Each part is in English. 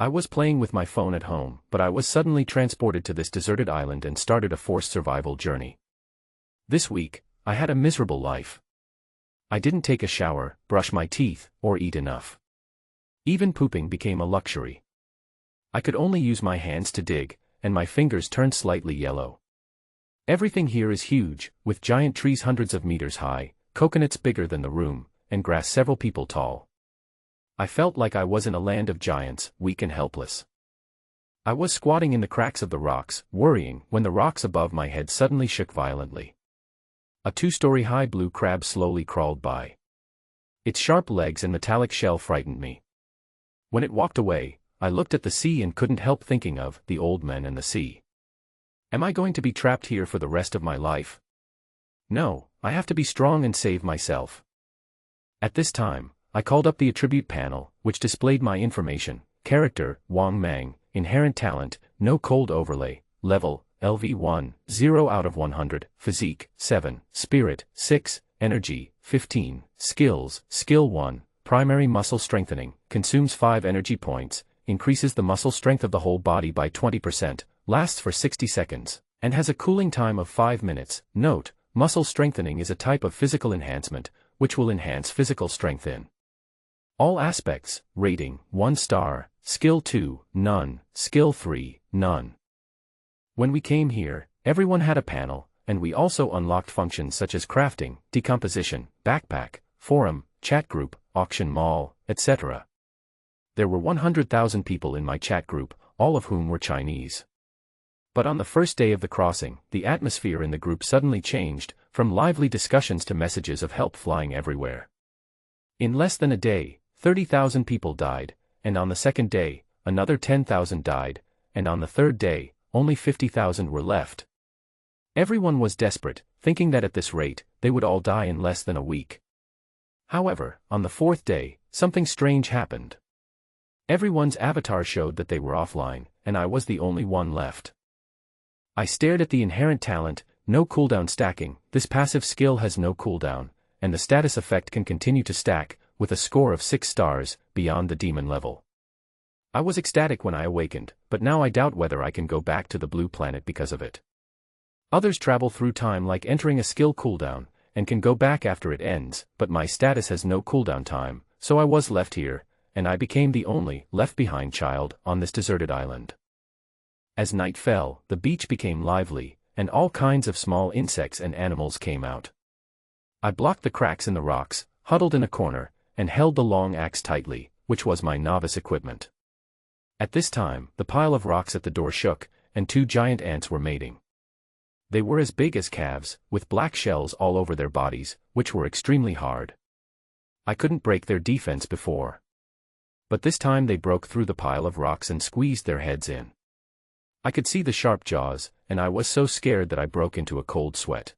I was playing with my phone at home, but I was suddenly transported to this deserted island and started a forced survival journey. This week, I had a miserable life. I didn't take a shower, brush my teeth, or eat enough. Even pooping became a luxury. I could only use my hands to dig, and my fingers turned slightly yellow. Everything here is huge, with giant trees hundreds of meters high, coconuts bigger than the room, and grass several people tall. I felt like I was in a land of giants, weak and helpless. I was squatting in the cracks of the rocks, worrying, when the rocks above my head suddenly shook violently. A 2-story-high blue crab slowly crawled by. Its sharp legs and metallic shell frightened me. When it walked away, I looked at the sea and couldn't help thinking of the old men and the sea. Am I going to be trapped here for the rest of my life? No, I have to be strong and save myself. At this time, I called up the attribute panel, which displayed my information: character, Wang Mang, inherent talent, no cold overlay, level, LV1, 0 out of 100, physique, 7, spirit, 6, energy, 15, skills, skill 1, primary muscle strengthening, consumes 5 energy points, increases the muscle strength of the whole body by 20%, lasts for 60 seconds, and has a cooling time of 5 minutes. Note, muscle strengthening is a type of physical enhancement, which will enhance physical strength in all aspects. Rating, 1 star, skill 2, none, skill 3, none. When we came here, everyone had a panel, and we also unlocked functions such as crafting, decomposition, backpack, forum, chat group, auction mall, etc. There were 100,000 people in my chat group, all of whom were Chinese. But on the first day of the crossing, the atmosphere in the group suddenly changed, from lively discussions to messages of help flying everywhere. In less than a day, 30,000 people died, and on the second day, another 10,000 died, and on the third day, only 50,000 were left. Everyone was desperate, thinking that at this rate, they would all die in less than a week. However, on the fourth day, something strange happened. Everyone's avatar showed that they were offline, and I was the only one left. I stared at the inherent talent, no cooldown stacking. This passive skill has no cooldown, and the status effect can continue to stack, with a score of 6 stars, beyond the demon level. I was ecstatic when I awakened, but now I doubt whether I can go back to the blue planet because of it. Others travel through time like entering a skill cooldown, and can go back after it ends, but my status has no cooldown time, so I was left here, and I became the only left-behind child on this deserted island. As night fell, the beach became lively, and all kinds of small insects and animals came out. I blocked the cracks in the rocks, huddled in a corner, and held the long axe tightly, which was my novice equipment. At this time, the pile of rocks at the door shook, and 2 giant ants were mating. They were as big as calves, with black shells all over their bodies, which were extremely hard. I couldn't break their defense before. But this time they broke through the pile of rocks and squeezed their heads in. I could see the sharp jaws, and I was so scared that I broke into a cold sweat.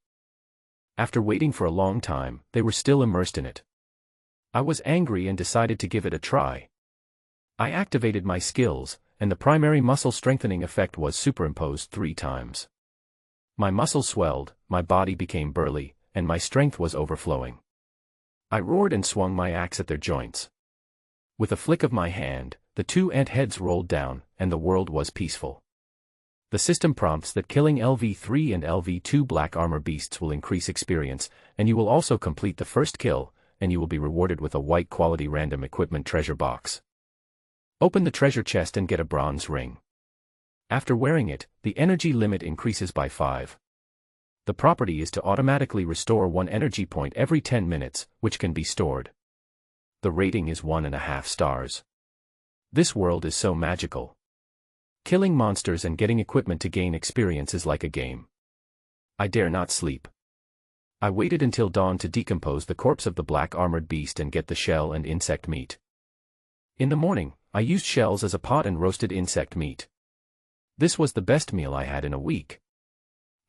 After waiting for a long time, they were still immersed in it. I was angry and decided to give it a try. I activated my skills, and the primary muscle strengthening effect was superimposed 3 times. My muscles swelled, my body became burly, and my strength was overflowing. I roared and swung my axe at their joints. With a flick of my hand, the 2 ant heads rolled down, and the world was peaceful. The system prompts that killing LV3 and LV2 black armor beasts will increase experience, and you will also complete the first kill, and you will be rewarded with a white quality random equipment treasure box. Open the treasure chest and get a bronze ring. After wearing it, the energy limit increases by 5. The property is to automatically restore 1 energy point every 10 minutes, which can be stored. The rating is 1.5 stars. This world is so magical. Killing monsters and getting equipment to gain experience is like a game. I dare not sleep. I waited until dawn to decompose the corpse of the black armored beast and get the shell and insect meat. In the morning, I used shells as a pot and roasted insect meat. This was the best meal I had in a week.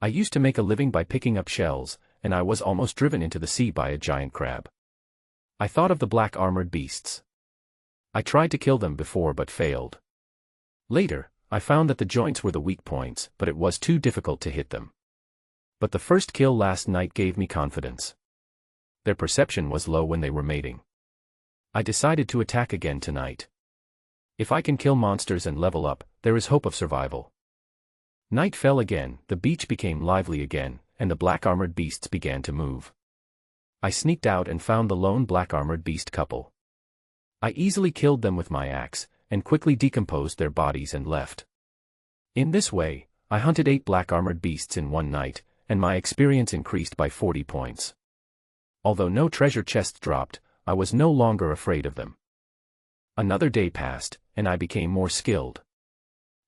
I used to make a living by picking up shells, and I was almost driven into the sea by a giant crab. I thought of the black armored beasts. I tried to kill them before but failed. Later, I found that the joints were the weak points, but it was too difficult to hit them. But the first kill last night gave me confidence. Their perception was low when they were mating. I decided to attack again tonight. If I can kill monsters and level up, there is hope of survival. Night fell again, the beach became lively again, and the black-armored beasts began to move. I sneaked out and found the lone black-armored beast couple. I easily killed them with my axe, and quickly decomposed their bodies and left. In this way, I hunted 8 black-armored beasts in one night, and my experience increased by 40 points. Although no treasure chests dropped, I was no longer afraid of them. Another day passed, and I became more skilled.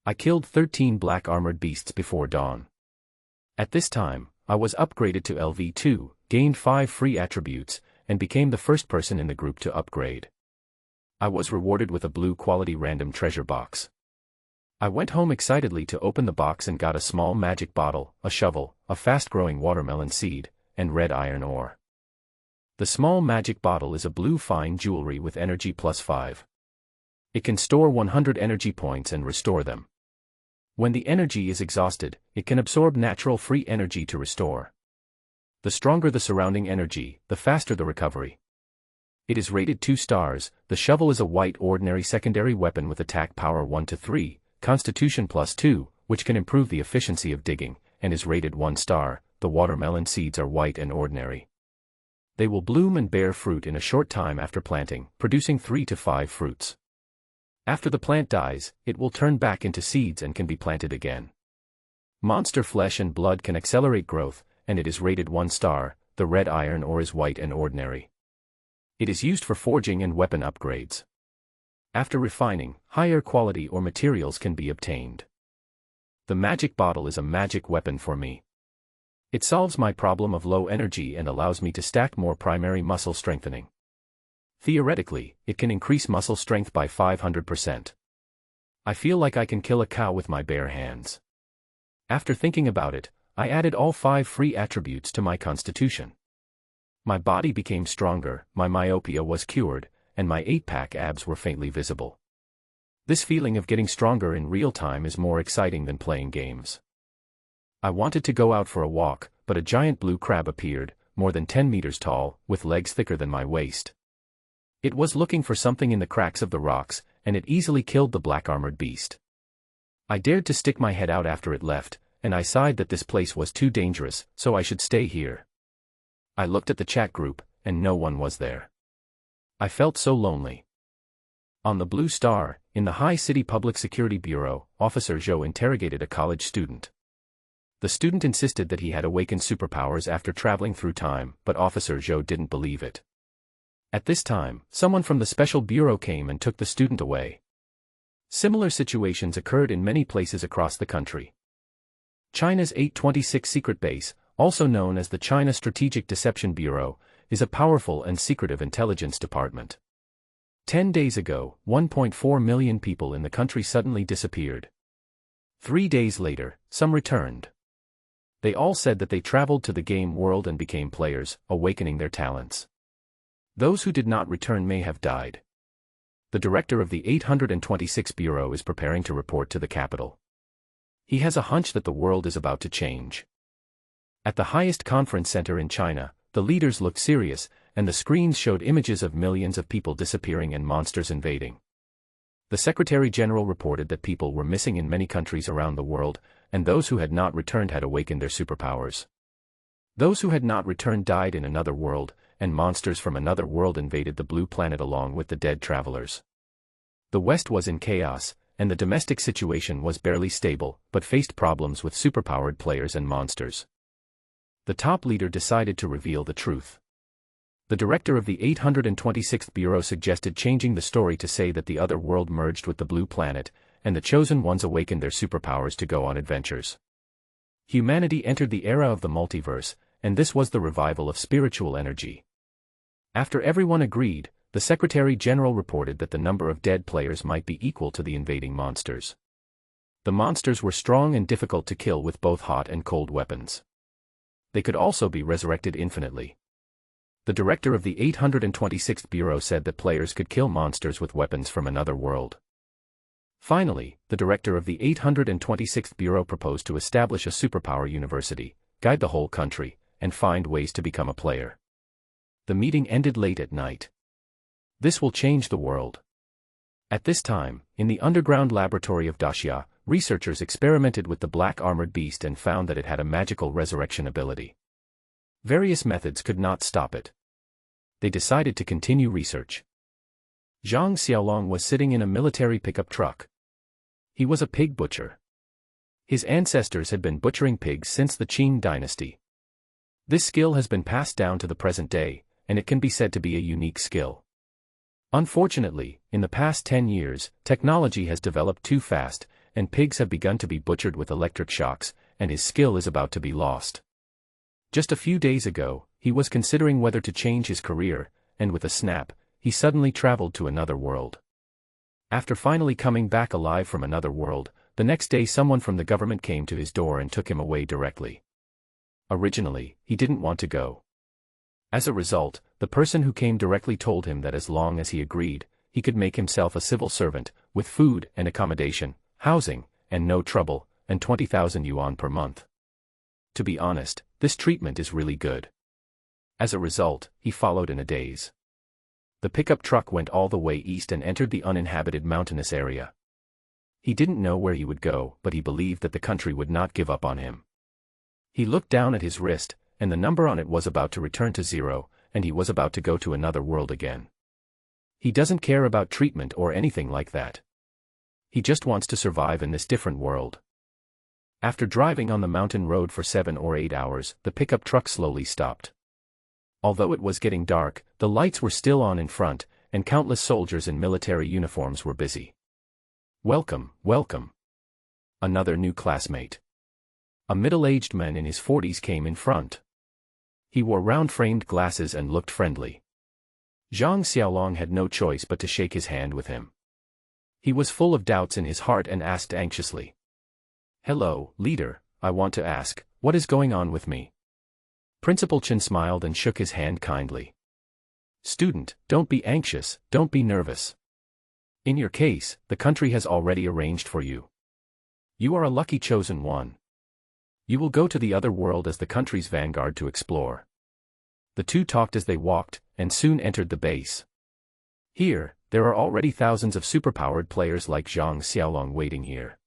I killed 13 black-armored beasts before dawn. At this time, I was upgraded to LV2, gained 5 free attributes, and became the first person in the group to upgrade. I was rewarded with a blue-quality random treasure box. I went home excitedly to open the box and got a small magic bottle, a shovel, a fast-growing watermelon seed, and red iron ore. The small magic bottle is a blue fine jewelry with energy +5. It can store 100 energy points and restore them. When the energy is exhausted, it can absorb natural free energy to restore. The stronger the surrounding energy, the faster the recovery. It is rated 2 stars. The shovel is a white ordinary secondary weapon with attack power 1 to 3, constitution +2, which can improve the efficiency of digging, and is rated 1 star. The watermelon seeds are white and ordinary. They will bloom and bear fruit in a short time after planting, producing 3 to 5 fruits. After the plant dies, it will turn back into seeds and can be planted again. Monster flesh and blood can accelerate growth, and it is rated 1 star. The red iron ore is white and ordinary. It is used for forging and weapon upgrades. After refining, higher quality ore materials can be obtained. The magic bottle is a magic weapon for me. It solves my problem of low energy and allows me to stack more primary muscle strengthening. Theoretically, it can increase muscle strength by 500%. I feel like I can kill a cow with my bare hands. After thinking about it, I added all 5 free attributes to my constitution. My body became stronger, my myopia was cured, and my 8-pack abs were faintly visible. This feeling of getting stronger in real time is more exciting than playing games. I wanted to go out for a walk, but a giant blue crab appeared, more than 10 meters tall, with legs thicker than my waist. It was looking for something in the cracks of the rocks, and it easily killed the black-armored beast. I dared to stick my head out after it left, and I sighed that this place was too dangerous, so I should stay here. I looked at the chat group, and no one was there. I felt so lonely. On the Blue Star, in the High City Public Security Bureau, Officer Zhou interrogated a college student. The student insisted that he had awakened superpowers after traveling through time, but Officer Zhou didn't believe it. At this time, someone from the Special Bureau came and took the student away. Similar situations occurred in many places across the country. China's 826 Secret Base, also known as the China Strategic Deception Bureau, is a powerful and secretive intelligence department. 10 days ago, 1.4 million people in the country suddenly disappeared. 3 days later, some returned. They all said that they traveled to the game world and became players, awakening their talents. Those who did not return may have died. The director of the 826 Bureau is preparing to report to the capital. He has a hunch that the world is about to change. At the highest conference center in China, the leaders looked serious, and the screens showed images of millions of people disappearing and monsters invading. The Secretary General reported that people were missing in many countries around the world, and those who had not returned had awakened their superpowers. Those who had not returned died in another world, and monsters from another world invaded the blue planet along with the dead travelers. The West was in chaos, and the domestic situation was barely stable, but faced problems with superpowered players and monsters. The top leader decided to reveal the truth. The director of the 826th Bureau suggested changing the story to say that the other world merged with the blue planet, and the chosen ones awakened their superpowers to go on adventures. Humanity entered the era of the multiverse, and this was the revival of spiritual energy. After everyone agreed, the Secretary General reported that the number of dead players might be equal to the invading monsters. The monsters were strong and difficult to kill with both hot and cold weapons. They could also be resurrected infinitely. The director of the 826th Bureau said that players could kill monsters with weapons from another world. Finally, the director of the 826th Bureau proposed to establish a superpower university, guide the whole country, and find ways to become a player. The meeting ended late at night. This will change the world. At this time, in the underground laboratory of Daxia, researchers experimented with the black armored beast and found that it had a magical resurrection ability. Various methods could not stop it. They decided to continue research. Zhang Xiaolong was sitting in a military pickup truck. He was a pig butcher. His ancestors had been butchering pigs since the Qin dynasty. This skill has been passed down to the present day, and it can be said to be a unique skill. Unfortunately, in the past 10 years, technology has developed too fast, and pigs have begun to be butchered with electric shocks, and his skill is about to be lost. Just a few days ago, he was considering whether to change his career, and with a snap, he suddenly traveled to another world. After finally coming back alive from another world, the next day someone from the government came to his door and took him away directly. Originally, he didn't want to go. As a result, the person who came directly told him that as long as he agreed, he could make himself a civil servant, with food and accommodation, housing, and no trouble, and 20,000 yuan per month. To be honest, this treatment is really good. As a result, he followed in a daze. The pickup truck went all the way east and entered the uninhabited mountainous area. He didn't know where he would go, but he believed that the country would not give up on him. He looked down at his wrist, and the number on it was about to return to 0, and he was about to go to another world again. He doesn't care about treatment or anything like that. He just wants to survive in this different world. After driving on the mountain road for 7 or 8 hours, the pickup truck slowly stopped. Although it was getting dark, the lights were still on in front, and countless soldiers in military uniforms were busy. Welcome, welcome. Another new classmate. A middle-aged man in his 40s came in front. He wore round-framed glasses and looked friendly. Zhang Xiaolong had no choice but to shake his hand with him. He was full of doubts in his heart and asked anxiously. "Hello, leader, I want to ask, what is going on with me?" Principal Chen smiled and shook his hand kindly. "Student, don't be anxious, don't be nervous. In your case, the country has already arranged for you. You are a lucky chosen one. You will go to the other world as the country's vanguard to explore." The two talked as they walked, and soon entered the base. Here, there are already thousands of superpowered players like Zhang Xiaolong waiting here.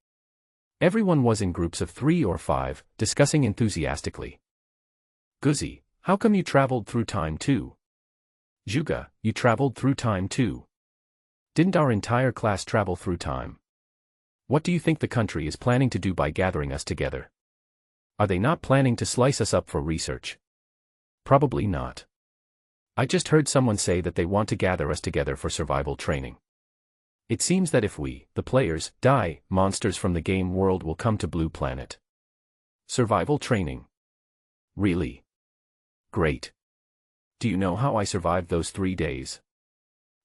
Everyone was in groups of 3 or 5, discussing enthusiastically. "Guzi, how come you traveled through time too?" "Zhuge, you traveled through time too. Didn't our entire class travel through time? What do you think the country is planning to do by gathering us together? Are they not planning to slice us up for research?" "Probably not. I just heard someone say that they want to gather us together for survival training. It seems that if we, the players, die, monsters from the game world will come to Blue Planet. Survival training. Really? Great. Do you know how I survived those 3 days?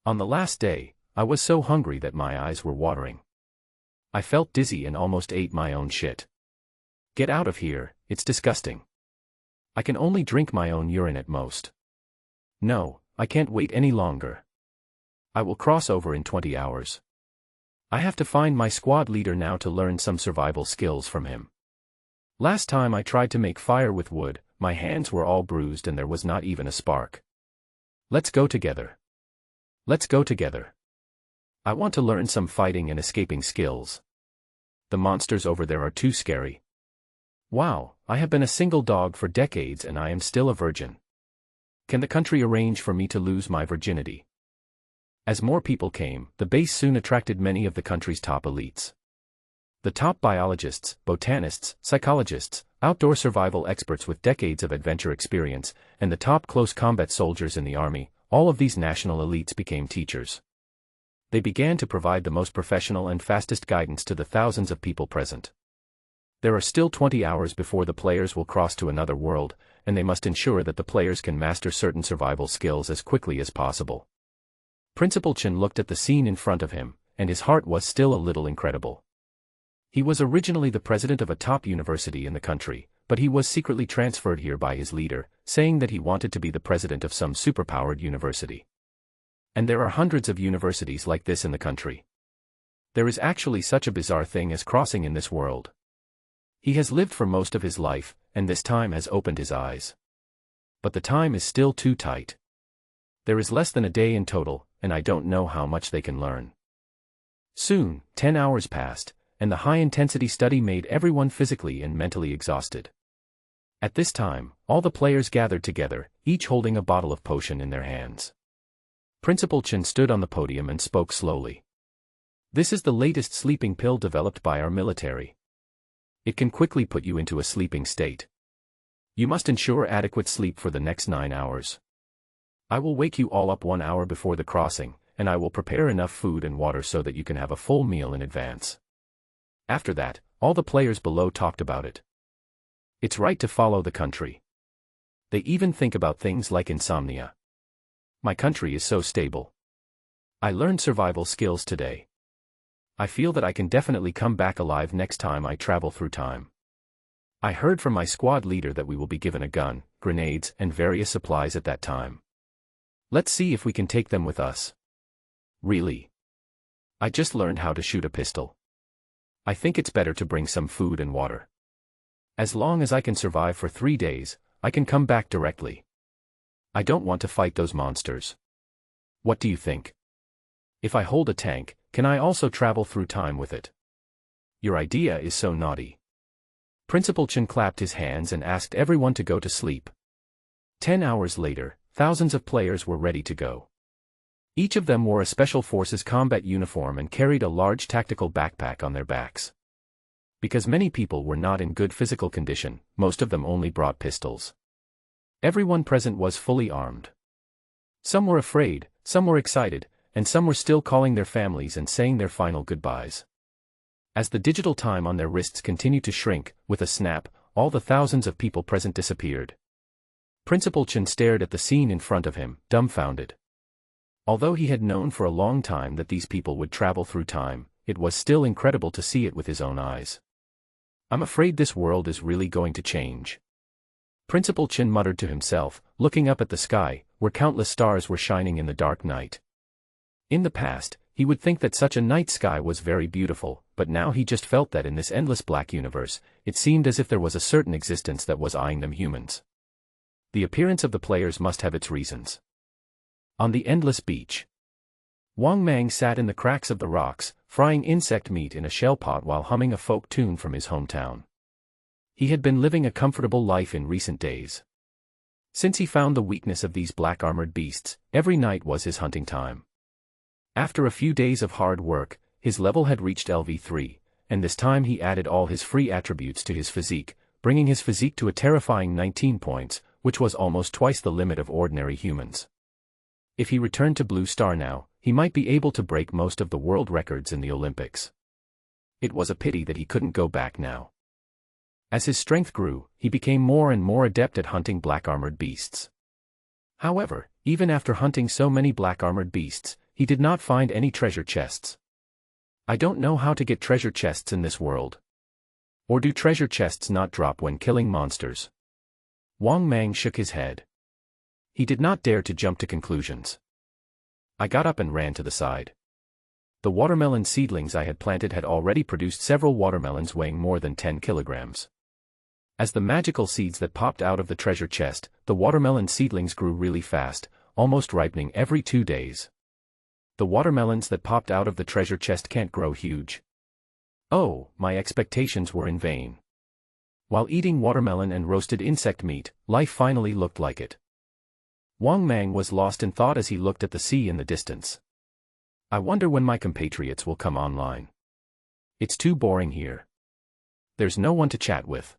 On the last day, I was so hungry that my eyes were watering. I felt dizzy and almost ate my own shit. Get out of here, it's disgusting. I can only drink my own urine at most. No, I can't wait any longer. I will cross over in 20 hours. I have to find my squad leader now to learn some survival skills from him. Last time I tried to make fire with wood, my hands were all bruised and there was not even a spark. Let's go together. Let's go together. I want to learn some fighting and escaping skills. The monsters over there are too scary. Wow, I have been a single dog for decades and I am still a virgin. Can the country arrange for me to lose my virginity?" As more people came, the base soon attracted many of the country's top elites. The top biologists, botanists, psychologists, outdoor survival experts with decades of adventure experience, and the top close combat soldiers in the army, all of these national elites became teachers. They began to provide the most professional and fastest guidance to the thousands of people present. There are still 20 hours before the players will cross to another world, and they must ensure that the players can master certain survival skills as quickly as possible. Principal Chen looked at the scene in front of him, and his heart was still a little incredible. He was originally the president of a top university in the country, but he was secretly transferred here by his leader, saying that he wanted to be the president of some superpowered university. And there are hundreds of universities like this in the country. There is actually such a bizarre thing as crossing in this world. He has lived for most of his life, and this time has opened his eyes. But the time is still too tight. There is less than a day in total, and I don't know how much they can learn. Soon, 10 hours passed, and the high-intensity study made everyone physically and mentally exhausted. At this time, all the players gathered together, each holding a bottle of potion in their hands. Principal Chen stood on the podium and spoke slowly. This is the latest sleeping pill developed by our military. It can quickly put you into a sleeping state. You must ensure adequate sleep for the next 9 hours. I will wake you all up 1 hour before the crossing, and I will prepare enough food and water so that you can have a full meal in advance. After that, all the players below talked about it. It's right to follow the country. They even think about things like insomnia. My country is so stable. I learned survival skills today. I feel that I can definitely come back alive next time I travel through time. I heard from my squad leader that we will be given a gun, grenades, and various supplies at that time. Let's see if we can take them with us. Really? I just learned how to shoot a pistol. I think it's better to bring some food and water. As long as I can survive for 3 days, I can come back directly. I don't want to fight those monsters. What do you think? If I hold a tank, can I also travel through time with it? Your idea is so naughty. Principal Chen clapped his hands and asked everyone to go to sleep. 10 hours later, thousands of players were ready to go. Each of them wore a Special Forces combat uniform and carried a large tactical backpack on their backs. Because many people were not in good physical condition, most of them only brought pistols. Everyone present was fully armed. Some were afraid, some were excited, and some were still calling their families and saying their final goodbyes. As the digital time on their wrists continued to shrink, with a snap, all the thousands of people present disappeared. Principal Chen stared at the scene in front of him, dumbfounded. Although he had known for a long time that these people would travel through time, it was still incredible to see it with his own eyes. I'm afraid this world is really going to change. Principal Chen muttered to himself, looking up at the sky, where countless stars were shining in the dark night. In the past, he would think that such a night sky was very beautiful, but now he just felt that in this endless black universe, it seemed as if there was a certain existence that was eyeing them humans. The appearance of the players must have its reasons. On the endless beach, Wang Mang sat in the cracks of the rocks, frying insect meat in a shell pot while humming a folk tune from his hometown. He had been living a comfortable life in recent days. Since he found the weakness of these black-armored beasts, every night was his hunting time. After a few days of hard work, his level had reached LV3, and this time he added all his free attributes to his physique, bringing his physique to a terrifying 19 points, which was almost twice the limit of ordinary humans. If he returned to Blue Star now, he might be able to break most of the world records in the Olympics. It was a pity that he couldn't go back now. As his strength grew, he became more and more adept at hunting black-armored beasts. However, even after hunting so many black-armored beasts, he did not find any treasure chests. I don't know how to get treasure chests in this world. Or do treasure chests not drop when killing monsters? Wang Mang shook his head. He did not dare to jump to conclusions. I got up and ran to the side. The watermelon seedlings I had planted had already produced several watermelons weighing more than 10 kilograms. As the magical seeds that popped out of the treasure chest, the watermelon seedlings grew really fast, almost ripening every 2 days. The watermelons that popped out of the treasure chest can't grow huge. Oh, my expectations were in vain. While eating watermelon and roasted insect meat, life finally looked like it. Wang Mang was lost in thought as he looked at the sea in the distance. I wonder when my compatriots will come online. It's too boring here. There's no one to chat with.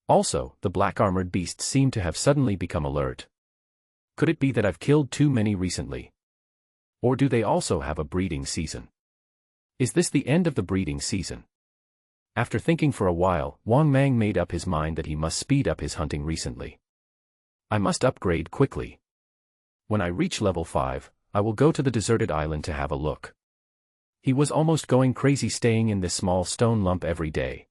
Also, the black-armored beasts seem to have suddenly become alert. Could it be that I've killed too many recently? Or do they also have a breeding season? Is this the end of the breeding season? After thinking for a while, Wang Mang made up his mind that he must speed up his hunting recently. I must upgrade quickly. When I reach level 5, I will go to the deserted island to have a look. He was almost going crazy staying in this small stone lump every day.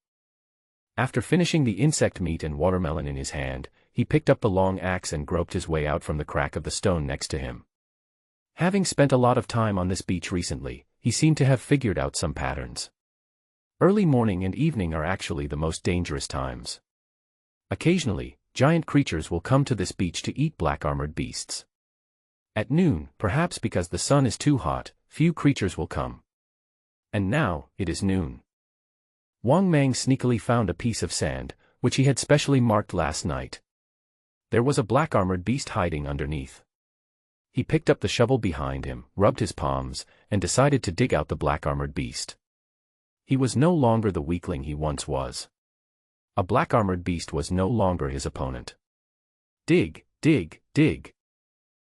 After finishing the insect meat and watermelon in his hand, he picked up the long axe and groped his way out from the crack of the stone next to him. Having spent a lot of time on this beach recently, he seemed to have figured out some patterns. Early morning and evening are actually the most dangerous times. Occasionally, giant creatures will come to this beach to eat black-armored beasts. At noon, perhaps because the sun is too hot, few creatures will come. And now, it is noon. Wang Mang sneakily found a piece of sand, which he had specially marked last night. There was a black armored beast hiding underneath. He picked up the shovel behind him, rubbed his palms, and decided to dig out the black armored beast. He was no longer the weakling he once was. A black armored beast was no longer his opponent. Dig, dig, dig.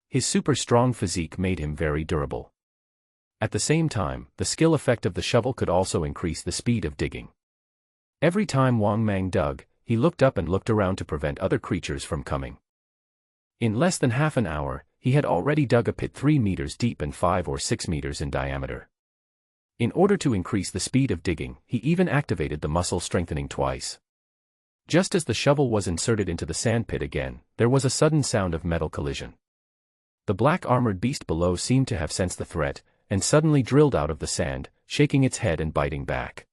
His super strong physique made him very durable. At the same time, the skill effect of the shovel could also increase the speed of digging. Every time Wang Mang dug, he looked up and looked around to prevent other creatures from coming. In less than half an hour, he had already dug a pit 3 meters deep and 5 or 6 meters in diameter. In order to increase the speed of digging, he even activated the muscle strengthening twice. Just as the shovel was inserted into the sand pit again, there was a sudden sound of metal collision. The black armored beast below seemed to have sensed the threat, and suddenly drilled out of the sand, shaking its head and biting back.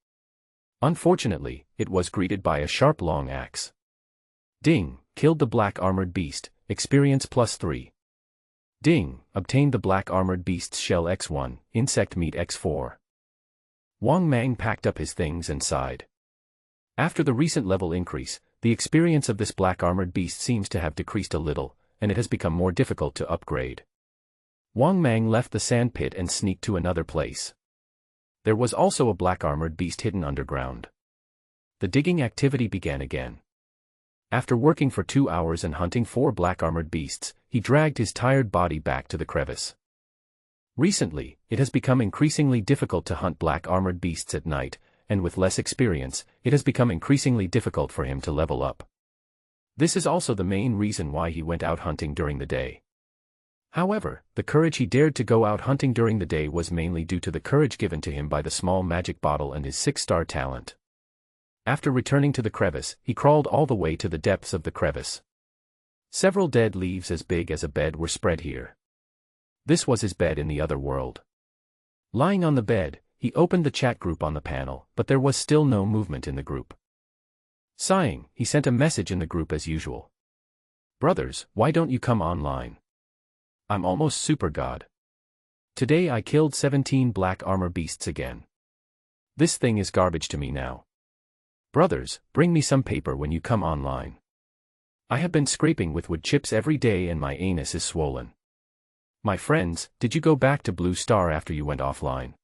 Unfortunately, it was greeted by a sharp long axe. Ding, killed the black armored beast, experience +3. Ding, obtained the black armored beast's shell X1, insect meat X4. Wang Mang packed up his things and sighed. After the recent level increase, the experience of this black armored beast seems to have decreased a little, and it has become more difficult to upgrade. Wang Mang left the sand pit and sneaked to another place. There was also a black armored beast hidden underground. The digging activity began again. After working for 2 hours and hunting 4 black armored beasts, he dragged his tired body back to the crevice. Recently, it has become increasingly difficult to hunt black armored beasts at night, and with less experience, it has become increasingly difficult for him to level up. This is also the main reason why he went out hunting during the day. However, the courage he dared to go out hunting during the day was mainly due to the courage given to him by the small magic bottle and his 6-star talent. After returning to the crevice, he crawled all the way to the depths of the crevice. Several dead leaves as big as a bed were spread here. This was his bed in the other world. Lying on the bed, he opened the chat group on the panel, but there was still no movement in the group. Sighing, he sent a message in the group as usual. "Brothers, why don't you come online? I'm almost super god. Today I killed 17 black armor beasts again. This thing is garbage to me now. Brothers, bring me some paper when you come online. I have been scraping with wood chips every day and my anus is swollen. My friends, did you go back to Blue Star after you went offline?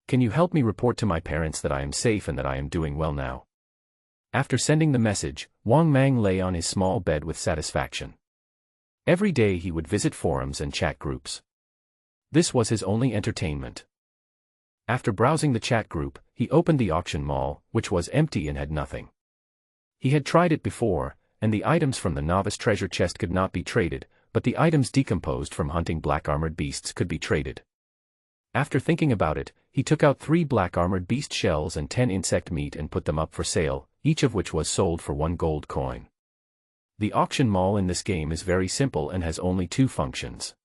Can you help me report to my parents that I am safe and that I am doing well now?" After sending the message, Wang Mang lay on his small bed with satisfaction. Every day he would visit forums and chat groups. This was his only entertainment. After browsing the chat group, he opened the auction mall, which was empty and had nothing. He had tried it before, and the items from the novice treasure chest could not be traded, but the items decomposed from hunting black armored beasts could be traded. After thinking about it, he took out 3 black armored beast shells and 10 insect meat and put them up for sale, each of which was sold for 1 gold coin. The auction mall in this game is very simple and has only 2 functions.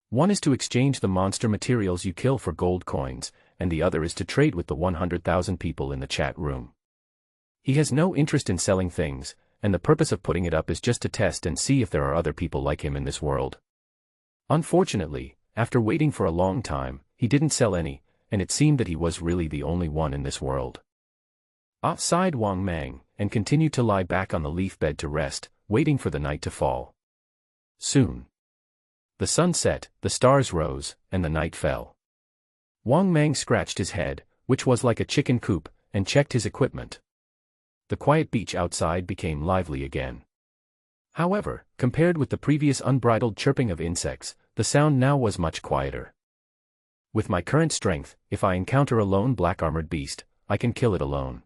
One is to exchange the monster materials you kill for gold coins, and the other is to trade with the 100,000 people in the chat room. He has no interest in selling things, and the purpose of putting it up is just to test and see if there are other people like him in this world. Unfortunately, after waiting for a long time, he didn't sell any, and it seemed that he was really the only one in this world. Sighed Wang Mang, and continued to lie back on the leaf bed to rest, waiting for the night to fall. Soon. The sun set, the stars rose, and the night fell. Wang Mang scratched his head, which was like a chicken coop, and checked his equipment. The quiet beach outside became lively again. However, compared with the previous unbridled chirping of insects, the sound now was much quieter. With my current strength, if I encounter a lone black-armored beast, I can kill it alone.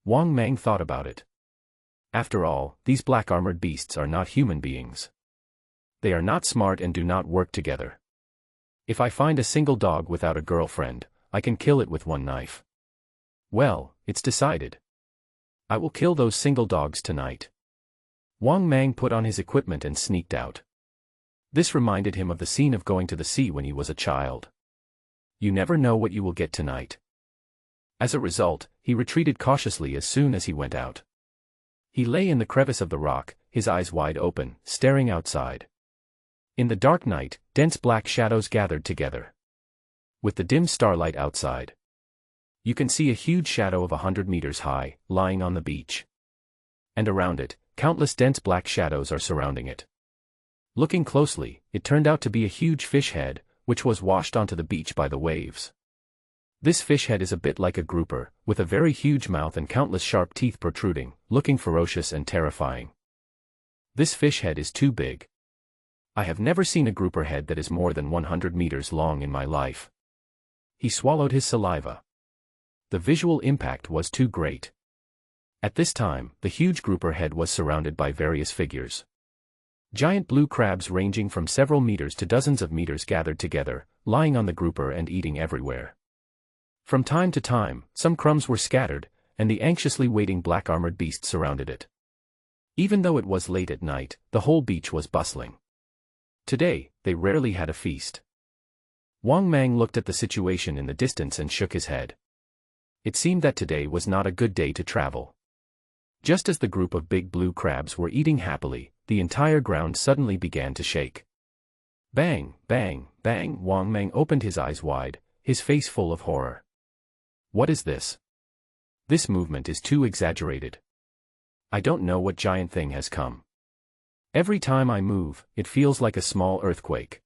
Wang Mang thought about it. After all, these black-armored beasts are not human beings. They are not smart and do not work together. If I find a single dog without a girlfriend, I can kill it with 1 knife. Well, it's decided. I will kill those single dogs tonight. Wang Mang put on his equipment and sneaked out. This reminded him of the scene of going to the sea when he was a child. You never know what you will get tonight. As a result, he retreated cautiously as soon as he went out. He lay in the crevice of the rock, his eyes wide open, staring outside. In the dark night, dense black shadows gathered together. With the dim starlight outside, You can see a huge shadow of 100 meters high, lying on the beach. And around it, countless dense black shadows are surrounding it. Looking closely, it turned out to be a huge fish head, which was washed onto the beach by the waves. This fish head is a bit like a grouper, with a very huge mouth and countless sharp teeth protruding, looking ferocious and terrifying. This fish head is too big. I have never seen a grouper head that is more than 100 meters long in my life. He swallowed his saliva. The visual impact was too great. At this time, the huge grouper head was surrounded by various figures. Giant blue crabs ranging from several meters to dozens of meters gathered together, lying on the grouper and eating everywhere. From time to time, some crumbs were scattered, and the anxiously waiting black-armored beast surrounded it. Even though it was late at night, the whole beach was bustling. Today, they rarely had a feast. Wang Mang looked at the situation in the distance and shook his head. It seemed that today was not a good day to travel. Just as the group of big blue crabs were eating happily, the entire ground suddenly began to shake. Bang, bang, bang! Wang Mang opened his eyes wide, his face full of horror. What is this? This movement is too exaggerated. I don't know what giant thing has come. Every time I move, it feels like a small earthquake.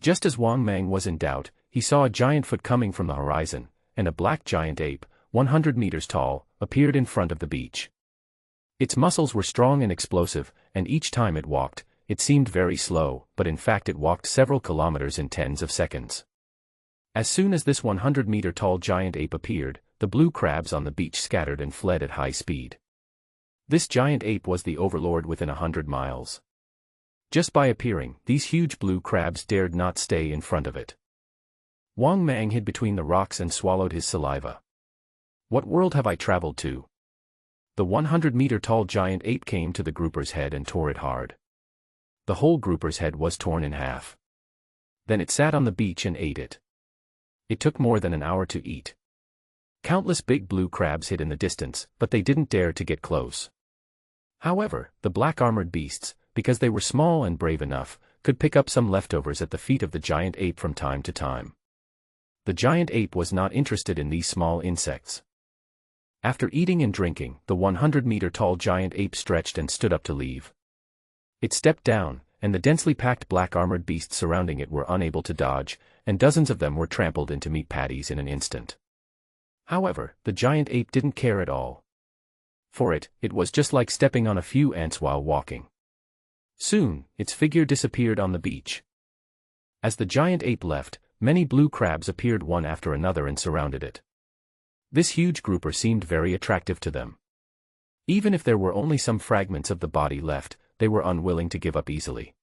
Just as Wang Mang was in doubt, he saw a giant foot coming from the horizon, and a black giant ape, 100 meters tall, appeared in front of the beach. Its muscles were strong and explosive, and each time it walked, it seemed very slow, but in fact it walked several kilometers in tens of seconds. As soon as this 100-meter-tall giant ape appeared, the blue crabs on the beach scattered and fled at high speed. This giant ape was the overlord within 100 miles. Just by appearing, these huge blue crabs dared not stay in front of it. Wang Mang hid between the rocks and swallowed his saliva. What world have I traveled to? The 100-meter-tall giant ape came to the grouper's head and tore it hard. The whole grouper's head was torn in half. Then it sat on the beach and ate it. It took more than an hour to eat. Countless big blue crabs hid in the distance, but they didn't dare to get close. However, the black-armored beasts, because they were small and brave enough, could pick up some leftovers at the feet of the giant ape from time to time. The giant ape was not interested in these small insects. After eating and drinking, the 100-meter-tall giant ape stretched and stood up to leave. It stepped down, and the densely packed black-armored beasts surrounding it were unable to dodge, and dozens of them were trampled into meat patties in an instant. However, the giant ape didn't care at all. For it was just like stepping on a few ants while walking. Soon, its figure disappeared on the beach. As the giant ape left, many blue crabs appeared one after another and surrounded it. This huge grouper seemed very attractive to them. Even if there were only some fragments of the body left, they were unwilling to give up easily.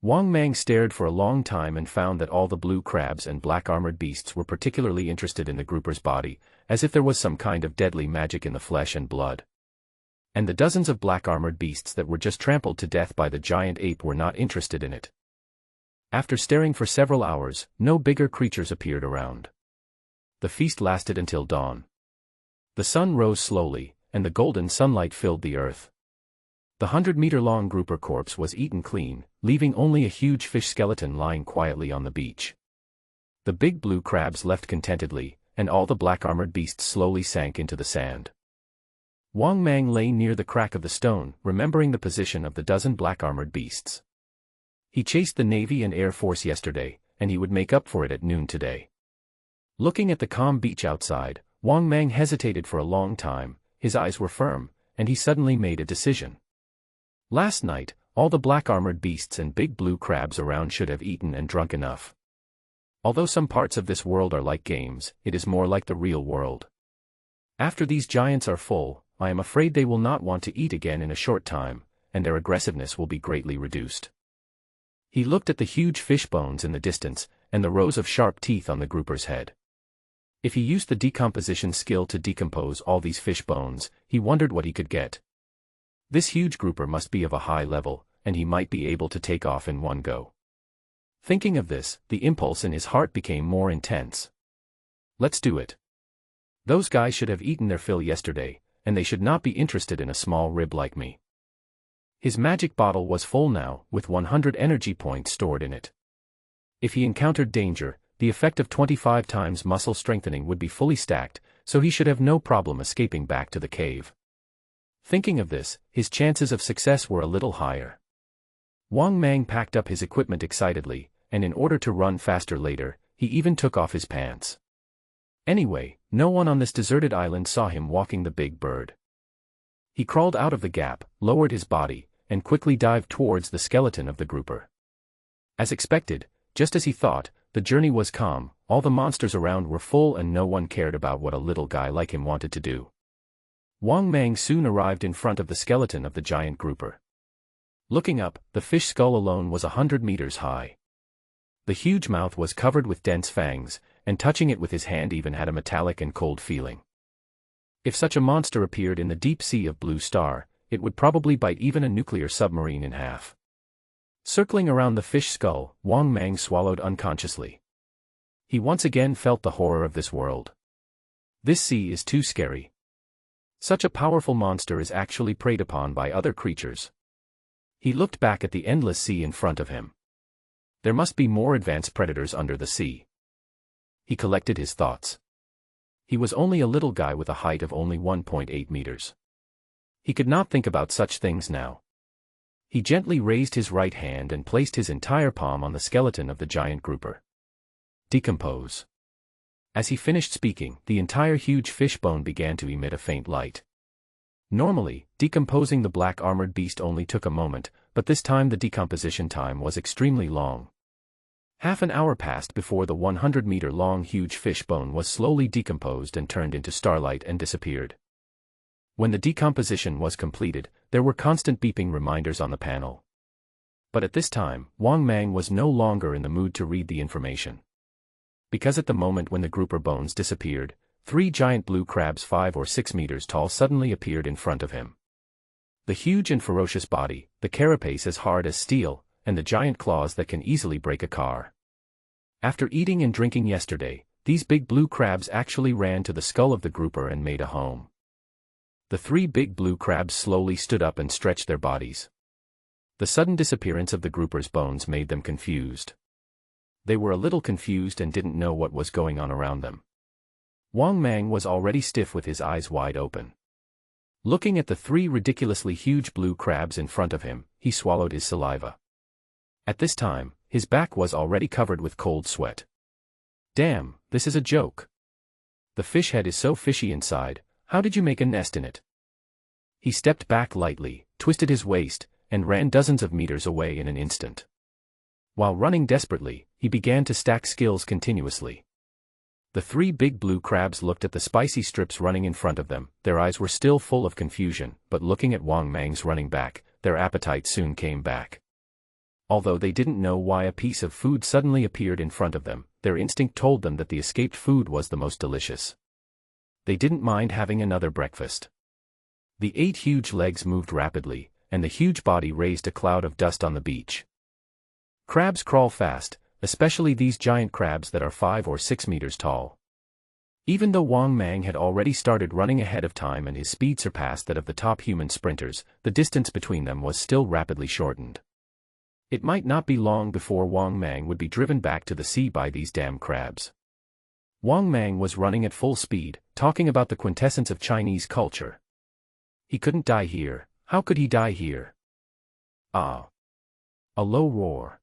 Wang Mang stared for a long time and found that all the blue crabs and black-armored beasts were particularly interested in the grouper's body, as if there was some kind of deadly magic in the flesh and blood. And the dozens of black-armored beasts that were just trampled to death by the giant ape were not interested in it. After staring for several hours, no bigger creatures appeared around. The feast lasted until dawn. The sun rose slowly, and the golden sunlight filled the earth. The 100-meter-long grouper corpse was eaten clean, leaving only a huge fish skeleton lying quietly on the beach. The big blue crabs left contentedly, and all the black-armored beasts slowly sank into the sand. Wang Mang lay near the crack of the stone, remembering the position of the dozen black-armored beasts. He chased the Navy and Air Force yesterday, and he would make up for it at noon today. Looking at the calm beach outside, Wang Mang hesitated for a long time, his eyes were firm, and he suddenly made a decision. Last night, all the black-armored beasts and big blue crabs around should have eaten and drunk enough. Although some parts of this world are like games, it is more like the real world. After these giants are full, I am afraid they will not want to eat again in a short time, and their aggressiveness will be greatly reduced. He looked at the huge fish bones in the distance, and the rows of sharp teeth on the grouper's head. If he used the decomposition skill to decompose all these fish bones, he wondered what he could get. This huge grouper must be of a high level, and he might be able to take off in one go. Thinking of this, the impulse in his heart became more intense. Let's do it. Those guys should have eaten their fill yesterday, and they should not be interested in a small rib like me. His magic bottle was full now, with 100 energy points stored in it. If he encountered danger, the effect of 25 times muscle strengthening would be fully stacked, so he should have no problem escaping back to the cave. Thinking of this, his chances of success were a little higher. Wang Mang packed up his equipment excitedly, and in order to run faster later, he even took off his pants. Anyway, no one on this deserted island saw him walking the big bird. He crawled out of the gap, lowered his body, and quickly dived towards the skeleton of the grouper. As expected, just as he thought, the journey was calm, all the monsters around were full and no one cared about what a little guy like him wanted to do. Wang Mang soon arrived in front of the skeleton of the giant grouper. Looking up, the fish skull alone was 100 meters high. The huge mouth was covered with dense fangs, and touching it with his hand even had a metallic and cold feeling. If such a monster appeared in the deep sea of Blue Star, it would probably bite even a nuclear submarine in half. Circling around the fish skull, Wang Mang swallowed unconsciously. He once again felt the horror of this world. This sea is too scary. Such a powerful monster is actually preyed upon by other creatures. He looked back at the endless sea in front of him. There must be more advanced predators under the sea. He collected his thoughts. He was only a little guy with a height of only 1.8 meters. He could not think about such things now. He gently raised his right hand and placed his entire palm on the skeleton of the giant grouper. Decompose. As he finished speaking, the entire huge fish bone began to emit a faint light. Normally, decomposing the black armored beast only took a moment, but this time the decomposition time was extremely long. Half an hour passed before the 100-meter-long huge fish bone was slowly decomposed and turned into starlight and disappeared. When the decomposition was completed, there were constant beeping reminders on the panel. But at this time, Wang Mang was no longer in the mood to read the information. Because at the moment when the grouper bones disappeared, 3 giant blue crabs 5 or 6 meters tall suddenly appeared in front of him. The huge and ferocious body, the carapace as hard as steel, and the giant claws that can easily break a car. After eating and drinking yesterday, these big blue crabs actually ran to the skull of the grouper and made a home. The 3 big blue crabs slowly stood up and stretched their bodies. The sudden disappearance of the grouper's bones made them confused. They were a little confused and didn't know what was going on around them. Wang Mang was already stiff with his eyes wide open. Looking at the 3 ridiculously huge blue crabs in front of him, he swallowed his saliva. At this time, his back was already covered with cold sweat. Damn, this is a joke. The fish head is so fishy inside, how did you make a nest in it? He stepped back lightly, twisted his waist, and ran dozens of meters away in an instant. While running desperately, he began to stack skills continuously. The 3 big blue crabs looked at the spicy strips running in front of them, their eyes were still full of confusion, but looking at Wang Mang's running back, their appetite soon came back. Although they didn't know why a piece of food suddenly appeared in front of them, their instinct told them that the escaped food was the most delicious. They didn't mind having another breakfast. The 8 huge legs moved rapidly, and the huge body raised a cloud of dust on the beach. Crabs crawl fast, especially these giant crabs that are 5 or 6 meters tall. Even though Wang Mang had already started running ahead of time and his speed surpassed that of the top human sprinters, the distance between them was still rapidly shortened. It might not be long before Wang Mang would be driven back to the sea by these damn crabs. Wang Mang was running at full speed, talking about the quintessence of Chinese culture. He couldn't die here. How could he die here? Ah! A low roar.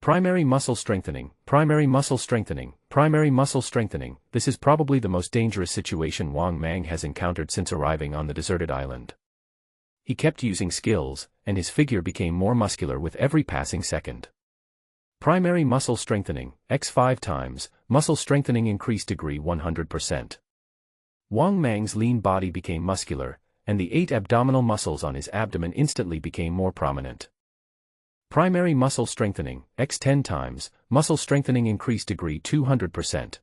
Primary muscle strengthening, primary muscle strengthening, primary muscle strengthening. This is probably the most dangerous situation Wang Mang has encountered since arriving on the deserted island. He kept using skills, and his figure became more muscular with every passing second. Primary muscle strengthening, x 5 times, muscle strengthening increased degree 100%. Wang Mang's lean body became muscular, and the 8 abdominal muscles on his abdomen instantly became more prominent. Primary muscle strengthening, x 10 times, muscle strengthening increased degree 200%.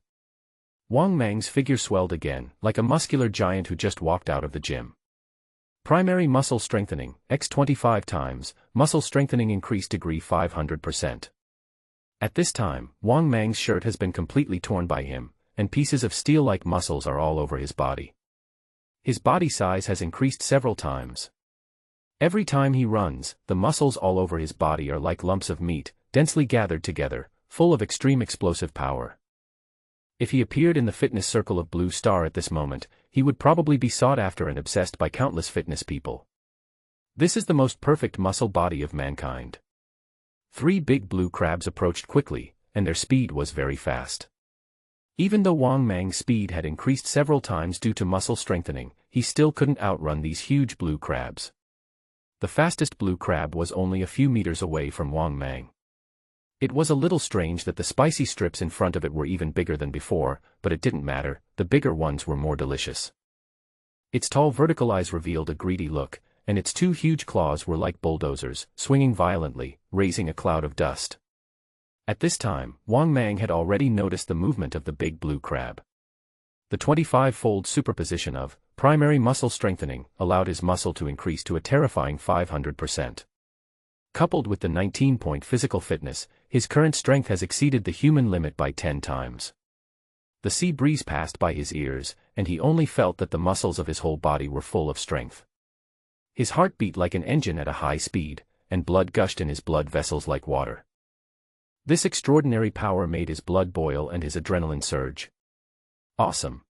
Wang Mang's figure swelled again, like a muscular giant who just walked out of the gym. Primary muscle strengthening, x 25 times, muscle strengthening increased degree 500%. At this time, Wang Mang's shirt has been completely torn by him, and pieces of steel-like muscles are all over his body. His body size has increased several times. Every time he runs, the muscles all over his body are like lumps of meat, densely gathered together, full of extreme explosive power. If he appeared in the fitness circle of Blue Star at this moment, he would probably be sought after and obsessed by countless fitness people. This is the most perfect muscle body of mankind. 3 big blue crabs approached quickly, and their speed was very fast. Even though Wang Mang's speed had increased several times due to muscle strengthening, he still couldn't outrun these huge blue crabs. The fastest blue crab was only a few meters away from Wang Mang. It was a little strange that the spicy strips in front of it were even bigger than before, but it didn't matter, the bigger ones were more delicious. Its tall vertical eyes revealed a greedy look, and its 2 huge claws were like bulldozers, swinging violently, raising a cloud of dust. At this time, Wang Mang had already noticed the movement of the big blue crab. The 25-fold superposition of primary muscle strengthening allowed his muscle to increase to a terrifying 500%. Coupled with the 19-point physical fitness, his current strength has exceeded the human limit by 10 times. The sea breeze passed by his ears, and he only felt that the muscles of his whole body were full of strength. His heart beat like an engine at a high speed, and blood gushed in his blood vessels like water. This extraordinary power made his blood boil and his adrenaline surge. Awesome.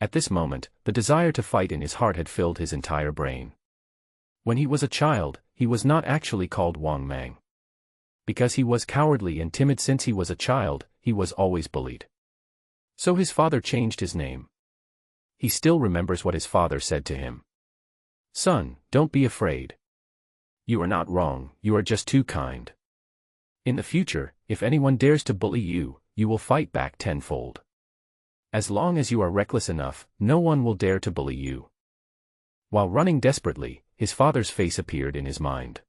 At this moment, the desire to fight in his heart had filled his entire brain. When he was a child, he was not actually called Wang Mang. Because he was cowardly and timid since he was a child, he was always bullied. So his father changed his name. He still remembers what his father said to him. "Son, don't be afraid. You are not wrong, you are just too kind. In the future, if anyone dares to bully you, you will fight back tenfold. As long as you are reckless enough, no one will dare to bully you." While running desperately, his father's face appeared in his mind.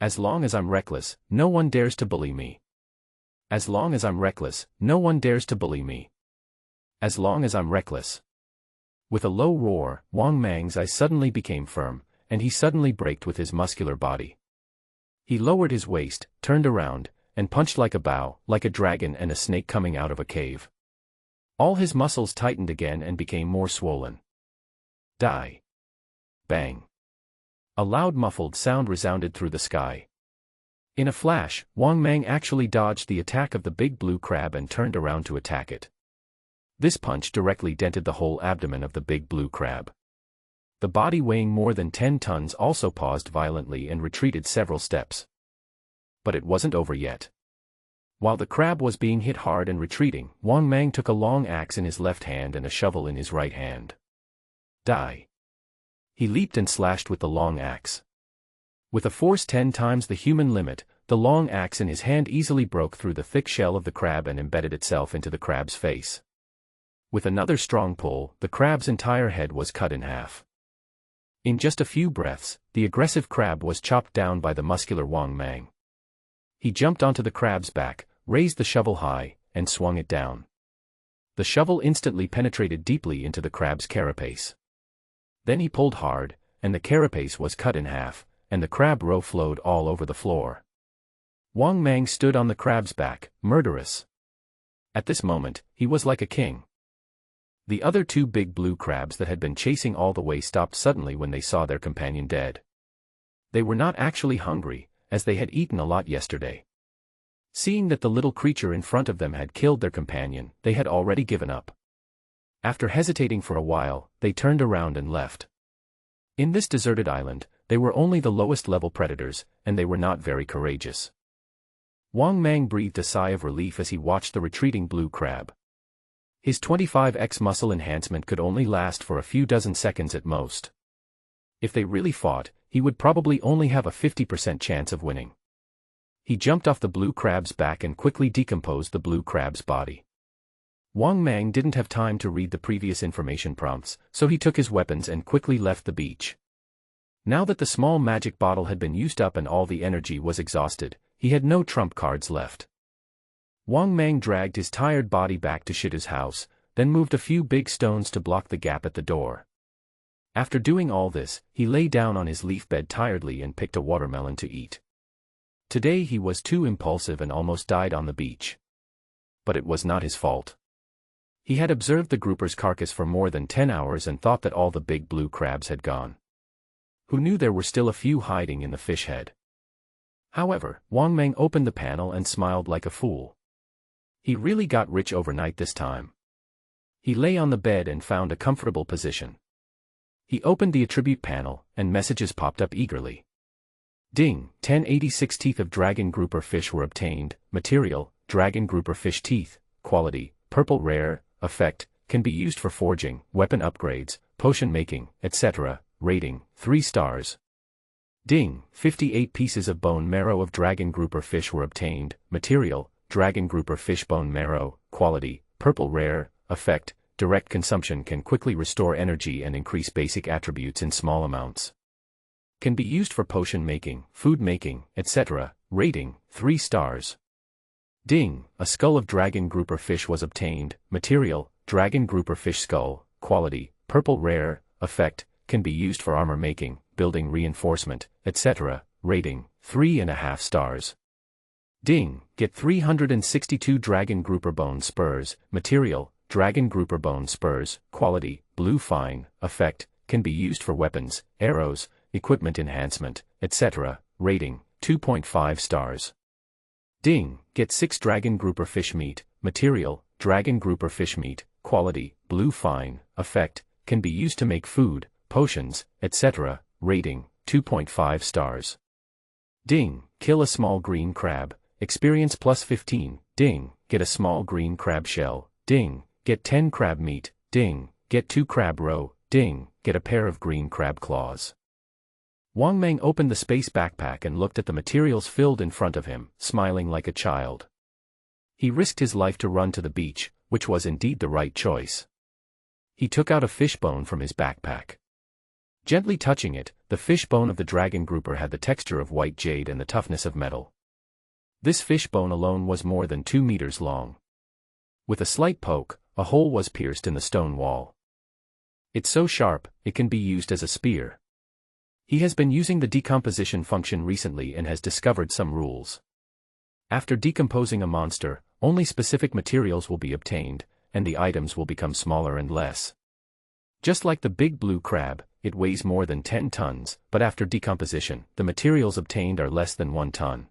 As long as I'm reckless, no one dares to bully me. As long as I'm reckless, no one dares to bully me. As long as I'm reckless. With a low roar, Wang Mang's eyes suddenly became firm, and he suddenly braked with his muscular body. He lowered his waist, turned around, and punched like a bow, like a dragon and a snake coming out of a cave. All his muscles tightened again and became more swollen. Die. Bang. A loud muffled sound resounded through the sky. In a flash, Wang Mang actually dodged the attack of the big blue crab and turned around to attack it. This punch directly dented the whole abdomen of the big blue crab. The body weighing more than 10 tons also paused violently and retreated several steps. But it wasn't over yet. While the crab was being hit hard and retreating, Wang Mang took a long axe in his left hand and a shovel in his right hand. Die. He leaped and slashed with the long axe. With a force 10 times the human limit, the long axe in his hand easily broke through the thick shell of the crab and embedded itself into the crab's face. With another strong pull, the crab's entire head was cut in half. In just a few breaths, the aggressive crab was chopped down by the muscular Wang Mang. He jumped onto the crab's back, raised the shovel high, and swung it down. The shovel instantly penetrated deeply into the crab's carapace. Then he pulled hard, and the carapace was cut in half, and the crab roe flowed all over the floor. Wang Mang stood on the crab's back, murderous. At this moment, he was like a king. The other 2 big blue crabs that had been chasing all the way stopped suddenly when they saw their companion dead. They were not actually hungry, as they had eaten a lot yesterday. Seeing that the little creature in front of them had killed their companion, they had already given up. After hesitating for a while, they turned around and left. In this deserted island, they were only the lowest level predators, and they were not very courageous. Wang Mang breathed a sigh of relief as he watched the retreating blue crab. His 25x muscle enhancement could only last for a few dozen seconds at most. If they really fought, he would probably only have a 50% chance of winning. He jumped off the blue crab's back and quickly decomposed the blue crab's body. Wang Mang didn't have time to read the previous information prompts, so he took his weapons and quickly left the beach. Now that the small magic bottle had been used up and all the energy was exhausted, he had no trump cards left. Wang Mang dragged his tired body back to Shida's house, then moved a few big stones to block the gap at the door. After doing all this, he lay down on his leaf bed tiredly and picked a watermelon to eat. Today he was too impulsive and almost died on the beach. But it was not his fault. He had observed the grouper's carcass for more than 10 hours and thought that all the big blue crabs had gone. Who knew there were still a few hiding in the fish head? However, Wang Mang opened the panel and smiled like a fool. He really got rich overnight this time. He lay on the bed and found a comfortable position. He opened the attribute panel, and messages popped up eagerly. Ding, 1086 teeth of dragon grouper fish were obtained. Material, dragon grouper fish teeth. Quality, purple rare. Effect, can be used for forging, weapon upgrades, potion making, etc. Rating, 3 stars. Ding, 58 pieces of bone marrow of dragon grouper fish were obtained. Material, dragon grouper fish bone marrow. Quality, purple rare. Effect, direct consumption can quickly restore energy and increase basic attributes in small amounts. Can be used for potion making, food making, etc. Rating, 3 stars. Ding, a skull of dragon grouper fish was obtained. Material, dragon grouper fish skull. Quality, purple rare. Effect, can be used for armor making, building reinforcement, etc. Rating, 3.5 stars. Ding, get 362 dragon grouper bone spurs. Material, dragon grouper bone spurs. Quality, blue fine. Effect, can be used for weapons, arrows, equipment enhancement, etc. Rating, 2.5 stars. Ding, get 6 dragon grouper fish meat. Material, dragon grouper fish meat. Quality, blue fine. Effect, can be used to make food, potions, etc. Rating, 2.5 stars. Ding, kill a small green crab. Experience plus 15. Ding, get a small green crab shell. Ding, get 10 crab meat. Ding, get 2 crab roe. Ding, get a pair of green crab claws. Wang Mang opened the space backpack and looked at the materials filled in front of him, smiling like a child. He risked his life to run to the beach, which was indeed the right choice. He took out a fish bone from his backpack. Gently touching it, the fish bone of the dragon grouper had the texture of white jade and the toughness of metal. This fish bone alone was more than 2 meters long. With a slight poke, a hole was pierced in the stone wall. It's so sharp, it can be used as a spear. He has been using the decomposition function recently and has discovered some rules. After decomposing a monster, only specific materials will be obtained, and the items will become smaller and less. Just like the big blue crab, it weighs more than 10 tons, but after decomposition, the materials obtained are less than 1 ton.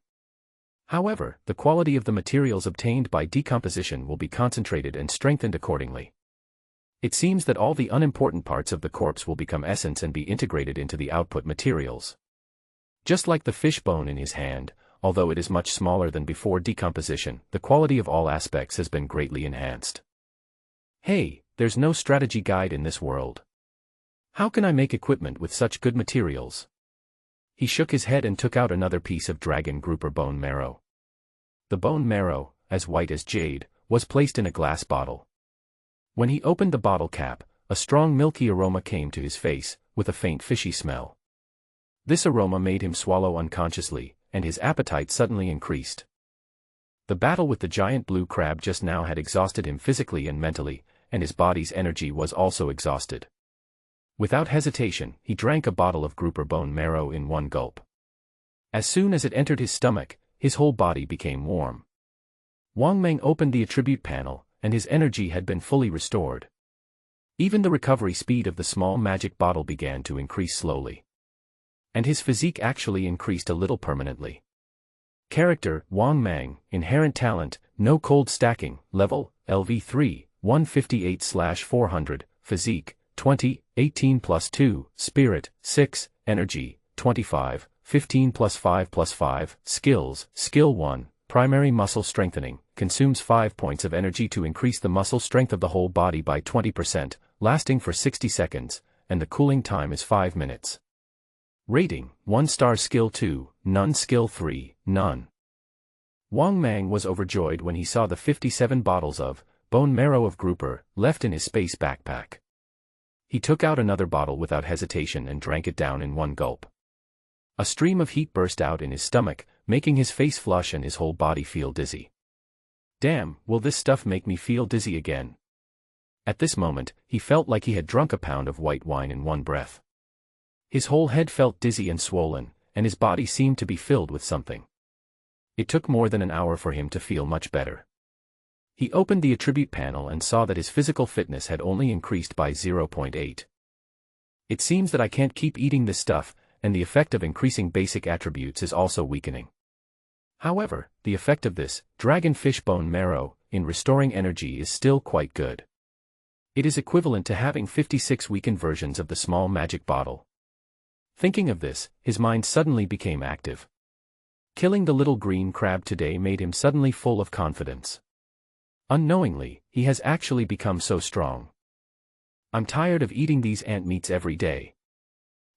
However, the quality of the materials obtained by decomposition will be concentrated and strengthened accordingly. It seems that all the unimportant parts of the corpse will become essence and be integrated into the output materials. Just like the fish bone in his hand, although it is much smaller than before decomposition, the quality of all aspects has been greatly enhanced. Hey, there's no strategy guide in this world. How can I make equipment with such good materials? He shook his head and took out another piece of dragon grouper bone marrow. The bone marrow, as white as jade, was placed in a glass bottle. When he opened the bottle cap, a strong milky aroma came to his face, with a faint fishy smell. This aroma made him swallow unconsciously, and his appetite suddenly increased. The battle with the giant blue crab just now had exhausted him physically and mentally, and his body's energy was also exhausted. Without hesitation, he drank a bottle of grouper bone marrow in one gulp. As soon as it entered his stomach, his whole body became warm. Wang Mang opened the attribute panel, and his energy had been fully restored. Even the recovery speed of the small magic bottle began to increase slowly. And his physique actually increased a little permanently. Character, Wang Mang. Inherent talent, no cold stacking. Level, LV3, 158/400. Physique, 20, 18 plus 2. Spirit, 6. Energy, 25, 15 plus 5 plus 5. Skills, Skill 1. Primary muscle strengthening, consumes 5 points of energy to increase the muscle strength of the whole body by 20%, lasting for 60 seconds, and the cooling time is 5 minutes. Rating, 1 star. Skill 2, none. Skill 3, none. Wang Mang was overjoyed when he saw the 57 bottles of bone marrow of grouper left in his space backpack. He took out another bottle without hesitation and drank it down in one gulp. A stream of heat burst out in his stomach, making his face flush and his whole body feel dizzy. Damn, will this stuff make me feel dizzy again? At this moment, he felt like he had drunk a pound of white wine in one breath. His whole head felt dizzy and swollen, and his body seemed to be filled with something. It took more than an hour for him to feel much better. He opened the attribute panel and saw that his physical fitness had only increased by 0.8. It seems that I can't keep eating this stuff, and the effect of increasing basic attributes is also weakening. However, the effect of this dragonfish bone marrow in restoring energy is still quite good. It is equivalent to having 56 weakened versions of the small magic bottle. Thinking of this, his mind suddenly became active. Killing the little green crab today made him suddenly full of confidence. Unknowingly, he has actually become so strong. I'm tired of eating these ant meats every day.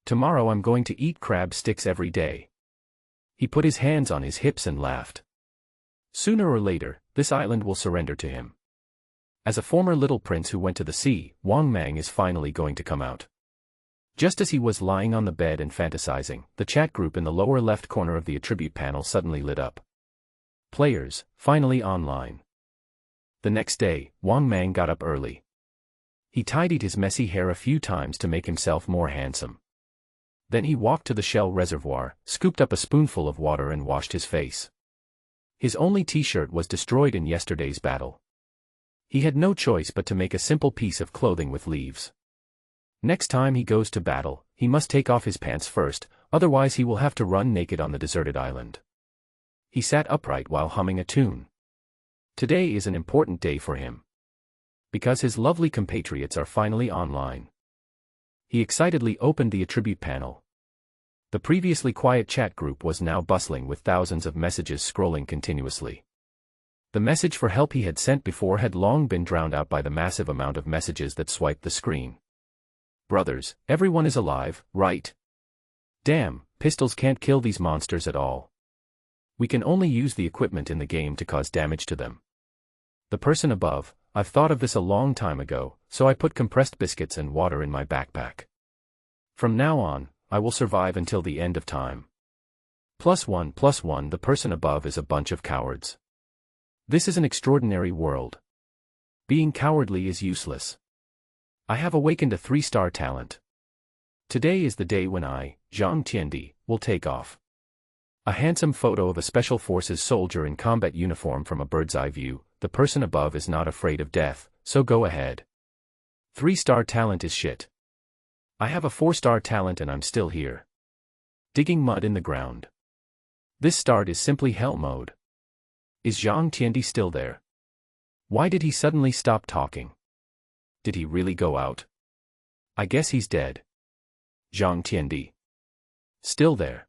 Tomorrow I'm going to eat crab sticks every day. He put his hands on his hips and laughed. Sooner or later, this island will surrender to him. As a former little prince who went to the sea, Wang Mang is finally going to come out. Just as he was lying on the bed and fantasizing, the chat group in the lower left corner of the attribute panel suddenly lit up. Players, finally online. The next day, Wang Mang got up early. He tidied his messy hair a few times to make himself more handsome. Then he walked to the shell reservoir, scooped up a spoonful of water and washed his face. His only t-shirt was destroyed in yesterday's battle. He had no choice but to make a simple piece of clothing with leaves. Next time he goes to battle, he must take off his pants first, otherwise he will have to run naked on the deserted island. He sat upright while humming a tune. Today is an important day for him. Because his lovely compatriots are finally online. He excitedly opened the attribute panel. The previously quiet chat group was now bustling with thousands of messages scrolling continuously. The message for help he had sent before had long been drowned out by the massive amount of messages that swiped the screen. Brothers, everyone is alive, right? Damn, pistols can't kill these monsters at all. We can only use the equipment in the game to cause damage to them. The person above, I've thought of this a long time ago, so I put compressed biscuits and water in my backpack. From now on, I will survive until the end of time. +1 +1 The person above is a bunch of cowards. This is an extraordinary world. Being cowardly is useless. I have awakened a 3-star talent. Today is the day when I, Zhang Tiandi, will take off. A handsome photo of a Special Forces soldier in combat uniform from a bird's-eye view. The person above is not afraid of death, so go ahead. 3-star talent is shit. I have a 4-star talent and I'm still here. Digging mud in the ground. This start is simply hell mode. Is Zhang Tiandi still there? Why did he suddenly stop talking? Did he really go out? I guess he's dead. Zhang Tiandi. Still there.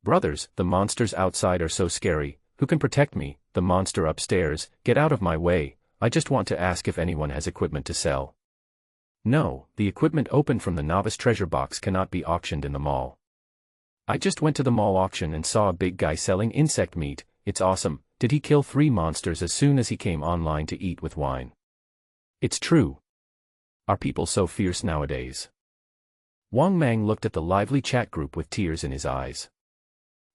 Brothers, the monsters outside are so scary. Who can protect me? The monster upstairs, get out of my way. I just want to ask if anyone has equipment to sell. No, the equipment opened from the novice treasure box cannot be auctioned in the mall. I just went to the mall auction and saw a big guy selling insect meat. It's awesome. Did he kill 3 monsters as soon as he came online to eat with wine? It's true. Are people so fierce nowadays? Wang Mang looked at the lively chat group with tears in his eyes.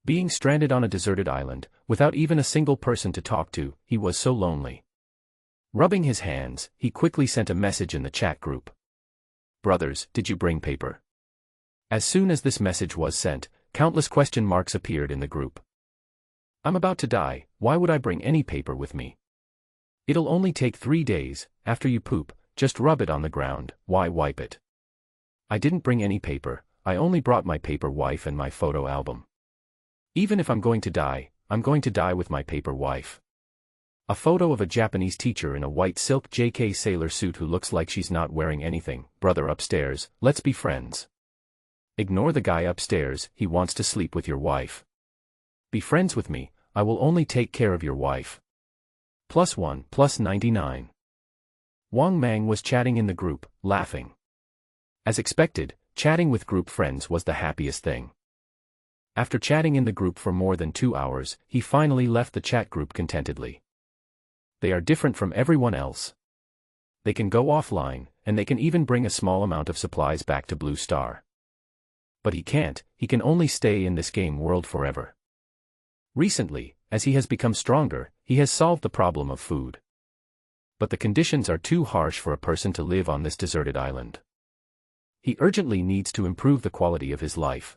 Being stranded on a deserted island, without even a single person to talk to, he was so lonely. Rubbing his hands, he quickly sent a message in the chat group. Brothers, did you bring paper? As soon as this message was sent, countless question marks appeared in the group. I'm about to die, why would I bring any paper with me? It'll only take 3 days, after you poop, just rub it on the ground, why wipe it? I didn't bring any paper, I only brought my paper wife and my photo album. Even if I'm going to die, I'm going to die with my paper wife. A photo of a Japanese teacher in a white silk JK sailor suit who looks like she's not wearing anything. Brother upstairs, let's be friends. Ignore the guy upstairs, he wants to sleep with your wife. Be friends with me, I will only take care of your wife. +1 +99. Wang Mang was chatting in the group, laughing. As expected, chatting with group friends was the happiest thing. After chatting in the group for more than 2 hours, he finally left the chat group contentedly. They are different from everyone else. They can go offline, and they can even bring a small amount of supplies back to Blue Star. But he can't, he can only stay in this game world forever. Recently, as he has become stronger, he has solved the problem of food. But the conditions are too harsh for a person to live on this deserted island. He urgently needs to improve the quality of his life.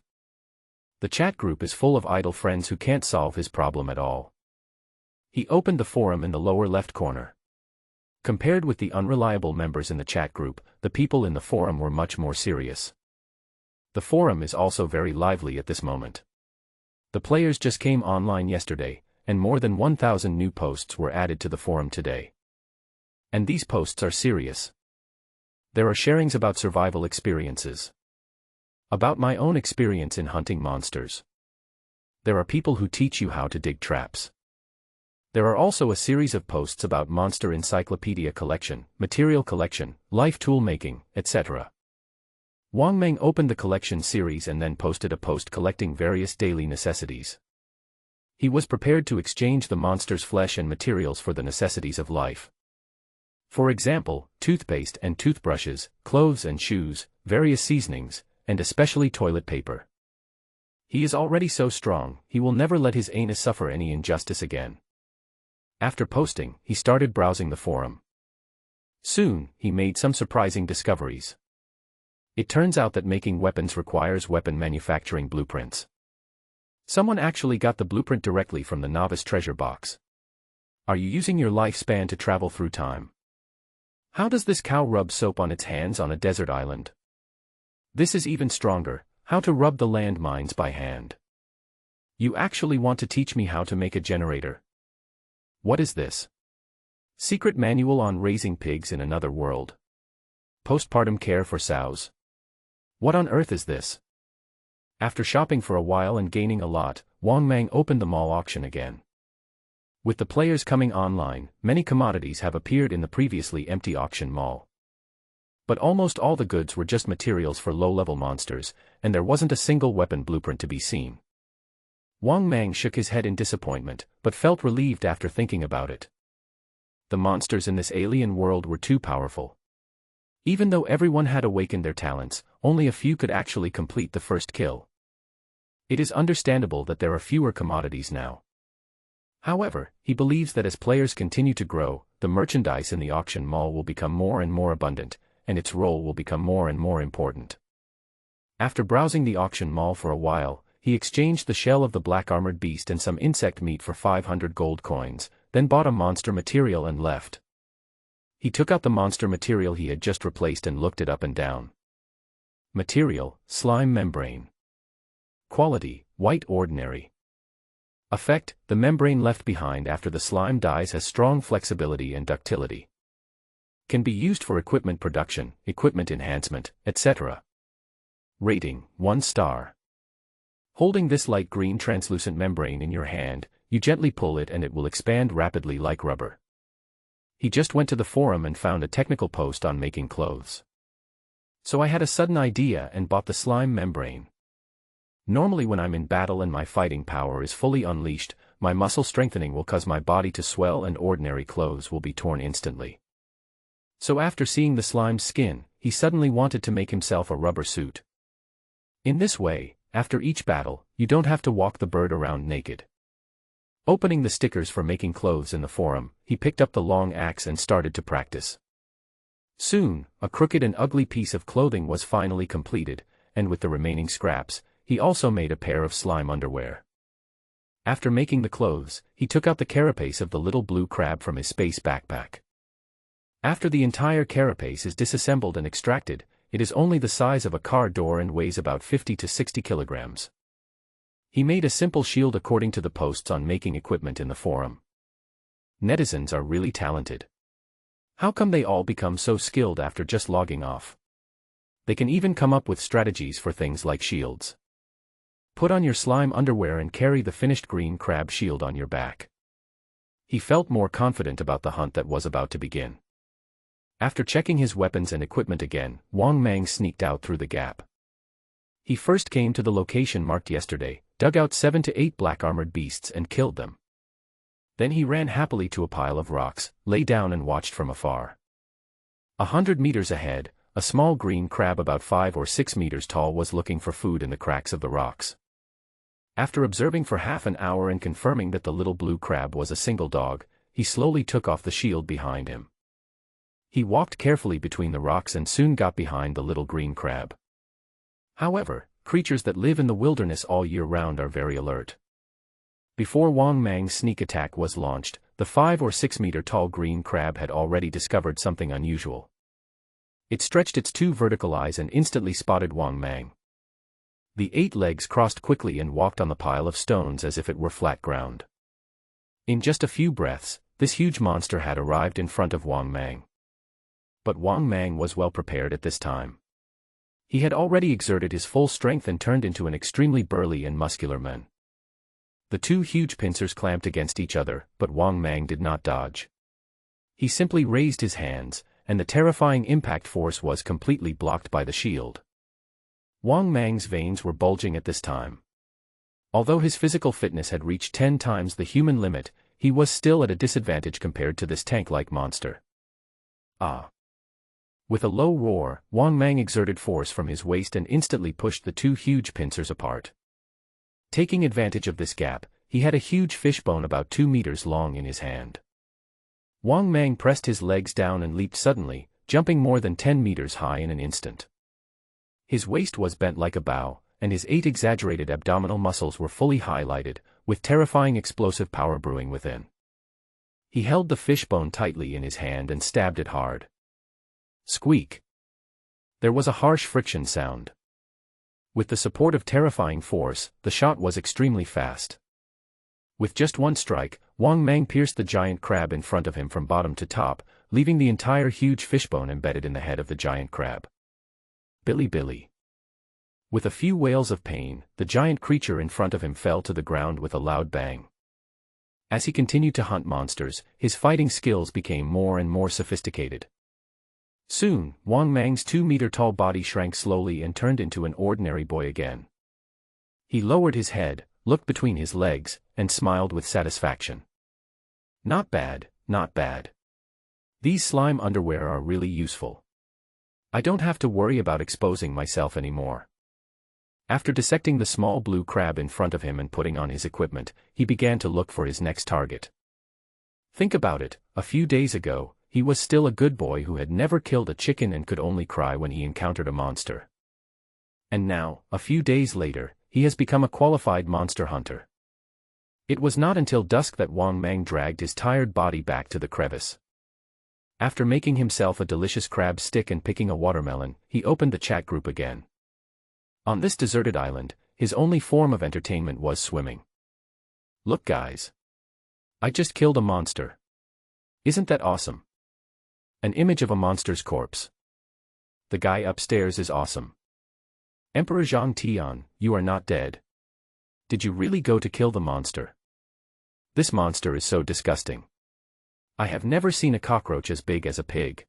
The chat group is full of idle friends who can't solve his problem at all. He opened the forum in the lower left corner. Compared with the unreliable members in the chat group, the people in the forum were much more serious. The forum is also very lively at this moment. The players just came online yesterday, and more than 1,000 new posts were added to the forum today. And these posts are serious. There are sharings about survival experiences. About my own experience in hunting monsters. There are people who teach you how to dig traps. There are also a series of posts about monster encyclopedia collection, material collection, life tool making, etc. Wang Mang opened the collection series and then posted a post collecting various daily necessities. He was prepared to exchange the monster's flesh and materials for the necessities of life. For example, toothpaste and toothbrushes, clothes and shoes, various seasonings, and especially toilet paper. He is already so strong, he will never let his anus suffer any injustice again. After posting, he started browsing the forum. Soon, he made some surprising discoveries. It turns out that making weapons requires weapon manufacturing blueprints. Someone actually got the blueprint directly from the novice treasure box. Are you using your lifespan to travel through time? How does this cow rub soap on its hands on a desert island? This is even stronger, how to rub the landmines by hand. You actually want to teach me how to make a generator? What is this? Secret manual on raising pigs in another world. Postpartum care for sows. What on earth is this? After shopping for a while and gaining a lot, Wang Mang opened the mall auction again. With the players coming online, many commodities have appeared in the previously empty auction mall. But almost all the goods were just materials for low-level monsters, and there wasn't a single weapon blueprint to be seen. Wang Mang shook his head in disappointment, but felt relieved after thinking about it. The monsters in this alien world were too powerful. Even though everyone had awakened their talents, only a few could actually complete the first kill. It is understandable that there are fewer commodities now. However, he believes that as players continue to grow, the merchandise in the auction mall will become more and more abundant, and its role will become more and more important. After browsing the auction mall for a while, he exchanged the shell of the black armored beast and some insect meat for 500 gold coins, then bought a monster material and left. He took out the monster material he had just replaced and looked it up and down. Material, slime membrane. Quality, white ordinary. Effect, the membrane left behind after the slime dies has strong flexibility and ductility. Can be used for equipment production, equipment enhancement, etc. Rating, 1 star. Holding this light green translucent membrane in your hand, you gently pull it and it will expand rapidly like rubber. He just went to the forum and found a technical post on making clothes. So I had a sudden idea and bought the slime membrane. Normally when I'm in battle and my fighting power is fully unleashed, my muscle strengthening will cause my body to swell and ordinary clothes will be torn instantly. So after seeing the slime's skin, he suddenly wanted to make himself a rubber suit. In this way, after each battle, you don't have to walk the bird around naked. Opening the stickers for making clothes in the forum, he picked up the long axe and started to practice. Soon, a crooked and ugly piece of clothing was finally completed, and with the remaining scraps, he also made a pair of slime underwear. After making the clothes, he took out the carapace of the little blue crab from his space backpack. After the entire carapace is disassembled and extracted, it is only the size of a car door and weighs about 50 to 60 kilograms. He made a simple shield according to the posts on making equipment in the forum. Netizens are really talented. How come they all become so skilled after just logging off? They can even come up with strategies for things like shields. Put on your slime underwear and carry the finished green crab shield on your back. He felt more confident about the hunt that was about to begin. After checking his weapons and equipment again, Wang Mang sneaked out through the gap. He first came to the location marked yesterday, dug out 7 to 8 black armored beasts and killed them. Then he ran happily to a pile of rocks, lay down and watched from afar. 100 meters ahead, a small green crab about 5 or 6 meters tall was looking for food in the cracks of the rocks. After observing for half an hour and confirming that the little blue crab was a single dog, he slowly took off the shield behind him. He walked carefully between the rocks and soon got behind the little green crab. However, creatures that live in the wilderness all year round are very alert. Before Wang Mang's sneak attack was launched, the 5 or 6 meter tall green crab had already discovered something unusual. It stretched its 2 vertical eyes and instantly spotted Wang Mang. The 8 legs crossed quickly and walked on the pile of stones as if it were flat ground. In just a few breaths, this huge monster had arrived in front of Wang Mang. But Wang Mang was well prepared at this time. He had already exerted his full strength and turned into an extremely burly and muscular man. The 2 huge pincers clamped against each other, but Wang Mang did not dodge. He simply raised his hands, and the terrifying impact force was completely blocked by the shield. Wang Mang's veins were bulging at this time. Although his physical fitness had reached 10 times the human limit, he was still at a disadvantage compared to this tank-like monster. Ah! With a low roar, Wang Mang exerted force from his waist and instantly pushed the 2 huge pincers apart. Taking advantage of this gap, he had a huge fishbone about 2 meters long in his hand. Wang Mang pressed his legs down and leaped suddenly, jumping more than 10 meters high in an instant. His waist was bent like a bow, and his 8 exaggerated abdominal muscles were fully highlighted, with terrifying explosive power brewing within. He held the fishbone tightly in his hand and stabbed it hard. Squeak! There was a harsh friction sound. With the support of terrifying force, the shot was extremely fast. With just one strike, Wang Mang pierced the giant crab in front of him from bottom to top, leaving the entire huge fishbone embedded in the head of the giant crab. Billy Billy. With a few wails of pain, the giant creature in front of him fell to the ground with a loud bang. As he continued to hunt monsters, his fighting skills became more and more sophisticated. Soon, Wang Mang's 2-meter-tall body shrank slowly and turned into an ordinary boy again. He lowered his head, looked between his legs, and smiled with satisfaction. Not bad, not bad. These slime underwear are really useful. I don't have to worry about exposing myself anymore. After dissecting the small blue crab in front of him and putting on his equipment, he began to look for his next target. Think about it, a few days ago, he was still a good boy who had never killed a chicken and could only cry when he encountered a monster. And now, a few days later, he has become a qualified monster hunter. It was not until dusk that Wang Mang dragged his tired body back to the crevice. After making himself a delicious crab stick and picking a watermelon, he opened the chat group again. On this deserted island, his only form of entertainment was swimming. Look guys. I just killed a monster. Isn't that awesome? An image of a monster's corpse. The guy upstairs is awesome. Emperor Zhang Tian, you are not dead. Did you really go to kill the monster? This monster is so disgusting. I have never seen a cockroach as big as a pig.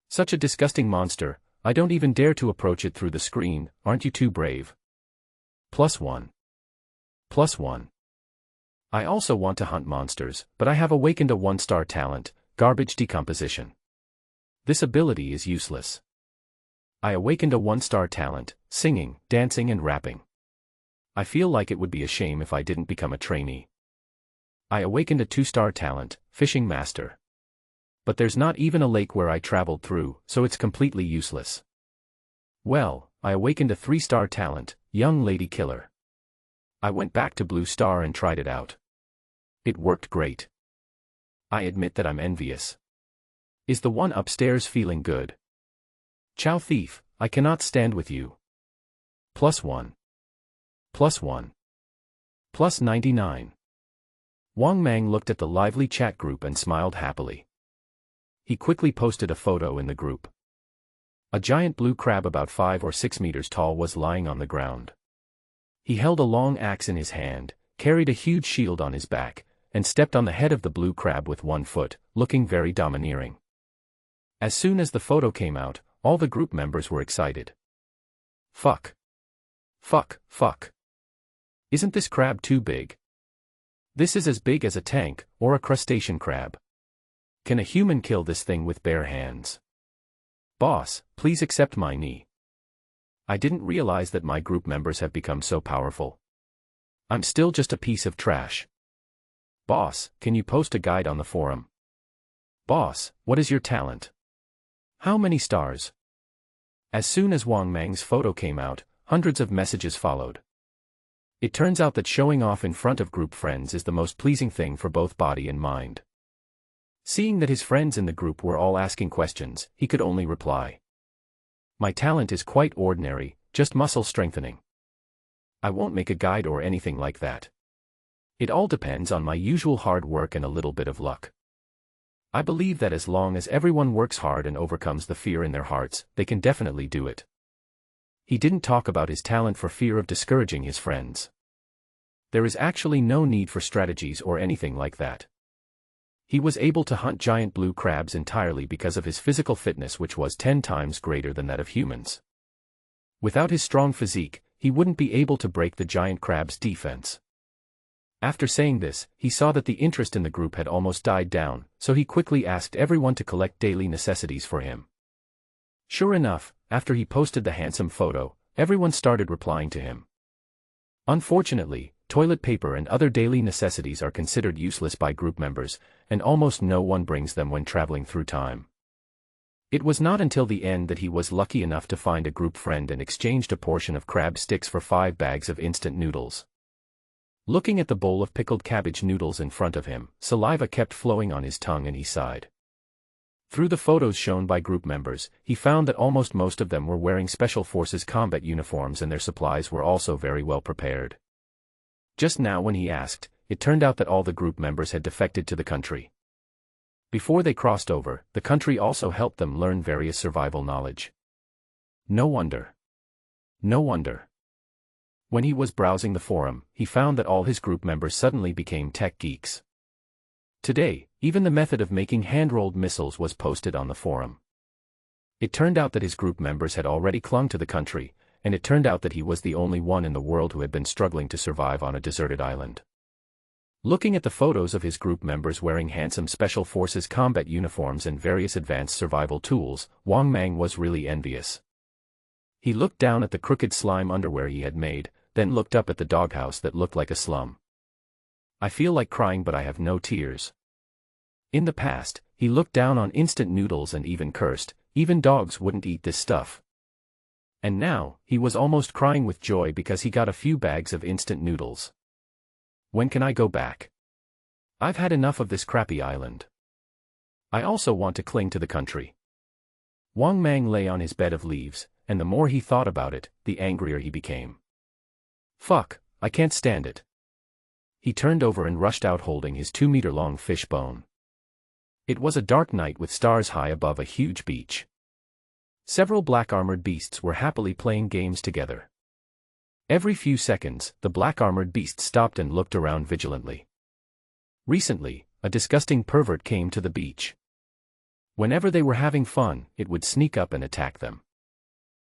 Such a disgusting monster, I don't even dare to approach it through the screen, aren't you too brave? +1. +1. I also want to hunt monsters, but I have awakened a 1-star talent, garbage decomposition. This ability is useless. I awakened a 1-star talent, singing, dancing and rapping. I feel like it would be a shame if I didn't become a trainee. I awakened a 2-star talent, fishing master. But there's not even a lake where I traveled through, so it's completely useless. Well, I awakened a 3-star talent, young lady killer. I went back to Blue Star and tried it out. It worked great. I admit that I'm envious. Is the one upstairs feeling good? Chow thief, I cannot stand with you. +1. +1. +99. Wang Mang looked at the lively chat group and smiled happily. He quickly posted a photo in the group. A giant blue crab about 5 or 6 meters tall was lying on the ground. He held a long axe in his hand, carried a huge shield on his back, and stepped on the head of the blue crab with 1 foot, looking very domineering. As soon as the photo came out, all the group members were excited. Fuck. Fuck, fuck. Isn't this crab too big? This is as big as a tank, or a crustacean crab. Can a human kill this thing with bare hands? Boss, please accept my knee. I didn't realize that my group members have become so powerful. I'm still just a piece of trash. Boss, can you post a guide on the forum? Boss, what is your talent? How many stars? As soon as Wang Mang's photo came out, hundreds of messages followed. It turns out that showing off in front of group friends is the most pleasing thing for both body and mind. Seeing that his friends in the group were all asking questions, he could only reply. My talent is quite ordinary, just muscle strengthening. I won't make a guide or anything like that. It all depends on my usual hard work and a little bit of luck. I believe that as long as everyone works hard and overcomes the fear in their hearts, they can definitely do it. He didn't talk about his talent for fear of discouraging his friends. There is actually no need for strategies or anything like that. He was able to hunt giant blue crabs entirely because of his physical fitness, which was 10 times greater than that of humans. Without his strong physique, he wouldn't be able to break the giant crab's defense. After saying this, he saw that the interest in the group had almost died down, so he quickly asked everyone to collect daily necessities for him. Sure enough, after he posted the handsome photo, everyone started replying to him. Unfortunately, toilet paper and other daily necessities are considered useless by group members, and almost no one brings them when traveling through time. It was not until the end that he was lucky enough to find a group friend and exchanged a portion of crab sticks for 5 bags of instant noodles. Looking at the bowl of pickled cabbage noodles in front of him, saliva kept flowing on his tongue and he sighed. Through the photos shown by group members, he found that almost most of them were wearing Special Forces combat uniforms and their supplies were also very well prepared. Just now when he asked, it turned out that all the group members had defected to the country. Before they crossed over, the country also helped them learn various survival knowledge. No wonder. No wonder. When he was browsing the forum, he found that all his group members suddenly became tech geeks. Today, even the method of making hand-rolled missiles was posted on the forum. It turned out that his group members had already clung to the country, and it turned out that he was the only one in the world who had been struggling to survive on a deserted island. Looking at the photos of his group members wearing handsome Special Forces combat uniforms and various advanced survival tools, Wang Mang was really envious. He looked down at the crooked slime underwear he had made, then looked up at the doghouse that looked like a slum. I feel like crying but I have no tears. In the past, he looked down on instant noodles and even cursed, even dogs wouldn't eat this stuff. And now, he was almost crying with joy because he got a few bags of instant noodles. When can I go back? I've had enough of this crappy island. I also want to cling to the country. Wang Mang lay on his bed of leaves, and the more he thought about it, the angrier he became. Fuck, I can't stand it. He turned over and rushed out holding his 2-meter-long fish bone. It was a dark night with stars high above a huge beach. Several black-armored beasts were happily playing games together. Every few seconds, the black-armored beast stopped and looked around vigilantly. Recently, a disgusting pervert came to the beach. Whenever they were having fun, it would sneak up and attack them.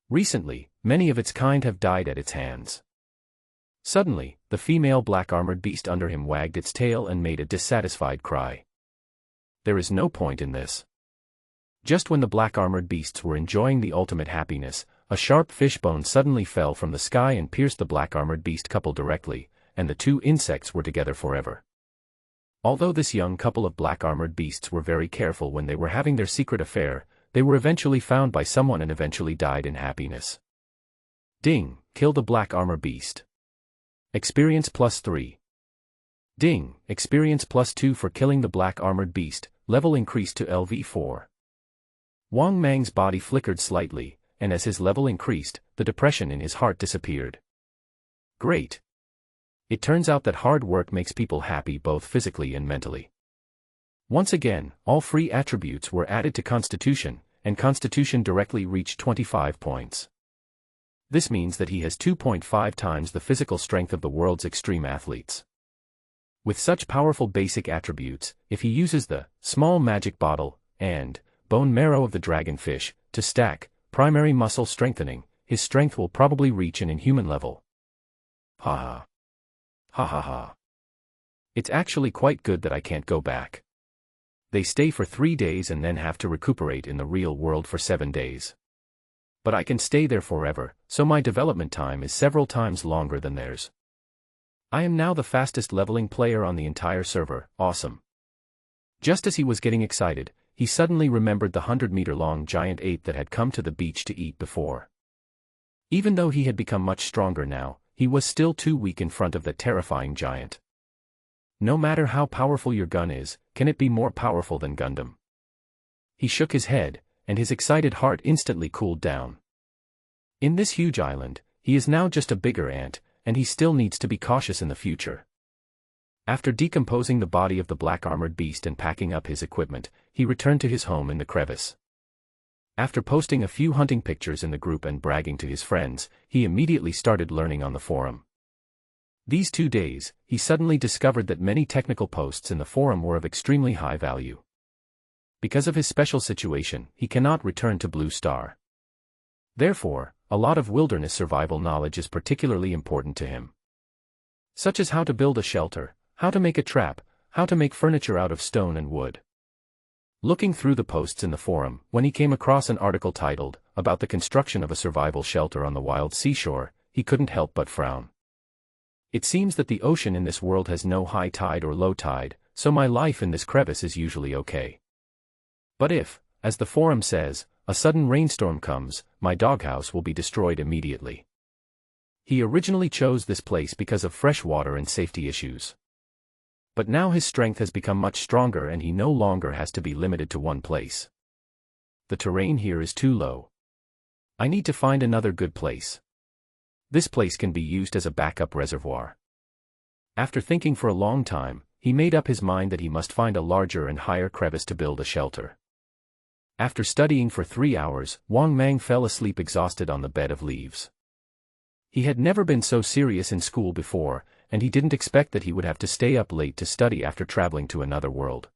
Recently, many of its kind have died at its hands. Suddenly, the female black-armored beast under him wagged its tail and made a dissatisfied cry. There is no point in this. Just when the black-armored beasts were enjoying the ultimate happiness, a sharp fishbone suddenly fell from the sky and pierced the black-armored beast couple directly, and the two insects were together forever. Although this young couple of black-armored beasts were very careful when they were having their secret affair, they were eventually found by someone and eventually died in happiness. Ding, kill the black armor beast. Experience +3. Ding, experience +2 for killing the black armored beast, level increased to LV4. Wang Mang's body flickered slightly, and as his level increased, the depression in his heart disappeared. Great. It turns out that hard work makes people happy both physically and mentally. Once again, all free attributes were added to Constitution, and Constitution directly reached 25 points. This means that he has 2.5 times the physical strength of the world's extreme athletes. With such powerful basic attributes, if he uses the small magic bottle and bone marrow of the dragonfish to stack primary muscle strengthening, his strength will probably reach an inhuman level. Ha ha. Ha ha ha. It's actually quite good that I can't go back. They stay for 3 days and then have to recuperate in the real world for 7 days. But I can stay there forever, so my development time is several times longer than theirs. I am now the fastest leveling player on the entire server, awesome. Just as he was getting excited, he suddenly remembered the 100-meter-long giant ape that had come to the beach to eat before. Even though he had become much stronger now, he was still too weak in front of that terrifying giant. No matter how powerful your gun is, can it be more powerful than Gundam? He shook his head, and his excited heart instantly cooled down. In this huge island, he is now just a bigger ant, and he still needs to be cautious in the future. After decomposing the body of the black armored beast and packing up his equipment, he returned to his home in the crevice. After posting a few hunting pictures in the group and bragging to his friends, he immediately started learning on the forum. These 2 days, he suddenly discovered that many technical posts in the forum were of extremely high value. Because of his special situation, he cannot return to Blue Star. Therefore, a lot of wilderness survival knowledge is particularly important to him. Such as how to build a shelter, how to make a trap, how to make furniture out of stone and wood. Looking through the posts in the forum, when he came across an article titled, "About the construction of a survival shelter on the wild seashore," he couldn't help but frown. It seems that the ocean in this world has no high tide or low tide, so my life in this crevice is usually okay. But if, as the forum says, a sudden rainstorm comes, my doghouse will be destroyed immediately. He originally chose this place because of fresh water and safety issues. But now his strength has become much stronger and he no longer has to be limited to one place. The terrain here is too low. I need to find another good place. This place can be used as a backup reservoir. After thinking for a long time, he made up his mind that he must find a larger and higher crevice to build a shelter. After studying for 3 hours, Wang Mang fell asleep exhausted on the bed of leaves. He had never been so serious in school before, and he didn't expect that he would have to stay up late to study after traveling to another world.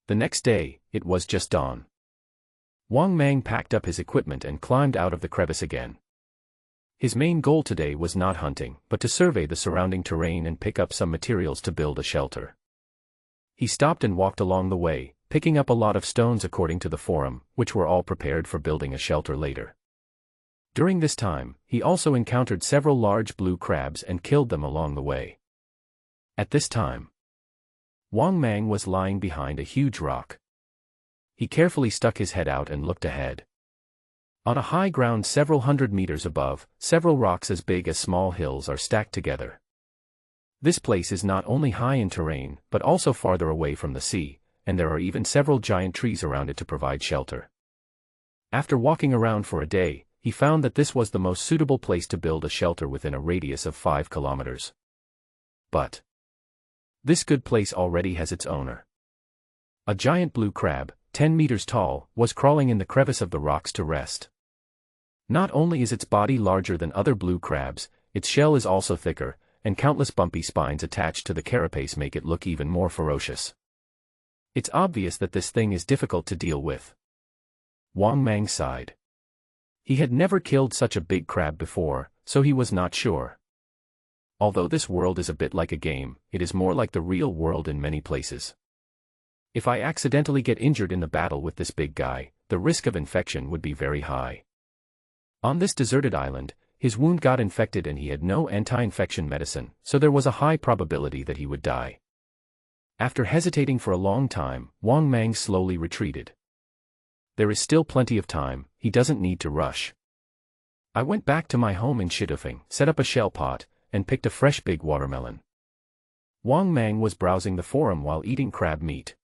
The next day, it was just dawn. Wang Mang packed up his equipment and climbed out of the crevice again. His main goal today was not hunting, but to survey the surrounding terrain and pick up some materials to build a shelter. He stopped and walked along the way, picking up a lot of stones according to the forum, which were all prepared for building a shelter later. During this time, he also encountered several large blue crabs and killed them along the way. At this time, Wang Mang was lying behind a huge rock. He carefully stuck his head out and looked ahead. On a high ground several hundred meters above, several rocks as big as small hills are stacked together. This place is not only high in terrain, but also farther away from the sea, and there are even several giant trees around it to provide shelter. After walking around for a day, he found that this was the most suitable place to build a shelter within a radius of 5 kilometers. But this good place already has its owner. A giant blue crab, 10 meters tall, was crawling in the crevice of the rocks to rest. Not only is its body larger than other blue crabs, its shell is also thicker, and countless bumpy spines attached to the carapace make it look even more ferocious. It's obvious that this thing is difficult to deal with. Wang Mang sighed. He had never killed such a big crab before, so he was not sure. Although this world is a bit like a game, it is more like the real world in many places. If I accidentally get injured in the battle with this big guy, the risk of infection would be very high. On this deserted island, his wound got infected and he had no anti-infection medicine, so there was a high probability that he would die. After hesitating for a long time, Wang Mang slowly retreated. There is still plenty of time, he doesn't need to rush. I went back to my home in Shidufeng, set up a shell pot, and picked a fresh big watermelon. Wang Mang was browsing the forum while eating crab meat.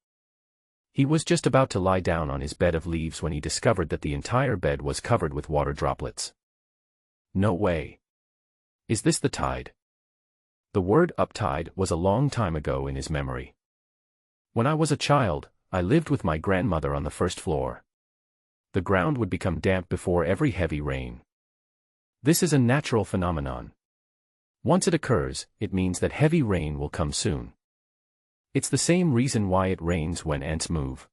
He was just about to lie down on his bed of leaves when he discovered that the entire bed was covered with water droplets. No way. Is this the tide? The word uptide was a long time ago in his memory. When I was a child, I lived with my grandmother on the first floor. The ground would become damp before every heavy rain. This is a natural phenomenon. Once it occurs, it means that heavy rain will come soon. It's the same reason why it rains when ants move.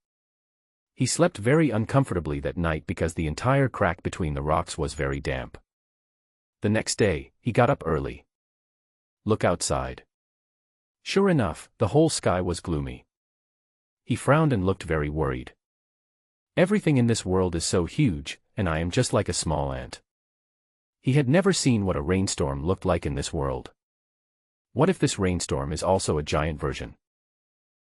He slept very uncomfortably that night because the entire crack between the rocks was very damp. The next day, he got up early. Look outside. Sure enough, the whole sky was gloomy. He frowned and looked very worried. Everything in this world is so huge, and I am just like a small ant. He had never seen what a rainstorm looked like in this world. What if this rainstorm is also a giant version?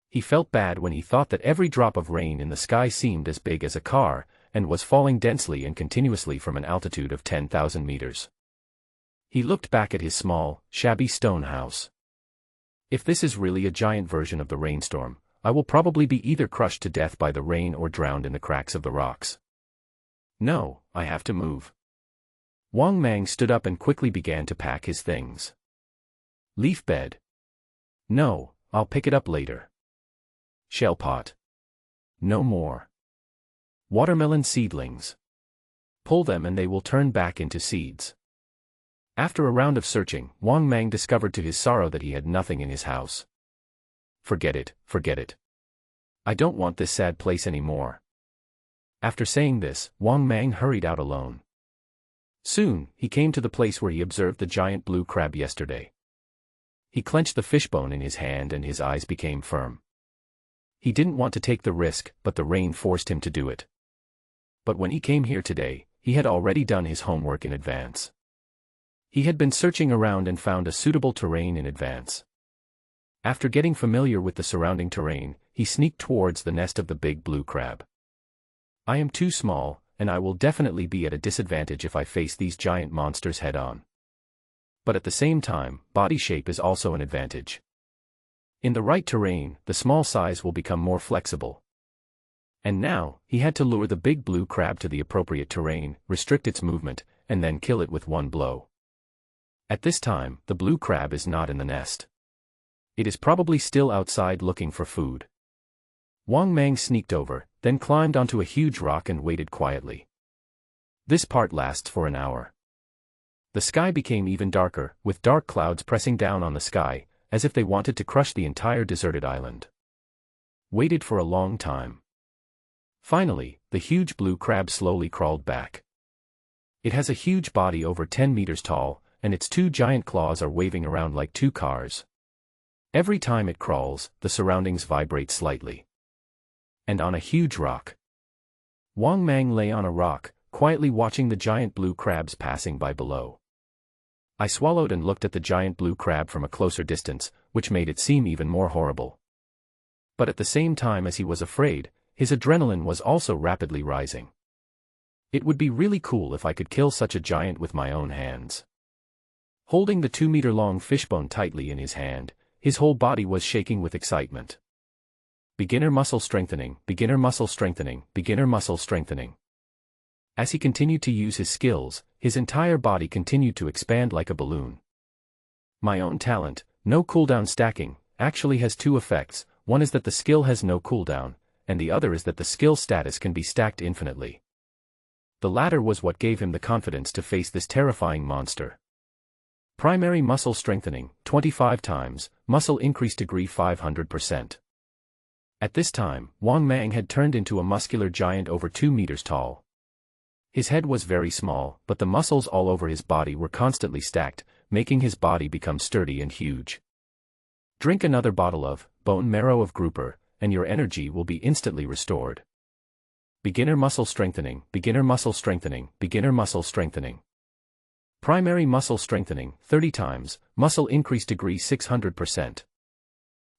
He felt bad when he thought that every drop of rain in the sky seemed as big as a car, and was falling densely and continuously from an altitude of 10,000 meters. He looked back at his small, shabby stone house. If this is really a giant version of the rainstorm, I will probably be either crushed to death by the rain or drowned in the cracks of the rocks. No, I have to move. Wang Mang stood up and quickly began to pack his things. Leaf bed. No, I'll pick it up later. Shell pot. No more. Watermelon seedlings. Pull them and they will turn back into seeds. After a round of searching, Wang Mang discovered to his sorrow that he had nothing in his house. Forget it, forget it. I don't want this sad place anymore. After saying this, Wang Mang hurried out alone. Soon, he came to the place where he observed the giant blue crab yesterday. He clenched the fishbone in his hand and his eyes became firm. He didn't want to take the risk, but the rain forced him to do it. But when he came here today, he had already done his homework in advance. He had been searching around and found a suitable terrain in advance. After getting familiar with the surrounding terrain, he sneaked towards the nest of the big blue crab. I am too small, and I will definitely be at a disadvantage if I face these giant monsters head-on. But at the same time, body shape is also an advantage. In the right terrain, the small size will become more flexible. And now, he had to lure the big blue crab to the appropriate terrain, restrict its movement, and then kill it with one blow. At this time, the blue crab is not in the nest. It is probably still outside looking for food. Wang Mang sneaked over, then climbed onto a huge rock and waited quietly. This part lasts for an hour. The sky became even darker, with dark clouds pressing down on the sky, as if they wanted to crush the entire deserted island. Waited for a long time. Finally, the huge blue crab slowly crawled back. It has a huge body over 10 meters tall, and its two giant claws are waving around like two cars. Every time it crawls, the surroundings vibrate slightly. And on a huge rock. Wang Mang lay on a rock, quietly watching the giant blue crabs passing by below. I swallowed and looked at the giant blue crab from a closer distance, which made it seem even more horrible. But at the same time as he was afraid, his adrenaline was also rapidly rising. It would be really cool if I could kill such a giant with my own hands. Holding the 2-meter-long fishbone tightly in his hand, his whole body was shaking with excitement. Beginner muscle strengthening, beginner muscle strengthening, beginner muscle strengthening. As he continued to use his skills, his entire body continued to expand like a balloon. My own talent, no cooldown stacking, actually has two effects. One is that the skill has no cooldown, and the other is that the skill status can be stacked infinitely. The latter was what gave him the confidence to face this terrifying monster. Primary muscle strengthening, 25 times, muscle increase degree 500%. At this time, Wang Mang had turned into a muscular giant over 2 meters tall. His head was very small, but the muscles all over his body were constantly stacked, making his body become sturdy and huge. Drink another bottle of bone marrow of grouper, and your energy will be instantly restored. Beginner muscle strengthening, beginner muscle strengthening, beginner muscle strengthening. Primary muscle strengthening, 30 times, muscle increase degree 600%.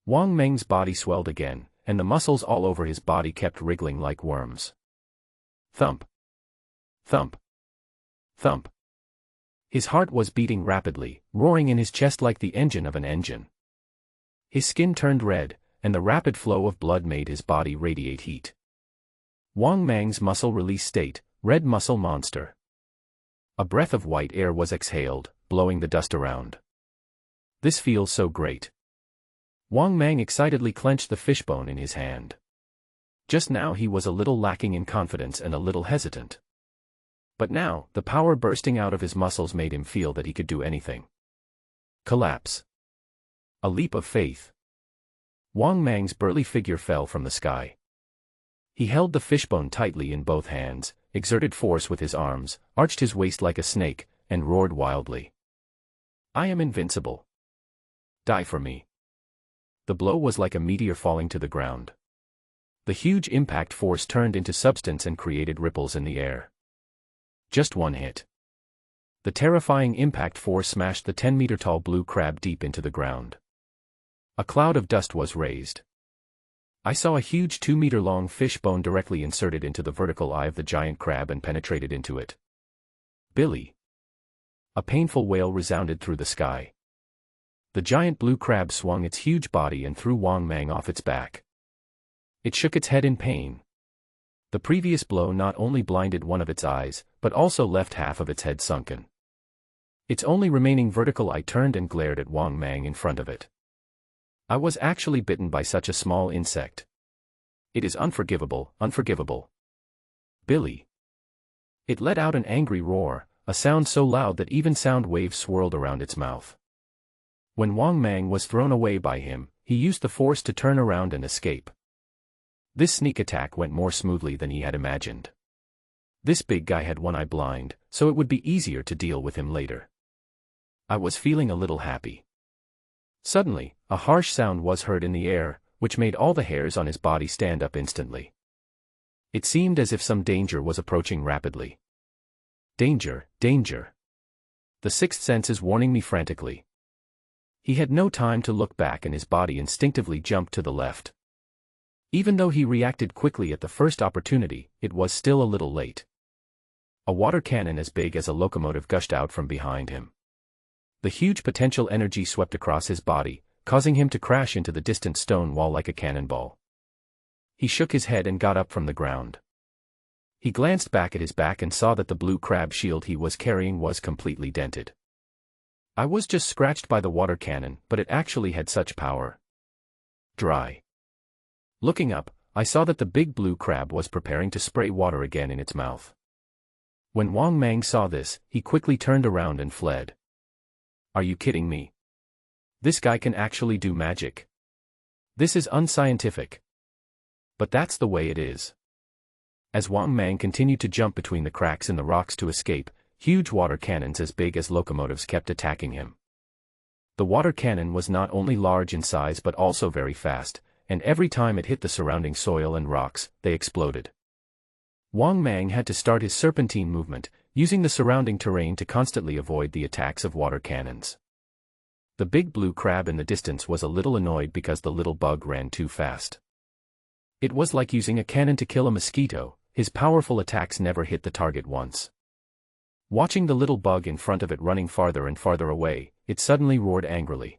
Wang Meng's body swelled again, and the muscles all over his body kept wriggling like worms. Thump. Thump. Thump. His heart was beating rapidly, roaring in his chest like the engine of an engine. His skin turned red, and the rapid flow of blood made his body radiate heat. Wang Meng's muscle release state, red muscle monster. A breath of white air was exhaled, blowing the dust around. This feels so great. Wang Mang excitedly clenched the fishbone in his hand. Just now he was a little lacking in confidence and a little hesitant. But now, the power bursting out of his muscles made him feel that he could do anything. Collapse. A leap of faith. Wang Mang's burly figure fell from the sky. He held the fishbone tightly in both hands, exerted force with his arms, arched his waist like a snake, and roared wildly. I am invincible. Die for me. The blow was like a meteor falling to the ground. The huge impact force turned into substance and created ripples in the air. Just one hit. The terrifying impact force smashed the 10-meter-tall blue crab deep into the ground. A cloud of dust was raised. I saw a huge 2-meter-long fish bone directly inserted into the vertical eye of the giant crab and penetrated into it. Billy. A painful wail resounded through the sky. The giant blue crab swung its huge body and threw Wang Mang off its back. It shook its head in pain. The previous blow not only blinded one of its eyes, but but also left half of its head sunken. Its only remaining vertical eye turned and glared at Wang Mang in front of it. I was actually bitten by such a small insect. It is unforgivable, unforgivable. Billy. It let out an angry roar, a sound so loud that even sound waves swirled around its mouth. When Wang Mang was thrown away by him, he used the force to turn around and escape. This sneak attack went more smoothly than he had imagined. This big guy had one eye blind, so it would be easier to deal with him later. I was feeling a little happy. Suddenly, a harsh sound was heard in the air, which made all the hairs on his body stand up instantly. It seemed as if some danger was approaching rapidly. Danger, danger. The sixth sense is warning me frantically. He had no time to look back and his body instinctively jumped to the left. Even though he reacted quickly at the first opportunity, it was still a little late. A water cannon as big as a locomotive gushed out from behind him. The huge potential energy swept across his body, causing him to crash into the distant stone wall like a cannonball. He shook his head and got up from the ground. He glanced back at his back and saw that the blue crab shield he was carrying was completely dented. I was just scratched by the water cannon, but it actually had such power. Dry. Looking up, I saw that the big blue crab was preparing to spray water again in its mouth. When Wang Mang saw this, he quickly turned around and fled. Are you kidding me? This guy can actually do magic. This is unscientific. But that's the way it is. As Wang Mang continued to jump between the cracks in the rocks to escape, huge water cannons as big as locomotives kept attacking him. The water cannon was not only large in size but also very fast, and every time it hit the surrounding soil and rocks, they exploded. Wang Mang had to start his serpentine movement, using the surrounding terrain to constantly avoid the attacks of water cannons. The big blue crab in the distance was a little annoyed because the little bug ran too fast. It was like using a cannon to kill a mosquito, his powerful attacks never hit the target once. Watching the little bug in front of it running farther and farther away, it suddenly roared angrily.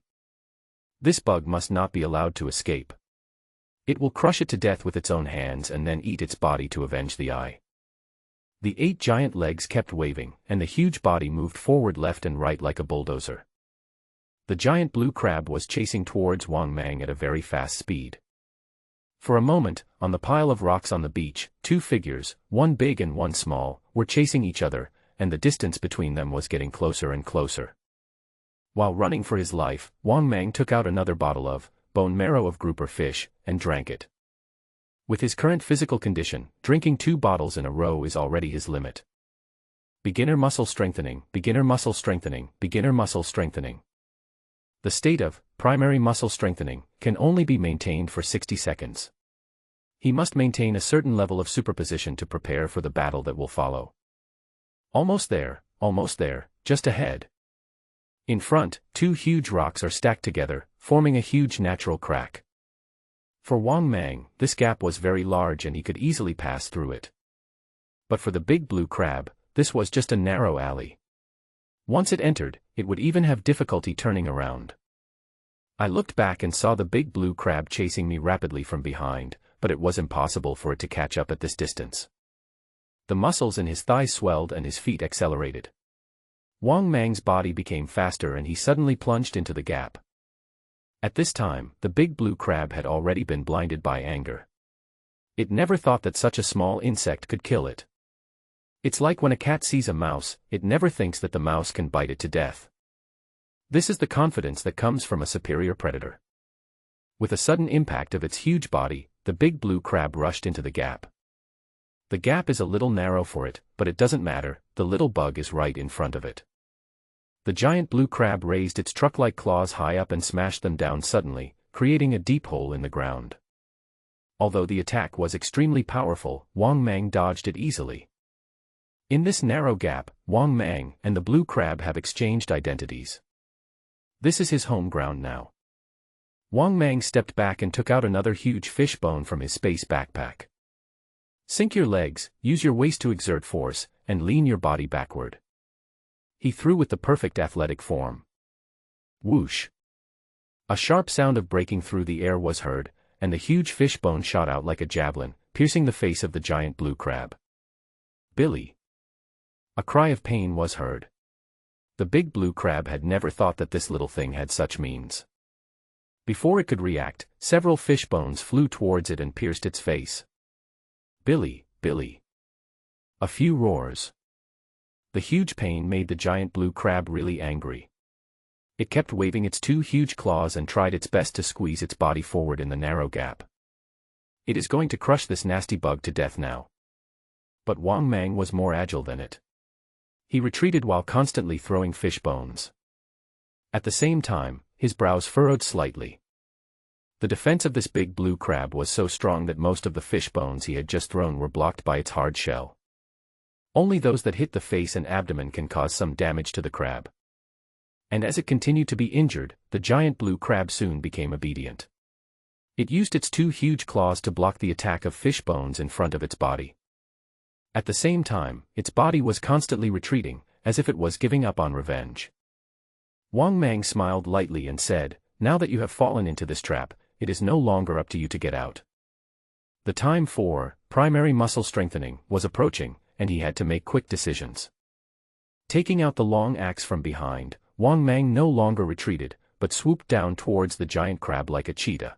This bug must not be allowed to escape. It will crush it to death with its own hands and then eat its body to avenge the eye. The 8 giant legs kept waving, and the huge body moved forward left and right like a bulldozer. The giant blue crab was chasing towards Wang Mang at a very fast speed. For a moment, on the pile of rocks on the beach, 2 figures, one big and one small, were chasing each other, and the distance between them was getting closer and closer. While running for his life, Wang Mang took out another bottle of bone marrow of grouper fish, and drank it. With his current physical condition, drinking 2 bottles in a row is already his limit. Beginner muscle strengthening, beginner muscle strengthening, beginner muscle strengthening. The state of primary muscle strengthening can only be maintained for 60 seconds. He must maintain a certain level of superposition to prepare for the battle that will follow. Almost there, just ahead. In front, 2 huge rocks are stacked together, forming a huge natural crack. For Wang Mang, this gap was very large and he could easily pass through it. But for the big blue crab, this was just a narrow alley. Once it entered, it would even have difficulty turning around. I looked back and saw the big blue crab chasing me rapidly from behind, but it was impossible for it to catch up at this distance. The muscles in his thighs swelled and his feet accelerated. Wang Mang's body became faster and he suddenly plunged into the gap. At this time, the big blue crab had already been blinded by anger. It never thought that such a small insect could kill it. It's like when a cat sees a mouse, it never thinks that the mouse can bite it to death. This is the confidence that comes from a superior predator. With a sudden impact of its huge body, the big blue crab rushed into the gap. The gap is a little narrow for it, but it doesn't matter, the little bug is right in front of it. The giant blue crab raised its truck-like claws high up and smashed them down suddenly, creating a deep hole in the ground. Although the attack was extremely powerful, Wang Mang dodged it easily. In this narrow gap, Wang Mang and the blue crab have exchanged identities. This is his home ground now. Wang Mang stepped back and took out another huge fish bone from his space backpack. Sink your legs, use your waist to exert force, and lean your body backward. He threw with the perfect athletic form. Whoosh! A sharp sound of breaking through the air was heard, and the huge fish bone shot out like a javelin, piercing the face of the giant blue crab. Billy! A cry of pain was heard. The big blue crab had never thought that this little thing had such means. Before it could react, several fish bones flew towards it and pierced its face. Billy, Billy. A few roars. The huge pain made the giant blue crab really angry. It kept waving its two huge claws and tried its best to squeeze its body forward in the narrow gap. It is going to crush this nasty bug to death now. But Wang Mang was more agile than it. He retreated while constantly throwing fish bones. At the same time, his brows furrowed slightly. The defense of this big blue crab was so strong that most of the fish bones he had just thrown were blocked by its hard shell. Only those that hit the face and abdomen can cause some damage to the crab. And as it continued to be injured, the giant blue crab soon became obedient. It used its two huge claws to block the attack of fish bones in front of its body. At the same time, its body was constantly retreating, as if it was giving up on revenge. Wang Mang smiled lightly and said, "Now that you have fallen into this trap, it is no longer up to you to get out." The time for primary muscle strengthening was approaching, and he had to make quick decisions. Taking out the long axe from behind, Wang Mang no longer retreated, but swooped down towards the giant crab like a cheetah.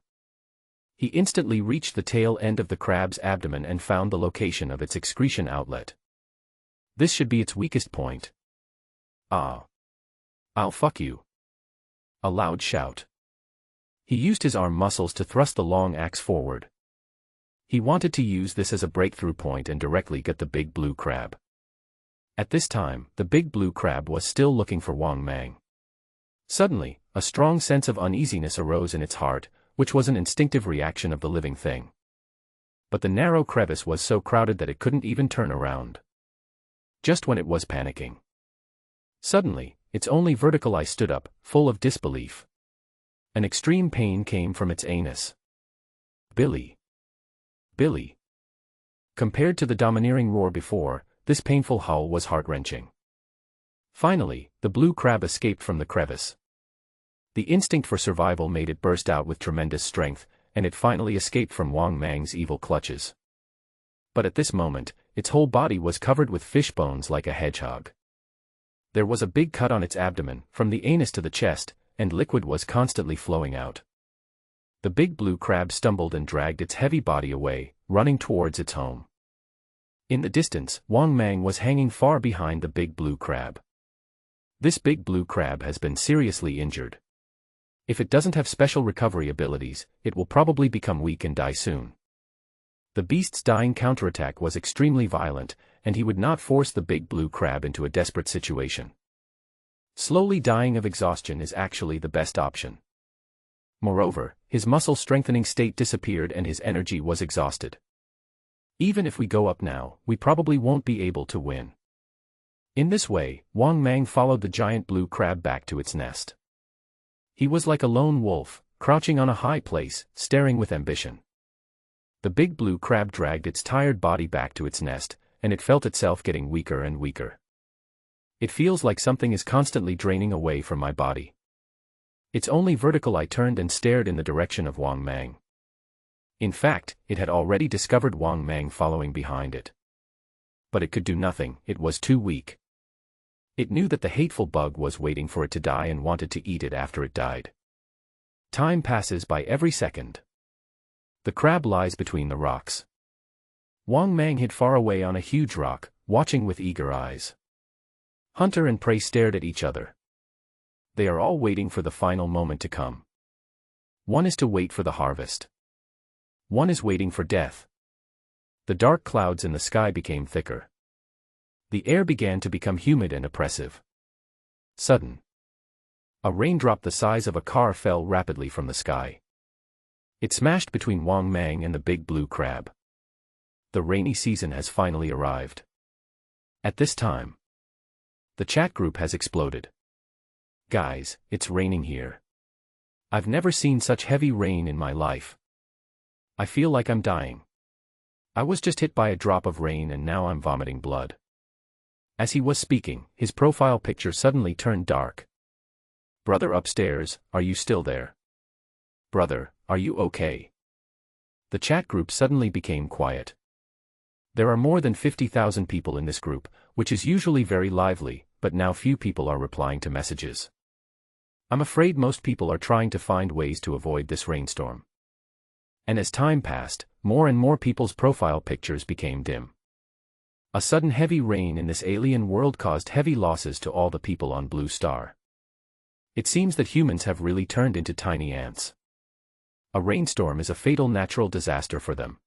He instantly reached the tail end of the crab's abdomen and found the location of its excretion outlet. This should be its weakest point. Ah! I'll fuck you. A loud shout. He used his arm muscles to thrust the long axe forward. He wanted to use this as a breakthrough point and directly get the big blue crab. At this time, the big blue crab was still looking for Wang Mang. Suddenly, a strong sense of uneasiness arose in its heart, which was an instinctive reaction of the living thing. But the narrow crevice was so crowded that it couldn't even turn around. Just when it was panicking. Suddenly, its only vertical eye stood up, full of disbelief. An extreme pain came from its anus. Billy. Billy. Compared to the domineering roar before, this painful howl was heart-wrenching. Finally, the blue crab escaped from the crevice. The instinct for survival made it burst out with tremendous strength, and it finally escaped from Wang Mang's evil clutches. But at this moment, its whole body was covered with fish bones like a hedgehog. There was a big cut on its abdomen, from the anus to the chest, and liquid was constantly flowing out. The big blue crab stumbled and dragged its heavy body away, running towards its home. In the distance, Wang Mang was hanging far behind the big blue crab. This big blue crab has been seriously injured. If it doesn't have special recovery abilities, it will probably become weak and die soon. The beast's dying counterattack was extremely violent, and he would not force the big blue crab into a desperate situation. Slowly dying of exhaustion is actually the best option. Moreover, his muscle-strengthening state disappeared and his energy was exhausted. Even if we go up now, we probably won't be able to win. In this way, Wang Mang followed the giant blue crab back to its nest. He was like a lone wolf, crouching on a high place, staring with ambition. The big blue crab dragged its tired body back to its nest, and it felt itself getting weaker and weaker. It feels like something is constantly draining away from my body. Its only vertical eye turned and stared in the direction of Wang Mang. In fact, it had already discovered Wang Mang following behind it. But it could do nothing, it was too weak. It knew that the hateful bug was waiting for it to die and wanted to eat it after it died. Time passes by every second. The crab lies between the rocks. Wang Mang hid far away on a huge rock, watching with eager eyes. Hunter and prey stared at each other. They are all waiting for the final moment to come. One is to wait for the harvest. One is waiting for death. The dark clouds in the sky became thicker. The air began to become humid and oppressive. Sudden. A raindrop the size of a car fell rapidly from the sky. It smashed between Wang Mang and the big blue crab. The rainy season has finally arrived. At this time, the chat group has exploded. Guys, it's raining here. I've never seen such heavy rain in my life. I feel like I'm dying. I was just hit by a drop of rain and now I'm vomiting blood. As he was speaking, his profile picture suddenly turned dark. Brother upstairs, are you still there? Brother, are you okay? The chat group suddenly became quiet. There are more than 50,000 people in this group, which is usually very lively, but now few people are replying to messages. I'm afraid most people are trying to find ways to avoid this rainstorm. And as time passed, more and more people's profile pictures became dim. A sudden heavy rain in this alien world caused heavy losses to all the people on Blue Star. It seems that humans have really turned into tiny ants. A rainstorm is a fatal natural disaster for them.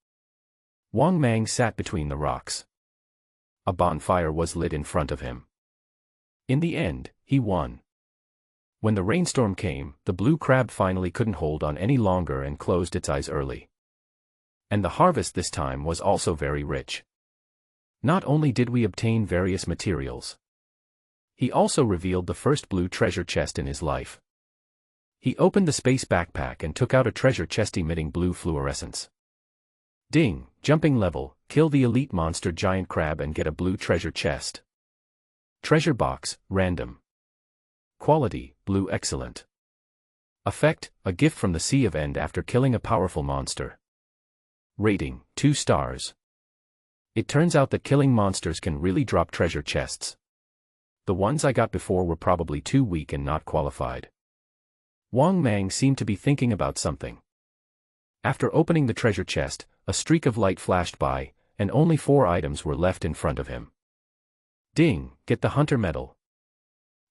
Wang Mang sat between the rocks. A bonfire was lit in front of him. In the end, he won. When the rainstorm came, the blue crab finally couldn't hold on any longer and closed its eyes early. And the harvest this time was also very rich. Not only did we obtain various materials, he also revealed the first blue treasure chest in his life. He opened the space backpack and took out a treasure chest emitting blue fluorescence. Ding, jumping level, kill the elite monster giant crab and get a blue treasure chest. Treasure box, random. Quality, blue excellent. Effect, a gift from the Sea of End after killing a powerful monster. Rating, 2 stars. It turns out that killing monsters can really drop treasure chests. The ones I got before were probably too weak and not qualified. Wang Mang seemed to be thinking about something. After opening the treasure chest, a streak of light flashed by, and only 4 items were left in front of him. Ding, get the Hunter Medal.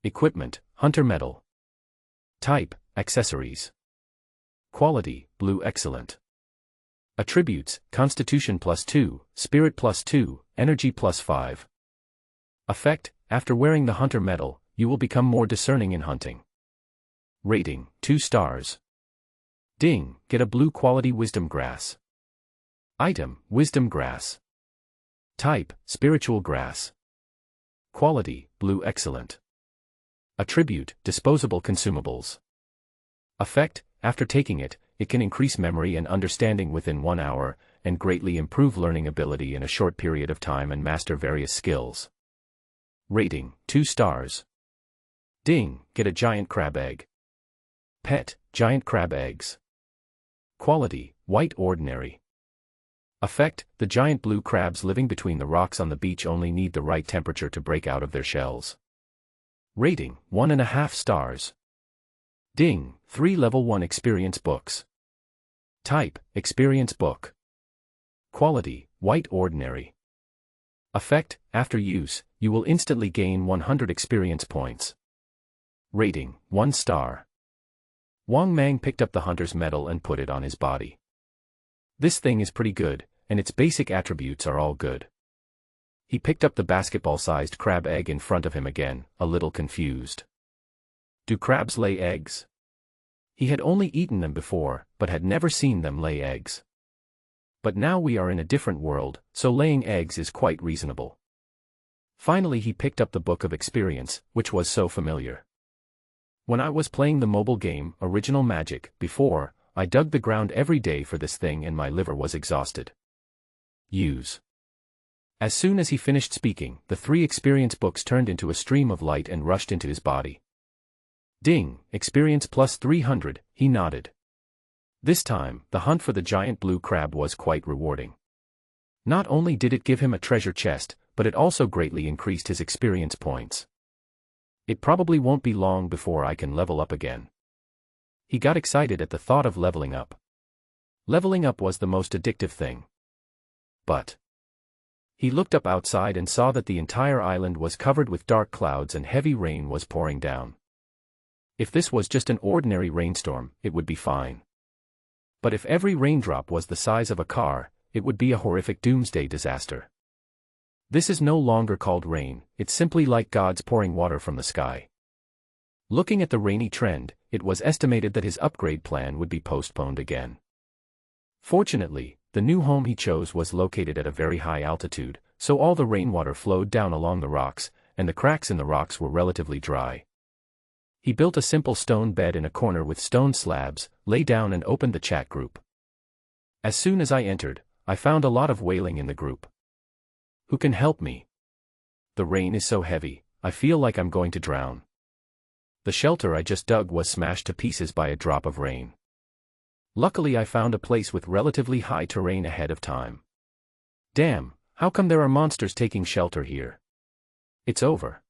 Equipment, Hunter Medal. Type, accessories. Quality, blue excellent. Attributes, Constitution +2, Spirit +2, Energy +5. Effect, after wearing the Hunter Medal, you will become more discerning in hunting. Rating, 2 stars. Ding, get a blue quality Wisdom Grass. Item, Wisdom Grass. Type, Spiritual Grass. Quality, blue excellent. Attribute, disposable consumables. Effect, after taking it, it can increase memory and understanding within 1 hour, and greatly improve learning ability in a short period of time and master various skills. Rating, 2 stars. Ding, get a giant crab egg. Pet, giant crab eggs. Quality, white ordinary. Effect, the giant blue crabs living between the rocks on the beach only need the right temperature to break out of their shells. Rating, 1.5 stars. Ding, 3 level 1 experience books. Type, experience book. Quality, white ordinary. Effect, after use, you will instantly gain 100 experience points. Rating, 1 star. Wang Mang picked up the Hunter's Medal and put it on his body. This thing is pretty good, and its basic attributes are all good. He picked up the basketball-sized crab egg in front of him again, a little confused. Do crabs lay eggs? He had only eaten them before, but had never seen them lay eggs. But now we are in a different world, so laying eggs is quite reasonable. Finally he picked up the Book of Experience, which was so familiar. When I was playing the mobile game, Original Magic, before, I dug the ground every day for this thing and my liver was exhausted. Use. As soon as he finished speaking, the 3 experience books turned into a stream of light and rushed into his body. Ding, experience +300, he nodded. This time, the hunt for the giant blue crab was quite rewarding. Not only did it give him a treasure chest, but it also greatly increased his experience points. It probably won't be long before I can level up again. He got excited at the thought of leveling up. Leveling up was the most addictive thing. But he looked up outside and saw that the entire island was covered with dark clouds and heavy rain was pouring down. If this was just an ordinary rainstorm, it would be fine. But if every raindrop was the size of a car, it would be a horrific doomsday disaster. This is no longer called rain, it's simply like gods pouring water from the sky. Looking at the rainy trend, it was estimated that his upgrade plan would be postponed again. Fortunately, the new home he chose was located at a very high altitude, so all the rainwater flowed down along the rocks, and the cracks in the rocks were relatively dry. He built a simple stone bed in a corner with stone slabs, lay down and opened the chat group. As soon as I entered, I found a lot of wailing in the group. Who can help me? The rain is so heavy, I feel like I'm going to drown. The shelter I just dug was smashed to pieces by a drop of rain. Luckily I found a place with relatively high terrain ahead of time. Damn, how come there are monsters taking shelter here? It's over.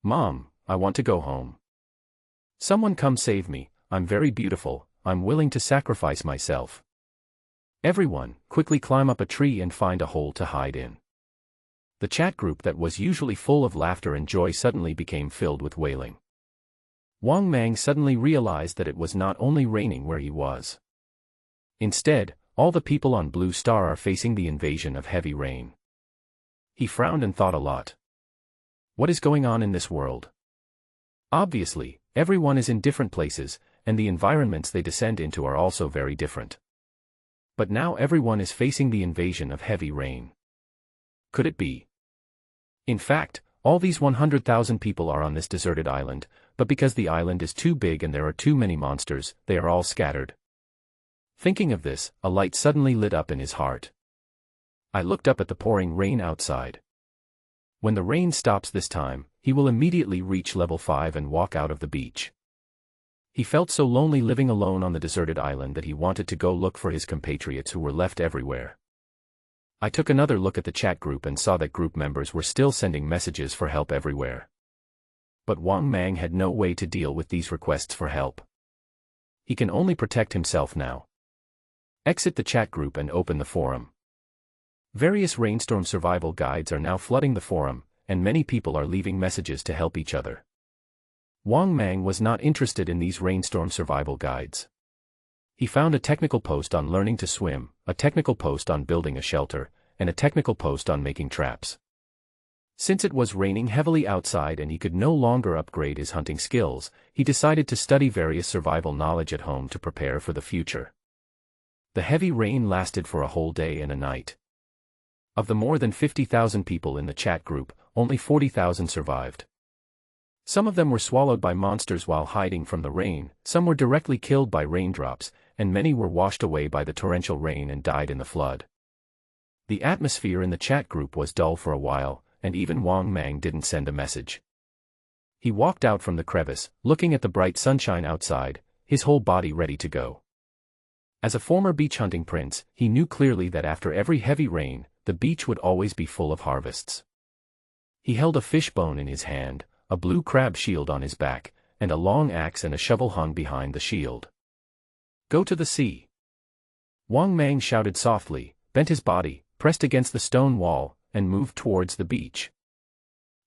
Mom, I want to go home. Someone come save me, I'm very beautiful, I'm willing to sacrifice myself. Everyone, quickly climb up a tree and find a hole to hide in. The chat group that was usually full of laughter and joy suddenly became filled with wailing. Wang Mang suddenly realized that it was not only raining where he was. Instead, all the people on Blue Star are facing the invasion of heavy rain. He frowned and thought a lot. What is going on in this world? Obviously, everyone is in different places, and the environments they descend into are also very different. But now everyone is facing the invasion of heavy rain. Could it be? In fact, all these 100,000 people are on this deserted island, but because the island is too big and there are too many monsters, they are all scattered. Thinking of this, a light suddenly lit up in his heart. I looked up at the pouring rain outside. When the rain stops this time, he will immediately reach level 5 and walk out of the beach. He felt so lonely living alone on the deserted island that he wanted to go look for his compatriots who were left everywhere. I took another look at the chat group and saw that group members were still sending messages for help everywhere. But Wang Mang had no way to deal with these requests for help. He can only protect himself now. Exit the chat group and open the forum. Various rainstorm survival guides are now flooding the forum, and many people are leaving messages to help each other. Wang Mang was not interested in these rainstorm survival guides. He found a technical post on learning to swim, a technical post on building a shelter, and a technical post on making traps. Since it was raining heavily outside and he could no longer upgrade his hunting skills, he decided to study various survival knowledge at home to prepare for the future. The heavy rain lasted for a whole day and a night. Of the more than 50,000 people in the chat group, only 40,000 survived. Some of them were swallowed by monsters while hiding from the rain, some were directly killed by raindrops, and many were washed away by the torrential rain and died in the flood. The atmosphere in the chat group was dull for a while, and even Wang Mang didn't send a message. He walked out from the crevice, looking at the bright sunshine outside, his whole body ready to go. As a former beach hunting prince, he knew clearly that after every heavy rain, the beach would always be full of harvests. He held a fishbone in his hand, a blue crab shield on his back, and a long axe and a shovel hung behind the shield. Go to the sea. Wang Mang shouted softly, bent his body, pressed against the stone wall, and moved towards the beach.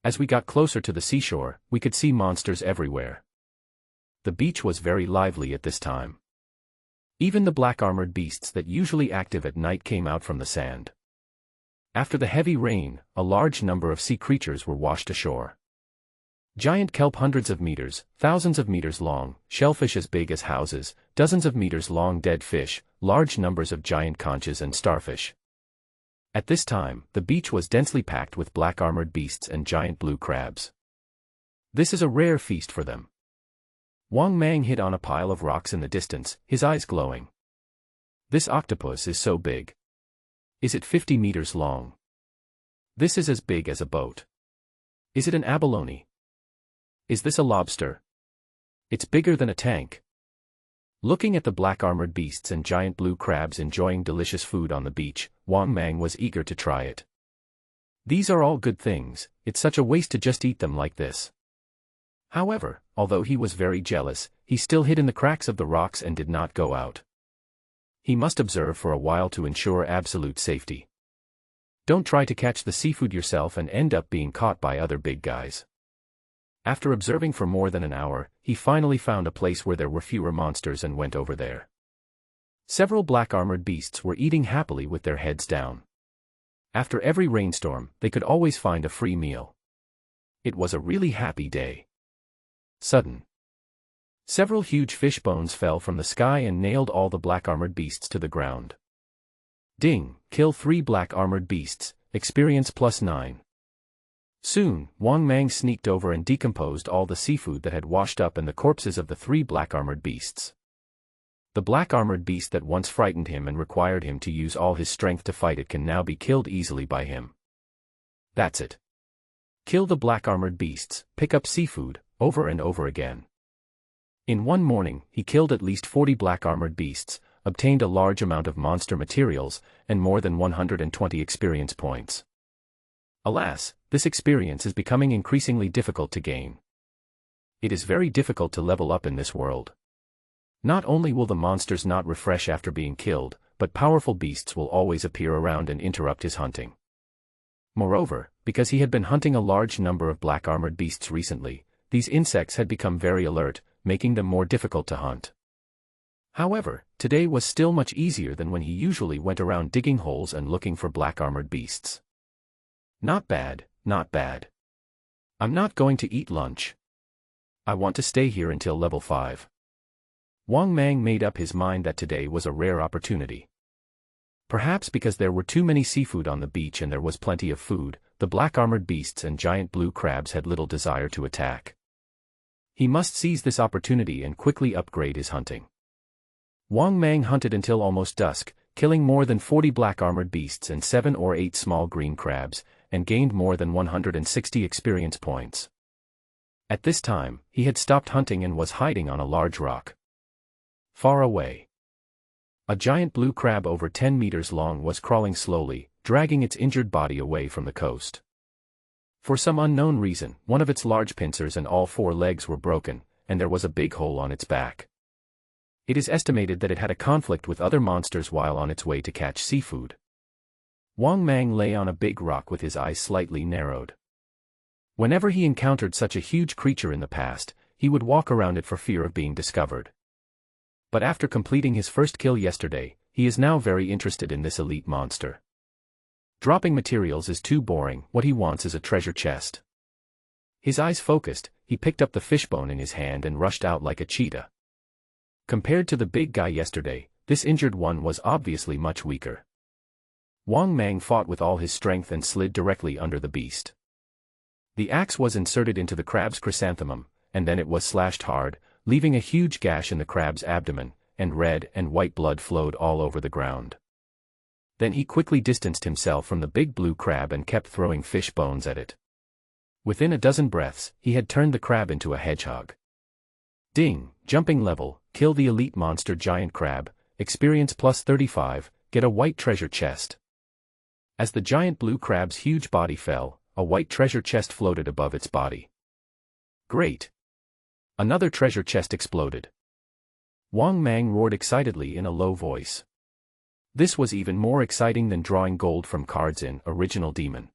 As we got closer to the seashore, we could see monsters everywhere. The beach was very lively at this time. Even the black-armored beasts that usually active at night came out from the sand. After the heavy rain, a large number of sea creatures were washed ashore. Giant kelp hundreds of meters, thousands of meters long, shellfish as big as houses, dozens of meters long dead fish, large numbers of giant conches and starfish. At this time, the beach was densely packed with black-armored beasts and giant blue crabs. This is a rare feast for them. Wang Mang hit on a pile of rocks in the distance, his eyes glowing. This octopus is so big. Is it 50 meters long? This is as big as a boat. Is it an abalone? Is this a lobster? It's bigger than a tank. Looking at the black-armored beasts and giant blue crabs enjoying delicious food on the beach, Wang Mang was eager to try it. These are all good things, it's such a waste to just eat them like this. However, although he was very jealous, he still hid in the cracks of the rocks and did not go out. He must observe for a while to ensure absolute safety. Don't try to catch the seafood yourself and end up being caught by other big guys. After observing for more than an hour, he finally found a place where there were fewer monsters and went over there. Several black-armored beasts were eating happily with their heads down. After every rainstorm, they could always find a free meal. It was a really happy day. Sudden. Several huge fish bones fell from the sky and nailed all the black-armored beasts to the ground. Ding, kill 3 black-armored beasts, experience +9. Soon, Wang Mang sneaked over and decomposed all the seafood that had washed up and the corpses of the 3 black-armored beasts. The black-armored beast that once frightened him and required him to use all his strength to fight it can now be killed easily by him. That's it. Kill the black-armored beasts, pick up seafood, over and over again. In one morning, he killed at least 40 black-armored beasts, obtained a large amount of monster materials, and more than 120 experience points. Alas, this experience is becoming increasingly difficult to gain. It is very difficult to level up in this world. Not only will the monsters not refresh after being killed, but powerful beasts will always appear around and interrupt his hunting. Moreover, because he had been hunting a large number of black-armored beasts recently, these insects had become very alert, making them more difficult to hunt. However, today was still much easier than when he usually went around digging holes and looking for black-armored beasts. Not bad, not bad. I'm not going to eat lunch. I want to stay here until level 5. Wang Mang made up his mind that today was a rare opportunity. Perhaps because there were too many seafood on the beach and there was plenty of food, the black-armored beasts and giant blue crabs had little desire to attack. He must seize this opportunity and quickly upgrade his hunting. Wang Mang hunted until almost dusk, killing more than 40 black-armored beasts and 7 or 8 small green crabs, and gained more than 160 experience points. At this time, he had stopped hunting and was hiding on a large rock. Far away, a giant blue crab over 10 meters long was crawling slowly, dragging its injured body away from the coast. For some unknown reason, one of its large pincers and all 4 legs were broken, and there was a big hole on its back. It is estimated that it had a conflict with other monsters while on its way to catch seafood. Wang Mang lay on a big rock with his eyes slightly narrowed. Whenever he encountered such a huge creature in the past, he would walk around it for fear of being discovered. But after completing his first kill yesterday, he is now very interested in this elite monster. Dropping materials is too boring, what he wants is a treasure chest. His eyes focused, he picked up the fishbone in his hand and rushed out like a cheetah. Compared to the big guy yesterday, this injured one was obviously much weaker. Wang Mang fought with all his strength and slid directly under the beast. The axe was inserted into the crab's chrysanthemum, and then it was slashed hard, leaving a huge gash in the crab's abdomen, and red and white blood flowed all over the ground. Then he quickly distanced himself from the big blue crab and kept throwing fish bones at it. Within a dozen breaths, he had turned the crab into a hedgehog. Ding, jumping level, kill the elite monster giant crab, experience plus 35, get a white treasure chest. As the giant blue crab's huge body fell, a white treasure chest floated above its body. Great! Another treasure chest exploded. Wang Mang roared excitedly in a low voice. This was even more exciting than drawing gold from cards in Original Demon.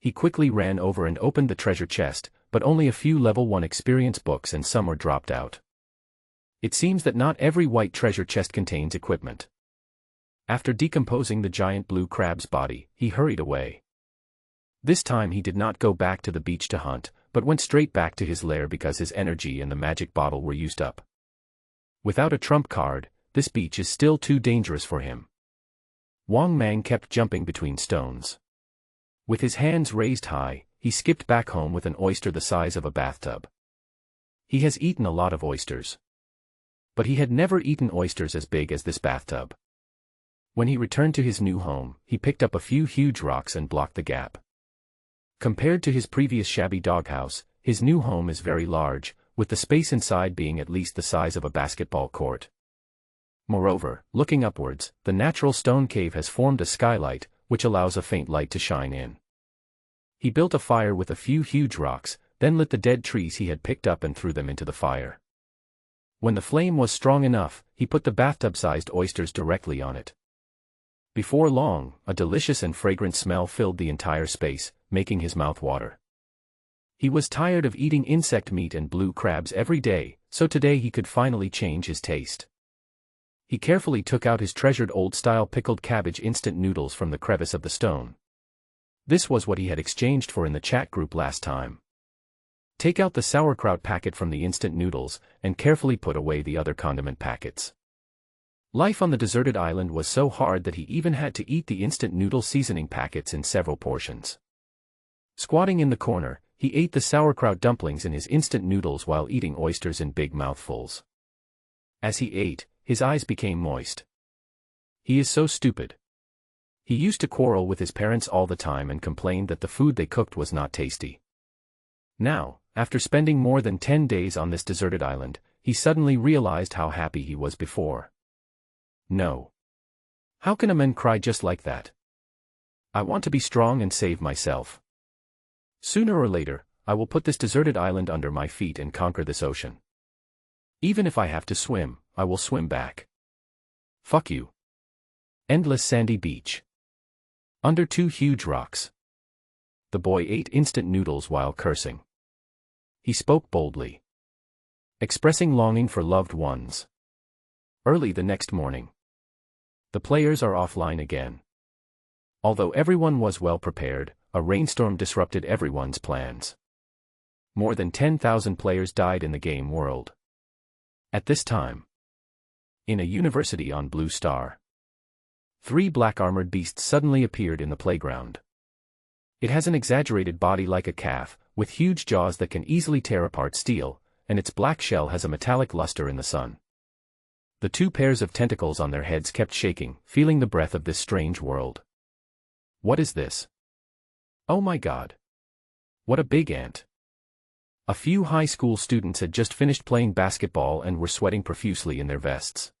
He quickly ran over and opened the treasure chest, but only a few level 1 experience books and some were dropped out. It seems that not every white treasure chest contains equipment. After decomposing the giant blue crab's body, he hurried away. This time he did not go back to the beach to hunt, but went straight back to his lair because his energy and the magic bottle were used up. Without a trump card, this beach is still too dangerous for him. Wang Mang kept jumping between stones. With his hands raised high, he skipped back home with an oyster the size of a bathtub. He has eaten a lot of oysters. But he had never eaten oysters as big as this bathtub. When he returned to his new home, he picked up a few huge rocks and blocked the gap. Compared to his previous shabby doghouse, his new home is very large, with the space inside being at least the size of a basketball court. Moreover, looking upwards, the natural stone cave has formed a skylight, which allows a faint light to shine in. He built a fire with a few huge rocks, then lit the dead trees he had picked up and threw them into the fire. When the flame was strong enough, he put the bathtub-sized oysters directly on it. Before long, a delicious and fragrant smell filled the entire space, making his mouth water. He was tired of eating insect meat and blue crabs every day, so today he could finally change his taste. He carefully took out his treasured old-style pickled cabbage instant noodles from the crevice of the stone. This was what he had exchanged for in the chat group last time. Take out the sauerkraut packet from the instant noodles, and carefully put away the other condiment packets. Life on the deserted island was so hard that he even had to eat the instant noodle seasoning packets in several portions. Squatting in the corner, he ate the sauerkraut dumplings in his instant noodles while eating oysters in big mouthfuls. As he ate, his eyes became moist. He is so stupid. He used to quarrel with his parents all the time and complained that the food they cooked was not tasty. Now, after spending more than 10 days on this deserted island, he suddenly realized how happy he was before. No. How can a man cry just like that? I want to be strong and save myself. Sooner or later, I will put this deserted island under my feet and conquer this ocean. Even if I have to swim, I will swim back. Fuck you. Endless sandy beach. Under two huge rocks. The boy ate instant noodles while cursing. He spoke boldly, expressing longing for loved ones. Early the next morning. The players are offline again. Although everyone was well prepared, a rainstorm disrupted everyone's plans. More than 10,000 players died in the game world. At this time, in a university on Blue Star, 3 black armored beasts suddenly appeared in the playground. It has an exaggerated body like a calf, with huge jaws that can easily tear apart steel, and its black shell has a metallic luster in the sun. The 2 pairs of tentacles on their heads kept shaking, feeling the breath of this strange world. What is this? Oh my god. What a big ant. A few high school students had just finished playing basketball and were sweating profusely in their vests.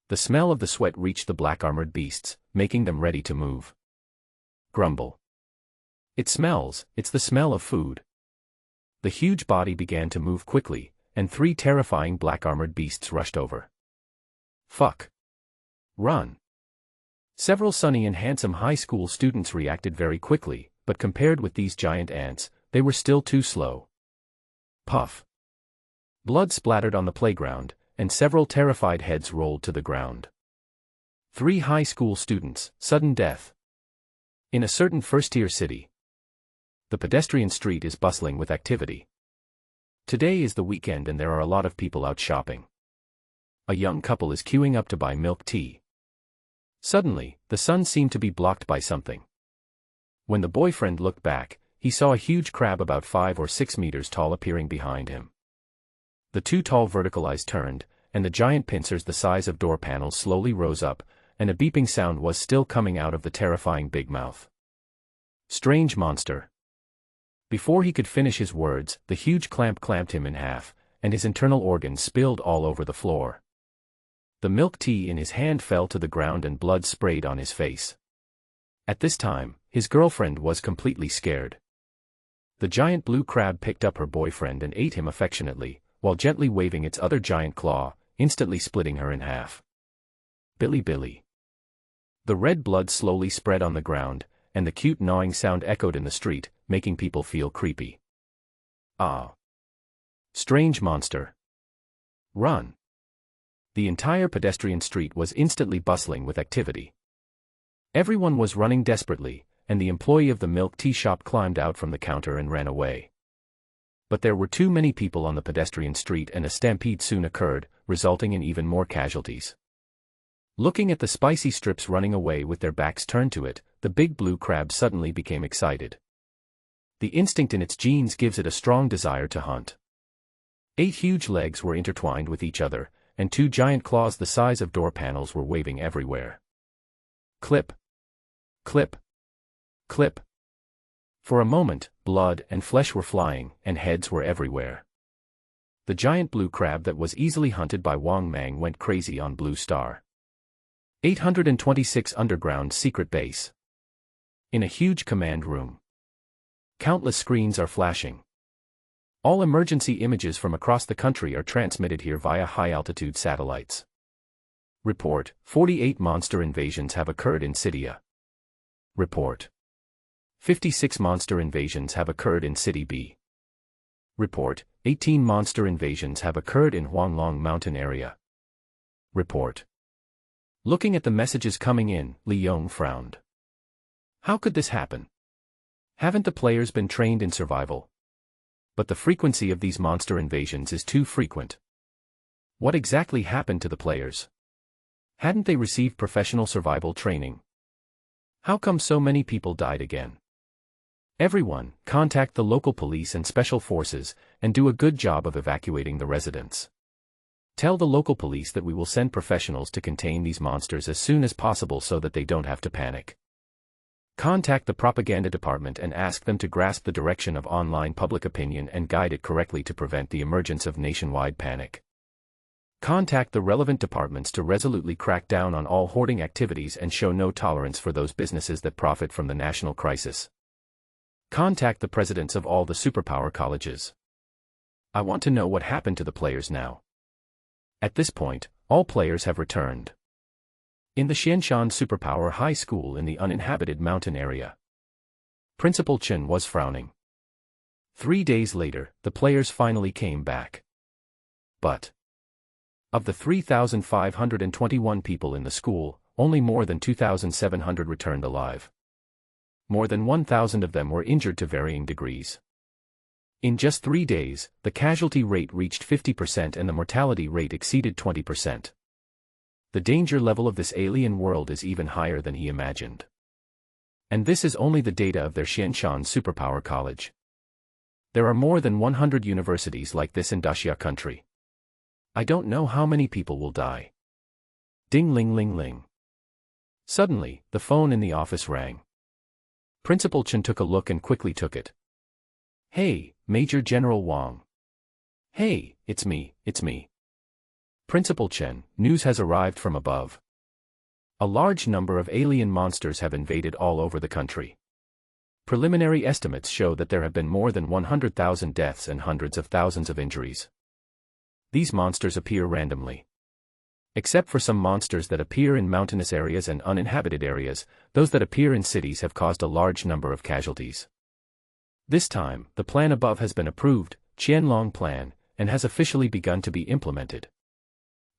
The smell of the sweat reached the black armored beasts, making them ready to move. Grumble. It's the smell of food. The huge body began to move quickly, and 3 terrifying black armored beasts rushed over. Fuck. Run. Several sunny and handsome high school students reacted very quickly, but compared with these giant ants, they were still too slow. Puff. Blood splattered on the playground, and several terrified heads rolled to the ground. 3 high school students, sudden death. In a certain first-tier city, the pedestrian street is bustling with activity. Today is the weekend and there are a lot of people out shopping. A young couple is queuing up to buy milk tea. Suddenly, the sun seemed to be blocked by something. When the boyfriend looked back, he saw a huge crab about 5 or 6 meters tall appearing behind him. The 2 tall vertical eyes turned, and the giant pincers the size of door panels slowly rose up, and a beeping sound was still coming out of the terrifying big mouth. Strange monster. Before he could finish his words, the huge clamp clamped him in half, and his internal organs spilled all over the floor. The milk tea in his hand fell to the ground and blood sprayed on his face. At this time, his girlfriend was completely scared. The giant blue crab picked up her boyfriend and ate him affectionately, while gently waving its other giant claw, instantly splitting her in half. Billy Billy. The red blood slowly spread on the ground, and the cute gnawing sound echoed in the street, making people feel creepy. Ah. Strange monster. Run. The entire pedestrian street was instantly bustling with activity. Everyone was running desperately, and the employee of the milk tea shop climbed out from the counter and ran away. But there were too many people on the pedestrian street and a stampede soon occurred, resulting in even more casualties. Looking at the spicy strips running away with their backs turned to it, the big blue crab suddenly became excited. The instinct in its genes gives it a strong desire to hunt. 8 huge legs were intertwined with each other, and 2 giant claws the size of door panels were waving everywhere. Clip. Clip. Clip. For a moment, blood and flesh were flying, and heads were everywhere. The giant blue crab that was easily hunted by Wang Mang went crazy on Blue Star. 826 Underground Secret Base. In a huge command room. Countless screens are flashing. All emergency images from across the country are transmitted here via high-altitude satellites. Report: 48 monster invasions have occurred in Cydia. Report: 56 monster invasions have occurred in City B. Report: 18 monster invasions have occurred in Huanglong Mountain area. Report. Looking at the messages coming in, Li Yong frowned. How could this happen? Haven't the players been trained in survival? But the frequency of these monster invasions is too frequent. What exactly happened to the players? Hadn't they received professional survival training? How come so many people died again? Everyone, contact the local police and special forces, and do a good job of evacuating the residents. Tell the local police that we will send professionals to contain these monsters as soon as possible so that they don't have to panic. Contact the propaganda department and ask them to grasp the direction of online public opinion and guide it correctly to prevent the emergence of nationwide panic. Contact the relevant departments to resolutely crack down on all hoarding activities and show no tolerance for those businesses that profit from the national crisis. Contact the presidents of all the superpower colleges. I want to know what happened to the players now. At this point, all players have returned. In the Xianshan Superpower High School in the uninhabited mountain area, Principal Chen was frowning. 3 days later, the players finally came back. But of the 3,521 people in the school, only more than 2,700 returned alive. More than 1,000 of them were injured to varying degrees. In just 3 days, the casualty rate reached 50% and the mortality rate exceeded 20%. The danger level of this alien world is even higher than he imagined. And this is only the data of their Xianshan Superpower College. There are more than 100 universities like this in Daxia country. I don't know how many people will die. Ding ling ling ling. Suddenly, the phone in the office rang. Principal Chen took a look and quickly took it. Hey, Major General Wang. Hey, it's me. Principal Chen, news has arrived from above. A large number of alien monsters have invaded all over the country. Preliminary estimates show that there have been more than 100,000 deaths and hundreds of thousands of injuries. These monsters appear randomly. Except for some monsters that appear in mountainous areas and uninhabited areas, those that appear in cities have caused a large number of casualties. This time, the plan above has been approved, Qianlong Plan, and has officially begun to be implemented.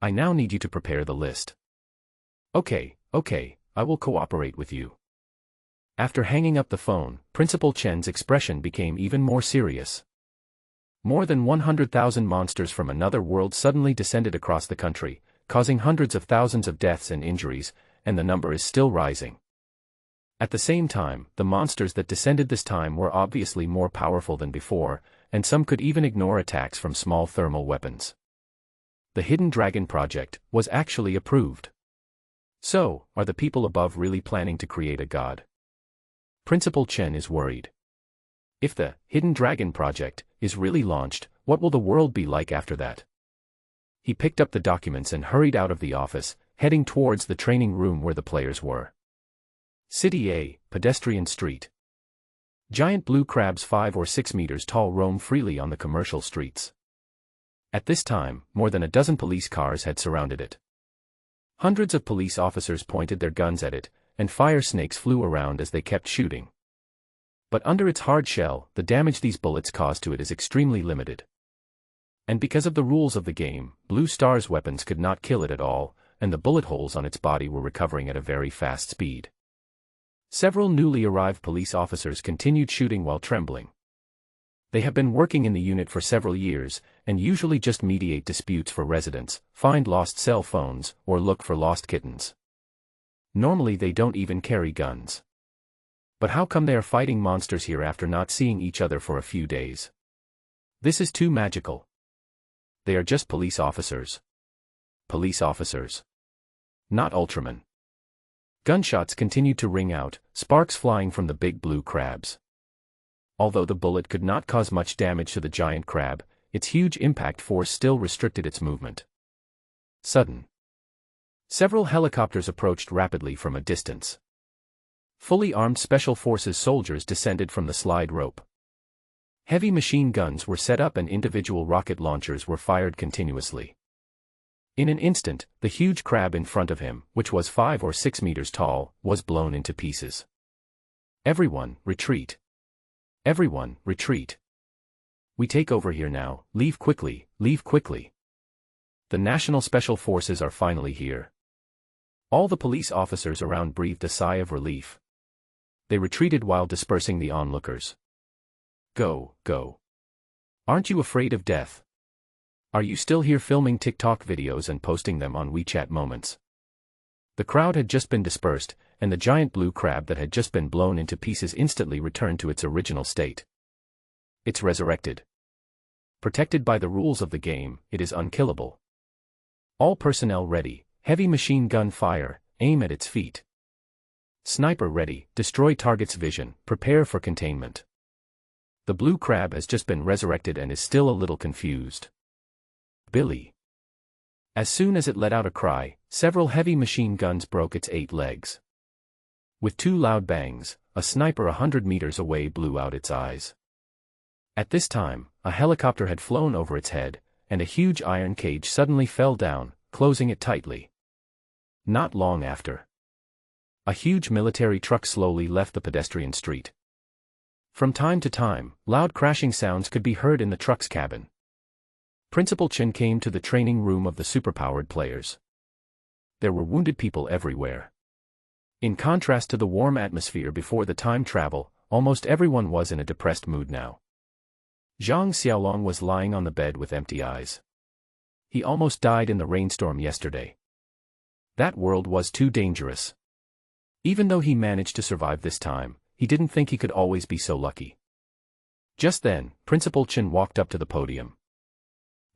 I now need you to prepare the list. Okay, I will cooperate with you. After hanging up the phone, Principal Chen's expression became even more serious. More than 100,000 monsters from another world suddenly descended across the country, causing hundreds of thousands of deaths and injuries, and the number is still rising. At the same time, the monsters that descended this time were obviously more powerful than before, and some could even ignore attacks from small thermal weapons. The Hidden Dragon Project was actually approved. So, are the people above really planning to create a god? Principal Chen is worried. If the Hidden Dragon Project is really launched, what will the world be like after that? He picked up the documents and hurried out of the office, heading towards the training room where the players were. City A, pedestrian street. Giant blue crabs 5 or 6 meters tall roam freely on the commercial streets. At this time, more than a dozen police cars had surrounded it. Hundreds of police officers pointed their guns at it, and fire snakes flew around as they kept shooting. But under its hard shell, the damage these bullets cause to it is extremely limited. And because of the rules of the game, Blue Star's weapons could not kill it at all, and the bullet holes on its body were recovering at a very fast speed. Several newly arrived police officers continued shooting while trembling. They have been working in the unit for several years, and usually just mediate disputes for residents, find lost cell phones, or look for lost kittens. Normally they don't even carry guns. But how come they are fighting monsters here after not seeing each other for a few days? This is too magical. They are just police officers. Police officers. Not Ultramen. Gunshots continued to ring out, sparks flying from the big blue crabs. Although the bullet could not cause much damage to the giant crab, its huge impact force still restricted its movement. Sudden. Several helicopters approached rapidly from a distance. Fully armed Special Forces soldiers descended from the slide rope. Heavy machine guns were set up and individual rocket launchers were fired continuously. In an instant, the huge crab in front of him, which was 5 or 6 meters tall, was blown into pieces. Everyone, retreat. Everyone, retreat. We take over here now, leave quickly, leave quickly. The National Special Forces are finally here. All the police officers around breathed a sigh of relief. They retreated while dispersing the onlookers. Go. Aren't you afraid of death? Are you still here filming TikTok videos and posting them on WeChat moments? The crowd had just been dispersed, and the giant blue crab that had just been blown into pieces instantly returned to its original state. It's resurrected. Protected by the rules of the game, it is unkillable. All personnel ready, heavy machine gun fire, aim at its feet. Sniper ready, destroy target's vision, prepare for containment. The blue crab has just been resurrected and is still a little confused. Billy. As soon as it let out a cry, several heavy machine guns broke its 8 legs. With 2 loud bangs, a sniper 100 meters away blew out its eyes. At this time, a helicopter had flown over its head, and a huge iron cage suddenly fell down, closing it tightly. Not long after, a huge military truck slowly left the pedestrian street. From time to time, loud crashing sounds could be heard in the truck's cabin. Principal Chen came to the training room of the superpowered players. There were wounded people everywhere. In contrast to the warm atmosphere before the time travel, almost everyone was in a depressed mood now. Zhang Xiaolong was lying on the bed with empty eyes. He almost died in the rainstorm yesterday. That world was too dangerous. Even though he managed to survive this time, he didn't think he could always be so lucky. Just then, Principal Chen walked up to the podium.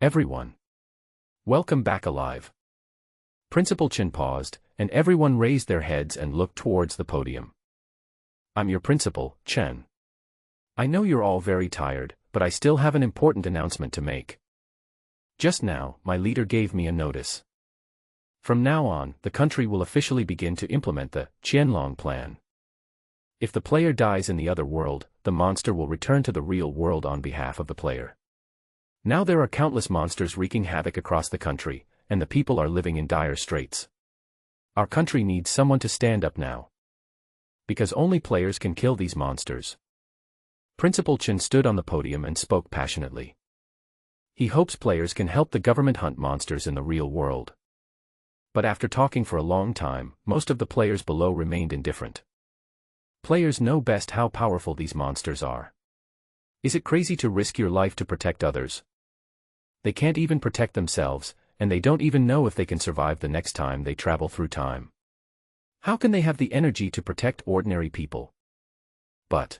Everyone, welcome back alive. Principal Chen paused, and everyone raised their heads and looked towards the podium. I'm your principal, Chen. I know you're all very tired, but I still have an important announcement to make. Just now, my leader gave me a notice. From now on, the country will officially begin to implement the Qianlong plan. If the player dies in the other world, the monster will return to the real world on behalf of the player. Now there are countless monsters wreaking havoc across the country, and the people are living in dire straits. Our country needs someone to stand up now. Because only players can kill these monsters. Principal Chen stood on the podium and spoke passionately. He hopes players can help the government hunt monsters in the real world. But after talking for a long time, most of the players below remained indifferent. Players know best how powerful these monsters are. Is it crazy to risk your life to protect others? They can't even protect themselves, and they don't even know if they can survive the next time they travel through time. How can they have the energy to protect ordinary people? But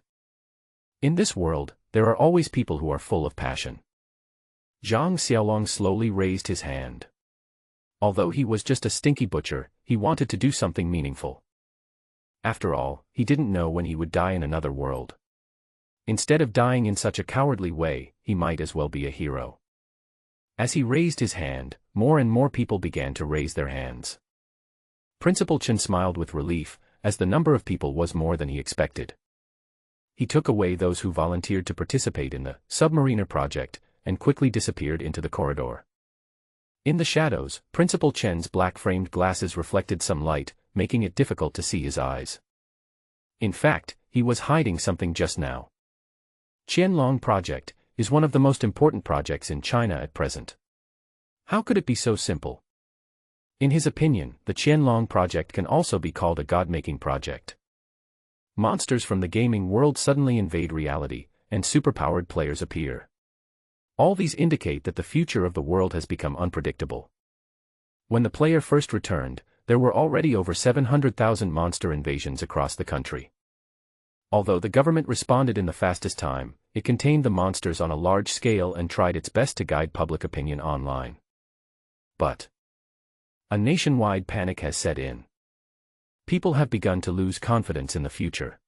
in this world, there are always people who are full of passion. Zhang Xiaolong slowly raised his hand. Although he was just a stinky butcher, he wanted to do something meaningful. After all, he didn't know when he would die in another world. Instead of dying in such a cowardly way, he might as well be a hero. As he raised his hand, more and more people began to raise their hands. Principal Chen smiled with relief, as the number of people was more than he expected. He took away those who volunteered to participate in the Submariner project, and quickly disappeared into the corridor. In the shadows, Principal Chen's black-framed glasses reflected some light, making it difficult to see his eyes. In fact, he was hiding something just now. Qianlong Project is one of the most important projects in China at present. How could it be so simple? In his opinion, the Qianlong Project can also be called a god-making project. Monsters from the gaming world suddenly invade reality, and superpowered players appear. All these indicate that the future of the world has become unpredictable. When the player first returned, there were already over 700,000 monster invasions across the country. Although the government responded in the fastest time, it contained the monsters on a large scale and tried its best to guide public opinion online. But a nationwide panic has set in. People have begun to lose confidence in the future.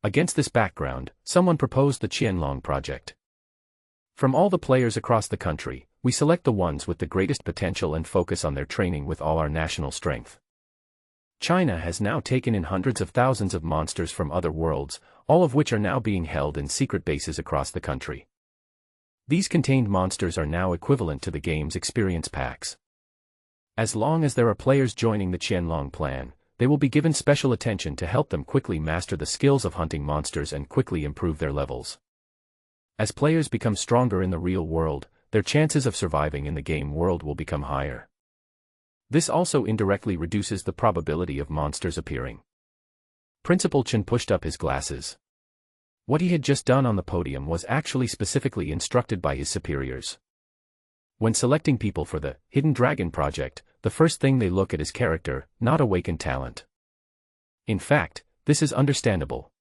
Against this background, someone proposed the Qianlong Project. From all the players across the country, we select the ones with the greatest potential and focus on their training with all our national strength. China has now taken in hundreds of thousands of monsters from other worlds, all of which are now being held in secret bases across the country. These contained monsters are now equivalent to the game's experience packs. As long as there are players joining the Qianlong plan, they will be given special attention to help them quickly master the skills of hunting monsters and quickly improve their levels. As players become stronger in the real world, their chances of surviving in the game world will become higher. This also indirectly reduces the probability of monsters appearing. Principal Chen pushed up his glasses. What he had just done on the podium was actually specifically instructed by his superiors. When selecting people for the Hidden Dragon project, the first thing they look at is character, not awakened talent. In fact, this is understandable.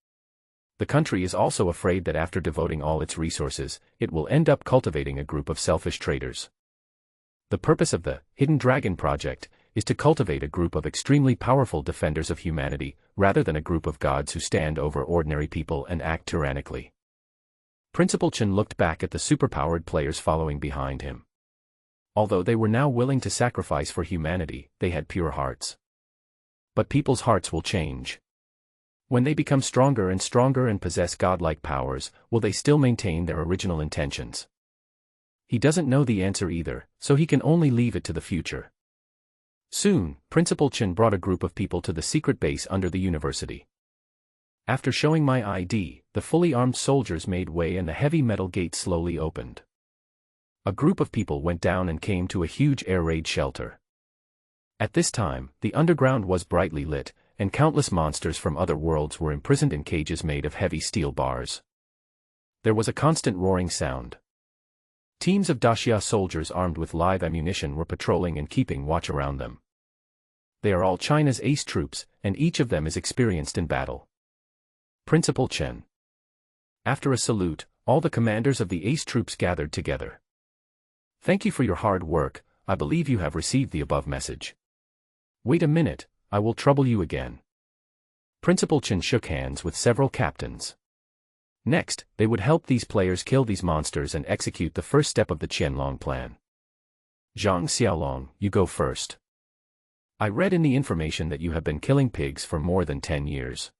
The country is also afraid that after devoting all its resources, it will end up cultivating a group of selfish traitors. The purpose of the Hidden Dragon project is to cultivate a group of extremely powerful defenders of humanity, rather than a group of gods who stand over ordinary people and act tyrannically. Principal Chen looked back at the superpowered players following behind him. Although they were now willing to sacrifice for humanity, they had pure hearts. But people's hearts will change. When they become stronger and possess godlike powers, will they still maintain their original intentions? He doesn't know the answer either, so he can only leave it to the future. Soon, Principal Chen brought a group of people to the secret base under the university. After showing my ID, the fully armed soldiers made way and the heavy metal gate slowly opened. A group of people went down and came to a huge air raid shelter. At this time, the underground was brightly lit, and countless monsters from other worlds were imprisoned in cages made of heavy steel bars. There was a constant roaring sound. Teams of Daxia soldiers armed with live ammunition were patrolling and keeping watch around them. They are all China's ace troops, and each of them is experienced in battle. Principal Chen. After a salute, all the commanders of the ace troops gathered together. Thank you for your hard work, I believe you have received the above message. Wait a minute, I will trouble you again. Principal Chen shook hands with several captains. Next, they would help these players kill these monsters and execute the first step of the Qianlong plan. Zhang Xiaolong, you go first. I read in the information that you have been killing pigs for more than 10 years.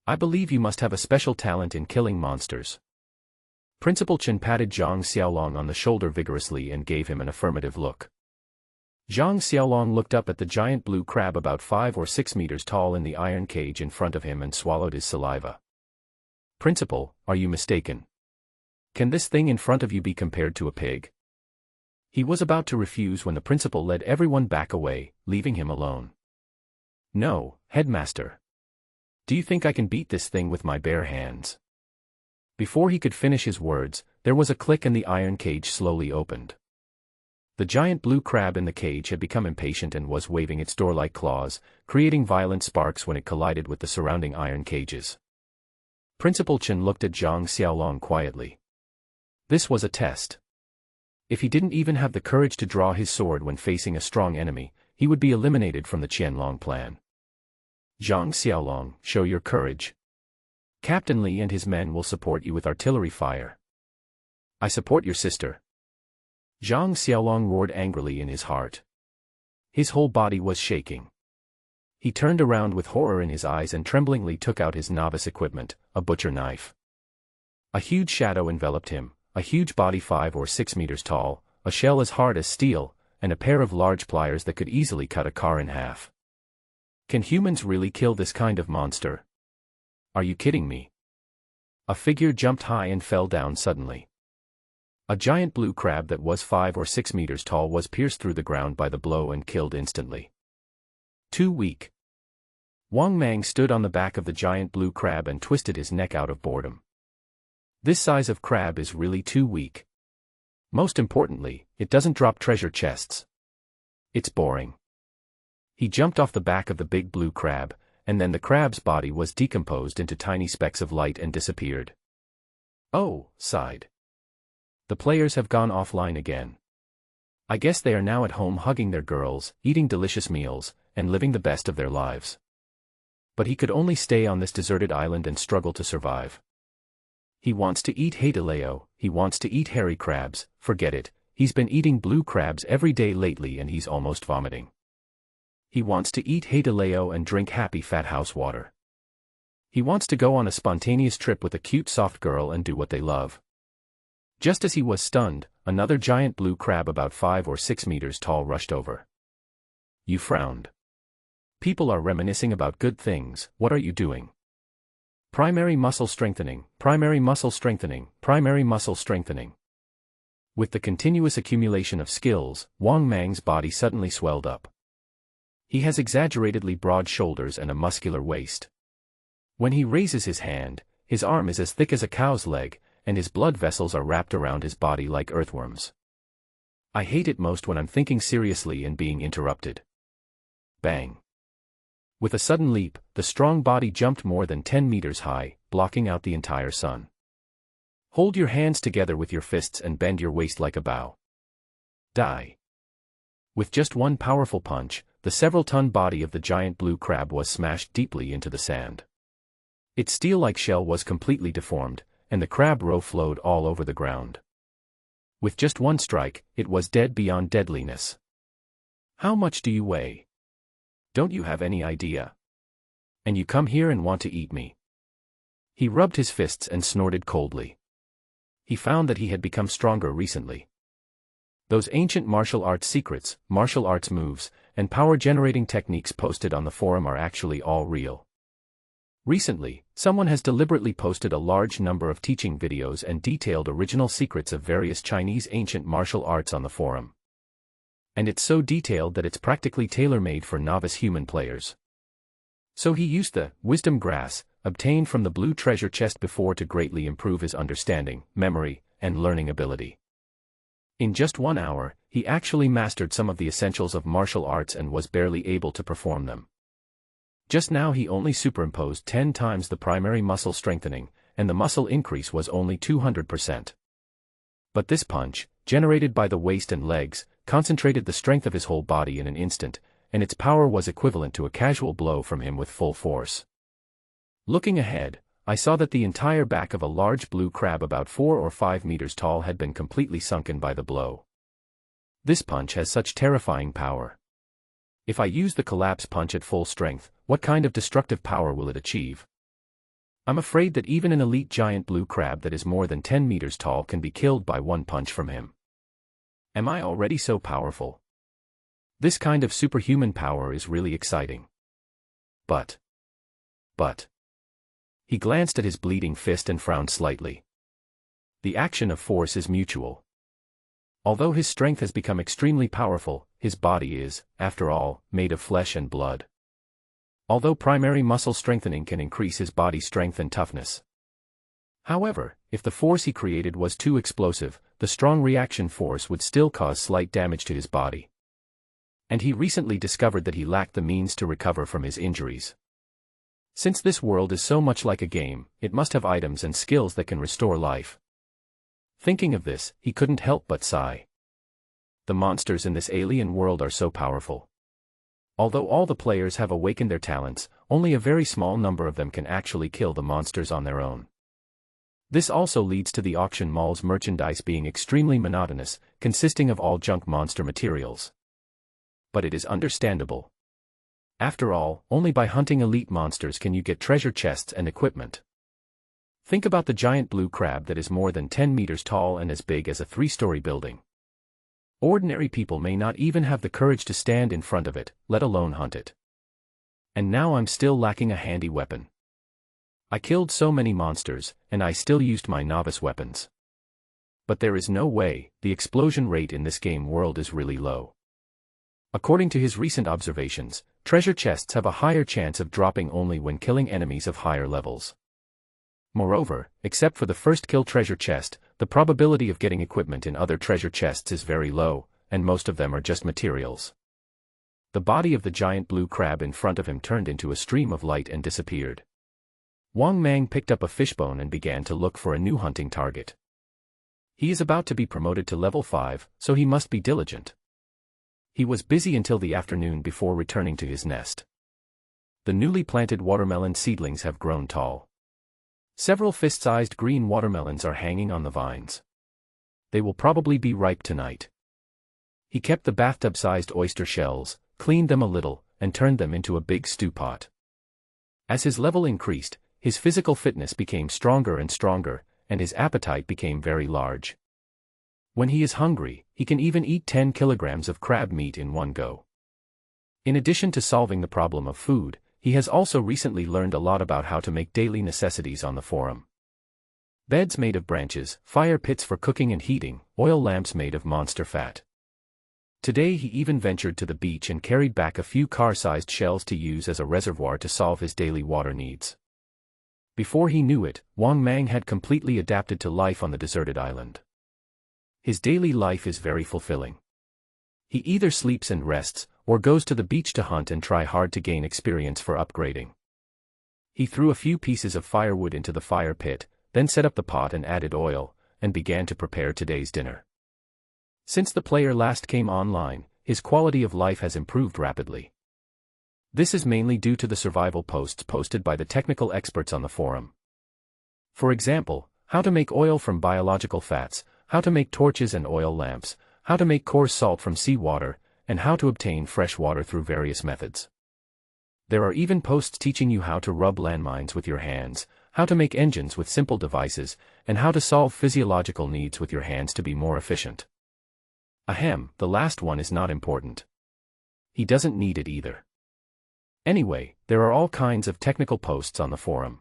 I believe you must have a special talent in killing monsters. Principal Chen patted Zhang Xiaolong on the shoulder vigorously and gave him an affirmative look. Zhang Xiaolong looked up at the giant blue crab about 5 or 6 meters tall in the iron cage in front of him and swallowed his saliva. Principal, are you mistaken? Can this thing in front of you be compared to a pig? He was about to refuse when the principal led everyone back away, leaving him alone. No, headmaster. Do you think I can beat this thing with my bare hands? Before he could finish his words, there was a click and the iron cage slowly opened. The giant blue crab in the cage had become impatient and was waving its door-like claws, creating violent sparks when it collided with the surrounding iron cages. Principal Chen looked at Zhang Xiaolong quietly. This was a test. If he didn't even have the courage to draw his sword when facing a strong enemy, he would be eliminated from the Qianlong plan. Zhang Xiaolong, show your courage. Captain Li and his men will support you with artillery fire. I support your sister. Zhang Xiaolong roared angrily in his heart. His whole body was shaking. He turned around with horror in his eyes and tremblingly took out his novice equipment, a butcher knife. A huge shadow enveloped him, a huge body 5 or 6 meters tall, a shell as hard as steel, and a pair of large pliers that could easily cut a car in half. Can humans really kill this kind of monster? Are you kidding me? A figure jumped high and fell down suddenly. A giant blue crab that was 5 or 6 meters tall was pierced through the ground by the blow and killed instantly. Too weak. Wang Mang stood on the back of the giant blue crab and twisted his neck out of boredom. This size of crab is really too weak. Most importantly, it doesn't drop treasure chests. It's boring. He jumped off the back of the big blue crab, and then the crab's body was decomposed into tiny specks of light and disappeared. Oh, sighed. The players have gone offline again. I guess they are now at home hugging their girls, eating delicious meals, and living the best of their lives. But he could only stay on this deserted island and struggle to survive. He wants to eat Haidaleo, he wants to eat hairy crabs, forget it, he's been eating blue crabs every day lately and he's almost vomiting. He wants to eat Haidaleo and drink happy fat house water. He wants to go on a spontaneous trip with a cute soft girl and do what they love. Just as he was stunned, another giant blue crab about 5 or 6 meters tall rushed over. You frowned. People are reminiscing about good things, what are you doing? Primary muscle strengthening, primary muscle strengthening, primary muscle strengthening. With the continuous accumulation of skills, Wang Mang's body suddenly swelled up. He has exaggeratedly broad shoulders and a muscular waist. When he raises his hand, his arm is as thick as a cow's leg, and his blood vessels are wrapped around his body like earthworms. I hate it most when I'm thinking seriously and being interrupted. Bang. With a sudden leap, the strong body jumped more than 10 meters high, blocking out the entire sun. Hold your hands together with your fists and bend your waist like a bow. Die. With just one powerful punch, the several-ton body of the giant blue crab was smashed deeply into the sand. Its steel-like shell was completely deformed, and the crab roe flowed all over the ground. With just one strike, it was dead beyond deadliness. How much do you weigh? Don't you have any idea? And you come here and want to eat me? He rubbed his fists and snorted coldly. He found that he had become stronger recently. Those ancient martial arts secrets, martial arts moves, and power-generating techniques posted on the forum are actually all real. Recently, someone has deliberately posted a large number of teaching videos and detailed original secrets of various Chinese ancient martial arts on the forum. And it's so detailed that it's practically tailor-made for novice human players. So he used the wisdom grass, obtained from the blue treasure chest before to greatly improve his understanding, memory, and learning ability. In just 1 hour, he actually mastered some of the essentials of martial arts and was barely able to perform them. Just now he only superimposed 10 times the primary muscle strengthening, and the muscle increase was only 200%. But this punch, generated by the waist and legs, concentrated the strength of his whole body in an instant, and its power was equivalent to a casual blow from him with full force. Looking ahead, I saw that the entire back of a large blue crab about 4 or 5 meters tall had been completely sunken by the blow. This punch has such terrifying power. If I use the collapse punch at full strength, what kind of destructive power will it achieve? I'm afraid that even an elite giant blue crab that is more than 10 meters tall can be killed by one punch from him. Am I already so powerful? This kind of superhuman power is really exciting. But. He glanced at his bleeding fist and frowned slightly. The action of force is mutual. Although his strength has become extremely powerful, his body is, after all, made of flesh and blood. Although primary muscle strengthening can increase his body strength and toughness. However, if the force he created was too explosive, the strong reaction force would still cause slight damage to his body. And he recently discovered that he lacked the means to recover from his injuries. Since this world is so much like a game, it must have items and skills that can restore life. Thinking of this, he couldn't help but sigh. The monsters in this alien world are so powerful. Although all the players have awakened their talents, only a very small number of them can actually kill the monsters on their own. This also leads to the auction mall's merchandise being extremely monotonous, consisting of all junk monster materials. But it is understandable. After all, only by hunting elite monsters can you get treasure chests and equipment. Think about the giant blue crab that is more than 10 meters tall and as big as a 3-story building. Ordinary people may not even have the courage to stand in front of it, let alone hunt it. And now I'm still lacking a handy weapon. I killed so many monsters, and I still used my novice weapons. But there is no way, the explosion rate in this game world is really low. According to his recent observations, treasure chests have a higher chance of dropping only when killing enemies of higher levels. Moreover, except for the first kill treasure chest, the probability of getting equipment in other treasure chests is very low, and most of them are just materials. The body of the giant blue crab in front of him turned into a stream of light and disappeared. Wang Mang picked up a fishbone and began to look for a new hunting target. He is about to be promoted to level 5, so he must be diligent. He was busy until the afternoon before returning to his nest. The newly planted watermelon seedlings have grown tall. Several fist-sized green watermelons are hanging on the vines. They will probably be ripe tonight. He kept the bathtub-sized oyster shells, cleaned them a little, and turned them into a big stew pot. As his level increased, his physical fitness became stronger and stronger, and his appetite became very large. When he is hungry, he can even eat 10 kilograms of crab meat in one go. In addition to solving the problem of food, he has also recently learned a lot about how to make daily necessities on the forum. Beds made of branches, fire pits for cooking and heating, oil lamps made of monster fat. Today he even ventured to the beach and carried back a few car-sized shells to use as a reservoir to solve his daily water needs. Before he knew it, Wang Mang had completely adapted to life on the deserted island. His daily life is very fulfilling. He either sleeps and rests, or goes to the beach to hunt and try hard to gain experience for upgrading. He threw a few pieces of firewood into the fire pit, then set up the pot and added oil, and began to prepare today's dinner. Since the player last came online, his quality of life has improved rapidly. This is mainly due to the survival posts posted by the technical experts on the forum. For example, how to make oil from biological fats, how to make torches and oil lamps, how to make coarse salt from seawater, and how to obtain fresh water through various methods. There are even posts teaching you how to rub landmines with your hands, how to make engines with simple devices, and how to solve physiological needs with your hands to be more efficient. Ahem, the last one is not important. He doesn't need it either. Anyway, there are all kinds of technical posts on the forum.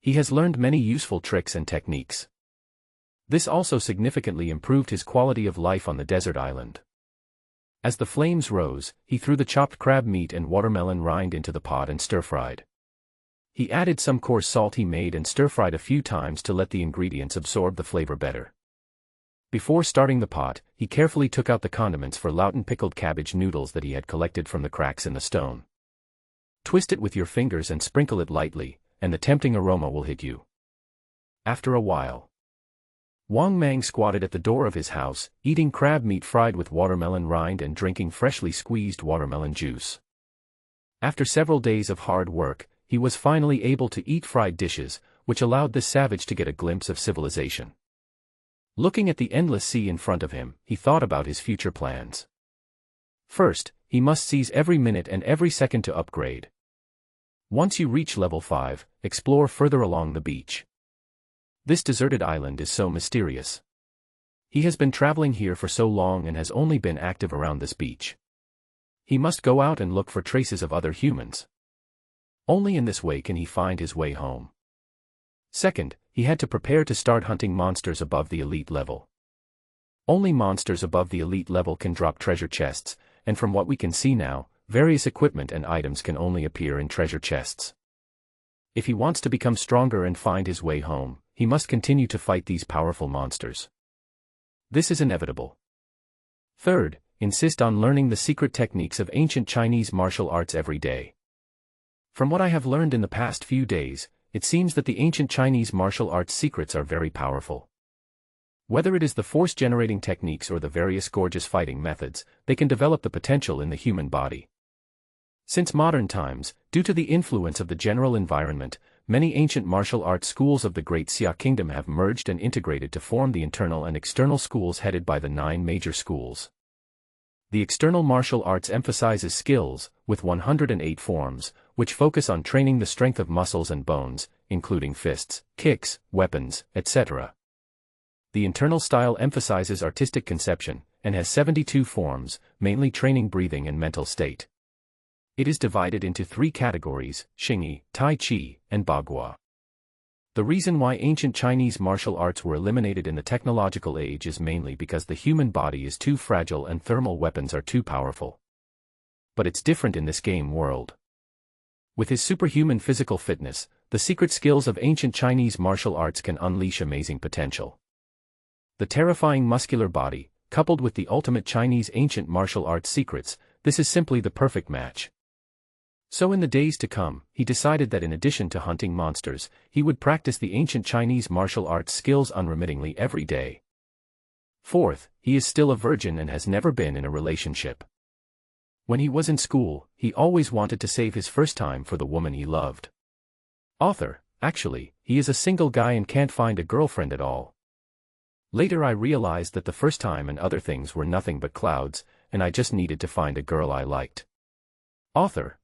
He has learned many useful tricks and techniques. This also significantly improved his quality of life on the desert island. As the flames rose, he threw the chopped crab meat and watermelon rind into the pot and stir-fried. He added some coarse salt he made and stir-fried a few times to let the ingredients absorb the flavor better. Before starting the pot, he carefully took out the condiments for Lauten pickled cabbage noodles that he had collected from the cracks in the stone. Twist it with your fingers and sprinkle it lightly, and the tempting aroma will hit you. After a while, Wang Mang squatted at the door of his house, eating crab meat fried with watermelon rind and drinking freshly squeezed watermelon juice. After several days of hard work, he was finally able to eat fried dishes, which allowed this savage to get a glimpse of civilization. Looking at the endless sea in front of him, he thought about his future plans. First, he must seize every minute and every second to upgrade. Once you reach level 5, explore further along the beach. This deserted island is so mysterious. He has been traveling here for so long and has only been active around this beach. He must go out and look for traces of other humans. Only in this way can he find his way home. Second, he had to prepare to start hunting monsters above the elite level. Only monsters above the elite level can drop treasure chests, and from what we can see now, various equipment and items can only appear in treasure chests. If he wants to become stronger and find his way home, he must continue to fight these powerful monsters. This is inevitable. Third, insist on learning the secret techniques of ancient Chinese martial arts every day. From what I have learned in the past few days, it seems that the ancient Chinese martial arts secrets are very powerful. Whether it is the force-generating techniques or the various gorgeous fighting methods, they can develop the potential in the human body. Since modern times, due to the influence of the general environment, many ancient martial arts schools of the Great Xia Kingdom have merged and integrated to form the internal and external schools headed by the 9 major schools. The external martial arts emphasizes skills, with 108 forms, which focus on training the strength of muscles and bones, including fists, kicks, weapons, etc. The internal style emphasizes artistic conception, and has 72 forms, mainly training breathing and mental state. It is divided into 3 categories, Xingyi, Tai Chi, and Bagua. The reason why ancient Chinese martial arts were eliminated in the technological age is mainly because the human body is too fragile and thermal weapons are too powerful. But it's different in this game world. With his superhuman physical fitness, the secret skills of ancient Chinese martial arts can unleash amazing potential. The terrifying muscular body, coupled with the ultimate Chinese ancient martial arts secrets, this is simply the perfect match. So in the days to come, he decided that in addition to hunting monsters, he would practice the ancient Chinese martial arts skills unremittingly every day. Fourth, he is still a virgin and has never been in a relationship. When he was in school, he always wanted to save his first time for the woman he loved. Actually, he is a single guy and can't find a girlfriend at all. Later I realized that the first time and other things were nothing but clouds, and I just needed to find a girl I liked.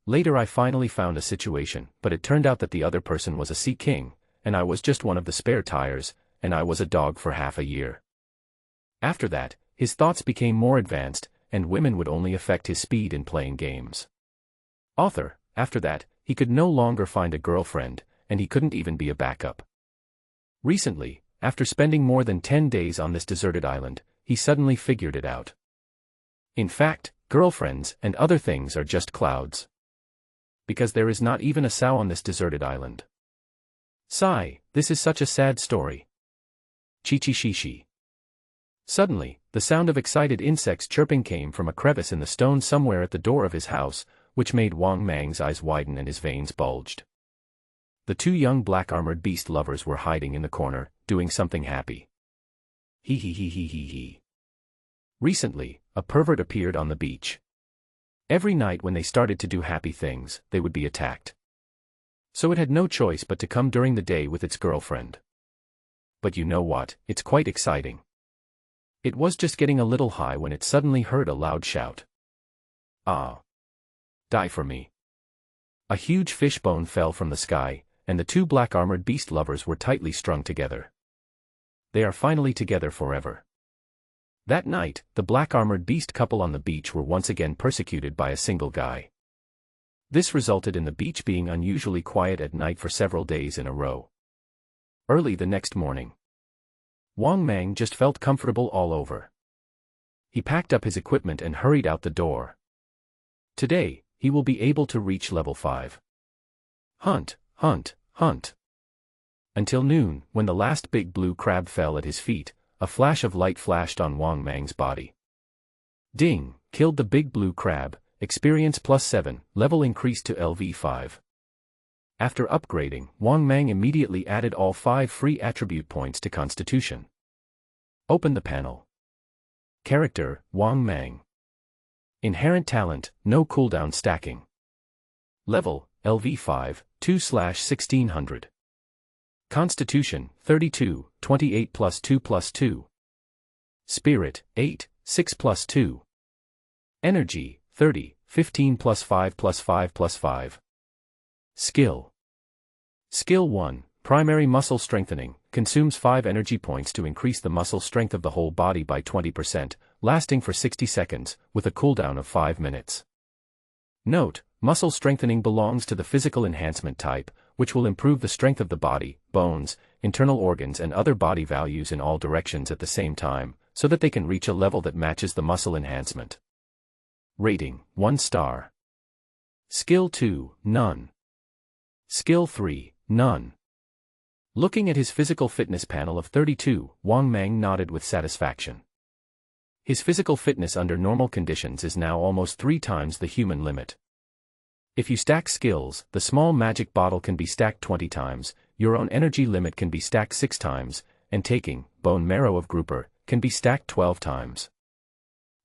Later I finally found a situation, but it turned out that the other person was a sea king, and I was just one of the spare tires, and I was a dog for half a year. After that, his thoughts became more advanced, and women would only affect his speed in playing games. After that, he could no longer find a girlfriend, and he couldn't even be a backup. Recently, after spending more than 10 days on this deserted island, he suddenly figured it out. In fact, girlfriends and other things are just clouds. Because there is not even a sow on this deserted island. Sigh, this is such a sad story. Chi-chi-shi-shi. Suddenly, the sound of excited insects chirping came from a crevice in the stone somewhere at the door of his house, which made Wang Mang's eyes widen and his veins bulged. The 2 young black-armored beast lovers were hiding in the corner, doing something happy. Hee hee hee hee hee hee. Recently, a pervert appeared on the beach. Every night when they started to do happy things, they would be attacked. So it had no choice but to come during the day with its girlfriend. But you know what, it's quite exciting. It was just getting a little high when it suddenly heard a loud shout. "Ah! Die for me!" A huge fish bone fell from the sky, and the two black-armored beast lovers were tightly strung together. They are finally together forever. That night, the black-armored beast couple on the beach were once again persecuted by a single guy. This resulted in the beach being unusually quiet at night for several days in a row. Early the next morning, Wang Mang just felt comfortable all over. He packed up his equipment and hurried out the door. Today, he will be able to reach level 5. Hunt, hunt, hunt. Until noon, when the last big blue crab fell at his feet, a flash of light flashed on Wang Mang's body. Ding! Killed the big blue crab, experience +7, level increased to LV5. After upgrading, Wang Mang immediately added all 5 free attribute points to Constitution. Open the panel. Character, Wang Mang. Inherent talent, no cooldown stacking. Level, LV5, 2/1600. Constitution, 32, 28 +2 +2. Spirit, 8, 6 +2. Energy, 30, 15 +5 +5 +5. Skill. Skill 1, Primary Muscle Strengthening, consumes 5 energy points to increase the muscle strength of the whole body by 20%, lasting for 60 seconds, with a cooldown of 5 minutes. Note, muscle strengthening belongs to the physical enhancement type, which will improve the strength of the body, bones, internal organs and other body values in all directions at the same time, so that they can reach a level that matches the muscle enhancement. Rating, 1 star. Skill 2, none. Skill 3, none. Looking at his physical fitness panel of 32, Wang Mang nodded with satisfaction. His physical fitness under normal conditions is now almost 3 times the human limit. If you stack skills, the small magic bottle can be stacked 20 times, your own energy limit can be stacked 6 times, and taking, bone marrow of grouper, can be stacked 12 times.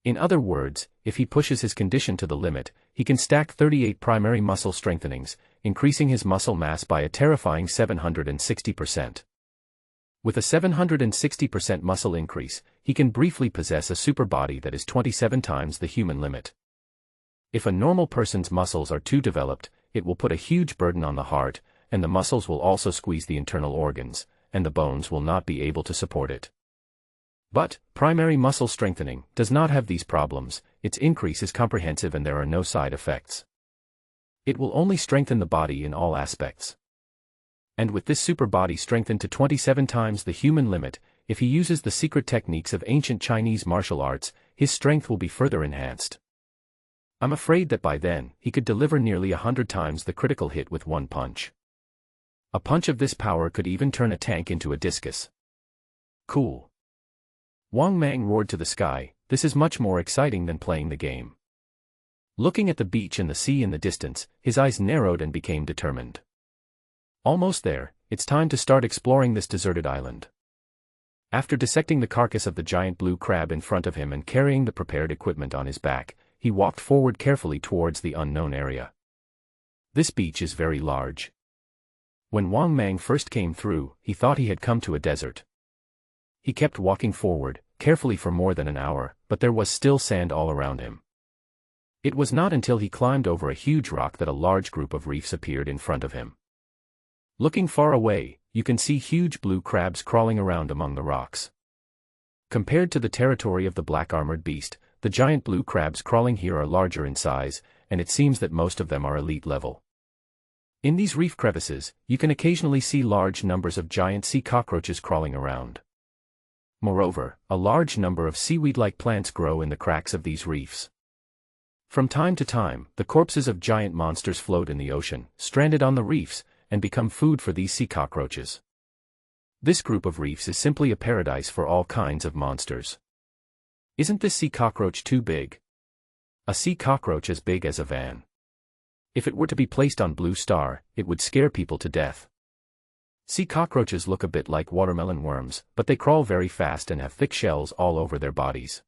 In other words, if he pushes his condition to the limit, he can stack 38 primary muscle strengthenings, increasing his muscle mass by a terrifying 760%. With a 760% muscle increase, he can briefly possess a super body that is 27 times the human limit. If a normal person's muscles are too developed, it will put a huge burden on the heart, and the muscles will also squeeze the internal organs, and the bones will not be able to support it. But, primary muscle strengthening does not have these problems, its increase is comprehensive and there are no side effects. It will only strengthen the body in all aspects. And with this super body strengthened to 27 times the human limit, if he uses the secret techniques of ancient Chinese martial arts, his strength will be further enhanced. I'm afraid that by then, he could deliver nearly 100 times the critical hit with one punch. A punch of this power could even turn a tank into a discus. Cool. Wang Mang roared to the sky, this is much more exciting than playing the game. Looking at the beach and the sea in the distance, his eyes narrowed and became determined. Almost there, it's time to start exploring this deserted island. After dissecting the carcass of the giant blue crab in front of him and carrying the prepared equipment on his back, he walked forward carefully towards the unknown area. This beach is very large. When Wang Mang first came through, he thought he had come to a desert. He kept walking forward, carefully for more than an hour, but there was still sand all around him. It was not until he climbed over a huge rock that a large group of reefs appeared in front of him. Looking far away, you can see huge blue crabs crawling around among the rocks. Compared to the territory of the black-armored beast, the giant blue crabs crawling here are larger in size, and it seems that most of them are elite level. In these reef crevices, you can occasionally see large numbers of giant sea cockroaches crawling around. Moreover, a large number of seaweed-like plants grow in the cracks of these reefs. From time to time, the corpses of giant monsters float in the ocean, stranded on the reefs, and become food for these sea cockroaches. This group of reefs is simply a paradise for all kinds of monsters. Isn't this sea cockroach too big? A sea cockroach as big as a van. If it were to be placed on Blue Star, it would scare people to death. Sea cockroaches look a bit like watermelon worms, but they crawl very fast and have thick shells all over their bodies.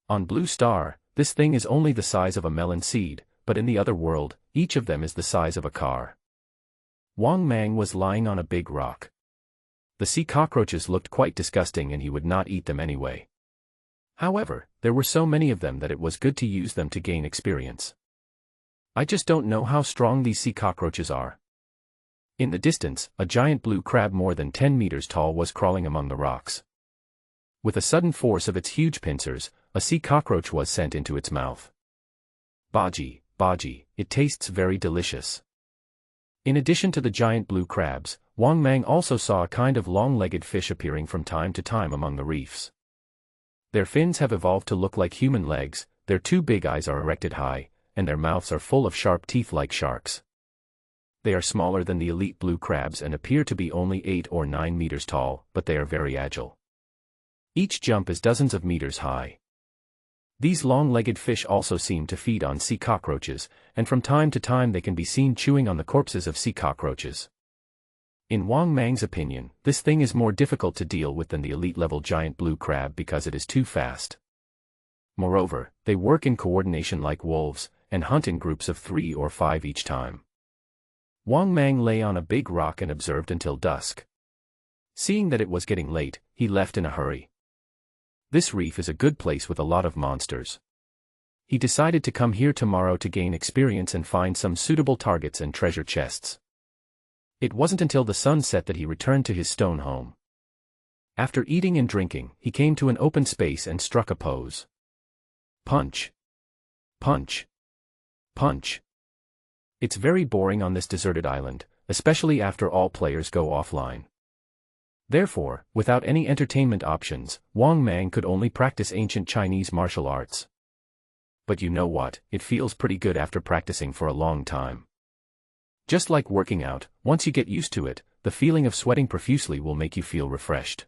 On Blue Star, this thing is only the size of a melon seed, but in the other world, each of them is the size of a car. Wang Mang was lying on a big rock. The sea cockroaches looked quite disgusting and he would not eat them anyway. However, there were so many of them that it was good to use them to gain experience. I just don't know how strong these sea cockroaches are. In the distance, a giant blue crab more than 10 meters tall was crawling among the rocks. With a sudden force of its huge pincers, a sea cockroach was sent into its mouth. Baji, baji, it tastes very delicious. In addition to the giant blue crabs, Wang Mang also saw a kind of long-legged fish appearing from time to time among the reefs. Their fins have evolved to look like human legs, their two big eyes are erected high, and their mouths are full of sharp teeth like sharks. They are smaller than the elite blue crabs and appear to be only 8 or 9 meters tall, but they are very agile. Each jump is dozens of meters high. These long-legged fish also seem to feed on sea cockroaches, and from time to time they can be seen chewing on the corpses of sea cockroaches. In Wang Mang's opinion, this thing is more difficult to deal with than the elite-level giant blue crab because it is too fast. Moreover, they work in coordination like wolves, and hunt in groups of 3 or 5 each time. Wang Mang lay on a big rock and observed until dusk. Seeing that it was getting late, he left in a hurry. This reef is a good place with a lot of monsters. He decided to come here tomorrow to gain experience and find some suitable targets and treasure chests. It wasn't until the sun set that he returned to his stone home. After eating and drinking, he came to an open space and struck a pose. Punch. Punch. Punch. It's very boring on this deserted island, especially after all players go offline. Therefore, without any entertainment options, Wang Mang could only practice ancient Chinese martial arts. But you know what, it feels pretty good after practicing for a long time. Just like working out, once you get used to it, the feeling of sweating profusely will make you feel refreshed.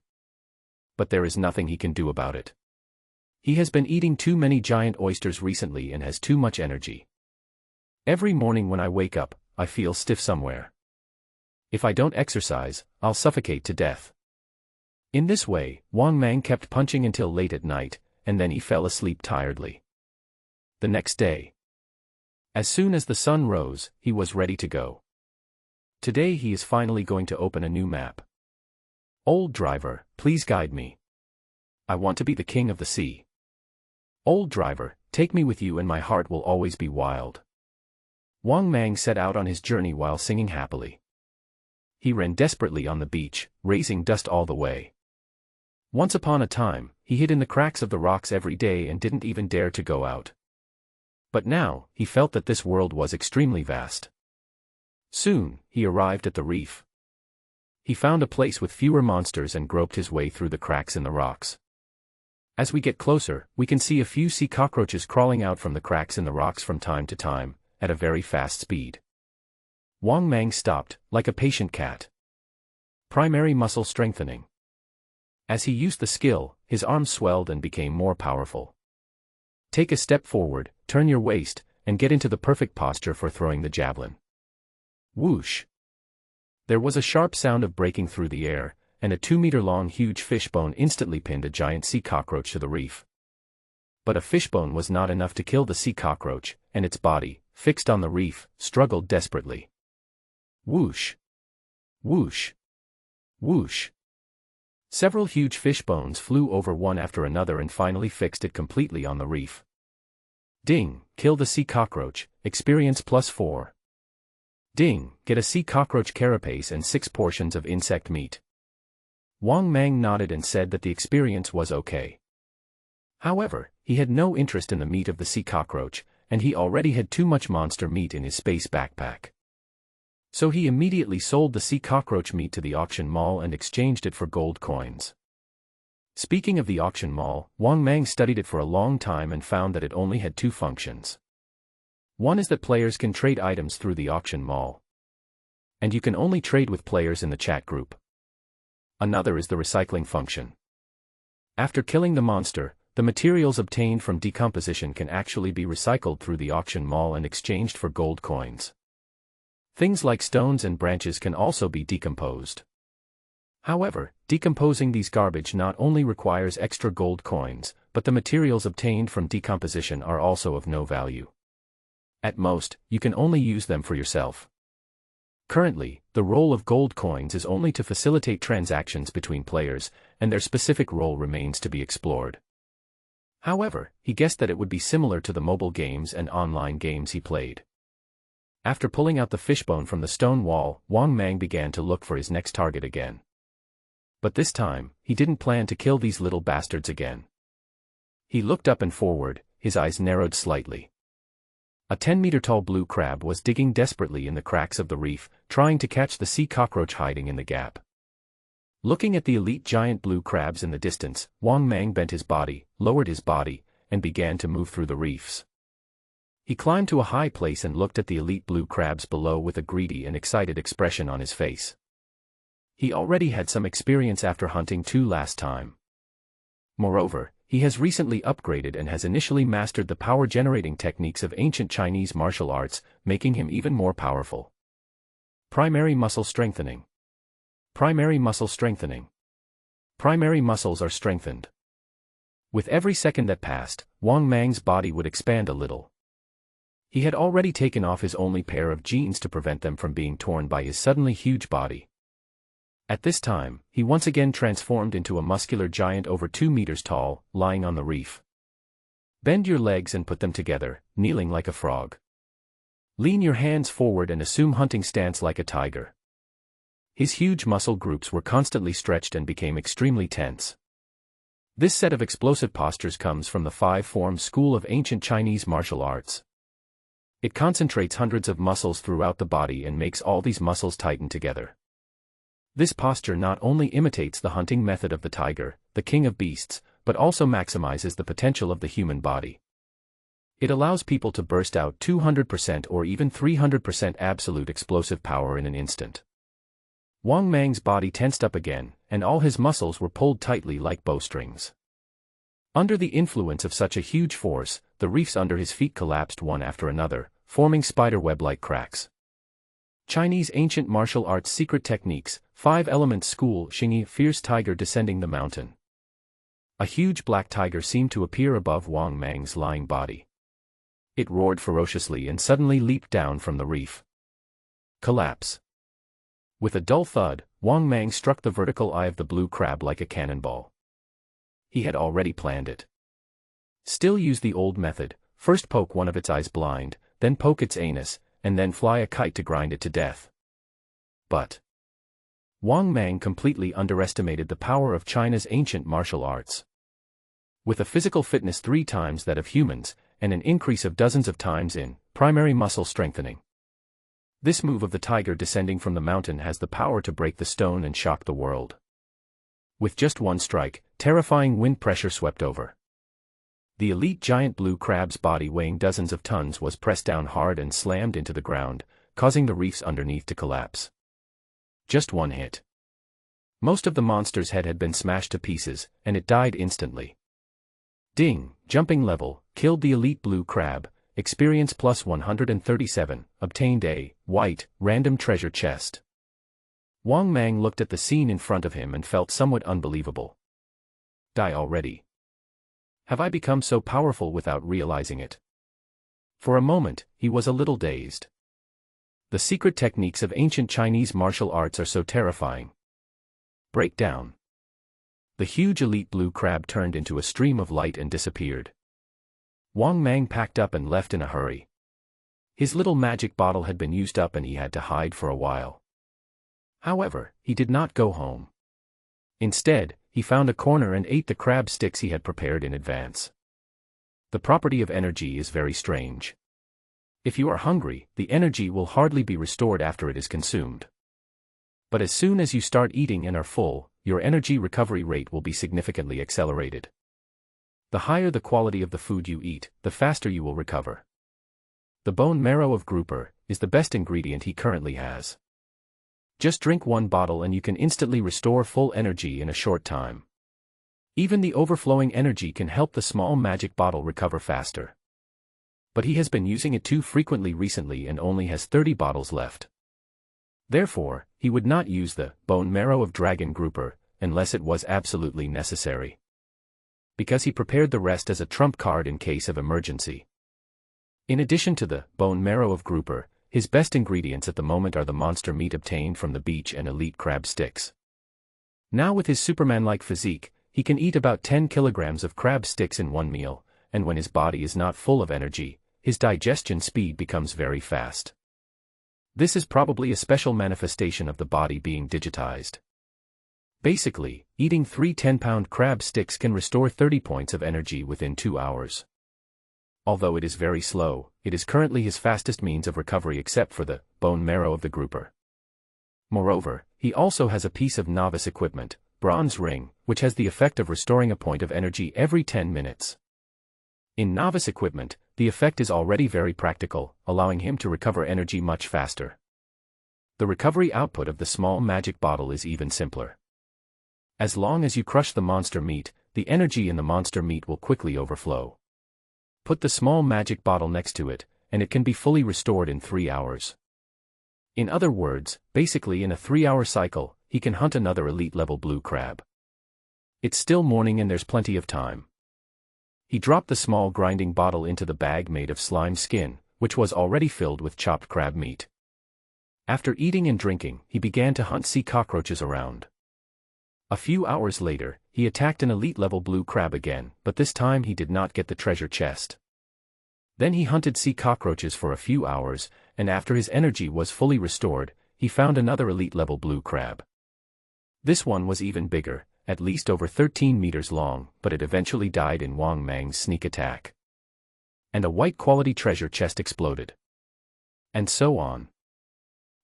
But there is nothing he can do about it. He has been eating too many giant oysters recently and has too much energy. Every morning when I wake up, I feel stiff somewhere. If I don't exercise, I'll suffocate to death. In this way, Wang Mang kept punching until late at night, and then he fell asleep tiredly. The next day, as soon as the sun rose, he was ready to go. Today he is finally going to open a new map. Old driver, please guide me. I want to be the king of the sea. Old driver, take me with you and my heart will always be wild. Wang Mang set out on his journey while singing happily. He ran desperately on the beach, raising dust all the way. Once upon a time, he hid in the cracks of the rocks every day and didn't even dare to go out. But now, he felt that this world was extremely vast. Soon, he arrived at the reef. He found a place with fewer monsters and groped his way through the cracks in the rocks. As we get closer, we can see a few sea cockroaches crawling out from the cracks in the rocks from time to time, at a very fast speed. Wang Mang stopped, like a patient cat. Primary muscle strengthening. As he used the skill, his arms swelled and became more powerful. Take a step forward, turn your waist, and get into the perfect posture for throwing the javelin. Whoosh! There was a sharp sound of breaking through the air, and a 2-meter-long huge fishbone instantly pinned a giant sea cockroach to the reef. But a fishbone was not enough to kill the sea cockroach, and its body, fixed on the reef, struggled desperately. Whoosh! Whoosh! Whoosh! Several huge fishbones flew over one after another and finally fixed it completely on the reef. Ding! Kill the sea cockroach, experience +4. Ding! Get a sea cockroach carapace and 6 portions of insect meat. Wang Mang nodded and said that the experience was okay. However, he had no interest in the meat of the sea cockroach, and he already had too much monster meat in his space backpack. So he immediately sold the sea cockroach meat to the auction mall and exchanged it for gold coins. Speaking of the auction mall, Wang Mang studied it for a long time and found that it only had 2 functions. One is that players can trade items through the auction mall. And you can only trade with players in the chat group. Another is the recycling function. After killing the monster, the materials obtained from decomposition can actually be recycled through the auction mall and exchanged for gold coins. Things like stones and branches can also be decomposed. However, decomposing these garbage not only requires extra gold coins, but the materials obtained from decomposition are also of no value. At most, you can only use them for yourself. Currently, the role of gold coins is only to facilitate transactions between players, and their specific role remains to be explored. However, he guessed that it would be similar to the mobile games and online games he played. After pulling out the fishbone from the stone wall, Wang Mang began to look for his next target again. But this time, he didn't plan to kill these little bastards again. He looked up and forward, his eyes narrowed slightly. A 10-meter-tall blue crab was digging desperately in the cracks of the reef, trying to catch the sea cockroach hiding in the gap. Looking at the elite giant blue crabs in the distance, Wang Mang bent his body, lowered his body, and began to move through the reefs. He climbed to a high place and looked at the elite blue crabs below with a greedy and excited expression on his face. He already had some experience after hunting 2 last time. Moreover, he has recently upgraded and has initially mastered the power-generating techniques of ancient Chinese martial arts, making him even more powerful. Primary muscle strengthening. Primary muscle strengthening. Primary muscles are strengthened. With every second that passed, Wang Mang's body would expand a little. He had already taken off his only pair of jeans to prevent them from being torn by his suddenly huge body. At this time, he once again transformed into a muscular giant over 2 meters tall, lying on the reef. Bend your legs and put them together, kneeling like a frog. Lean your hands forward and assume hunting stance like a tiger. His huge muscle groups were constantly stretched and became extremely tense. This set of explosive postures comes from the 5-form school of ancient Chinese martial arts. It concentrates hundreds of muscles throughout the body and makes all these muscles tighten together. This posture not only imitates the hunting method of the tiger, the king of beasts, but also maximizes the potential of the human body. It allows people to burst out 200% or even 300% absolute explosive power in an instant. Wang Mang's body tensed up again, and all his muscles were pulled tightly like bowstrings. Under the influence of such a huge force, the reefs under his feet collapsed one after another, forming spiderweb-like cracks. Chinese ancient martial arts secret techniques, 5-element school, Xingyi, fierce tiger descending the mountain. A huge black tiger seemed to appear above Wang Mang's lying body. It roared ferociously and suddenly leaped down from the reef. Collapse. With a dull thud, Wang Mang struck the vertical eye of the blue crab like a cannonball. He had already planned it. Still use the old method, first poke one of its eyes blind, then poke its anus, and then fly a kite to grind it to death. But Wang Mang completely underestimated the power of China's ancient martial arts. With a physical fitness 3 times that of humans, and an increase of dozens of times in primary muscle strengthening. This move of the tiger descending from the mountain has the power to break the stone and shock the world. With just one strike, terrifying wind pressure swept over. The elite giant blue crab's body weighing dozens of tons was pressed down hard and slammed into the ground, causing the reefs underneath to collapse. Just one hit. Most of the monster's head had been smashed to pieces, and it died instantly. Ding, jumping level, killed the elite blue crab, experience plus 137, obtained a white, random treasure chest. Wang Mang looked at the scene in front of him and felt somewhat unbelievable. Die already. Have I become so powerful without realizing it? For a moment, he was a little dazed. The secret techniques of ancient Chinese martial arts are so terrifying. Breakdown. The huge elite blue crab turned into a stream of light and disappeared. Wang Mang packed up and left in a hurry. His little magic bottle had been used up and he had to hide for a while. However, he did not go home. Instead, he found a corner and ate the crab sticks he had prepared in advance. The property of energy is very strange. If you are hungry, the energy will hardly be restored after it is consumed. But as soon as you start eating and are full, your energy recovery rate will be significantly accelerated. The higher the quality of the food you eat, the faster you will recover. The bone marrow of grouper is the best ingredient he currently has. Just drink 1 bottle and you can instantly restore full energy in a short time. Even the overflowing energy can help the small magic bottle recover faster. But he has been using it too frequently recently and only has 30 bottles left. Therefore, he would not use the bone marrow of dragon grouper unless it was absolutely necessary. Because he prepared the rest as a trump card in case of emergency. In addition to the bone marrow of grouper, his best ingredients at the moment are the monster meat obtained from the beach and elite crab sticks. Now with his Superman-like physique, he can eat about 10 kilograms of crab sticks in one meal, and when his body is not full of energy, his digestion speed becomes very fast. This is probably a special manifestation of the body being digitized. Basically, eating 3 10-pound crab sticks can restore 30 points of energy within 2 hours. Although it is very slow, it is currently his fastest means of recovery except for the bone marrow of the grouper. Moreover, he also has a piece of novice equipment, bronze ring, which has the effect of restoring a point of energy every 10 minutes. In novice equipment, the effect is already very practical, allowing him to recover energy much faster. The recovery output of the small magic bottle is even simpler. As long as you crush the monster meat, the energy in the monster meat will quickly overflow. Put the small magic bottle next to it, and it can be fully restored in 3 hours. In other words, basically in a 3-hour cycle, he can hunt another elite-level blue crab. It's still morning and there's plenty of time. He dropped the small grinding bottle into the bag made of slime skin, which was already filled with chopped crab meat. After eating and drinking, he began to hunt sea cockroaches around. A few hours later, he attacked an elite-level blue crab again, but this time he did not get the treasure chest. Then he hunted sea cockroaches for a few hours, and after his energy was fully restored, he found another elite-level blue crab. This one was even bigger, at least over 13 meters long, but it eventually died in Wang Mang's sneak attack. And a white-quality treasure chest exploded. And so on.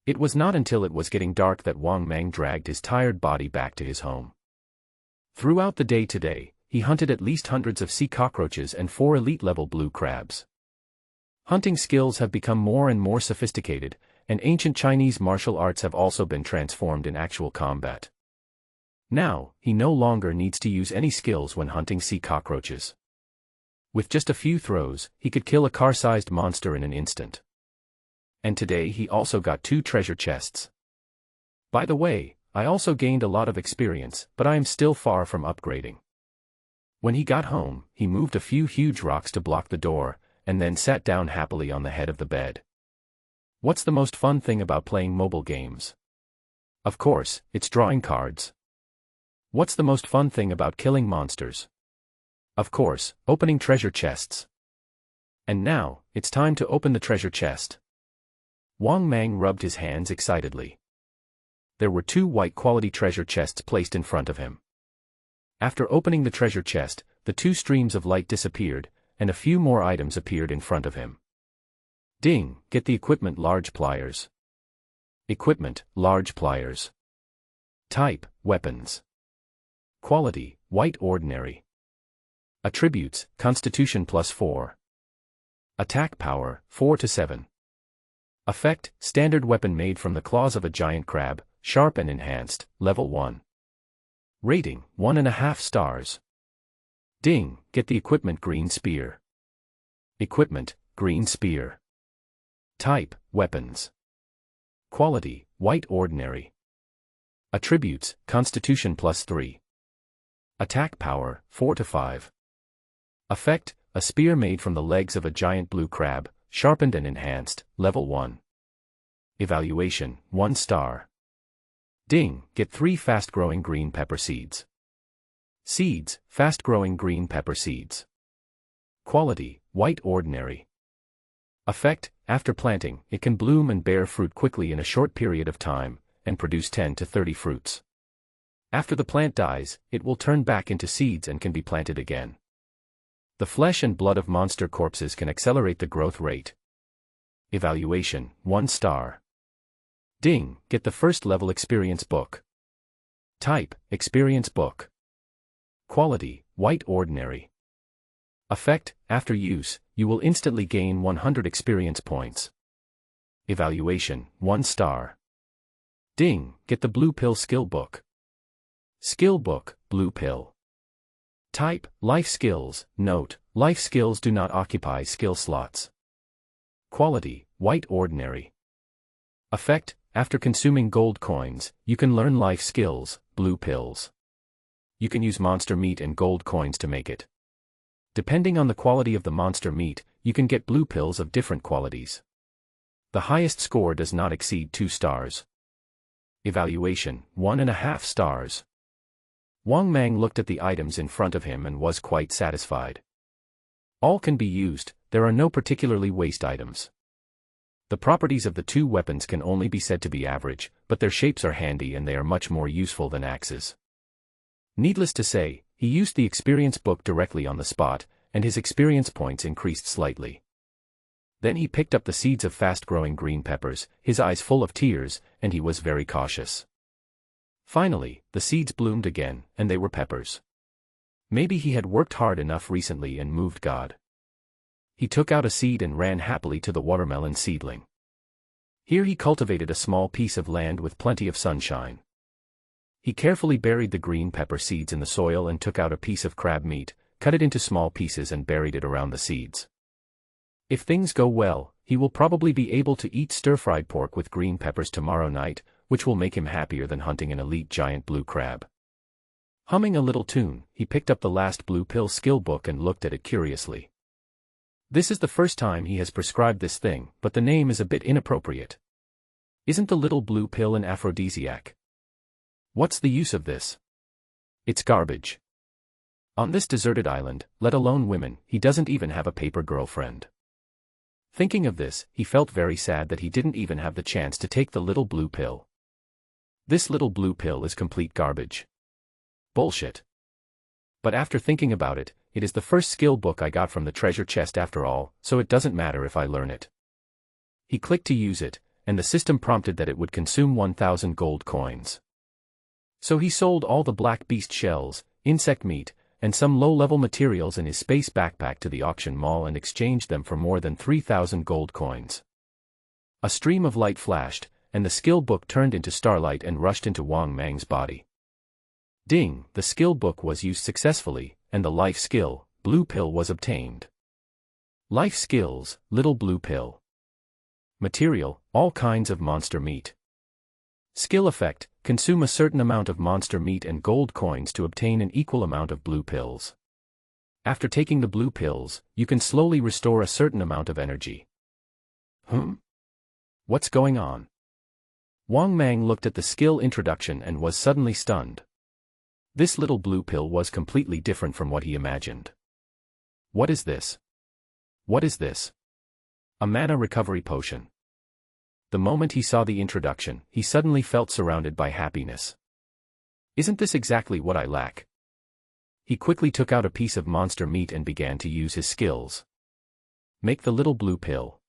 It was not until it was getting dark that Wang Mang dragged his tired body back to his home. Throughout the day today, he hunted at least hundreds of sea cockroaches and 4 elite-level blue crabs. Hunting skills have become more and more sophisticated, and ancient Chinese martial arts have also been transformed in actual combat. Now, he no longer needs to use any skills when hunting sea cockroaches. With just a few throws, he could kill a car-sized monster in an instant. And today he also got 2 treasure chests. By the way, I also gained a lot of experience, but I am still far from upgrading. When he got home, he moved a few huge rocks to block the door, and then sat down happily on the head of the bed. What's the most fun thing about playing mobile games? Of course, it's drawing cards. What's the most fun thing about killing monsters? Of course, opening treasure chests. And now, it's time to open the treasure chest. Wang Mang rubbed his hands excitedly. There were 2 white-quality treasure chests placed in front of him. After opening the treasure chest, the 2 streams of light disappeared, and a few more items appeared in front of him. Ding, get the equipment large pliers. Equipment, large pliers. Type, weapons. Quality, white ordinary. Attributes, Constitution +4. Attack power, 4 to 7. Effect, standard weapon made from the claws of a giant crab, sharp and enhanced, level 1. Rating, 1.5 stars. Ding, get the equipment green spear. Equipment, green spear. Type, weapons. Quality, white ordinary. Attributes, Constitution +3. Attack power, 4 to 5. Effect, a spear made from the legs of a giant blue crab, sharpened and enhanced, level 1. Evaluation, 1 star. Ding, get 3 fast-growing green pepper seeds. Seeds, fast-growing green pepper seeds. Quality, white ordinary. Effect, after planting, it can bloom and bear fruit quickly in a short period of time, and produce 10 to 30 fruits. After the plant dies, it will turn back into seeds and can be planted again. The flesh and blood of monster corpses can accelerate the growth rate. Evaluation, 1 star. Ding, get the first level experience book. Type, experience book. Quality, white ordinary. Effect, after use, you will instantly gain 100 experience points. Evaluation, 1 star. Ding, get the blue pill skill book. Skill book, blue pill. Type, life skills. Note, life skills do not occupy skill slots. Quality, white ordinary. Effect, after consuming gold coins, you can learn life skills, blue pills. You can use monster meat and gold coins to make it. Depending on the quality of the monster meat, you can get blue pills of different qualities. The highest score does not exceed 2 stars. Evaluation, 1.5 stars. Wang Mang looked at the items in front of him and was quite satisfied. All can be used, there are no particularly waste items. The properties of the two weapons can only be said to be average, but their shapes are handy and they are much more useful than axes. Needless to say, he used the experience book directly on the spot, and his experience points increased slightly. Then he picked up the seeds of fast-growing green peppers, his eyes full of tears, and he was very cautious. Finally, the seeds bloomed again, and they were peppers. Maybe he had worked hard enough recently and moved God. He took out a seed and ran happily to the watermelon seedling. Here he cultivated a small piece of land with plenty of sunshine. He carefully buried the green pepper seeds in the soil and took out a piece of crab meat, cut it into small pieces and buried it around the seeds. If things go well, he will probably be able to eat stir-fried pork with green peppers tomorrow night, which will make him happier than hunting an elite giant blue crab. Humming a little tune, he picked up the last blue pill skill book and looked at it curiously. This is the first time he has prescribed this thing, but the name is a bit inappropriate. Isn't the little blue pill an aphrodisiac? What's the use of this? It's garbage. On this deserted island, let alone women, he doesn't even have a paper girlfriend. Thinking of this, he felt very sad that he didn't even have the chance to take the little blue pill. This little blue pill is complete garbage. Bullshit. But after thinking about it, it is the first skill book I got from the treasure chest after all, so it doesn't matter if I learn it. He clicked to use it, and the system prompted that it would consume 1,000 gold coins. So he sold all the black beast shells, insect meat, and some low-level materials in his space backpack to the auction mall and exchanged them for more than 3,000 gold coins. A stream of light flashed, and the skill book turned into starlight and rushed into Wang Mang's body. Ding, the skill book was used successfully, and the life skill, blue pill, was obtained. Life skills, little blue pill. Material, all kinds of monster meat. Skill effect, consume a certain amount of monster meat and gold coins to obtain an equal amount of blue pills. After taking the blue pills, you can slowly restore a certain amount of energy. What's going on? Wang Mang looked at the skill introduction and was suddenly stunned. This little blue pill was completely different from what he imagined. What is this? What is this? A mana recovery potion. The moment he saw the introduction, he suddenly felt surrounded by happiness. Isn't this exactly what I lack? He quickly took out a piece of monster meat and began to use his skills. Make the little blue pill.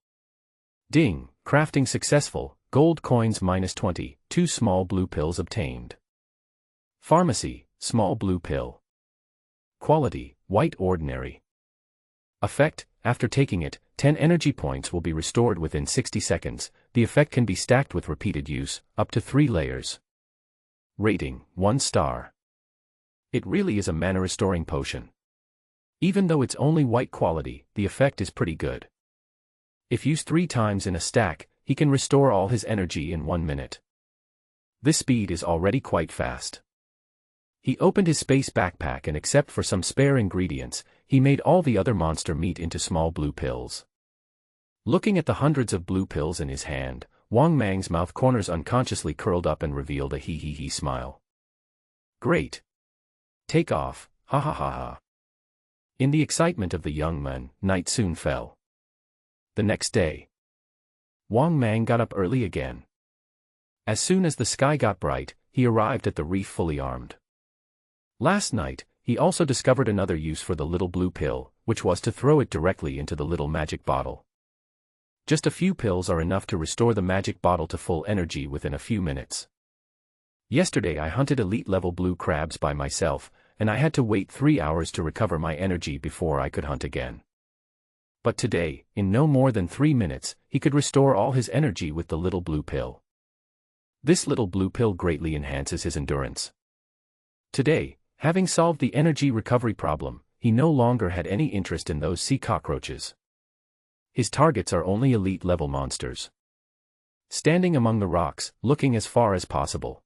Ding, crafting successful, gold coins -20, 2 small blue pills obtained. Pharmacy, small blue pill. Quality, white ordinary. Effect, after taking it, 10 energy points will be restored within 60 seconds, the effect can be stacked with repeated use, up to 3 layers. Rating, 1 star. It really is a mana restoring potion. Even though it's only white quality, the effect is pretty good. If used 3 times in a stack, he can restore all his energy in 1 minute. This speed is already quite fast. He opened his space backpack and except for some spare ingredients, he made all the other monster meat into small blue pills. Looking at the hundreds of blue pills in his hand, Wang Mang's mouth corners unconsciously curled up and revealed a hee smile. Great. Take off, ha ha ha ha. In the excitement of the young man, night soon fell. The next day, Wang Mang got up early again. As soon as the sky got bright, he arrived at the reef fully armed. Last night, he also discovered another use for the little blue pill, which was to throw it directly into the little magic bottle. Just a few pills are enough to restore the magic bottle to full energy within a few minutes. Yesterday I hunted elite-level blue crabs by myself, and I had to wait 3 hours to recover my energy before I could hunt again. But today, in no more than 3 minutes, he could restore all his energy with the little blue pill. This little blue pill greatly enhances his endurance. Today, having solved the energy recovery problem, he no longer had any interest in those sea cockroaches. His targets are only elite-level monsters. Standing among the rocks, looking as far as possible.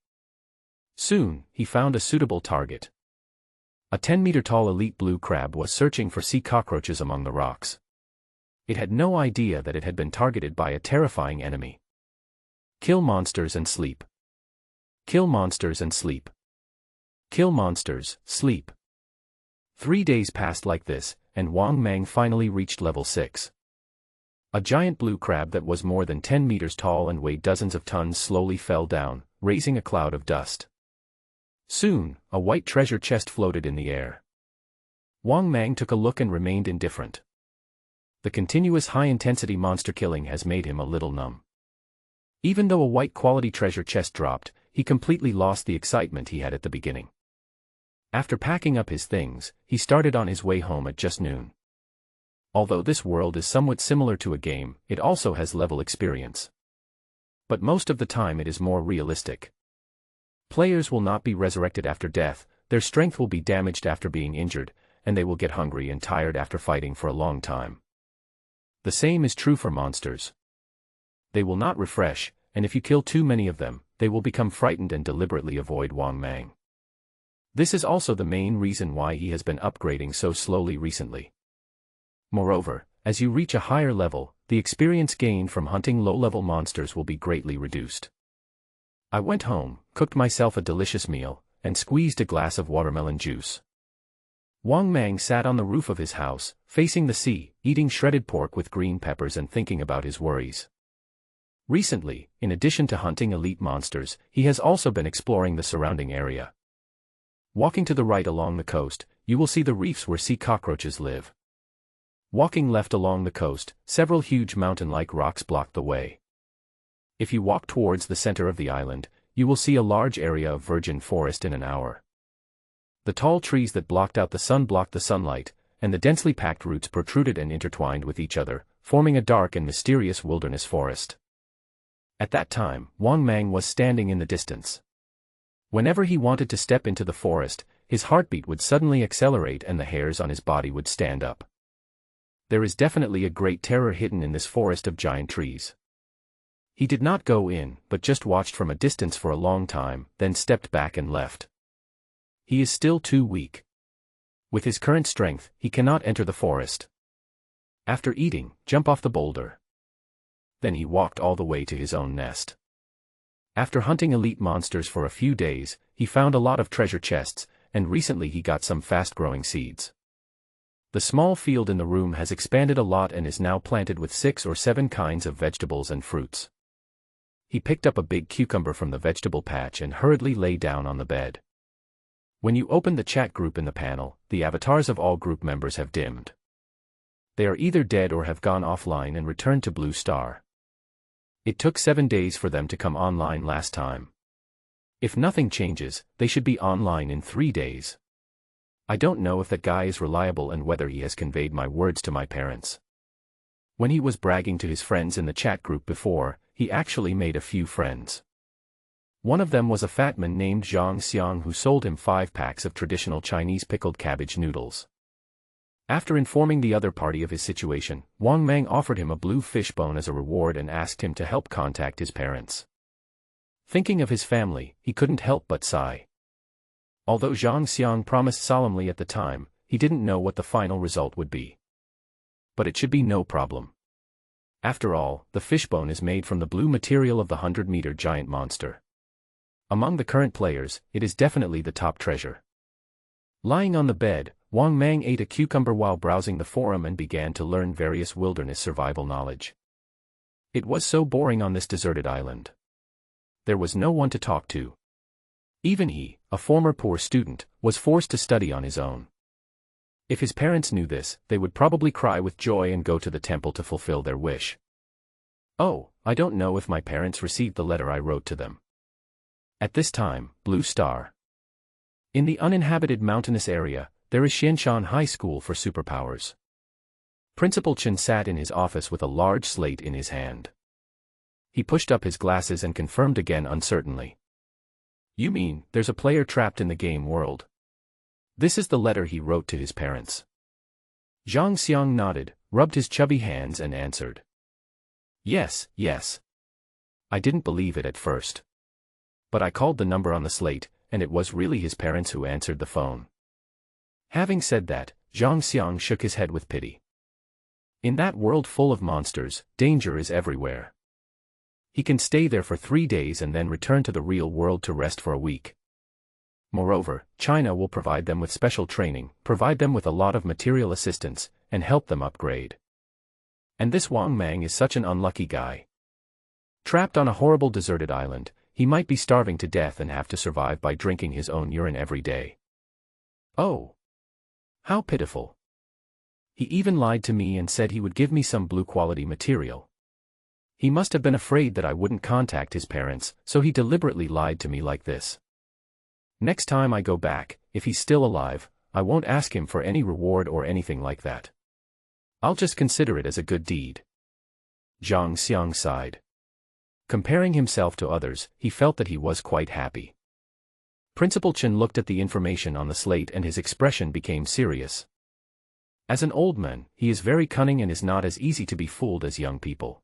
Soon, he found a suitable target. A 10-meter-tall elite blue crab was searching for sea cockroaches among the rocks. It had no idea that it had been targeted by a terrifying enemy. Kill monsters and sleep. Kill monsters and sleep. Kill monsters, sleep. 3 days passed like this, and Wang Mang finally reached level 6. A giant blue crab that was more than 10 meters tall and weighed dozens of tons slowly fell down, raising a cloud of dust. Soon, a white treasure chest floated in the air. Wang Mang took a look and remained indifferent. The continuous high-intensity monster killing has made him a little numb. Even though a white quality treasure chest dropped, he completely lost the excitement he had at the beginning. After packing up his things, he started on his way home at just noon. Although this world is somewhat similar to a game, it also has level experience. But most of the time it is more realistic. Players will not be resurrected after death, their strength will be damaged after being injured, and they will get hungry and tired after fighting for a long time. The same is true for monsters. They will not refresh, and if you kill too many of them, they will become frightened and deliberately avoid Wang Mang. This is also the main reason why he has been upgrading so slowly recently. Moreover, as you reach a higher level, the experience gained from hunting low-level monsters will be greatly reduced. I went home, cooked myself a delicious meal, and squeezed a glass of watermelon juice. Wang Mang sat on the roof of his house, facing the sea, eating shredded pork with green peppers and thinking about his worries. Recently, in addition to hunting elite monsters, he has also been exploring the surrounding area. Walking to the right along the coast, you will see the reefs where sea cockroaches live. Walking left along the coast, several huge mountain-like rocks block the way. If you walk towards the center of the island, you will see a large area of virgin forest in an hour. The tall trees that blocked out the sun blocked the sunlight, and the densely packed roots protruded and intertwined with each other, forming a dark and mysterious wilderness forest. At that time, Wang Mang was standing in the distance. Whenever he wanted to step into the forest, his heartbeat would suddenly accelerate and the hairs on his body would stand up. There is definitely a great terror hidden in this forest of giant trees. He did not go in, but just watched from a distance for a long time, then stepped back and left. He is still too weak. With his current strength, he cannot enter the forest. After eating, jump off the boulder. Then he walked all the way to his own nest. After hunting elite monsters for a few days, he found a lot of treasure chests, and recently he got some fast-growing seeds. The small field in the room has expanded a lot and is now planted with 6 or 7 kinds of vegetables and fruits. He picked up a big cucumber from the vegetable patch and hurriedly lay down on the bed. When you open the chat group in the panel, the avatars of all group members have dimmed. They are either dead or have gone offline and returned to Blue Star. It took 7 days for them to come online last time. If nothing changes, they should be online in 3 days. I don't know if that guy is reliable and whether he has conveyed my words to my parents. When he was bragging to his friends in the chat group before, he actually made a few friends. One of them was a fat man named Zhang Xiang who sold him 5 packs of traditional Chinese pickled cabbage noodles. After informing the other party of his situation, Wang Mang offered him a blue fishbone as a reward and asked him to help contact his parents. Thinking of his family, he couldn't help but sigh. Although Zhang Xiang promised solemnly at the time, he didn't know what the final result would be. But it should be no problem. After all, the fishbone is made from the blue material of the 100-meter giant monster. Among the current players, it is definitely the top treasure. Lying on the bed, Wang Mang ate a cucumber while browsing the forum and began to learn various wilderness survival knowledge. It was so boring on this deserted island. There was no one to talk to. Even he, a former poor student, was forced to study on his own. If his parents knew this, they would probably cry with joy and go to the temple to fulfill their wish. Oh, I don't know if my parents received the letter I wrote to them. At this time, Blue Star. In the uninhabited mountainous area, there is Xianshan High School for Superpowers. Principal Chen sat in his office with a large slate in his hand. He pushed up his glasses and confirmed again uncertainly. You mean, there's a player trapped in the game world? This is the letter he wrote to his parents. Zhang Xiang nodded, rubbed his chubby hands and answered. Yes, yes. I didn't believe it at first. But I called the number on the slate, and it was really his parents who answered the phone. Having said that, Zhang Xiang shook his head with pity. In that world full of monsters, danger is everywhere. He can stay there for 3 days and then return to the real world to rest for a week. Moreover, China will provide them with special training, provide them with a lot of material assistance, and help them upgrade. And this Wang Mang is such an unlucky guy. Trapped on a horrible deserted island, he might be starving to death and have to survive by drinking his own urine every day. Oh! How pitiful. He even lied to me and said he would give me some blue-quality material. He must have been afraid that I wouldn't contact his parents, so he deliberately lied to me like this. Next time I go back, if he's still alive, I won't ask him for any reward or anything like that. I'll just consider it as a good deed. Zhang Xiang sighed. Comparing himself to others, he felt that he was quite happy. Principal Chen looked at the information on the slate and his expression became serious. As an old man, he is very cunning and is not as easy to be fooled as young people.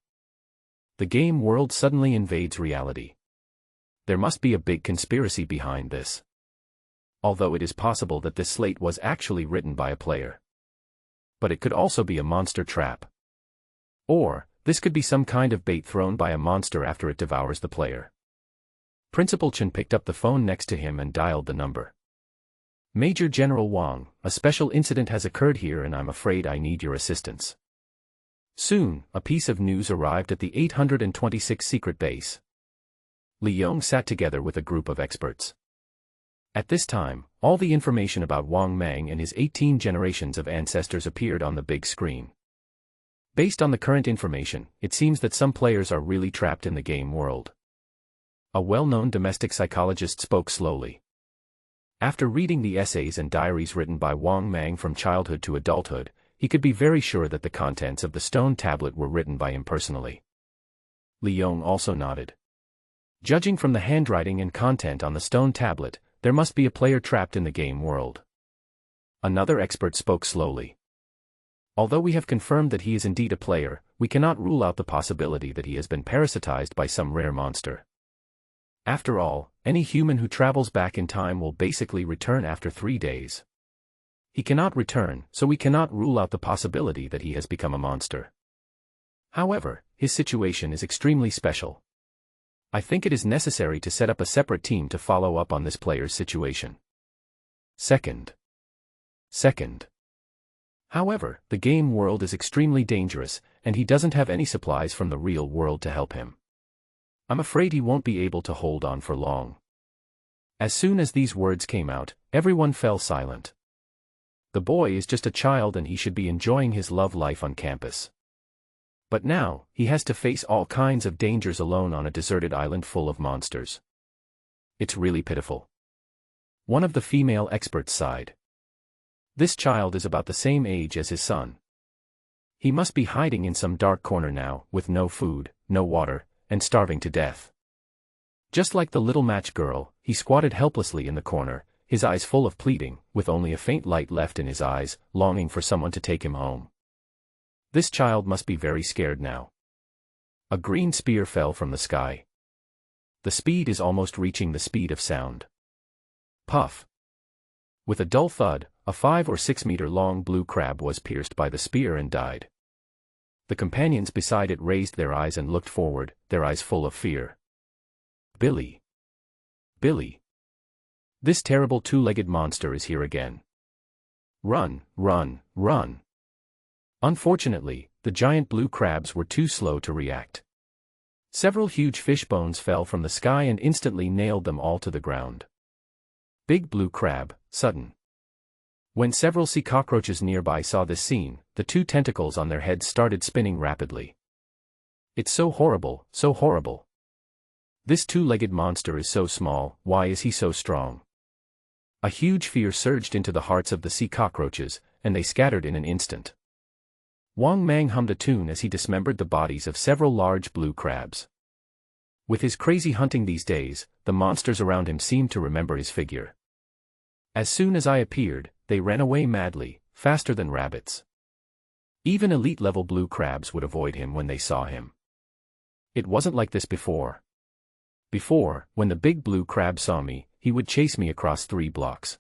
The game world suddenly invades reality. There must be a big conspiracy behind this. Although it is possible that this slate was actually written by a player. But it could also be a monster trap. Or, this could be some kind of bait thrown by a monster after it devours the player. Principal Chen picked up the phone next to him and dialed the number. Major General Wang, a special incident has occurred here and I'm afraid I need your assistance. Soon, a piece of news arrived at the 826 secret base. Li Yong sat together with a group of experts. At this time, all the information about Wang Mang and his 18 generations of ancestors appeared on the big screen. Based on the current information, it seems that some players are really trapped in the game world. A well-known domestic psychologist spoke slowly. After reading the essays and diaries written by Wang Mang from childhood to adulthood, he could be very sure that the contents of the stone tablet were written by him personally. Li Yong also nodded. Judging from the handwriting and content on the stone tablet, there must be a player trapped in the game world. Another expert spoke slowly. Although we have confirmed that he is indeed a player, we cannot rule out the possibility that he has been parasitized by some rare monster. After all, any human who travels back in time will basically return after 3 days. He cannot return, so we cannot rule out the possibility that he has become a monster. However, his situation is extremely special. I think it is necessary to set up a separate team to follow up on this player's situation. Second. However, the game world is extremely dangerous, and he doesn't have any supplies from the real world to help him. I'm afraid he won't be able to hold on for long. As soon as these words came out, everyone fell silent. The boy is just a child and he should be enjoying his love life on campus. But now, he has to face all kinds of dangers alone on a deserted island full of monsters. It's really pitiful. One of the female experts sighed. This child is about the same age as his son. He must be hiding in some dark corner now, with no food, no water, and starving to death. Just like the little match girl, he squatted helplessly in the corner, his eyes full of pleading, with only a faint light left in his eyes, longing for someone to take him home. This child must be very scared now. A green spear fell from the sky. The speed is almost reaching the speed of sound. Puff. With a dull thud, a 5 or 6 meter long blue crab was pierced by the spear and died. The companions beside it raised their eyes and looked forward, their eyes full of fear. Billy. Billy. This terrible two-legged monster is here again. Run, run, run. Unfortunately, the giant blue crabs were too slow to react. Several huge fish bones fell from the sky and instantly nailed them all to the ground. Big blue crab, sudden. When several sea cockroaches nearby saw this scene, the 2 tentacles on their heads started spinning rapidly. It's so horrible, so horrible. This two-legged monster is so small, why is he so strong? A huge fear surged into the hearts of the sea cockroaches, and they scattered in an instant. Wang Mang hummed a tune as he dismembered the bodies of several large blue crabs. With his crazy hunting these days, the monsters around him seemed to remember his figure. As soon as I appeared, they ran away madly, faster than rabbits. Even elite-level blue crabs would avoid him when they saw him. It wasn't like this before. Before, when the big blue crab saw me, he would chase me across 3 blocks.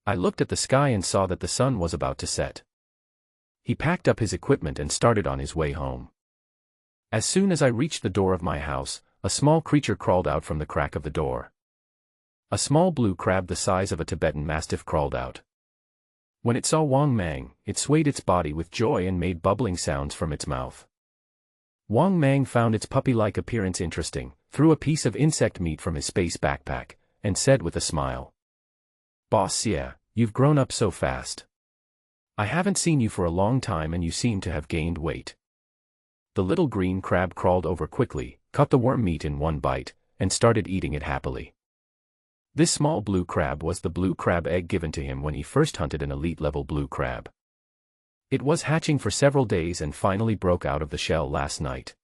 I looked at the sky and saw that the sun was about to set. He packed up his equipment and started on his way home. As soon as I reached the door of my house, a small creature crawled out from the crack of the door. A small blue crab the size of a Tibetan mastiff crawled out. When it saw Wang Mang, it swayed its body with joy and made bubbling sounds from its mouth. Wang Mang found its puppy-like appearance interesting, threw a piece of insect meat from his space backpack, and said with a smile, "Boss, yeah, you've grown up so fast. I haven't seen you for a long time and you seem to have gained weight." The little green crab crawled over quickly, caught the worm meat in one bite, and started eating it happily. This small blue crab was the blue crab egg given to him when he first hunted an elite-level blue crab. It was hatching for several days and finally broke out of the shell last night.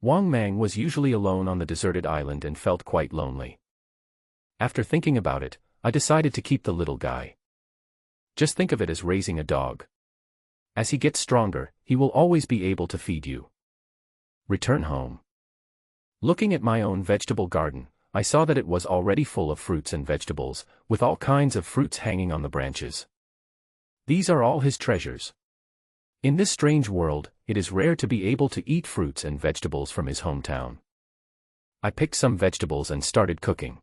Wang Mang was usually alone on the deserted island and felt quite lonely. After thinking about it, I decided to keep the little guy. Just think of it as raising a dog. As he gets stronger, he will always be able to feed you. Return home. Looking at my own vegetable garden, I saw that it was already full of fruits and vegetables, with all kinds of fruits hanging on the branches. These are all his treasures. In this strange world, it is rare to be able to eat fruits and vegetables from his hometown. I picked some vegetables and started cooking.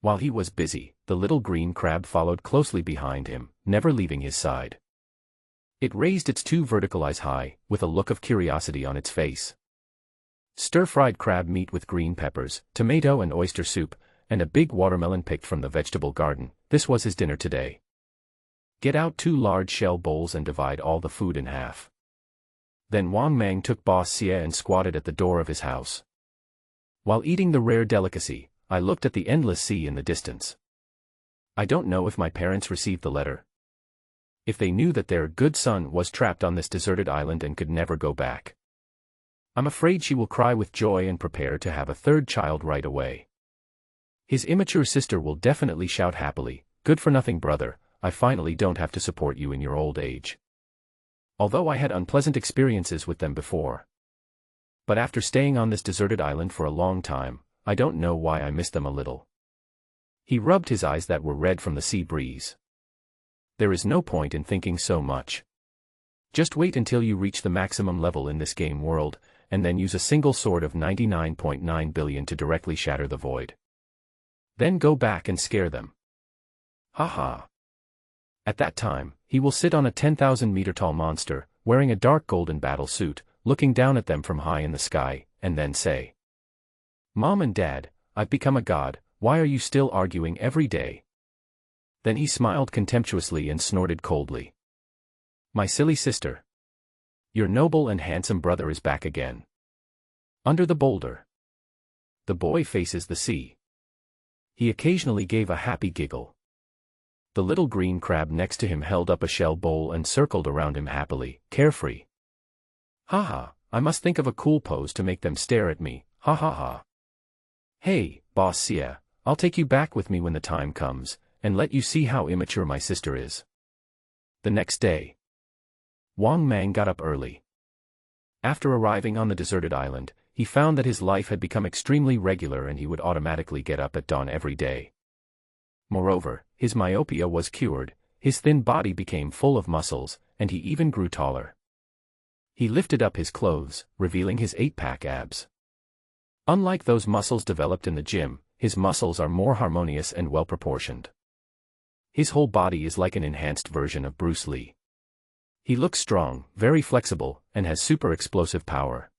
While he was busy, the little green crab followed closely behind him, never leaving his side. It raised its two vertical eyes high, with a look of curiosity on its face. Stir-fried crab meat with green peppers, tomato and oyster soup, and a big watermelon picked from the vegetable garden, this was his dinner today. Get out 2 large shell bowls and divide all the food in half. Then Wang Mang took Boss Xie and squatted at the door of his house. While eating the rare delicacy, I looked at the endless sea in the distance. I don't know if my parents received the letter. If they knew that their good son was trapped on this deserted island and could never go back. I'm afraid she will cry with joy and prepare to have a third child right away. His immature sister will definitely shout happily, "Good for nothing, brother, I finally don't have to support you in your old age." Although I had unpleasant experiences with them before. But after staying on this deserted island for a long time, I don't know why I miss them a little. He rubbed his eyes that were red from the sea breeze. There is no point in thinking so much. Just wait until you reach the maximum level in this game world, and then use a single sword of 99.9 billion to directly shatter the void. Then go back and scare them. Haha. At that time, he will sit on a 10,000-meter tall monster, wearing a dark golden battle suit, looking down at them from high in the sky, and then say, "Mom and Dad, I've become a god, why are you still arguing every day?" Then he smiled contemptuously and snorted coldly. "My silly sister. Your noble and handsome brother is back again." Under the boulder. The boy faces the sea. He occasionally gave a happy giggle. The little green crab next to him held up a shell bowl and circled around him happily, carefree. "Haha, I must think of a cool pose to make them stare at me, ha ha ha. Hey, Boss Xie, I'll take you back with me when the time comes, and let you see how immature my sister is." The next day, Wang Mang got up early. After arriving on the deserted island, he found that his life had become extremely regular and he would automatically get up at dawn every day. Moreover, his myopia was cured, his thin body became full of muscles, and he even grew taller. He lifted up his clothes, revealing his 8-pack abs. Unlike those muscles developed in the gym, his muscles are more harmonious and well-proportioned. His whole body is like an enhanced version of Bruce Lee. He looks strong, very flexible, and has super explosive power.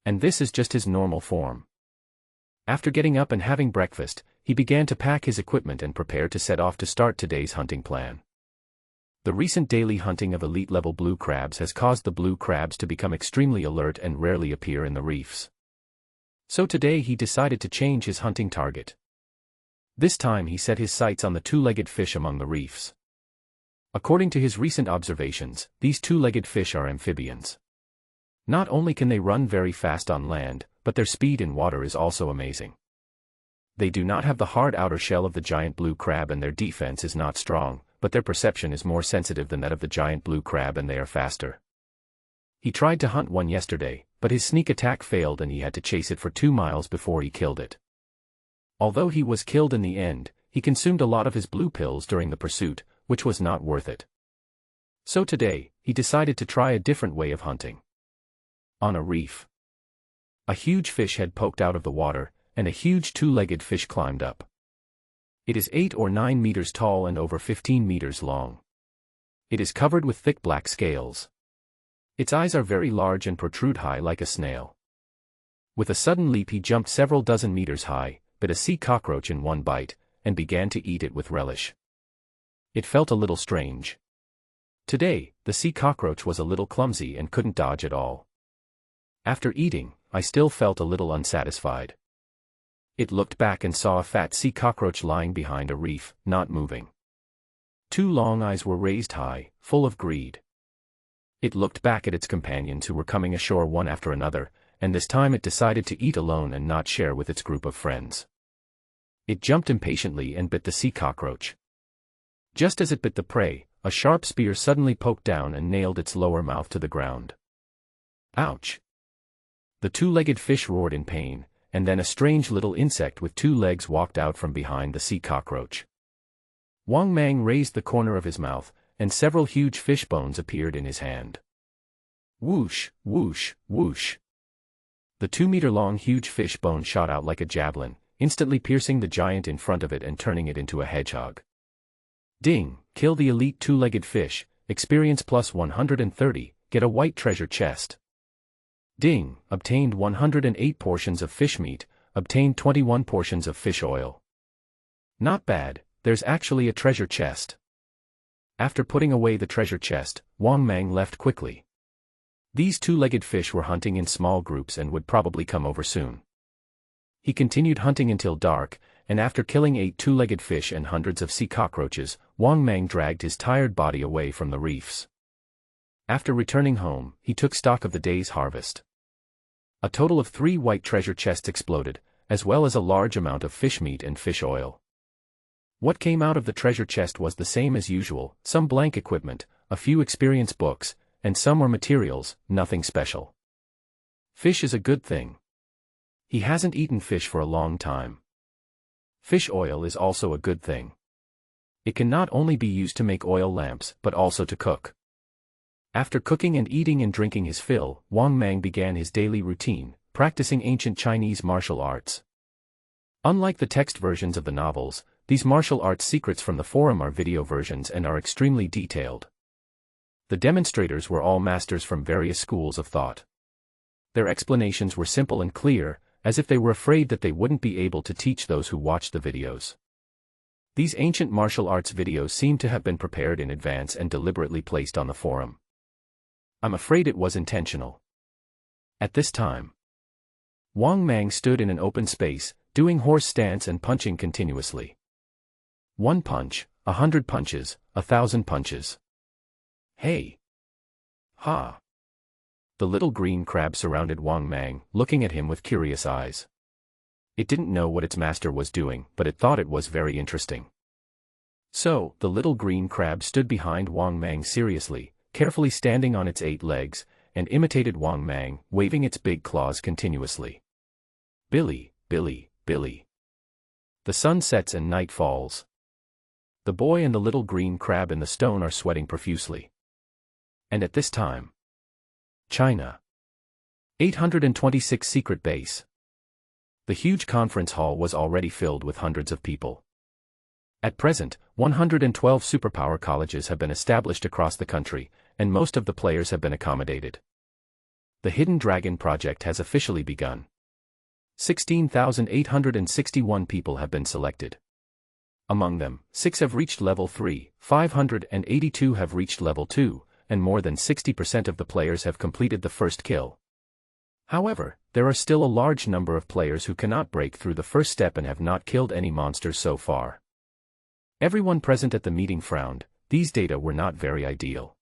And this is just his normal form. After getting up and having breakfast, he began to pack his equipment and prepare to set off to start today's hunting plan. The recent daily hunting of elite-level blue crabs has caused the blue crabs to become extremely alert and rarely appear in the reefs. So today he decided to change his hunting target. This time he set his sights on the 2-legged fish among the reefs. According to his recent observations, these 2-legged fish are amphibians. Not only can they run very fast on land, but their speed in water is also amazing. They do not have the hard outer shell of the giant blue crab and their defense is not strong, but their perception is more sensitive than that of the giant blue crab and they are faster. He tried to hunt one yesterday, but his sneak attack failed and he had to chase it for 2 miles before he killed it. Although he was killed in the end, he consumed a lot of his blue pills during the pursuit, which was not worth it. So today, he decided to try a different way of hunting. On a reef. A huge fish head poked out of the water, and a huge 2-legged fish climbed up. It is 8 or 9 meters tall and over 15 meters long. It is covered with thick black scales. Its eyes are very large and protrude high like a snail. With a sudden leap he jumped several dozen meters high, bit a sea cockroach in one bite, and began to eat it with relish. It felt a little strange. Today, the sea cockroach was a little clumsy and couldn't dodge at all. After eating, I still felt a little unsatisfied. It looked back and saw a fat sea cockroach lying behind a reef, not moving. Two long eyes were raised high, full of greed. It looked back at its companions who were coming ashore one after another, and this time it decided to eat alone and not share with its group of friends. It jumped impatiently and bit the sea cockroach. Just as it bit the prey, a sharp spear suddenly poked down and nailed its lower mouth to the ground. Ouch! The two-legged fish roared in pain, and then a strange little insect with 2 legs walked out from behind the sea cockroach. Wang Mang raised the corner of his mouth, and several huge fish bones appeared in his hand. Whoosh, whoosh, whoosh. The 2-meter-long huge fish bone shot out like a javelin, instantly piercing the giant in front of it and turning it into a hedgehog. Ding, kill the elite 2-legged fish, experience plus 130, get a white treasure chest. Ding, obtained 108 portions of fish meat, obtained 21 portions of fish oil. Not bad, there's actually a treasure chest. After putting away the treasure chest, Wang Mang left quickly. These 2-legged fish were hunting in small groups and would probably come over soon. He continued hunting until dark, and after killing 8 2-legged fish and hundreds of sea cockroaches, Wang Mang dragged his tired body away from the reefs. After returning home, he took stock of the day's harvest. A total of 3 white treasure chests exploded, as well as a large amount of fish meat and fish oil. What came out of the treasure chest was the same as usual, some blank equipment, a few experience books, and some were materials, nothing special. Fish is a good thing. He hasn't eaten fish for a long time. Fish oil is also a good thing. It can not only be used to make oil lamps but also to cook. After cooking and eating and drinking his fill, Wang Mang began his daily routine, practicing ancient Chinese martial arts. Unlike the text versions of the novels, these martial arts secrets from the forum are video versions and are extremely detailed. The demonstrators were all masters from various schools of thought. Their explanations were simple and clear, as if they were afraid that they wouldn't be able to teach those who watched the videos. These ancient martial arts videos seem to have been prepared in advance and deliberately placed on the forum. I'm afraid it was intentional. At this time, Wang Mang stood in an open space, doing horse stance and punching continuously. 1 punch, 100 punches, 1,000 punches. Hey! Ha! The little green crab surrounded Wang Mang, looking at him with curious eyes. It didn't know what its master was doing, but it thought it was very interesting. So, the little green crab stood behind Wang Mang seriously, carefully standing on its 8 legs, and imitated Wang Mang, waving its big claws continuously. Billy, Billy, Billy. The sun sets and night falls. The boy and the little green crab in the stone are sweating profusely. And at this time, China. 826 Secret Base. The huge conference hall was already filled with hundreds of people. At present, 112 superpower colleges have been established across the country, and most of the players have been accommodated. The Hidden Dragon project has officially begun. 16,861 people have been selected. Among them, 6 have reached level 3, 582 have reached level 2, and more than 60% of the players have completed the first kill. However, there are still a large number of players who cannot break through the first step and have not killed any monsters so far. Everyone present at the meeting frowned. These data were not very ideal.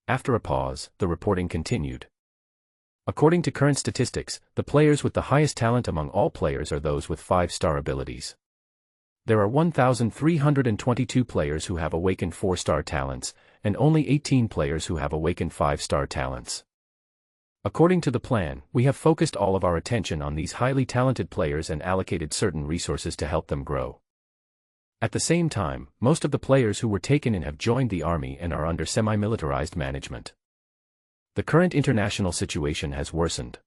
After a pause, the reporting continued. According to current statistics, the players with the highest talent among all players are those with 5-star abilities. There are 1,322 players who have awakened 4-star talents, and only 18 players who have awakened 5-star talents. According to the plan, we have focused all of our attention on these highly talented players and allocated certain resources to help them grow. At the same time, most of the players who were taken in have joined the army and are under semi-militarized management. The current international situation has worsened.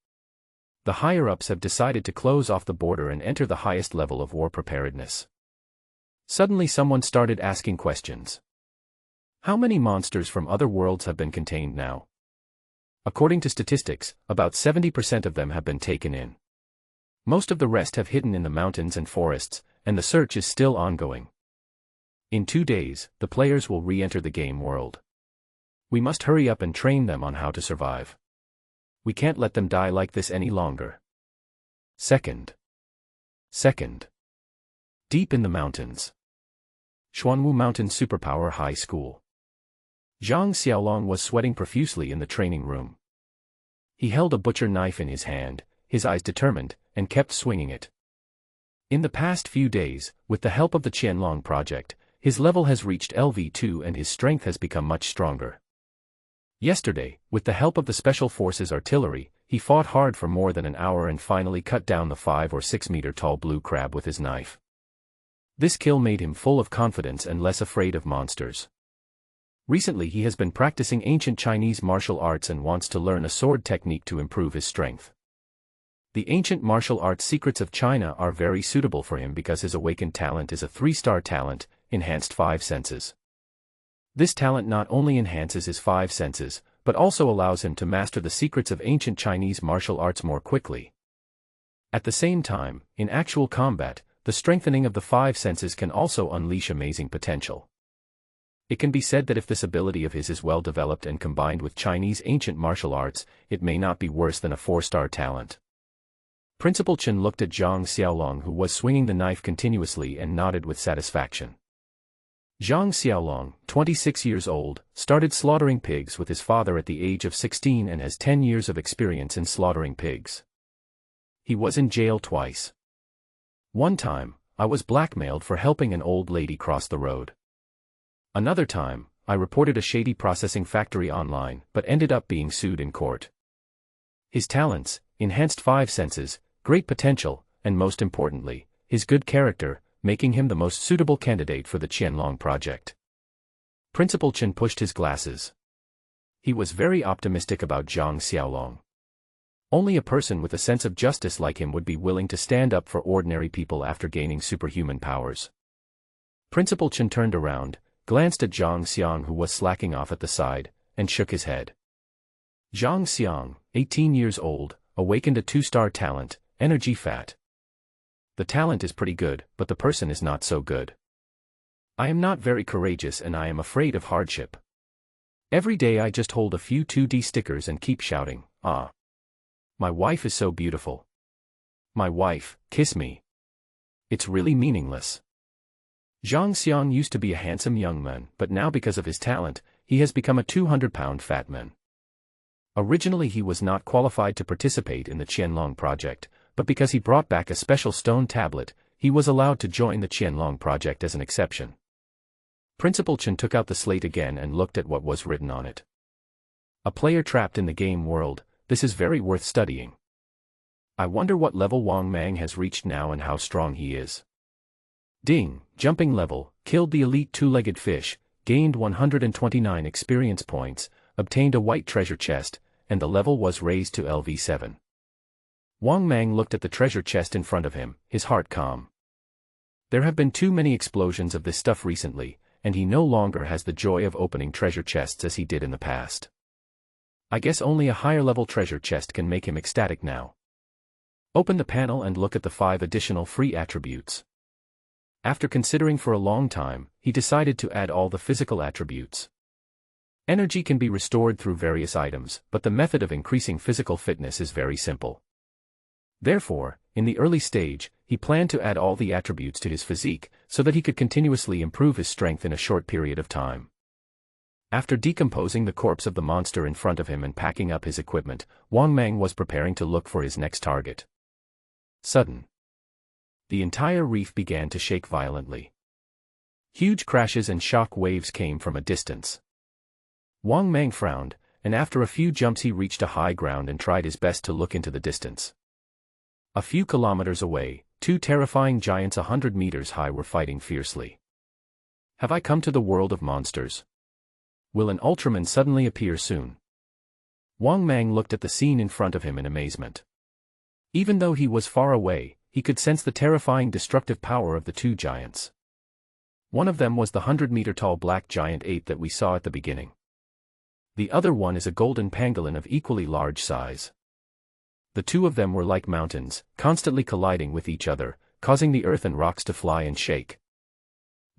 The higher-ups have decided to close off the border and enter the highest level of war preparedness. Suddenly someone started asking questions. How many monsters from other worlds have been contained now? According to statistics, about 70% of them have been taken in. Most of the rest have hidden in the mountains and forests, and the search is still ongoing. In 2 days, the players will re-enter the game world. We must hurry up and train them on how to survive. We can't let them die like this any longer. Second. Deep in the mountains. Xuanwu Mountain Superpower High School. Zhang Xiaolong was sweating profusely in the training room. He held a butcher knife in his hand, his eyes determined, and kept swinging it. In the past few days, with the help of the Qianlong project, his level has reached LV2 and his strength has become much stronger. Yesterday, with the help of the Special Forces artillery, he fought hard for more than an hour and finally cut down the 5 or 6 meter tall blue crab with his knife. This kill made him full of confidence and less afraid of monsters. Recently he has been practicing ancient Chinese martial arts and wants to learn a sword technique to improve his strength. The ancient martial arts secrets of China are very suitable for him because his awakened talent is a 3-star talent, enhanced 5 senses. This talent not only enhances his 5 senses, but also allows him to master the secrets of ancient Chinese martial arts more quickly. At the same time, in actual combat, the strengthening of the 5 senses can also unleash amazing potential. It can be said that if this ability of his is well developed and combined with Chinese ancient martial arts, it may not be worse than a 4-star talent. Principal Chen looked at Zhang Xiaolong, who was swinging the knife continuously, and nodded with satisfaction. Zhang Xiaolong, 26 years old, started slaughtering pigs with his father at the age of 16 and has 10 years of experience in slaughtering pigs. He was in jail twice. One time, I was blackmailed for helping an old lady cross the road. Another time, I reported a shady processing factory online but ended up being sued in court. His talents, enhanced 5 senses, great potential, and most importantly, his good character, making him the most suitable candidate for the Qianlong project. Principal Chen pushed his glasses. He was very optimistic about Zhang Xiaolong. Only a person with a sense of justice like him would be willing to stand up for ordinary people after gaining superhuman powers. Principal Chen turned around, glanced at Zhang Xiang, who was slacking off at the side, and shook his head. Zhang Xiang, 18 years old, awakened a 2-star talent, energy fat. The talent is pretty good, but the person is not so good. I am not very courageous and I am afraid of hardship. Every day I just hold a few 2D stickers and keep shouting, "Ah! My wife is so beautiful. My wife, kiss me." It's really meaningless. Zhang Xiang used to be a handsome young man, but now because of his talent, he has become a 200-pound fat man. Originally he was not qualified to participate in the Qianlong project, but because he brought back a special stone tablet, he was allowed to join the Qianlong project as an exception. Principal Chen took out the slate again and looked at what was written on it. A player trapped in the game world, this is very worth studying. I wonder what level Wang Mang has reached now and how strong he is. Ding, jumping level, killed the elite 2-legged fish, gained 129 experience points, obtained a white treasure chest, and the level was raised to LV7. Wang Mang looked at the treasure chest in front of him, his heart calm. There have been too many explosions of this stuff recently, and he no longer has the joy of opening treasure chests as he did in the past. I guess only a higher level treasure chest can make him ecstatic now. Open the panel and look at the 5 additional free attributes. After considering for a long time, he decided to add all the physical attributes. Energy can be restored through various items, but the method of increasing physical fitness is very simple. Therefore, in the early stage, he planned to add all the attributes to his physique, so that he could continuously improve his strength in a short period of time. After decomposing the corpse of the monster in front of him and packing up his equipment, Wang Mang was preparing to look for his next target. Sudden. The entire reef began to shake violently. Huge crashes and shock waves came from a distance. Wang Mang frowned, and after a few jumps he reached a high ground and tried his best to look into the distance. A few kilometers away, 2 terrifying giants 100 meters high were fighting fiercely. Have I come to the world of monsters? Will an Ultraman suddenly appear soon? Wang Mang looked at the scene in front of him in amazement. Even though he was far away, he could sense the terrifying destructive power of the 2 giants. One of them was the 100-meter-tall black giant ape that we saw at the beginning. The other one is a golden pangolin of equally large size. The two of them were like mountains, constantly colliding with each other, causing the earth and rocks to fly and shake.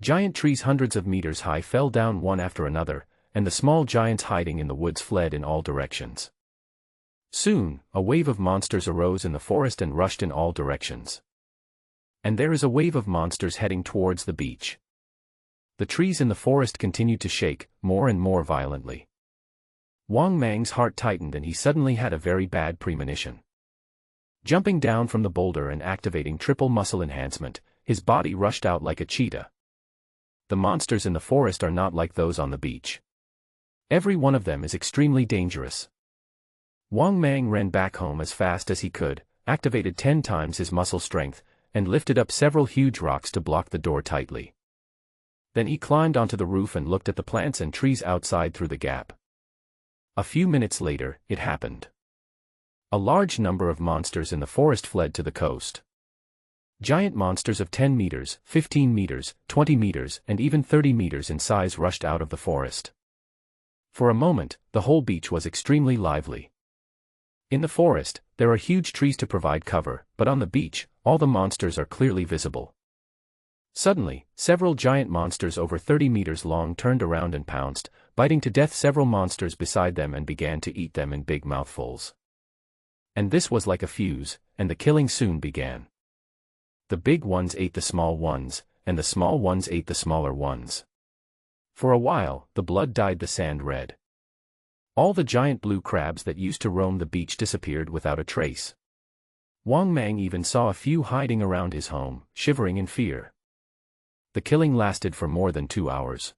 Giant trees hundreds of meters high fell down one after another, and the small giants hiding in the woods fled in all directions. Soon, a wave of monsters arose in the forest and rushed in all directions. And there is a wave of monsters heading towards the beach. The trees in the forest continued to shake, more and more violently. Wang Mang's heart tightened and he suddenly had a very bad premonition. Jumping down from the boulder and activating triple muscle enhancement, his body rushed out like a cheetah. The monsters in the forest are not like those on the beach. Every one of them is extremely dangerous. Wang Mang ran back home as fast as he could, activated 10 times his muscle strength, and lifted up several huge rocks to block the door tightly. Then he climbed onto the roof and looked at the plants and trees outside through the gap. A few minutes later, it happened. A large number of monsters in the forest fled to the coast. Giant monsters of 10 meters, 15 meters, 20 meters, and even 30 meters in size rushed out of the forest. For a moment, the whole beach was extremely lively. In the forest, there are huge trees to provide cover, but on the beach, all the monsters are clearly visible. Suddenly, several giant monsters over 30 meters long turned around and pounced, biting to death several monsters beside them and began to eat them in big mouthfuls. And this was like a fuse, and the killing soon began. The big ones ate the small ones, and the small ones ate the smaller ones. For a while, the blood dyed the sand red. All the giant blue crabs that used to roam the beach disappeared without a trace. Wang Mang even saw a few hiding around his home, shivering in fear. The killing lasted for more than 2 hours.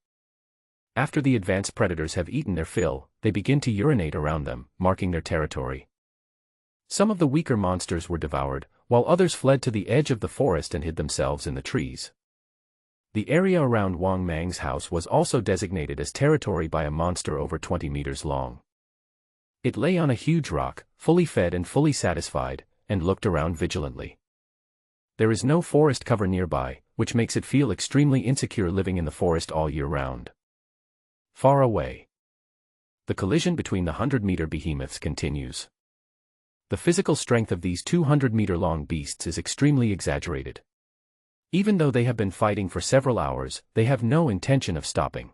After the advanced predators have eaten their fill, they begin to urinate around them, marking their territory. Some of the weaker monsters were devoured, while others fled to the edge of the forest and hid themselves in the trees. The area around Wang Mang's house was also designated as territory by a monster over 20 meters long. It lay on a huge rock, fully fed and fully satisfied, and looked around vigilantly. There is no forest cover nearby, which makes it feel extremely insecure living in the forest all year round. Far away. The collision between the 100-meter behemoths continues. The physical strength of these 200-meter-long beasts is extremely exaggerated. Even though they have been fighting for several hours, they have no intention of stopping.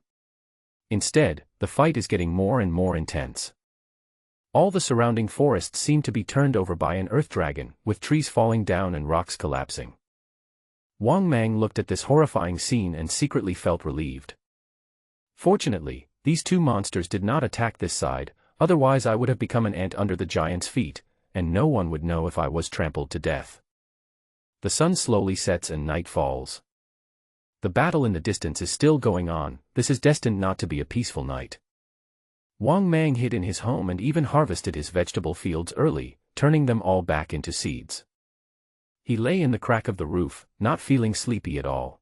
Instead, the fight is getting more and more intense. All the surrounding forests seem to be turned over by an earth dragon, with trees falling down and rocks collapsing. Wang Mang looked at this horrifying scene and secretly felt relieved. Fortunately, these two monsters did not attack this side, otherwise I would have become an ant under the giant's feet, and no one would know if I was trampled to death. The sun slowly sets and night falls. The battle in the distance is still going on. This is destined not to be a peaceful night. Wang Mang hid in his home and even harvested his vegetable fields early, turning them all back into seeds. He lay in the crack of the roof, not feeling sleepy at all.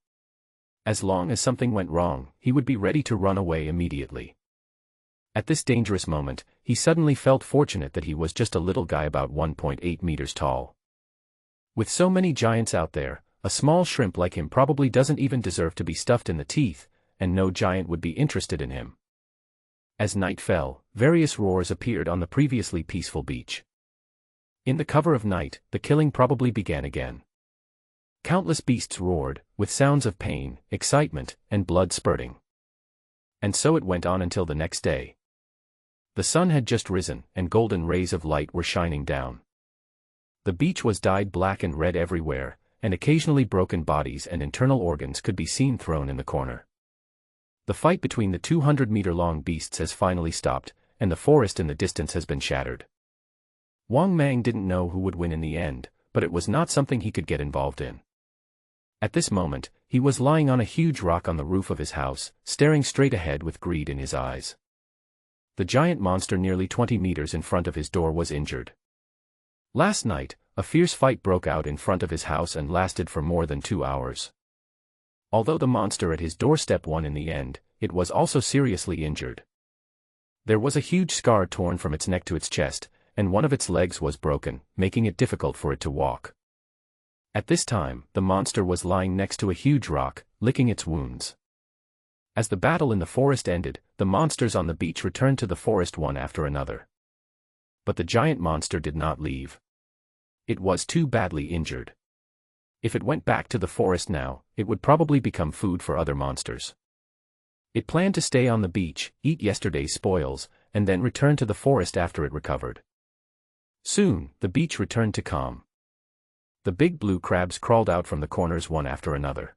As long as something went wrong, he would be ready to run away immediately. At this dangerous moment, he suddenly felt fortunate that he was just a little guy about 1.8 meters tall. With so many giants out there, a small shrimp like him probably doesn't even deserve to be stuffed in the teeth, and no giant would be interested in him. As night fell, various roars appeared on the previously peaceful beach. In the cover of night, the killing probably began again. Countless beasts roared, with sounds of pain, excitement, and blood spurting. And so it went on until the next day. The sun had just risen, and golden rays of light were shining down. The beach was dyed black and red everywhere, and occasionally broken bodies and internal organs could be seen thrown in the corner. The fight between the 200-meter-long beasts has finally stopped, and the forest in the distance has been shattered. Wang Mang didn't know who would win in the end, but it was not something he could get involved in. At this moment, he was lying on a huge rock on the roof of his house, staring straight ahead with greed in his eyes. The giant monster nearly 20 meters in front of his door was injured. Last night, a fierce fight broke out in front of his house and lasted for more than 2 hours. Although the monster at his doorstep won in the end, it was also seriously injured. There was a huge scar torn from its neck to its chest, and one of its legs was broken, making it difficult for it to walk. At this time, the monster was lying next to a huge rock, licking its wounds. As the battle in the forest ended, the monsters on the beach returned to the forest one after another. But the giant monster did not leave. It was too badly injured. If it went back to the forest now, it would probably become food for other monsters. It planned to stay on the beach, eat yesterday's spoils, and then return to the forest after it recovered. Soon, the beach returned to calm. The big blue crabs crawled out from the corners one after another.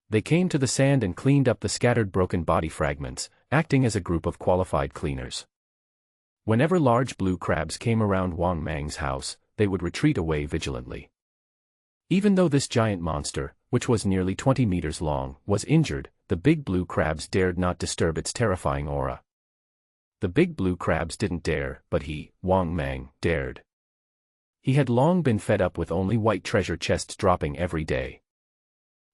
They came to the sand and cleaned up the scattered broken body fragments, acting as a group of qualified cleaners. Whenever large blue crabs came around Wang Mang's house, they would retreat away vigilantly. Even though this giant monster, which was nearly 20 meters long, was injured, the big blue crabs dared not disturb its terrifying aura. The big blue crabs didn't dare, but he, Wang Mang, dared. He had long been fed up with only white treasure chests dropping every day.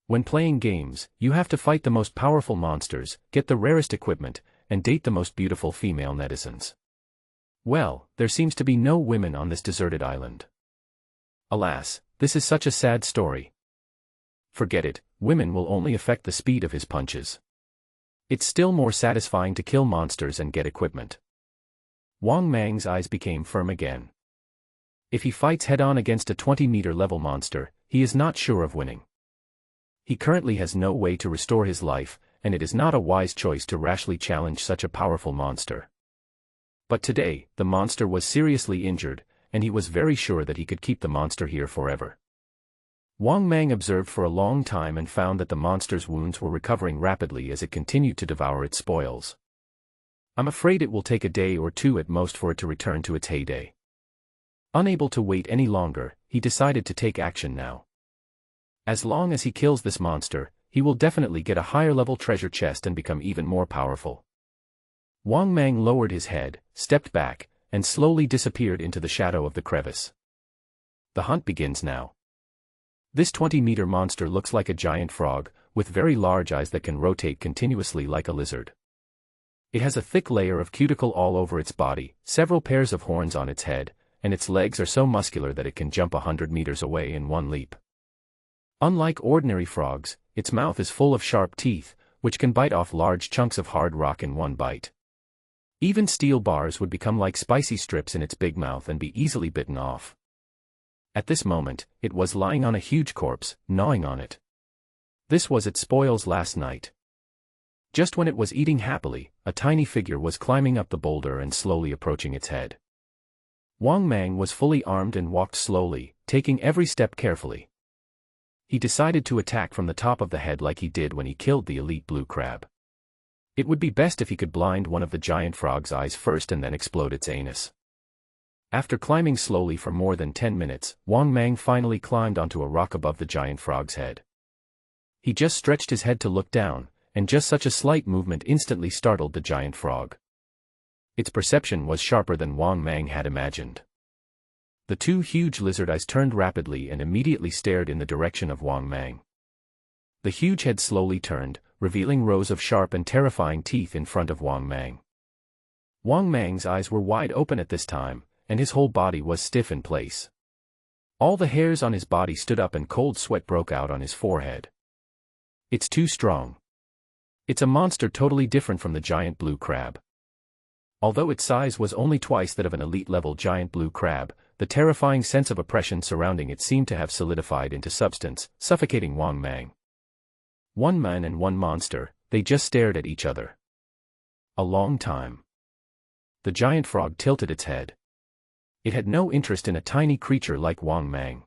When playing games, you have to fight the most powerful monsters, get the rarest equipment, and date the most beautiful female netizens. Well, there seems to be no women on this deserted island. Alas, this is such a sad story. Forget it, women will only affect the speed of his punches. It's still more satisfying to kill monsters and get equipment. Wang Mang's eyes became firm again. If he fights head-on against a 20-meter level monster, he is not sure of winning. He currently has no way to restore his life, and it is not a wise choice to rashly challenge such a powerful monster. But today, the monster was seriously injured, and he was very sure that he could keep the monster here forever. Wang Mang observed for a long time and found that the monster's wounds were recovering rapidly as it continued to devour its spoils. I'm afraid it will take a day or two at most for it to return to its heyday. Unable to wait any longer, he decided to take action now. As long as he kills this monster, he will definitely get a higher-level treasure chest and become even more powerful. Wang Mang lowered his head, stepped back, and slowly disappeared into the shadow of the crevice. The hunt begins now. This 20-meter monster looks like a giant frog, with very large eyes that can rotate continuously like a lizard. It has a thick layer of cuticle all over its body, several pairs of horns on its head, and its legs are so muscular that it can jump 100 meters away in one leap. Unlike ordinary frogs, its mouth is full of sharp teeth, which can bite off large chunks of hard rock in one bite. Even steel bars would become like spicy strips in its big mouth and be easily bitten off. At this moment, it was lying on a huge corpse, gnawing on it. This was its spoils last night. Just when it was eating happily, a tiny figure was climbing up the boulder and slowly approaching its head. Wang Mang was fully armed and walked slowly, taking every step carefully. He decided to attack from the top of the head like he did when he killed the elite blue crab. It would be best if he could blind one of the giant frog's eyes first and then explode its anus. After climbing slowly for more than 10 minutes, Wang Mang finally climbed onto a rock above the giant frog's head. He just stretched his head to look down, and just such a slight movement instantly startled the giant frog. Its perception was sharper than Wang Mang had imagined. The two huge lizard eyes turned rapidly and immediately stared in the direction of Wang Mang. The huge head slowly turned, revealing rows of sharp and terrifying teeth in front of Wang Mang. Wang Mang's eyes were wide open at this time, and his whole body was stiff in place. All the hairs on his body stood up and cold sweat broke out on his forehead. It's too strong. It's a monster totally different from the giant blue crab. Although its size was only twice that of an elite-level giant blue crab, the terrifying sense of oppression surrounding it seemed to have solidified into substance, suffocating Wang Mang. One man and one monster, they just stared at each other. A long time. The giant frog tilted its head. It had no interest in a tiny creature like Wang Mang.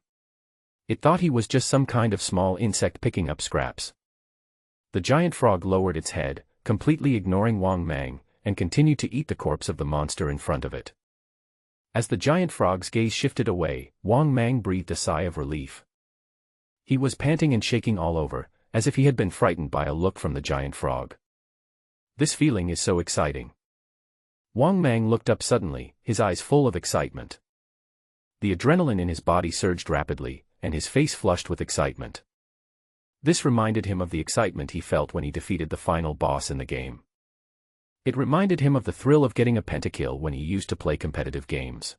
It thought he was just some kind of small insect picking up scraps. The giant frog lowered its head, completely ignoring Wang Mang, and continued to eat the corpse of the monster in front of it. As the giant frog's gaze shifted away, Wang Mang breathed a sigh of relief. He was panting and shaking all over, as if he had been frightened by a look from the giant frog. This feeling is so exciting. Wang Mang looked up suddenly, his eyes full of excitement. The adrenaline in his body surged rapidly, and his face flushed with excitement. This reminded him of the excitement he felt when he defeated the final boss in the game. It reminded him of the thrill of getting a pentakill when he used to play competitive games.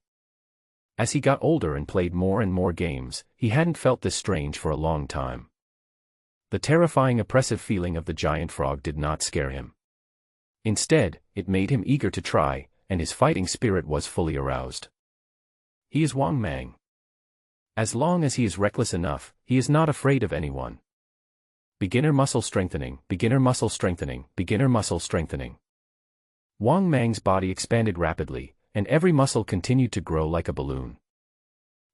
As he got older and played more and more games, he hadn't felt this strange for a long time. The terrifying oppressive feeling of the giant frog did not scare him. Instead, it made him eager to try, and his fighting spirit was fully aroused. He is Wang Mang. As long as he is reckless enough, he is not afraid of anyone. Beginner muscle strengthening, beginner muscle strengthening, beginner muscle strengthening. Wang Mang's body expanded rapidly, and every muscle continued to grow like a balloon.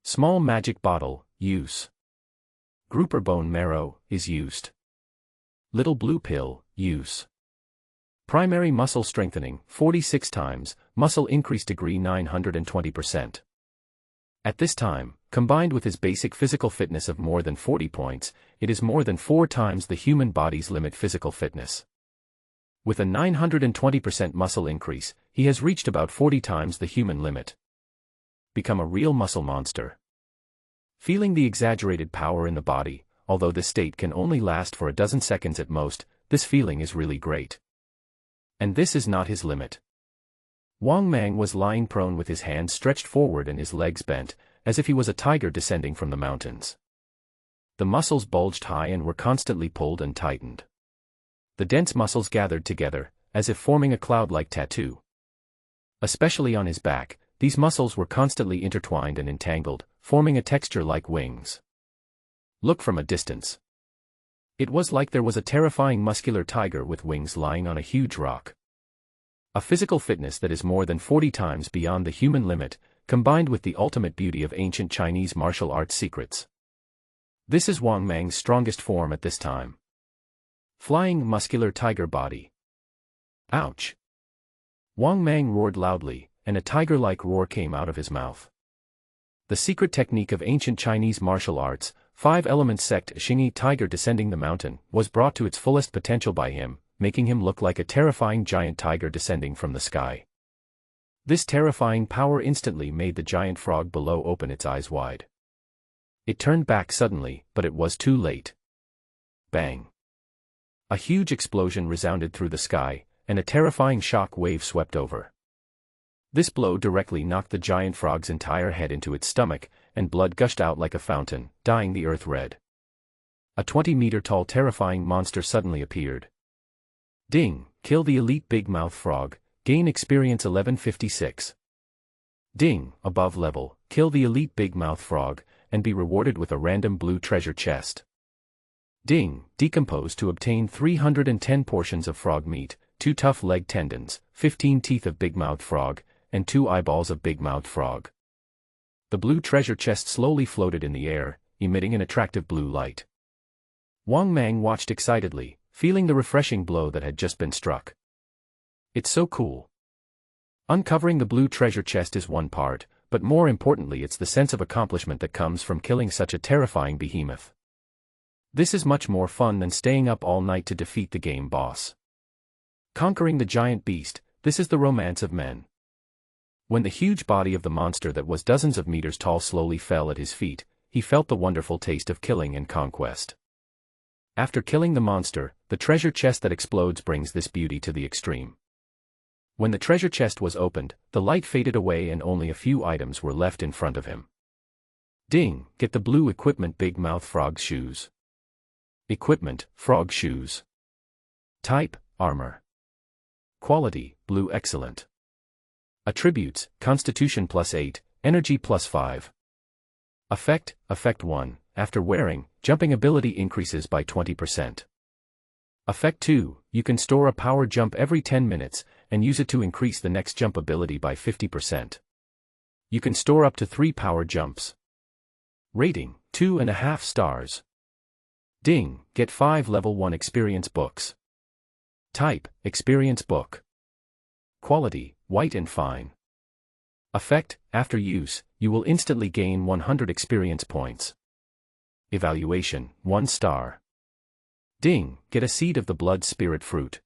Small magic bottle, use. Grouper bone marrow, is used. Little blue pill, use. Primary muscle strengthening, 46 times, muscle increase degree 920%. At this time, combined with his basic physical fitness of more than 40 points, it is more than 4 times the human body's limit physical fitness. With a 920% muscle increase, he has reached about 40 times the human limit. Become a real muscle monster. Feeling the exaggerated power in the body, although this state can only last for a dozen seconds at most, this feeling is really great. And this is not his limit. Wang Mang was lying prone with his hands stretched forward and his legs bent, as if he was a tiger descending from the mountains. The muscles bulged high and were constantly pulled and tightened. The dense muscles gathered together, as if forming a cloud-like tattoo. Especially on his back, these muscles were constantly intertwined and entangled, forming a texture like wings. Look from a distance. It was like there was a terrifying muscular tiger with wings lying on a huge rock. A physical fitness that is more than 40 times beyond the human limit, combined with the ultimate beauty of ancient Chinese martial arts secrets. This is Wang Mang's strongest form at this time. Flying muscular tiger body. Ouch! Wang Mang roared loudly, and a tiger-like roar came out of his mouth. The secret technique of ancient Chinese martial arts, 5-element sect Xingyi tiger descending the mountain, was brought to its fullest potential by him, making him look like a terrifying giant tiger descending from the sky. This terrifying power instantly made the giant frog below open its eyes wide. It turned back suddenly, but it was too late. Bang! A huge explosion resounded through the sky, and a terrifying shock wave swept over. This blow directly knocked the giant frog's entire head into its stomach, and blood gushed out like a fountain, dyeing the earth red. A 20-meter-tall terrifying monster suddenly appeared. Ding! Kill the elite big mouth frog, gain experience 1156. Ding! Above level, kill the elite big mouth frog, and be rewarded with a random blue treasure chest. Ding! Decompose to obtain 310 portions of frog meat, 2 tough leg tendons, 15 teeth of big-mouthed frog, and 2 eyeballs of big-mouthed frog. The blue treasure chest slowly floated in the air, emitting an attractive blue light. Wang Mang watched excitedly, feeling the refreshing blow that had just been struck. It's so cool. Uncovering the blue treasure chest is one part, but more importantly it's the sense of accomplishment that comes from killing such a terrifying behemoth. This is much more fun than staying up all night to defeat the game boss. Conquering the giant beast, this is the romance of men. When the huge body of the monster that was dozens of meters tall slowly fell at his feet, he felt the wonderful taste of killing and conquest. After killing the monster, the treasure chest that explodes brings this beauty to the extreme. When the treasure chest was opened, the light faded away and only a few items were left in front of him. Ding! Get the blue equipment big mouth frog shoes. Equipment, frog shoes. Type, armor. Quality, blue excellent. Attributes, Constitution +8, Energy +5. Effect, Effect 1, after wearing, jumping ability increases by 20%. Effect 2, you can store a power jump every 10 minutes, and use it to increase the next jump ability by 50%. You can store up to 3 power jumps. Rating, 2.5 stars. Ding! Get 5 level 1 experience books. Type, experience book. Quality, white and fine. Effect, after use, you will instantly gain 100 experience points. Evaluation, 1 star. Ding! Get a seed of the blood spirit fruit.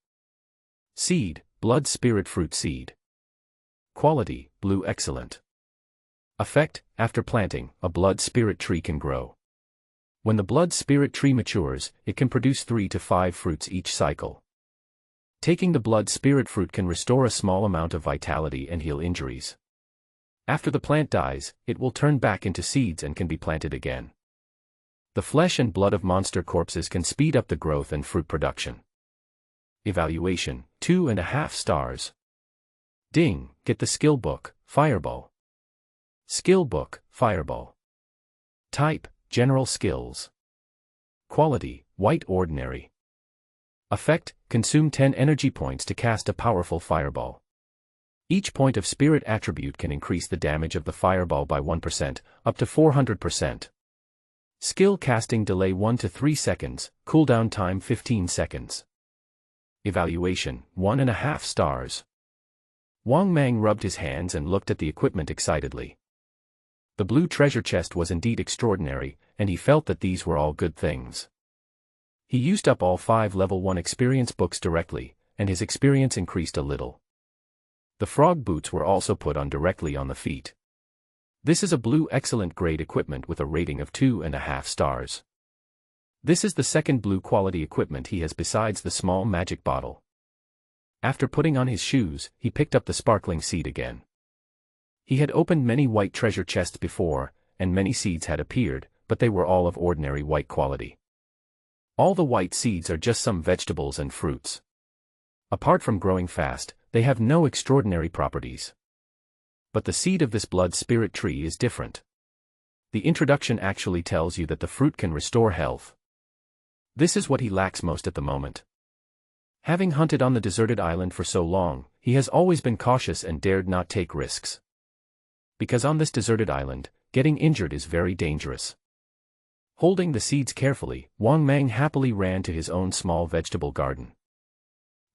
Seed, blood spirit fruit seed. Quality, blue excellent. Effect, after planting, a blood spirit tree can grow. When the blood spirit tree matures, it can produce 3 to 5 fruits each cycle. Taking the blood spirit fruit can restore a small amount of vitality and heal injuries. After the plant dies, it will turn back into seeds and can be planted again. The flesh and blood of monster corpses can speed up the growth and fruit production. Evaluation, 2.5 stars. Ding, get the skill book, Fireball. Skill book, Fireball. Type, General Skills. Quality, White Ordinary. Effect, consume 10 energy points to cast a powerful fireball. Each point of spirit attribute can increase the damage of the fireball by 1%, up to 400%. Skill casting delay 1 to 3 seconds, cooldown time 15 seconds. Evaluation, 1.5 stars. Wang Mang rubbed his hands and looked at the equipment excitedly. The blue treasure chest was indeed extraordinary, and he felt that these were all good things. He used up all 5 level 1 experience books directly, and his experience increased a little. The frog boots were also put on directly on the feet. This is a blue excellent grade equipment with a rating of 2.5 stars. This is the second blue quality equipment he has besides the small magic bottle. After putting on his shoes, he picked up the sparkling seed again. He had opened many white treasure chests before, and many seeds had appeared, but they were all of ordinary white quality. All the white seeds are just some vegetables and fruits. Apart from growing fast, they have no extraordinary properties. But the seed of this blood spirit tree is different. The introduction actually tells you that the fruit can restore health. This is what he lacks most at the moment. Having hunted on the deserted island for so long, he has always been cautious and dared not take risks. Because on this deserted island, getting injured is very dangerous. Holding the seeds carefully, Wang Mang happily ran to his own small vegetable garden.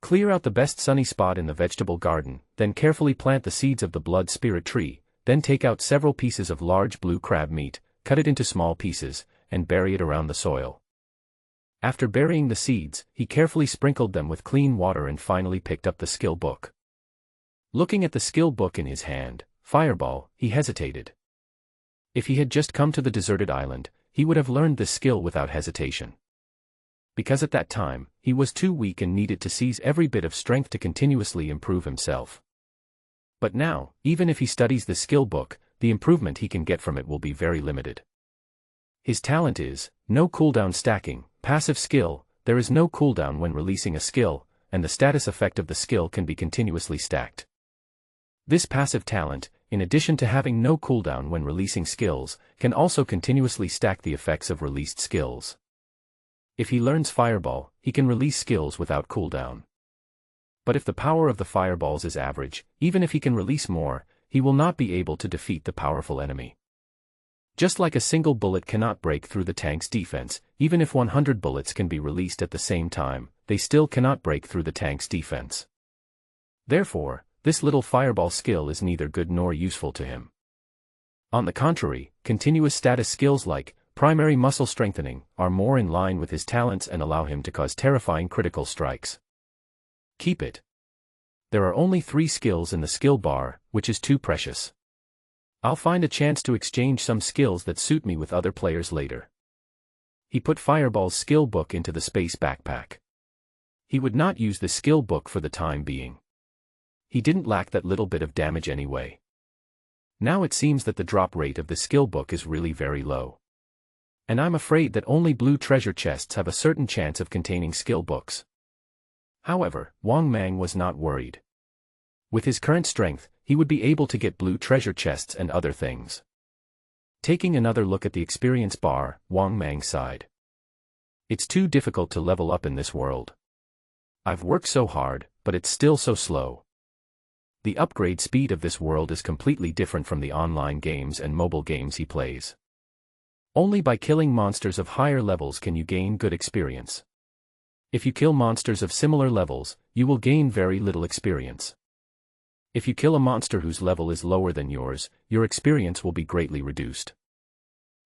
Clear out the best sunny spot in the vegetable garden, then carefully plant the seeds of the blood spirit tree, then take out several pieces of large blue crab meat, cut it into small pieces, and bury it around the soil. After burying the seeds, he carefully sprinkled them with clean water and finally picked up the skill book. Looking at the skill book in his hand, Fireball, he hesitated. If he had just come to the deserted island, he would have learned this skill without hesitation. Because at that time, he was too weak and needed to seize every bit of strength to continuously improve himself. But now, even if he studies the skill book, the improvement he can get from it will be very limited. His talent is, no cooldown stacking, passive skill, there is no cooldown when releasing a skill, and the status effect of the skill can be continuously stacked. This passive talent, in addition to having no cooldown when releasing skills, can also continuously stack the effects of released skills. If he learns Fireball, he can release skills without cooldown. But if the power of the fireballs is average, even if he can release more, he will not be able to defeat the powerful enemy. Just like a single bullet cannot break through the tank's defense, even if 100 bullets can be released at the same time, they still cannot break through the tank's defense. Therefore, this little fireball skill is neither good nor useful to him. On the contrary, continuous status skills like primary muscle strengthening are more in line with his talents and allow him to cause terrifying critical strikes. Keep it. There are only 3 skills in the skill bar, which is too precious. I'll find a chance to exchange some skills that suit me with other players later. He put Fireball's skill book into the space backpack. He would not use the skill book for the time being. He didn't lack that little bit of damage anyway. Now it seems that the drop rate of the skill book is really very low. And I'm afraid that only blue treasure chests have a certain chance of containing skill books. However, Wang Mang was not worried. With his current strength, he would be able to get blue treasure chests and other things. Taking another look at the experience bar, Wang Mang sighed. It's too difficult to level up in this world. I've worked so hard, but it's still so slow. The upgrade speed of this world is completely different from the online games and mobile games he plays. Only by killing monsters of higher levels can you gain good experience. If you kill monsters of similar levels, you will gain very little experience. If you kill a monster whose level is lower than yours, your experience will be greatly reduced.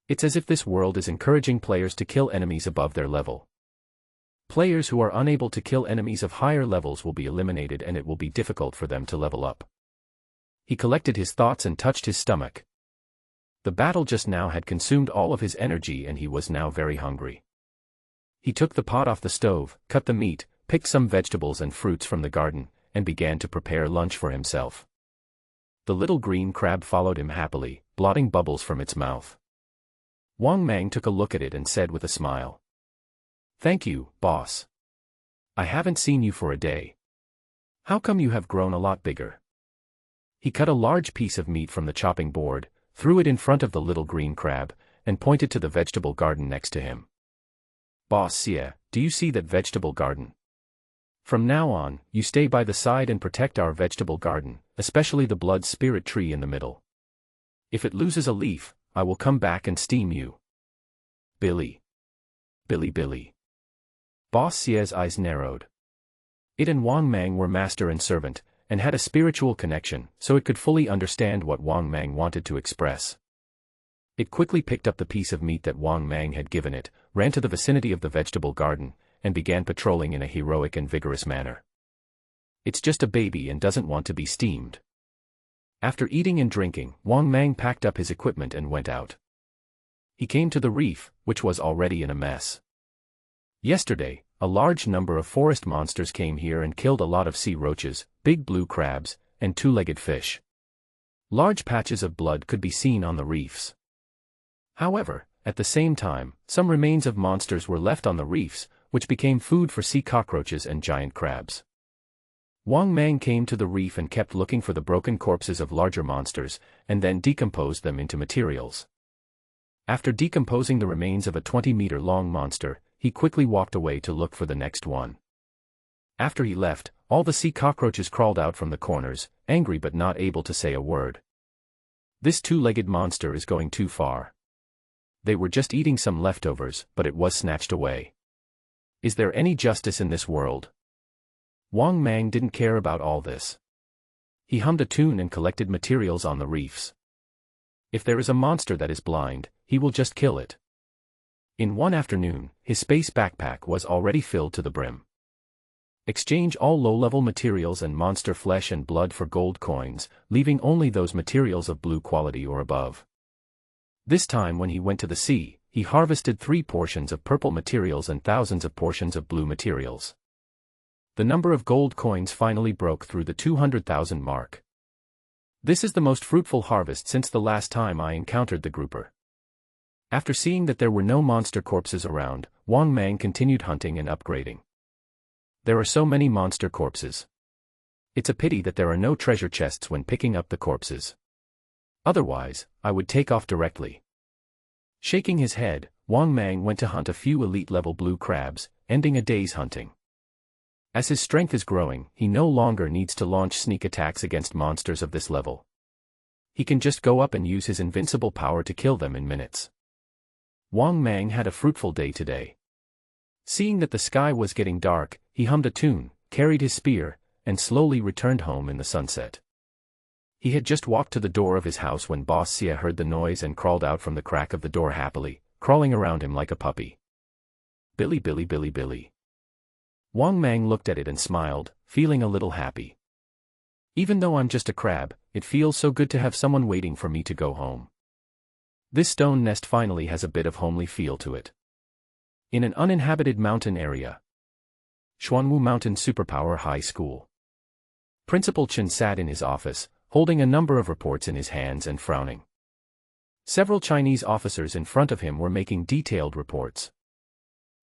It's as if this world is encouraging players to kill enemies above their level. Players who are unable to kill enemies of higher levels will be eliminated and it will be difficult for them to level up. He collected his thoughts and touched his stomach. The battle just now had consumed all of his energy and he was now very hungry. He took the pot off the stove, cut the meat, picked some vegetables and fruits from the garden, and began to prepare lunch for himself. The little green crab followed him happily, blotting bubbles from its mouth. Wang Mang took a look at it and said with a smile. "Thank you, boss. I haven't seen you for a day. How come you have grown a lot bigger?" He cut a large piece of meat from the chopping board, threw it in front of the little green crab, and pointed to the vegetable garden next to him. "Boss Xie, do you see that vegetable garden? From now on, you stay by the side and protect our vegetable garden, especially the blood spirit tree in the middle. If it loses a leaf, I will come back and steam you." Billy. Billy. Boss Xie's eyes narrowed. It and Wang Mang were master and servant, and had a spiritual connection, so it could fully understand what Wang Mang wanted to express. It quickly picked up the piece of meat that Wang Mang had given it, ran to the vicinity of the vegetable garden, and began patrolling in a heroic and vigorous manner. It's just a baby and doesn't want to be steamed. After eating and drinking, Wang Mang packed up his equipment and went out. He came to the reef, which was already in a mess. Yesterday, a large number of forest monsters came here and killed a lot of sea roaches, big blue crabs, and two-legged fish. Large patches of blood could be seen on the reefs. However, at the same time, some remains of monsters were left on the reefs, which became food for sea cockroaches and giant crabs. Wang Mang came to the reef and kept looking for the broken corpses of larger monsters, and then decomposed them into materials. After decomposing the remains of a 20-meter-long monster, he quickly walked away to look for the next one. After he left, all the sea cockroaches crawled out from the corners, angry but not able to say a word. This two-legged monster is going too far. They were just eating some leftovers, but it was snatched away. Is there any justice in this world? Wang Mang didn't care about all this. He hummed a tune and collected materials on the reefs. If there is a monster that is blind, he will just kill it. In one afternoon, his space backpack was already filled to the brim. Exchange all low-level materials and monster flesh and blood for gold coins, leaving only those materials of blue quality or above. This time when he went to the sea, he harvested 3 portions of purple materials and thousands of portions of blue materials. The number of gold coins finally broke through the 200,000 mark. This is the most fruitful harvest since the last time I encountered the grouper. After seeing that there were no monster corpses around, Wang Mang continued hunting and upgrading. There are so many monster corpses. It's a pity that there are no treasure chests when picking up the corpses. Otherwise, I would take off directly. Shaking his head, Wang Mang went to hunt a few elite-level blue crabs, ending a day's hunting. As his strength is growing, he no longer needs to launch sneak attacks against monsters of this level. He can just go up and use his invincible power to kill them in minutes. Wang Mang had a fruitful day today. Seeing that the sky was getting dark, he hummed a tune, carried his spear, and slowly returned home in the sunset. He had just walked to the door of his house when Boss Xie heard the noise and crawled out from the crack of the door happily, crawling around him like a puppy. Billy. Wang Mang looked at it and smiled, feeling a little happy. Even though I'm just a crab, it feels so good to have someone waiting for me to go home. This stone nest finally has a bit of homely feel to it. In an uninhabited mountain area. Xuanwu Mountain Superpower High School. Principal Chen sat in his office, holding a number of reports in his hands and frowning. Several Chinese officers in front of him were making detailed reports.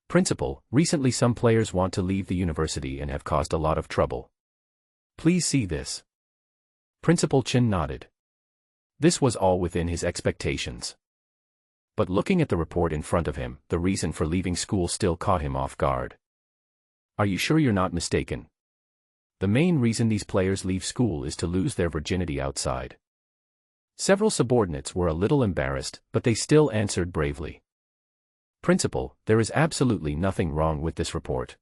Principal, recently some players want to leave the university and have caused a lot of trouble. Please see this. Principal Chen nodded. This was all within his expectations. But looking at the report in front of him, the reason for leaving school still caught him off guard. Are you sure you're not mistaken? The main reason these players leave school is to lose their virginity outside. Several subordinates were a little embarrassed, but they still answered bravely. Principal, there is absolutely nothing wrong with this report.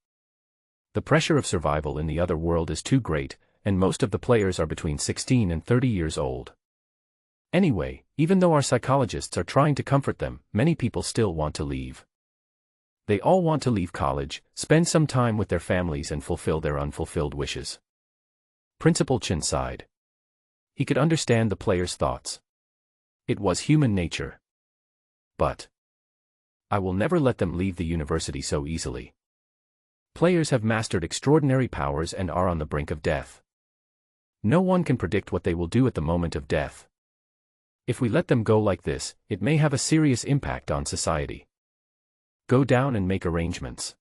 The pressure of survival in the other world is too great, and most of the players are between 16 and 30 years old. Anyway, even though our psychologists are trying to comfort them, many people still want to leave. They all want to leave college, spend some time with their families and fulfill their unfulfilled wishes. Principal Chen sighed. He could understand the players' thoughts. It was human nature. But I will never let them leave the university so easily. Players have mastered extraordinary powers and are on the brink of death. No one can predict what they will do at the moment of death. If we let them go like this, it may have a serious impact on society. Go down and make arrangements.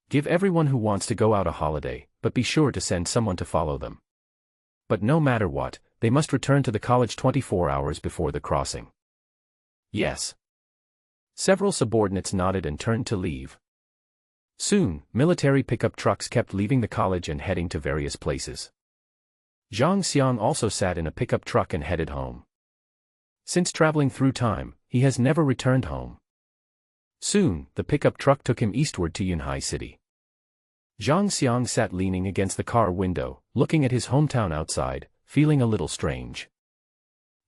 Give everyone who wants to go out a holiday, but be sure to send someone to follow them. But no matter what, they must return to the college 24 hours before the crossing. Yes. Several subordinates nodded and turned to leave. Soon, military pickup trucks kept leaving the college and heading to various places. Zhang Xiang also sat in a pickup truck and headed home. Since traveling through time, he has never returned home. Soon, the pickup truck took him eastward to Yunhai City. Zhang Xiang sat leaning against the car window, looking at his hometown outside, feeling a little strange.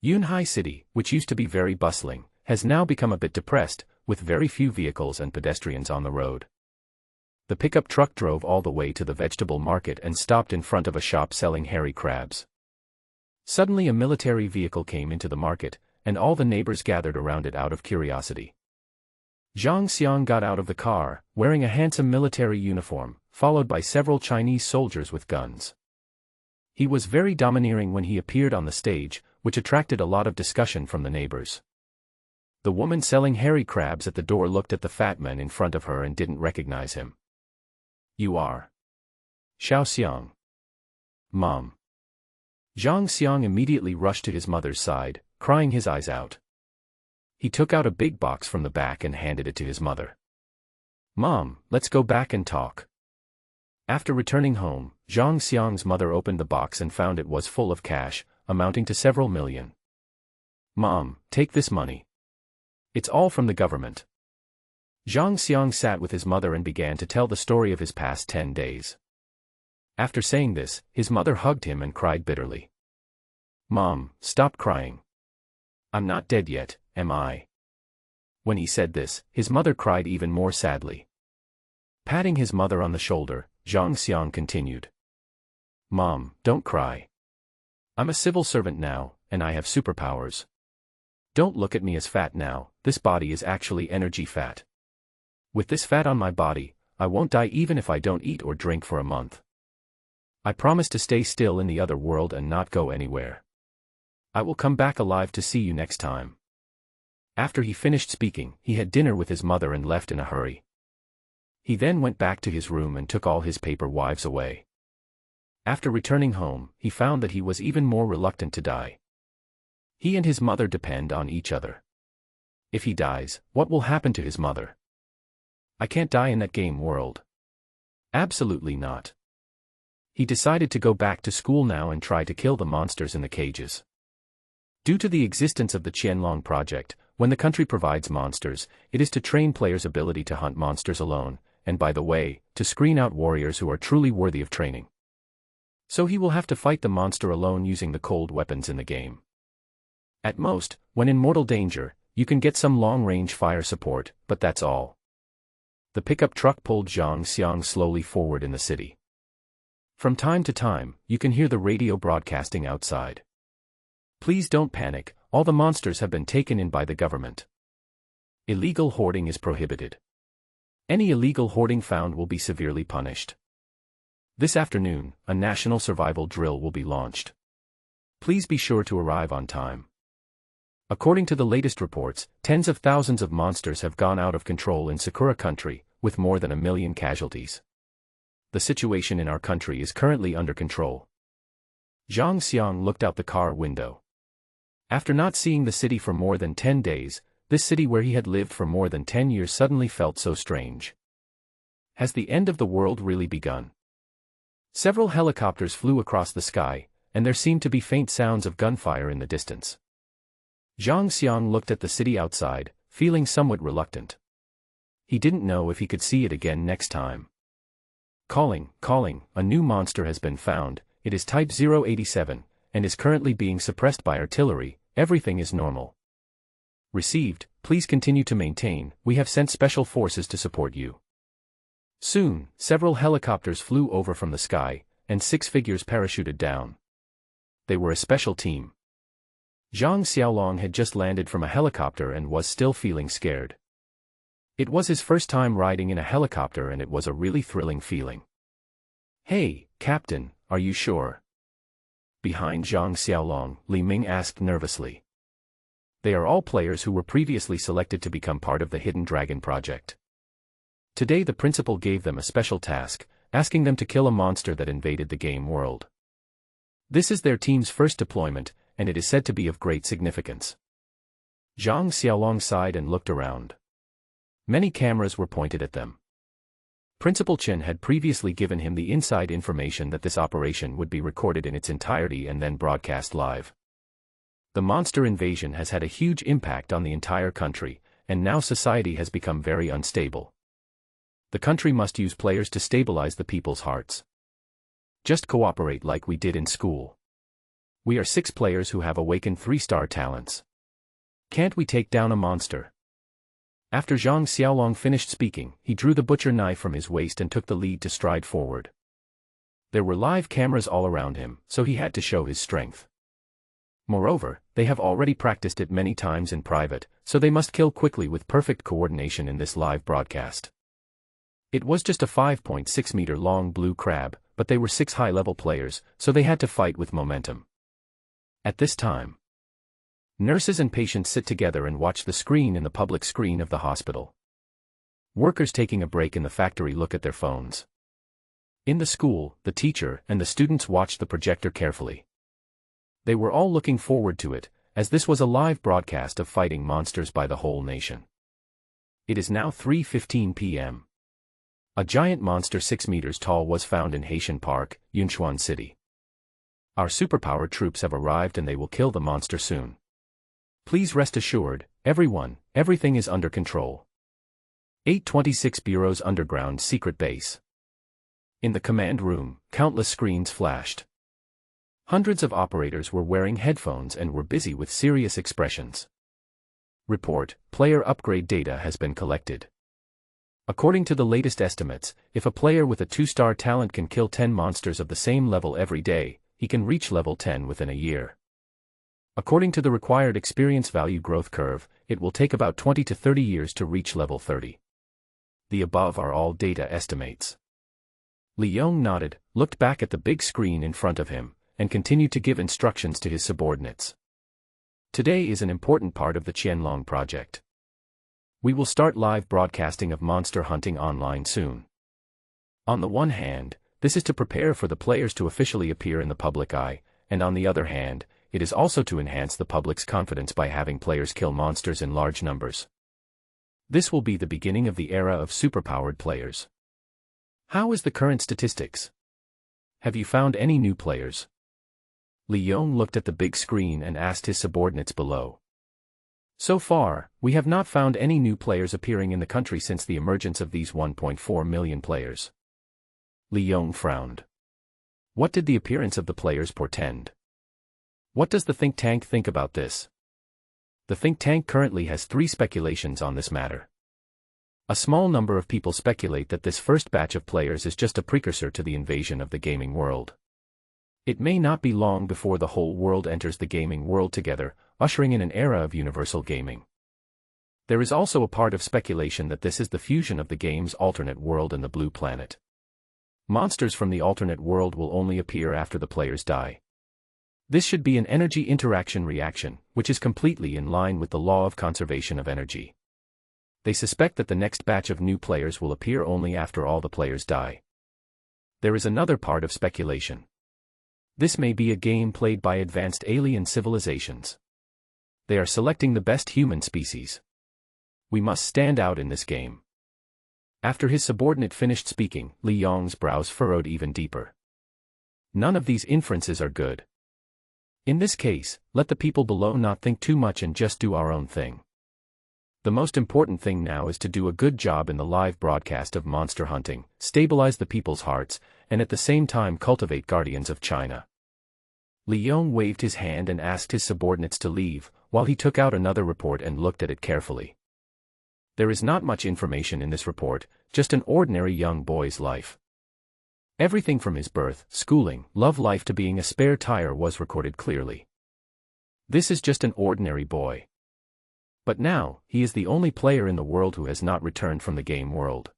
Yunhai City, which used to be very bustling, has now become a bit depressed, with very few vehicles and pedestrians on the road. The pickup truck drove all the way to the vegetable market and stopped in front of a shop selling hairy crabs. Suddenly a military vehicle came into the market, and all the neighbors gathered around it out of curiosity. Zhang Xiang got out of the car, wearing a handsome military uniform, followed by several Chinese soldiers with guns. He was very domineering when he appeared on the stage, which attracted a lot of discussion from the neighbors. The woman selling hairy crabs at the door looked at the fat man in front of her and didn't recognize him. "You are Xiao Xiang." "Mom." Zhang Xiang immediately rushed to his mother's side, crying his eyes out. He took out a big box from the back and handed it to his mother. "Mom, let's go back and talk." After returning home, Zhang Xiang's mother opened the box and found it was full of cash, amounting to several million. "Mom, take this money. It's all from the government." Zhang Xiang sat with his mother and began to tell the story of his past 10 days. After saying this, his mother hugged him and cried bitterly. "Mom, stop crying. I'm not dead yet, am I?" When he said this, his mother cried even more sadly. Patting his mother on the shoulder, Zhang Xiang continued. "Mom, don't cry. I'm a civil servant now, and I have superpowers. Don't look at me as fat now, this body is actually energy fat. With this fat on my body, I won't die even if I don't eat or drink for a month. I promise to stay still in the other world and not go anywhere. I will come back alive to see you next time." After he finished speaking, he had dinner with his mother and left in a hurry. He then went back to his room and took all his paper wives away. After returning home, he found that he was even more reluctant to die. He and his mother depend on each other. If he dies, what will happen to his mother? I can't die in that game world. Absolutely not. He decided to go back to school now and try to kill the monsters in the cages. Due to the existence of the Qianlong project, when the country provides monsters, it is to train players' ability to hunt monsters alone, and by the way, to screen out warriors who are truly worthy of training. So he will have to fight the monster alone using the cold weapons in the game. At most, when in mortal danger, you can get some long-range fire support, but that's all. The pickup truck pulled Zhang Xiang slowly forward in the city. From time to time, you can hear the radio broadcasting outside. "Please don't panic, all the monsters have been taken in by the government. Illegal hoarding is prohibited. Any illegal hoarding found will be severely punished. This afternoon, a national survival drill will be launched. Please be sure to arrive on time." According to the latest reports, tens of thousands of monsters have gone out of control in Sakura country, with more than 1 million casualties. The situation in our country is currently under control. Zhang Xiang looked out the car window. After not seeing the city for more than 10 days, this city where he had lived for more than 10 years suddenly felt so strange. Has the end of the world really begun? Several helicopters flew across the sky, and there seemed to be faint sounds of gunfire in the distance. Zhang Xiang looked at the city outside, feeling somewhat reluctant. He didn't know if he could see it again next time. Calling, a new monster has been found, it is type 087, and is currently being suppressed by artillery, everything is normal. Received, please continue to maintain, we have sent special forces to support you. Soon, several helicopters flew over from the sky, and 6 figures parachuted down. They were a special team. Zhang Xiaolong had just landed from a helicopter and was still feeling scared. It was his first time riding in a helicopter and it was a really thrilling feeling. "Hey, Captain, are you sure? Behind Zhang Xiaolong, Li Ming asked nervously. They are all players who were previously selected to become part of the Hidden Dragon project. Today the principal gave them a special task, asking them to kill a monster that invaded the game world. This is their team's first deployment, and it is said to be of great significance. Zhang Xiaolong sighed and looked around. Many cameras were pointed at them. Principal Chen had previously given him the inside information that this operation would be recorded in its entirety and then broadcast live. The monster invasion has had a huge impact on the entire country, and now society has become very unstable. The country must use players to stabilize the people's hearts. Just cooperate like we did in school. We are 6 players who have awakened 3-star talents. Can't we take down a monster? After Zhang Xiaolong finished speaking, he drew the butcher knife from his waist and took the lead to stride forward. There were live cameras all around him, so he had to show his strength. Moreover, they have already practiced it many times in private, so they must kill quickly with perfect coordination in this live broadcast. It was just a 5.6-meter long blue crab, but they were 6 high-level players, so they had to fight with momentum. At this time, nurses and patients sit together and watch the screen in the public screen of the hospital. Workers taking a break in the factory look at their phones. In the school, the teacher and the students watched the projector carefully. They were all looking forward to it, as this was a live broadcast of fighting monsters by the whole nation. It is now 3:15 p.m. A giant monster 6 meters tall was found in Haitian Park, Yunchuan City. Our superpowered troops have arrived and they will kill the monster soon. Please rest assured, everyone, everything is under control. 826 Bureau's underground secret base. In the command room, countless screens flashed. Hundreds of operators were wearing headphones and were busy with serious expressions. Report: player upgrade data has been collected. According to the latest estimates, if a player with a 2-star talent can kill 10 monsters of the same level every day, he can reach level 10 within a year. According to the required experience value growth curve, it will take about 20 to 30 years to reach level 30. The above are all data estimates. Li Yong nodded, looked back at the big screen in front of him, and continued to give instructions to his subordinates. Today is an important part of the Qianlong project. We will start live broadcasting of monster hunting online soon. On the one hand, this is to prepare for the players to officially appear in the public eye, and on the other hand, it is also to enhance the public's confidence by having players kill monsters in large numbers. This will be the beginning of the era of superpowered players. How is the current statistics? Have you found any new players? Li Yong looked at the big screen and asked his subordinates below. So far, we have not found any new players appearing in the country since the emergence of these 1.4 million players. Li Yong frowned. What did the appearance of the players portend? What does the think tank think about this? The think tank currently has 3 speculations on this matter. A small number of people speculate that this first batch of players is just a precursor to the invasion of the gaming world. It may not be long before the whole world enters the gaming world together, ushering in an era of universal gaming. There is also a part of speculation that this is the fusion of the game's alternate world and the blue planet. Monsters from the alternate world will only appear after the players die. This should be an energy interaction reaction, which is completely in line with the law of conservation of energy. They suspect that the next batch of new players will appear only after all the players die. There is another part of speculation. This may be a game played by advanced alien civilizations. They are selecting the best human species. We must stand out in this game. After his subordinate finished speaking, Li Yong's brows furrowed even deeper. None of these inferences are good. In this case, let the people below not think too much and just do our own thing. The most important thing now is to do a good job in the live broadcast of monster hunting, stabilize the people's hearts, and at the same time cultivate guardians of China. Li Yong waved his hand and asked his subordinates to leave, while he took out another report and looked at it carefully. There is not much information in this report, just an ordinary young boy's life. Everything from his birth, schooling, love life to being a spare tire was recorded clearly. This is just an ordinary boy. But now, he is the only player in the world who has not returned from the game world.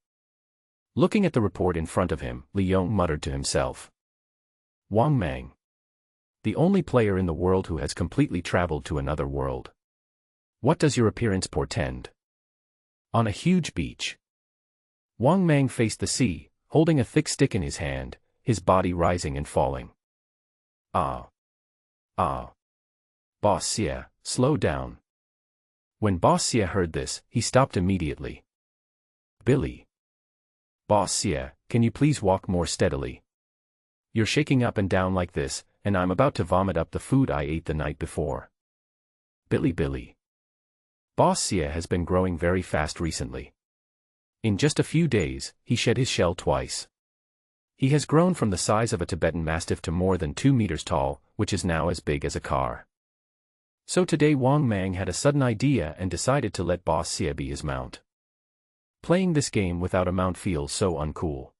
Looking at the report in front of him, Li Yong muttered to himself. Wang Mang. The only player in the world who has completely traveled to another world. What does your appearance portend? On a huge beach. Wang Mang faced the sea, holding a thick stick in his hand, his body rising and falling. Ah. Ah. Boss Xie, slow down. When Boss Xie heard this, he stopped immediately. Billy. Boss Xie, can you please walk more steadily? You're shaking up and down like this, and I'm about to vomit up the food I ate the night before. Billy. Boss Xie has been growing very fast recently. In just a few days, he shed his shell twice. He has grown from the size of a Tibetan Mastiff to more than 2 meters tall, which is now as big as a car. So today Wang Mang had a sudden idea and decided to let Boss Xie be his mount. Playing this game without a mount feels so uncool.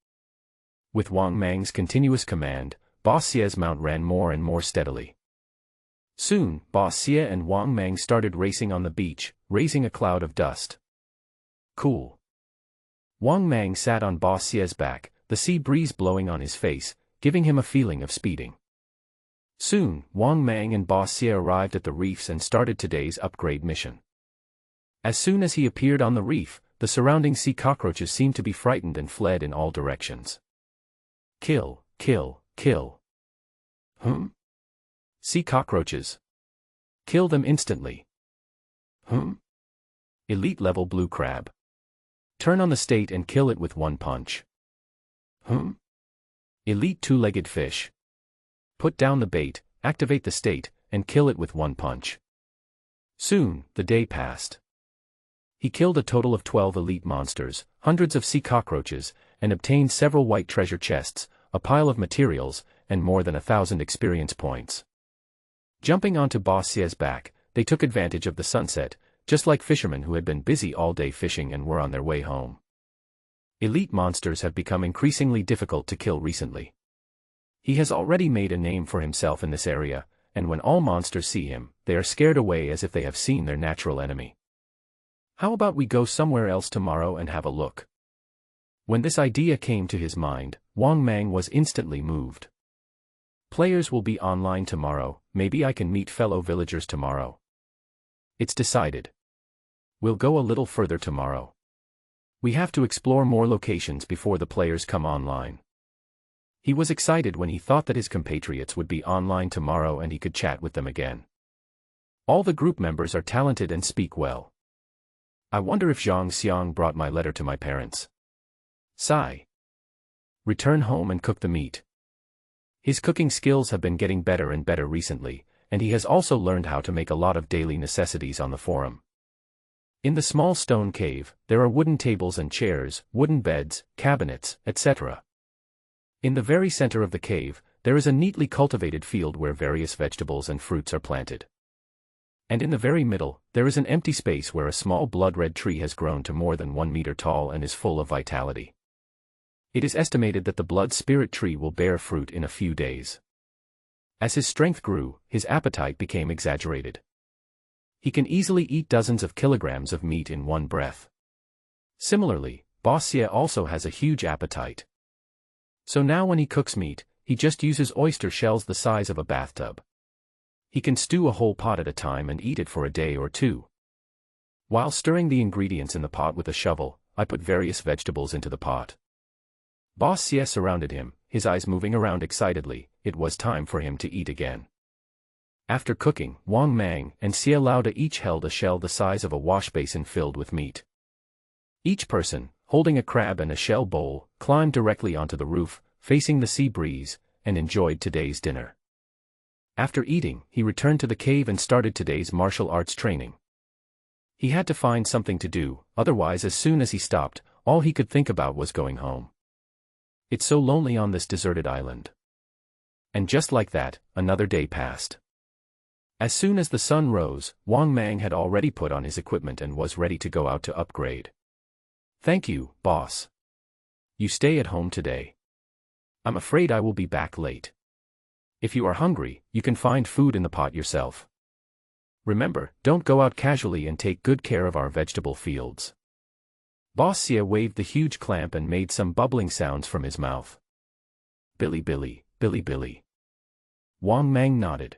With Wang Mang's continuous command, Boss Xie's mount ran more and more steadily. Soon, Boss Xie and Wang Mang started racing on the beach, raising a cloud of dust. Cool. Wang Mang sat on Boss Xie's back, the sea breeze blowing on his face, giving him a feeling of speeding. Soon, Wang Mang and Boss Xie arrived at the reefs and started today's upgrade mission. As soon as he appeared on the reef, the surrounding sea cockroaches seemed to be frightened and fled in all directions. Kill. Sea cockroaches. Kill them instantly. Elite level blue crab. Turn on the state and kill it with one punch. Elite two-legged fish. Put down the bait, activate the state, and kill it with one punch. Soon, the day passed. He killed a total of 12 elite monsters, hundreds of sea cockroaches, and obtained several white treasure chests, a pile of materials, and more than 1,000 experience points. Jumping onto Boss Xie's back, they took advantage of the sunset, just like fishermen who had been busy all day fishing and were on their way home. Elite monsters have become increasingly difficult to kill recently. He has already made a name for himself in this area, and when all monsters see him, they are scared away as if they have seen their natural enemy. How about we go somewhere else tomorrow and have a look? When this idea came to his mind, Wang Mang was instantly moved. Players will be online tomorrow, maybe I can meet fellow villagers tomorrow. It's decided. We'll go a little further tomorrow. We have to explore more locations before the players come online. He was excited when he thought that his compatriots would be online tomorrow and he could chat with them again. All the group members are talented and speak well. I wonder if Zhang Xiang brought my letter to my parents. Sigh. Return home and cook the meat. His cooking skills have been getting better and better recently, and he has also learned how to make a lot of daily necessities on the forum. In the small stone cave, there are wooden tables and chairs, wooden beds, cabinets, etc. In the very center of the cave, there is a neatly cultivated field where various vegetables and fruits are planted. And in the very middle, there is an empty space where a small blood-red tree has grown to more than 1 meter tall and is full of vitality. It is estimated that the blood spirit tree will bear fruit in a few days. As his strength grew, his appetite became exaggerated. He can easily eat dozens of kilograms of meat in one breath. Similarly, Boss Xie also has a huge appetite. So now when he cooks meat, he just uses oyster shells the size of a bathtub. He can stew a whole pot at a time and eat it for a day or two. While stirring the ingredients in the pot with a shovel, I put various vegetables into the pot. Boss Xie surrounded him, his eyes moving around excitedly. It was time for him to eat again. After cooking, Wang Mang and Xie Laoda each held a shell the size of a wash basin filled with meat. Each person, holding a crab and a shell bowl, climbed directly onto the roof, facing the sea breeze, and enjoyed today's dinner. After eating, he returned to the cave and started today's martial arts training. He had to find something to do, otherwise as soon as he stopped, all he could think about was going home. It's so lonely on this deserted island. And just like that, another day passed. As soon as the sun rose, Wang Mang had already put on his equipment and was ready to go out to upgrade. Thank you, boss. You stay at home today. I'm afraid I will be back late. If you are hungry, you can find food in the pot yourself. Remember, don't go out casually and take good care of our vegetable fields. Boss Xie waved the huge clamp and made some bubbling sounds from his mouth. Billy. Wang Mang nodded.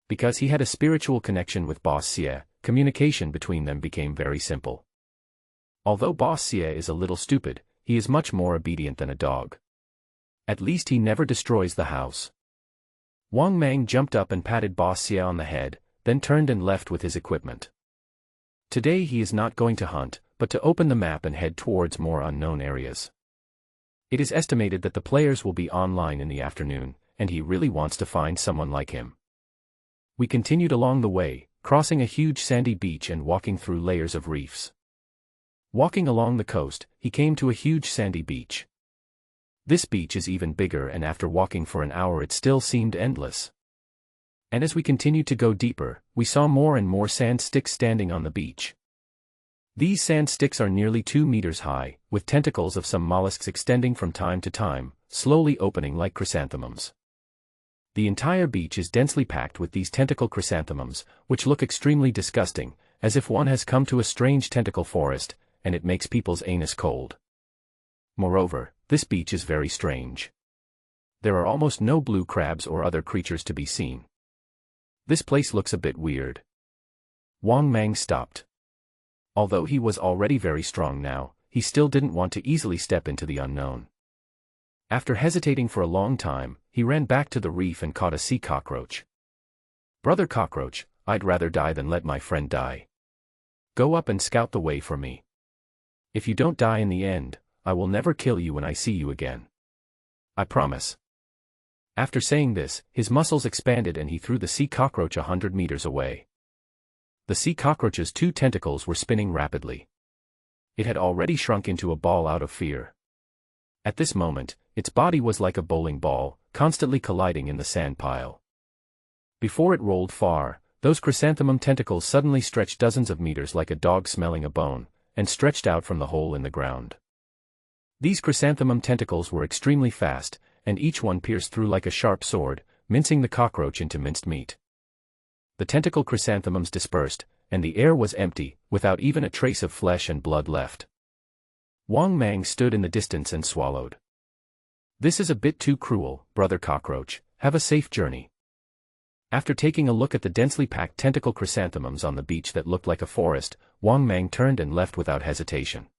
Because he had a spiritual connection with Boss Xie, communication between them became very simple. Although Boss Xie is a little stupid, he is much more obedient than a dog. At least he never destroys the house. Wang Mang jumped up and patted Boss Xie on the head, then turned and left with his equipment. Today he is not going to hunt, but to open the map and head towards more unknown areas. It is estimated that the players will be online in the afternoon, and he really wants to find someone like him. We continued along the way, crossing a huge sandy beach and walking through layers of reefs. Walking along the coast, he came to a huge sandy beach. This beach is even bigger, and after walking for an hour it still seemed endless. And as we continued to go deeper, we saw more and more sand sticks standing on the beach. These sand sticks are nearly 2 meters high, with tentacles of some mollusks extending from time to time, slowly opening like chrysanthemums. The entire beach is densely packed with these tentacle chrysanthemums, which look extremely disgusting, as if one has come to a strange tentacle forest, and it makes people's anus cold. Moreover, this beach is very strange. There are almost no blue crabs or other creatures to be seen. This place looks a bit weird. Wang Mang stopped. Although he was already very strong now, he still didn't want to easily step into the unknown. After hesitating for a long time, he ran back to the reef and caught a sea cockroach. "Brother cockroach, I'd rather die than let my friend die. Go up and scout the way for me. If you don't die in the end, I will never kill you when I see you again. I promise." After saying this, his muscles expanded and he threw the sea cockroach 100 meters away. The sea cockroach's 2 tentacles were spinning rapidly. It had already shrunk into a ball out of fear. At this moment, its body was like a bowling ball, constantly colliding in the sand pile. Before it rolled far, those chrysanthemum tentacles suddenly stretched dozens of meters like a dog smelling a bone, and stretched out from the hole in the ground. These chrysanthemum tentacles were extremely fast, and each one pierced through like a sharp sword, mincing the cockroach into minced meat. The tentacle chrysanthemums dispersed, and the air was empty, without even a trace of flesh and blood left. Wang Mang stood in the distance and swallowed. "This is a bit too cruel, brother cockroach. Have a safe journey." After taking a look at the densely packed tentacle chrysanthemums on the beach that looked like a forest, Wang Mang turned and left without hesitation.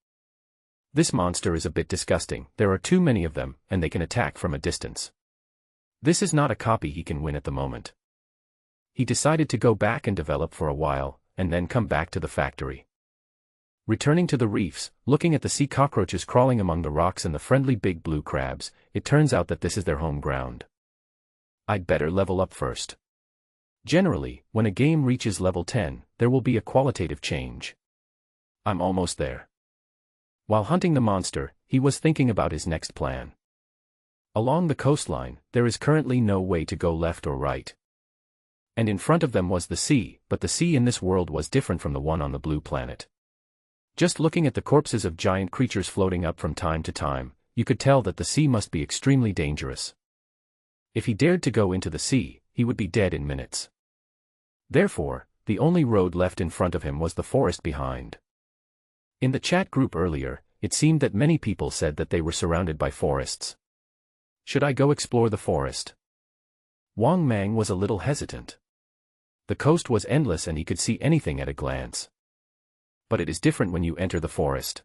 This monster is a bit disgusting. There are too many of them, and they can attack from a distance. This is not a copy he can win at the moment. He decided to go back and develop for a while, and then come back to the factory. Returning to the reefs, looking at the sea cockroaches crawling among the rocks and the friendly big blue crabs, it turns out that this is their home ground. I'd better level up first. Generally, when a game reaches level 10, there will be a qualitative change. I'm almost there. While hunting the monster, he was thinking about his next plan. Along the coastline, there is currently no way to go left or right. And in front of them was the sea, but the sea in this world was different from the one on the blue planet. Just looking at the corpses of giant creatures floating up from time to time, you could tell that the sea must be extremely dangerous. If he dared to go into the sea, he would be dead in minutes. Therefore, the only road left in front of him was the forest behind. In the chat group earlier, it seemed that many people said that they were surrounded by forests. Should I go explore the forest? Wang Mang was a little hesitant. The coast was endless and he could see anything at a glance. But it is different when you enter the forest.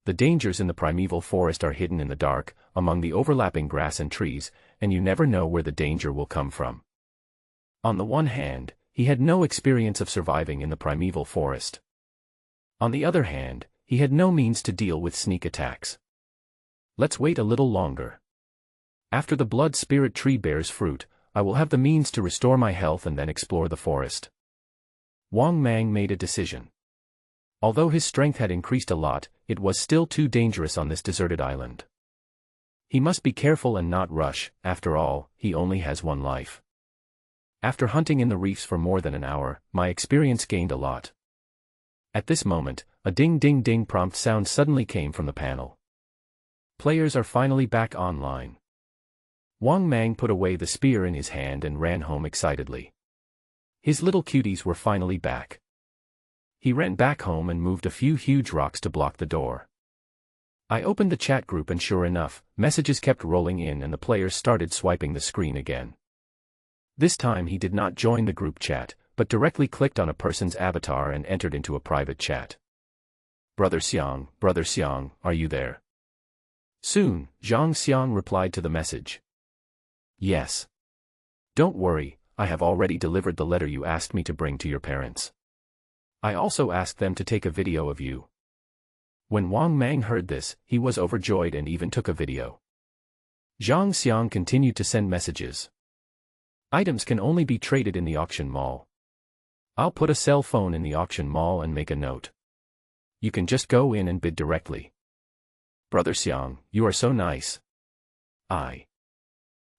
The dangers in the primeval forest are hidden in the dark, among the overlapping grass and trees, and you never know where the danger will come from. On the one hand, he had no experience of surviving in the primeval forest. On the other hand, he had no means to deal with sneak attacks. Let's wait a little longer. After the blood spirit tree bears fruit, I will have the means to restore my health and then explore the forest. Wang Mang made a decision. Although his strength had increased a lot, it was still too dangerous on this deserted island. He must be careful and not rush, after all, he only has one life. After hunting in the reefs for more than an hour, my experience gained a lot. At this moment, a ding-ding-ding prompt sound suddenly came from the panel. Players are finally back online. Wang Mang put away the spear in his hand and ran home excitedly. His little cuties were finally back. He ran back home and moved a few huge rocks to block the door. I opened the chat group and sure enough, messages kept rolling in and the players started swiping the screen again. This time he did not join the group chat, but directly clicked on a person's avatar and entered into a private chat. Brother Xiang, are you there? Soon, Zhang Xiang replied to the message. Yes. Don't worry, I have already delivered the letter you asked me to bring to your parents. I also asked them to take a video of you. When Wang Mang heard this, he was overjoyed and even took a video. Zhang Xiang continued to send messages. Items can only be traded in the auction mall. I'll put a cell phone in the auction mall and make a note. You can just go in and bid directly. Brother Xiang, you are so nice. Zhang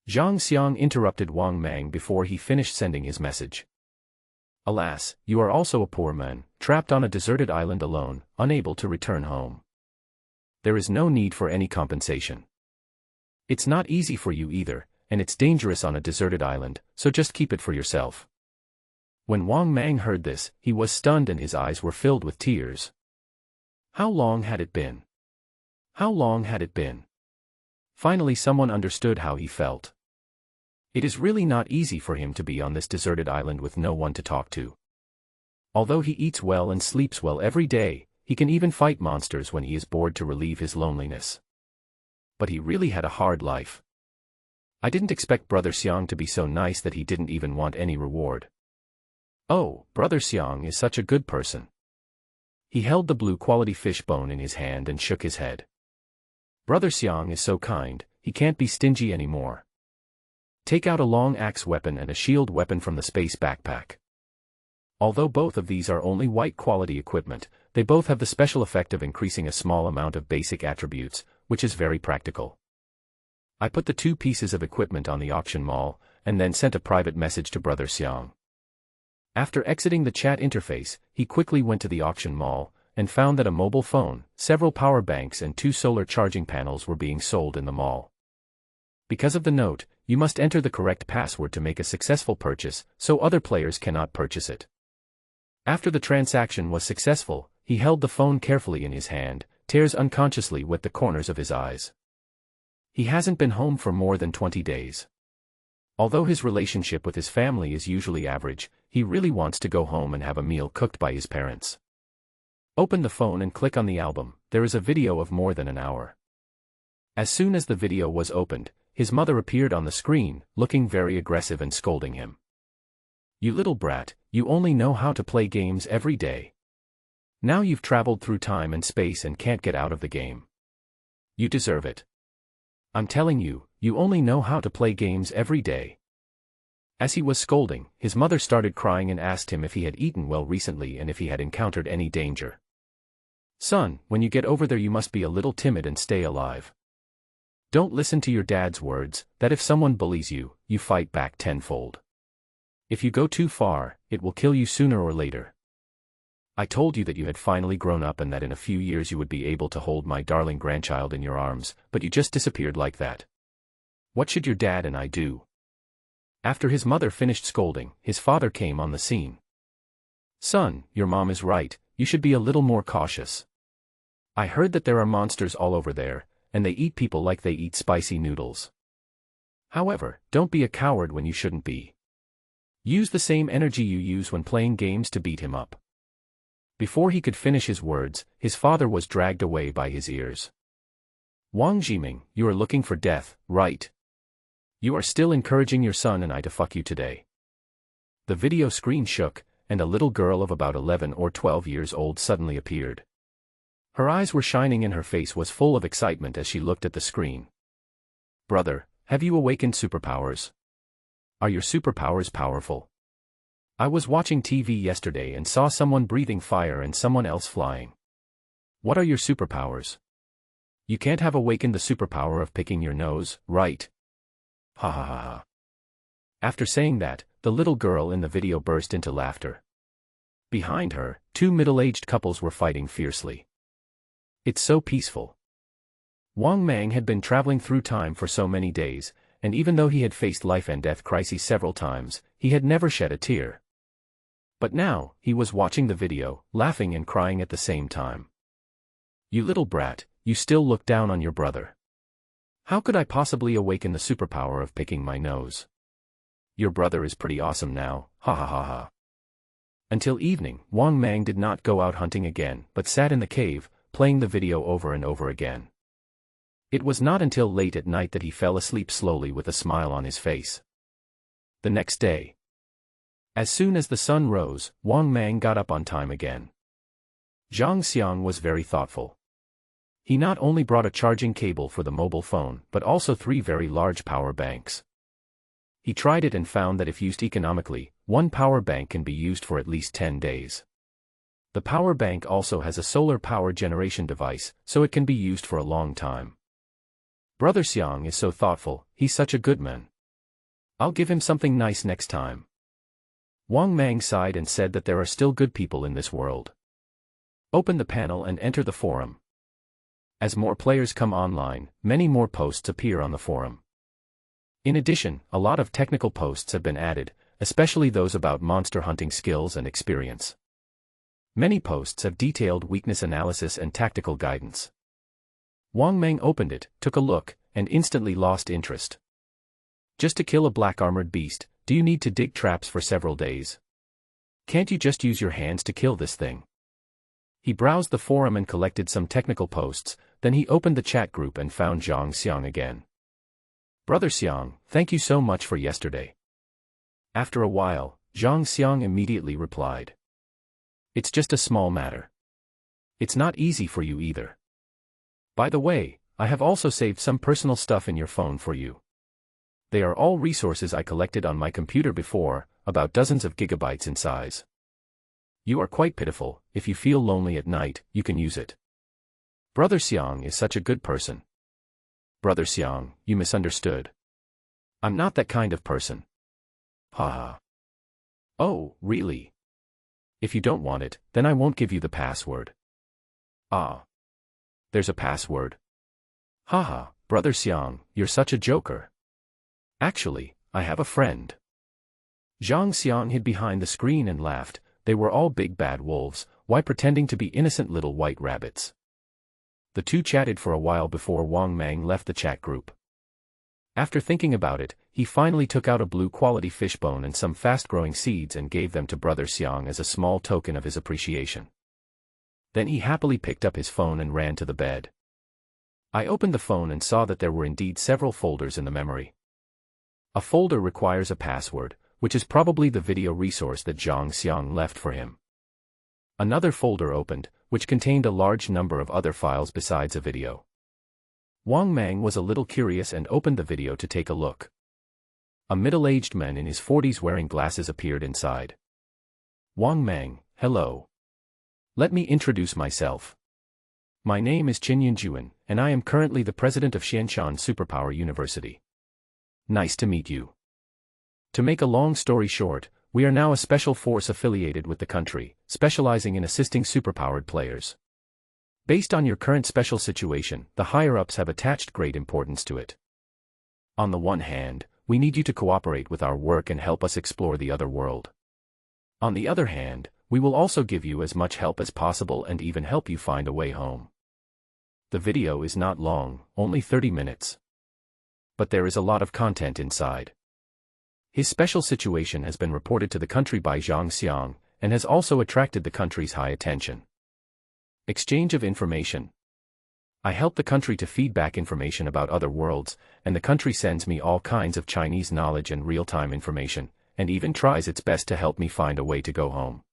Xiang interrupted Wang Mang before he finished sending his message. Alas, you are also a poor man, trapped on a deserted island alone, unable to return home. There is no need for any compensation. It's not easy for you either, and it's dangerous on a deserted island, so just keep it for yourself. When Wang Mang heard this, he was stunned and his eyes were filled with tears. How long had it been? How long had it been? Finally someone understood how he felt. It is really not easy for him to be on this deserted island with no one to talk to. Although he eats well and sleeps well every day, he can even fight monsters when he is bored to relieve his loneliness. But he really had a hard life. I didn't expect Brother Xiang to be so nice that he didn't even want any reward. Oh, Brother Xiang is such a good person. He held the blue quality fish bone in his hand and shook his head. Brother Xiang is so kind, he can't be stingy anymore. Take out a long axe weapon and a shield weapon from the space backpack. Although both of these are only white quality equipment, they both have the special effect of increasing a small amount of basic attributes, which is very practical. I put the two pieces of equipment on the auction mall, and then sent a private message to Brother Xiang. After exiting the chat interface, he quickly went to the auction mall, and found that a mobile phone, several power banks and 2 solar charging panels were being sold in the mall. Because of the note, you must enter the correct password to make a successful purchase, so other players cannot purchase it. After the transaction was successful, he held the phone carefully in his hand, tears unconsciously wet the corners of his eyes. He hasn't been home for more than 20 days. Although his relationship with his family is usually average, he really wants to go home and have a meal cooked by his parents. Open the phone and click on the album. There is a video of more than an hour. As soon as the video was opened, his mother appeared on the screen, looking very aggressive and scolding him. You little brat, you only know how to play games every day. Now you've traveled through time and space and can't get out of the game. You deserve it. I'm telling you, you only know how to play games every day. As he was scolding, his mother started crying and asked him if he had eaten well recently and if he had encountered any danger. Son, when you get over there you must be a little timid and stay alive. Don't listen to your dad's words, that if someone bullies you, you fight back tenfold. If you go too far, it will kill you sooner or later. I told you that you had finally grown up and that in a few years you would be able to hold my darling grandchild in your arms, but you just disappeared like that. What should your dad and I do? After his mother finished scolding, his father came on the scene. Son, your mom is right, you should be a little more cautious. I heard that there are monsters all over there, and they eat people like they eat spicy noodles. However, don't be a coward when you shouldn't be. Use the same energy you use when playing games to beat him up. Before he could finish his words, his father was dragged away by his ears. Wang Zhiming, you are looking for death, right? You are still encouraging your son and I to fuck you today. The video screen shook, and a little girl of about 11 or 12 years old suddenly appeared. Her eyes were shining and her face was full of excitement as she looked at the screen. Brother, have you awakened superpowers? Are your superpowers powerful? I was watching TV yesterday and saw someone breathing fire and someone else flying. What are your superpowers? You can't have awakened the superpower of picking your nose, right? Ha ha ha ha. After saying that, the little girl in the video burst into laughter. Behind her, 2 middle-aged couples were fighting fiercely. It's so peaceful. Wang Mang had been traveling through time for so many days, and even though he had faced life and death crises several times, he had never shed a tear. But now, he was watching the video, laughing and crying at the same time. You little brat, you still look down on your brother. How could I possibly awaken the superpower of picking my nose? Your brother is pretty awesome now, ha ha ha ha. Until evening, Wang Mang did not go out hunting again, but sat in the cave, playing the video over and over again. It was not until late at night that he fell asleep slowly with a smile on his face. The next day, as soon as the sun rose, Wang Mang got up on time again. Zhang Xiang was very thoughtful. He not only brought a charging cable for the mobile phone, but also 3 very large power banks. He tried it and found that if used economically, one power bank can be used for at least 10 days. The power bank also has a solar power generation device, so it can be used for a long time. Brother Xiang is so thoughtful, he's such a good man. I'll give him something nice next time. Wang Mang sighed and said that there are still good people in this world. Open the panel and enter the forum. As more players come online, many more posts appear on the forum. In addition, a lot of technical posts have been added, especially those about monster hunting skills and experience. Many posts have detailed weakness analysis and tactical guidance. Wang Mang opened it, took a look, and instantly lost interest. Just to kill a black-armored beast, do you need to dig traps for several days? Can't you just use your hands to kill this thing? He browsed the forum and collected some technical posts, then he opened the chat group and found Zhang Xiang again. Brother Xiang, thank you so much for yesterday. After a while, Zhang Xiang immediately replied. It's just a small matter. It's not easy for you either. By the way, I have also saved some personal stuff in your phone for you. They are all resources I collected on my computer before, about dozens of gigabytes in size. You are quite pitiful. If you feel lonely at night, you can use it. Brother Xiang is such a good person. Brother Xiang, you misunderstood. I'm not that kind of person. Haha. Oh, really? If you don't want it, then I won't give you the password. Ah. There's a password. Haha, Brother Xiang, you're such a joker. Actually, I have a friend. Zhang Xiang hid behind the screen and laughed. They were all big bad wolves, why pretending to be innocent little white rabbits? The two chatted for a while before Wang Mang left the chat group. After thinking about it, he finally took out a blue-quality fishbone and some fast-growing seeds and gave them to Brother Xiang as a small token of his appreciation. Then he happily picked up his phone and ran to the bed. I opened the phone and saw that there were indeed several folders in the memory. A folder requires a password, which is probably the video resource that Zhang Xiang left for him. Another folder opened, which contained a large number of other files besides a video. Wang Mang was a little curious and opened the video to take a look. A middle-aged man in his 40s wearing glasses appeared inside. Wang Mang, hello. Let me introduce myself. My name is Qin Yunjuan, and I am currently the president of Xianshan Superpower University. Nice to meet you. To make a long story short, we are now a special force affiliated with the country, specializing in assisting superpowered players. Based on your current special situation, the higher-ups have attached great importance to it. On the one hand, we need you to cooperate with our work and help us explore the other world. On the other hand, we will also give you as much help as possible and even help you find a way home. The video is not long, only 30 minutes. But there is a lot of content inside. His special situation has been reported to the country by Zhang Xiang, and has also attracted the country's high attention. Exchange of information. I help the country to feed back information about other worlds, and the country sends me all kinds of Chinese knowledge and real-time information, and even tries its best to help me find a way to go home.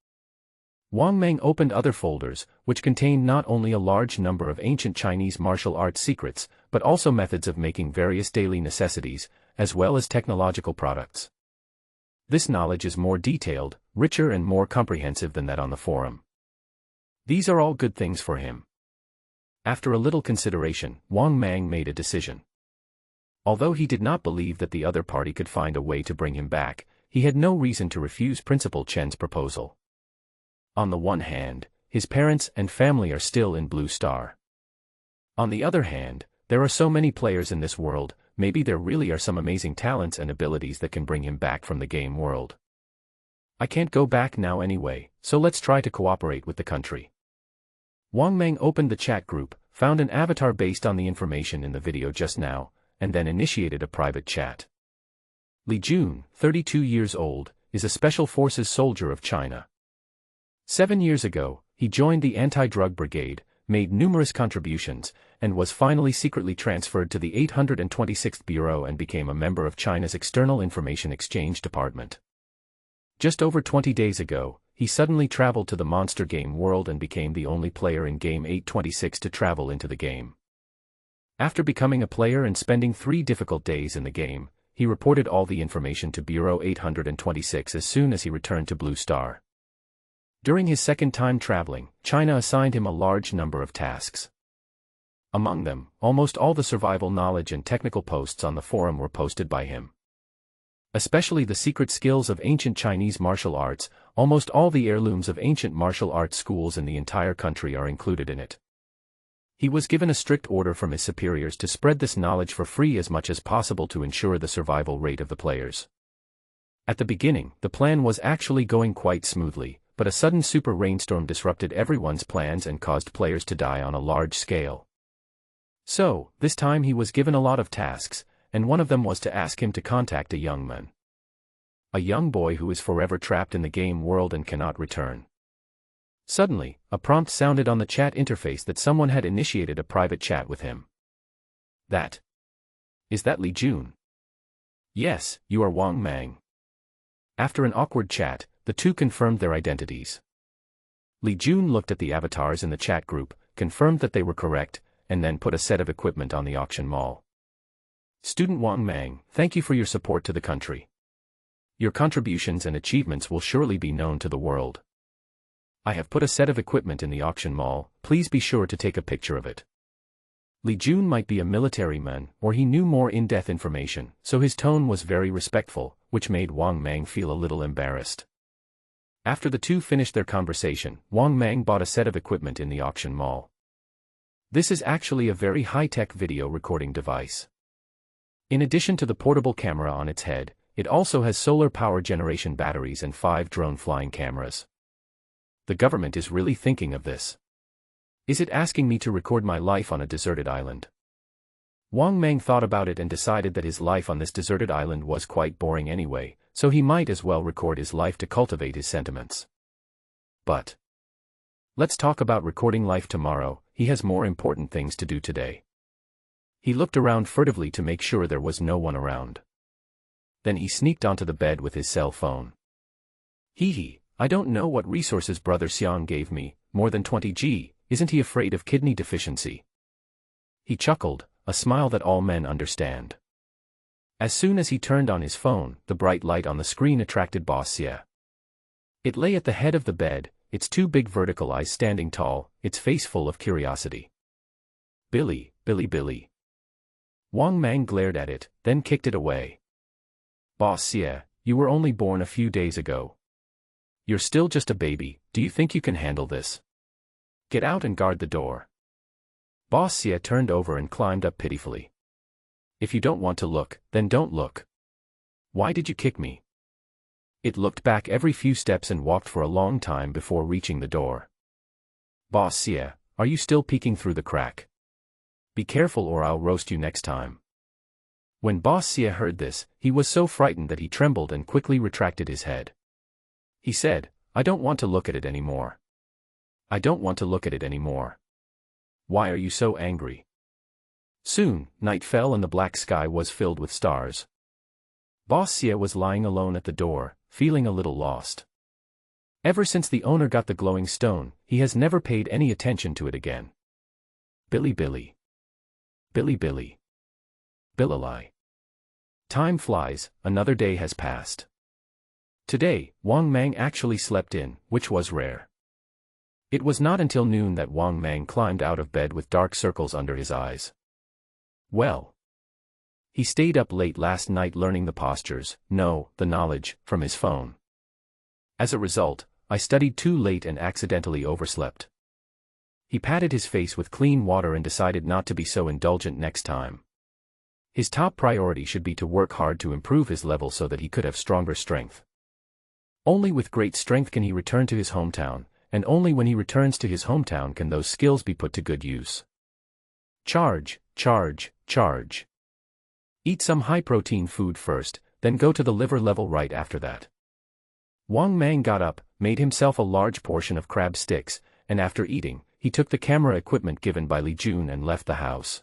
Wang Mang opened other folders, which contained not only a large number of ancient Chinese martial arts secrets, but also methods of making various daily necessities, as well as technological products. This knowledge is more detailed, richer and more comprehensive than that on the forum. These are all good things for him. After a little consideration, Wang Mang made a decision. Although he did not believe that the other party could find a way to bring him back, he had no reason to refuse Principal Chen's proposal. On the one hand, his parents and family are still in Blue Star. On the other hand, there are so many players in this world, maybe there really are some amazing talents and abilities that can bring him back from the game world. I can't go back now anyway, so let's try to cooperate with the country. Wang Mang opened the chat group, found an avatar based on the information in the video just now, and then initiated a private chat. Li Jun, 32 years old, is a Special Forces soldier of China. 7 years ago, he joined the anti-drug brigade, made numerous contributions, and was finally secretly transferred to the 826th Bureau and became a member of China's External Information Exchange Department. Just over 20 days ago, he suddenly traveled to the monster game world and became the only player in Game 826 to travel into the game. After becoming a player and spending 3 difficult days in the game, he reported all the information to Bureau 826 as soon as he returned to Blue Star. During his second time traveling, China assigned him a large number of tasks. Among them, almost all the survival knowledge and technical posts on the forum were posted by him. Especially the secret skills of ancient Chinese martial arts, almost all the heirlooms of ancient martial arts schools in the entire country are included in it. He was given a strict order from his superiors to spread this knowledge for free as much as possible to ensure the survival rate of the players. At the beginning, the plan was actually going quite smoothly, but a sudden super rainstorm disrupted everyone's plans and caused players to die on a large scale. So, this time he was given a lot of tasks, and one of them was to ask him to contact a young man. A young boy who is forever trapped in the game world and cannot return. Suddenly, a prompt sounded on the chat interface that someone had initiated a private chat with him. Is that Li Jun? Yes, you are Wang Mang. After an awkward chat, the two confirmed their identities. Li Jun looked at the avatars in the chat group, confirmed that they were correct, and then put a set of equipment on the auction mall. Student Wang Mang, thank you for your support to the country. Your contributions and achievements will surely be known to the world. I have put a set of equipment in the auction mall, please be sure to take a picture of it. Li Jun might be a military man, or he knew more in-depth information, so his tone was very respectful, which made Wang Mang feel a little embarrassed. After the two finished their conversation, Wang Mang bought a set of equipment in the auction mall. This is actually a very high-tech video recording device. In addition to the portable camera on its head, it also has solar power generation batteries and 5 drone flying cameras. The government is really thinking of this. Is it asking me to record my life on a deserted island? Wang Mang thought about it and decided that his life on this deserted island was quite boring anyway, so he might as well record his life to cultivate his sentiments. But let's talk about recording life tomorrow, he has more important things to do today. He looked around furtively to make sure there was no one around. Then he sneaked onto the bed with his cell phone. Hee, I don't know what resources Brother Xiang gave me, more than 20G, isn't he afraid of kidney deficiency? He chuckled, a smile that all men understand. As soon as he turned on his phone, the bright light on the screen attracted Boss Xie. It lay at the head of the bed, its 2 big vertical eyes standing tall, its face full of curiosity. Billy. Wang Mang glared at it, then kicked it away. Boss Xie, you were only born a few days ago. You're still just a baby, do you think you can handle this? Get out and guard the door. Boss Xie turned over and climbed up pitifully. If you don't want to look, then don't look. Why did you kick me? It looked back every few steps and walked for a long time before reaching the door. Boss Xie, are you still peeking through the crack? Be careful or I'll roast you next time. When Boss Xie heard this, he was so frightened that he trembled and quickly retracted his head. He said, I don't want to look at it anymore. I don't want to look at it anymore. Why are you so angry? Soon, night fell and the black sky was filled with stars. Boss Xie was lying alone at the door, feeling a little lost. Ever since the owner got the glowing stone, he has never paid any attention to it again. Billy. Billalai. Time flies, another day has passed. Today, Wang Mang actually slept in, which was rare. It was not until noon that Wang Mang climbed out of bed with dark circles under his eyes. Well, he stayed up late last night learning the postures, the knowledge, from his phone. As a result, I studied too late and accidentally overslept. He patted his face with clean water and decided not to be so indulgent next time. His top priority should be to work hard to improve his level so that he could have stronger strength. Only with great strength can he return to his hometown, and only when he returns to his hometown can those skills be put to good use. Charge. Eat some high-protein food first, then go to the liver level right after that. Wang Mang got up, made himself a large portion of crab sticks, and after eating, he took the camera equipment given by Li Jun and left the house.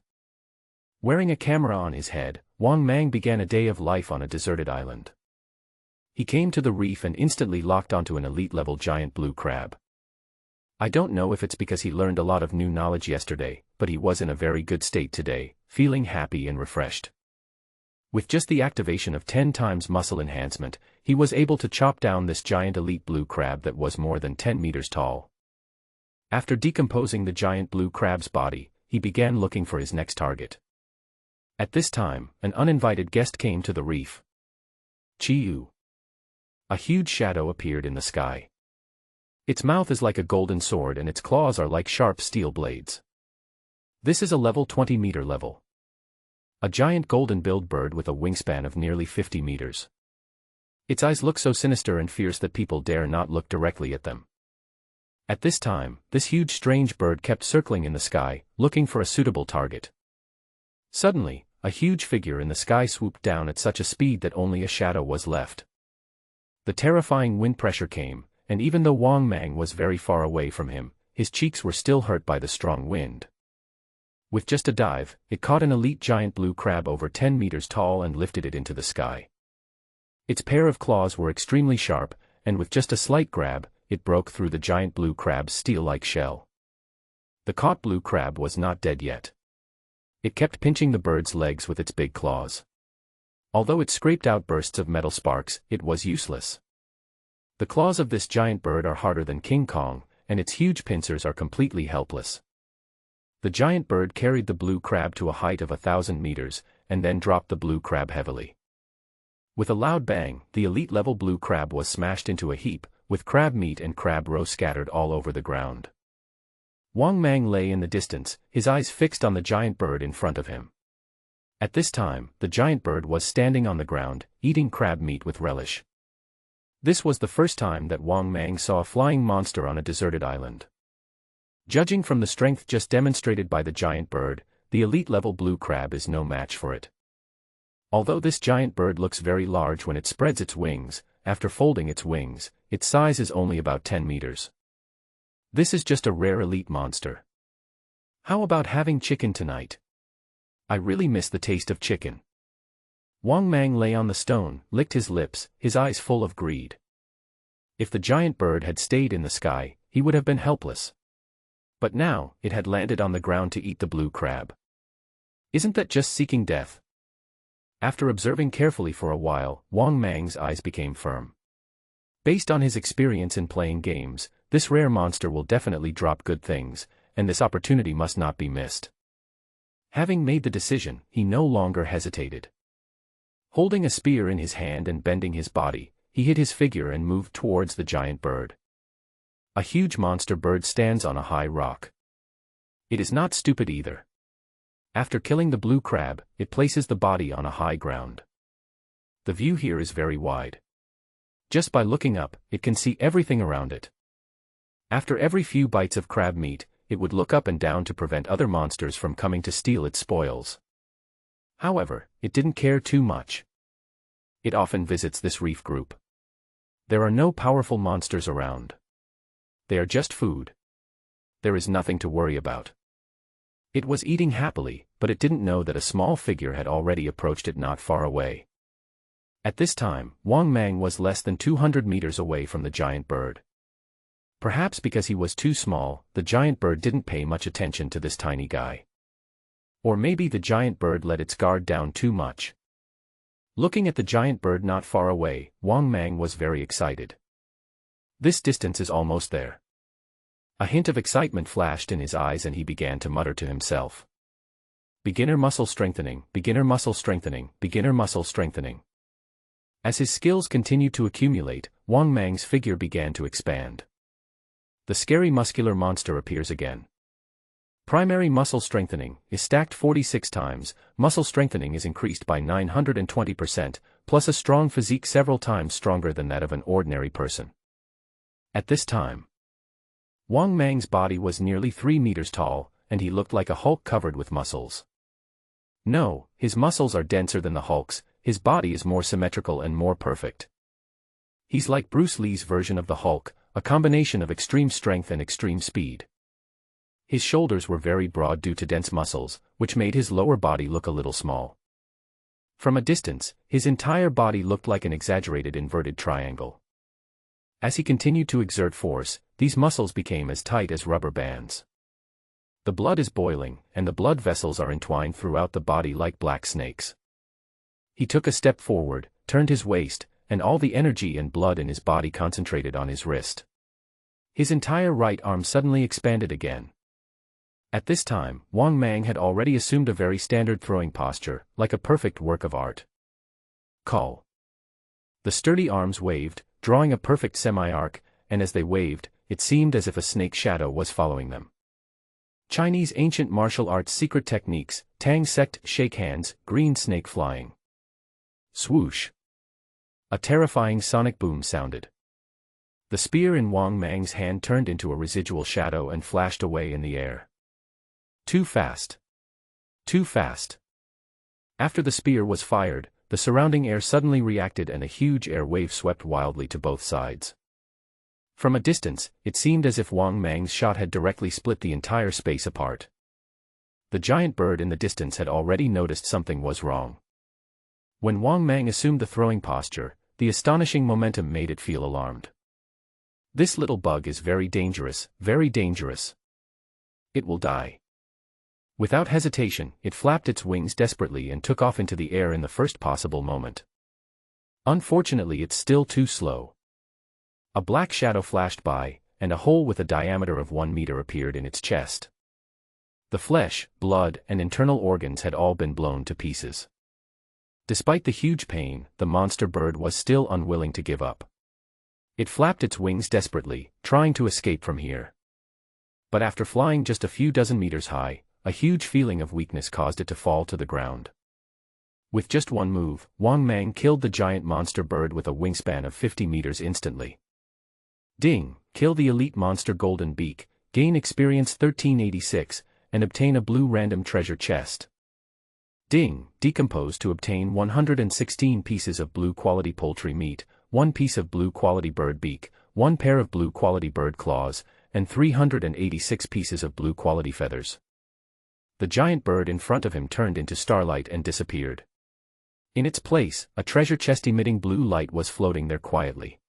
Wearing a camera on his head, Wang Mang began a day of life on a deserted island. He came to the reef and instantly locked onto an elite-level giant blue crab. I don't know if it's because he learned a lot of new knowledge yesterday, but he was in a very good state today, feeling happy and refreshed. With just the activation of 10 times muscle enhancement, he was able to chop down this giant elite blue crab that was more than 10 meters tall. After decomposing the giant blue crab's body, he began looking for his next target. At this time, an uninvited guest came to the reef. Chiyu. A huge shadow appeared in the sky. Its mouth is like a golden sword and its claws are like sharp steel blades. This is a level 20-meter level. A giant golden-billed bird with a wingspan of nearly 50 meters. Its eyes look so sinister and fierce that people dare not look directly at them. At this time, this huge strange bird kept circling in the sky, looking for a suitable target. Suddenly, a huge figure in the sky swooped down at such a speed that only a shadow was left. The terrifying wind pressure came, and even though Wang Mang was very far away from him, his cheeks were still hurt by the strong wind. With just a dive, it caught an elite giant blue crab over 10 meters tall and lifted it into the sky. Its pair of claws were extremely sharp, and with just a slight grab, it broke through the giant blue crab's steel-like shell. The caught blue crab was not dead yet. It kept pinching the bird's legs with its big claws. Although it scraped out bursts of metal sparks, it was useless. The claws of this giant bird are harder than King Kong, and its huge pincers are completely helpless. The giant bird carried the blue crab to a height of 1,000 meters, and then dropped the blue crab heavily. With a loud bang, the elite-level blue crab was smashed into a heap, with crab meat and crab roe scattered all over the ground. Wang Mang lay in the distance, his eyes fixed on the giant bird in front of him. At this time, the giant bird was standing on the ground, eating crab meat with relish. This was the first time that Wang Mang saw a flying monster on a deserted island. Judging from the strength just demonstrated by the giant bird, the elite-level blue crab is no match for it. Although this giant bird looks very large when it spreads its wings, after folding its wings, its size is only about 10 meters. This is just a rare elite monster. How about having chicken tonight? I really miss the taste of chicken. Wang Mang lay on the stone, licked his lips, his eyes full of greed. If the giant bird had stayed in the sky, he would have been helpless. But now, it had landed on the ground to eat the blue crab. Isn't that just seeking death? After observing carefully for a while, Wang Mang's eyes became firm. Based on his experience in playing games, this rare monster will definitely drop good things, and this opportunity must not be missed. Having made the decision, he no longer hesitated. Holding a spear in his hand and bending his body, he hit his figure and moved towards the giant bird. A huge monster bird stands on a high rock. It is not stupid either. After killing the blue crab, it places the body on a high ground. The view here is very wide. Just by looking up, it can see everything around it. After every few bites of crab meat, it would look up and down to prevent other monsters from coming to steal its spoils. However, it didn't care too much. It often visits this reef group. There are no powerful monsters around. They are just food. There is nothing to worry about. It was eating happily, but it didn't know that a small figure had already approached it not far away. At this time, Wang Mang was less than 200 meters away from the giant bird. Perhaps because he was too small, the giant bird didn't pay much attention to this tiny guy. Or maybe the giant bird let its guard down too much. Looking at the giant bird not far away, Wang Mang was very excited. This distance is almost there. A hint of excitement flashed in his eyes and he began to mutter to himself. Beginner muscle strengthening, beginner muscle strengthening, beginner muscle strengthening. As his skills continued to accumulate, Wang Mang's figure began to expand. The scary muscular monster appears again. Primary muscle strengthening is stacked 46 times, muscle strengthening is increased by 920%, plus a strong physique several times stronger than that of an ordinary person. At this time, Wang Mang's body was nearly 3 meters tall, and he looked like a Hulk covered with muscles. No, his muscles are denser than the Hulk's, his body is more symmetrical and more perfect. He's like Bruce Lee's version of the Hulk, a combination of extreme strength and extreme speed. His shoulders were very broad due to dense muscles, which made his lower body look a little small. From a distance, his entire body looked like an exaggerated inverted triangle. As he continued to exert force, these muscles became as tight as rubber bands. The blood is boiling, and the blood vessels are entwined throughout the body like black snakes. He took a step forward, turned his waist, and all the energy and blood in his body concentrated on his wrist. His entire right arm suddenly expanded again. At this time, Wang Mang had already assumed a very standard throwing posture, like a perfect work of art. Call. The sturdy arms waved, drawing a perfect semi-arc, and as they waved, it seemed as if a snake shadow was following them. Chinese ancient martial arts secret techniques, Tang sect, shake hands, green snake flying. Swoosh. A terrifying sonic boom sounded. The spear in Wang Mang's hand turned into a residual shadow and flashed away in the air. Too fast. Too fast. After the spear was fired, the surrounding air suddenly reacted and a huge air wave swept wildly to both sides. From a distance, it seemed as if Wang Mang's shot had directly split the entire space apart. The giant bird in the distance had already noticed something was wrong. When Wang Mang assumed the throwing posture, the astonishing momentum made it feel alarmed. This little bug is very dangerous, very dangerous. It will die. Without hesitation, it flapped its wings desperately and took off into the air in the first possible moment. Unfortunately, it's still too slow. A black shadow flashed by, and a hole with a diameter of 1 meter appeared in its chest. The flesh, blood, and internal organs had all been blown to pieces. Despite the huge pain, the monster bird was still unwilling to give up. It flapped its wings desperately, trying to escape from here. But after flying just a few dozen meters high, a huge feeling of weakness caused it to fall to the ground. With just one move, Wang Mang killed the giant monster bird with a wingspan of 50 meters instantly. Ding, kill the elite monster golden beak, gain experience 1386, and obtain a blue random treasure chest. Ding, decompose to obtain 116 pieces of blue quality poultry meat, 1 piece of blue quality bird beak, 1 pair of blue quality bird claws, and 386 pieces of blue quality feathers. The giant bird in front of him turned into starlight and disappeared. In its place, a treasure chest emitting blue light was floating there quietly.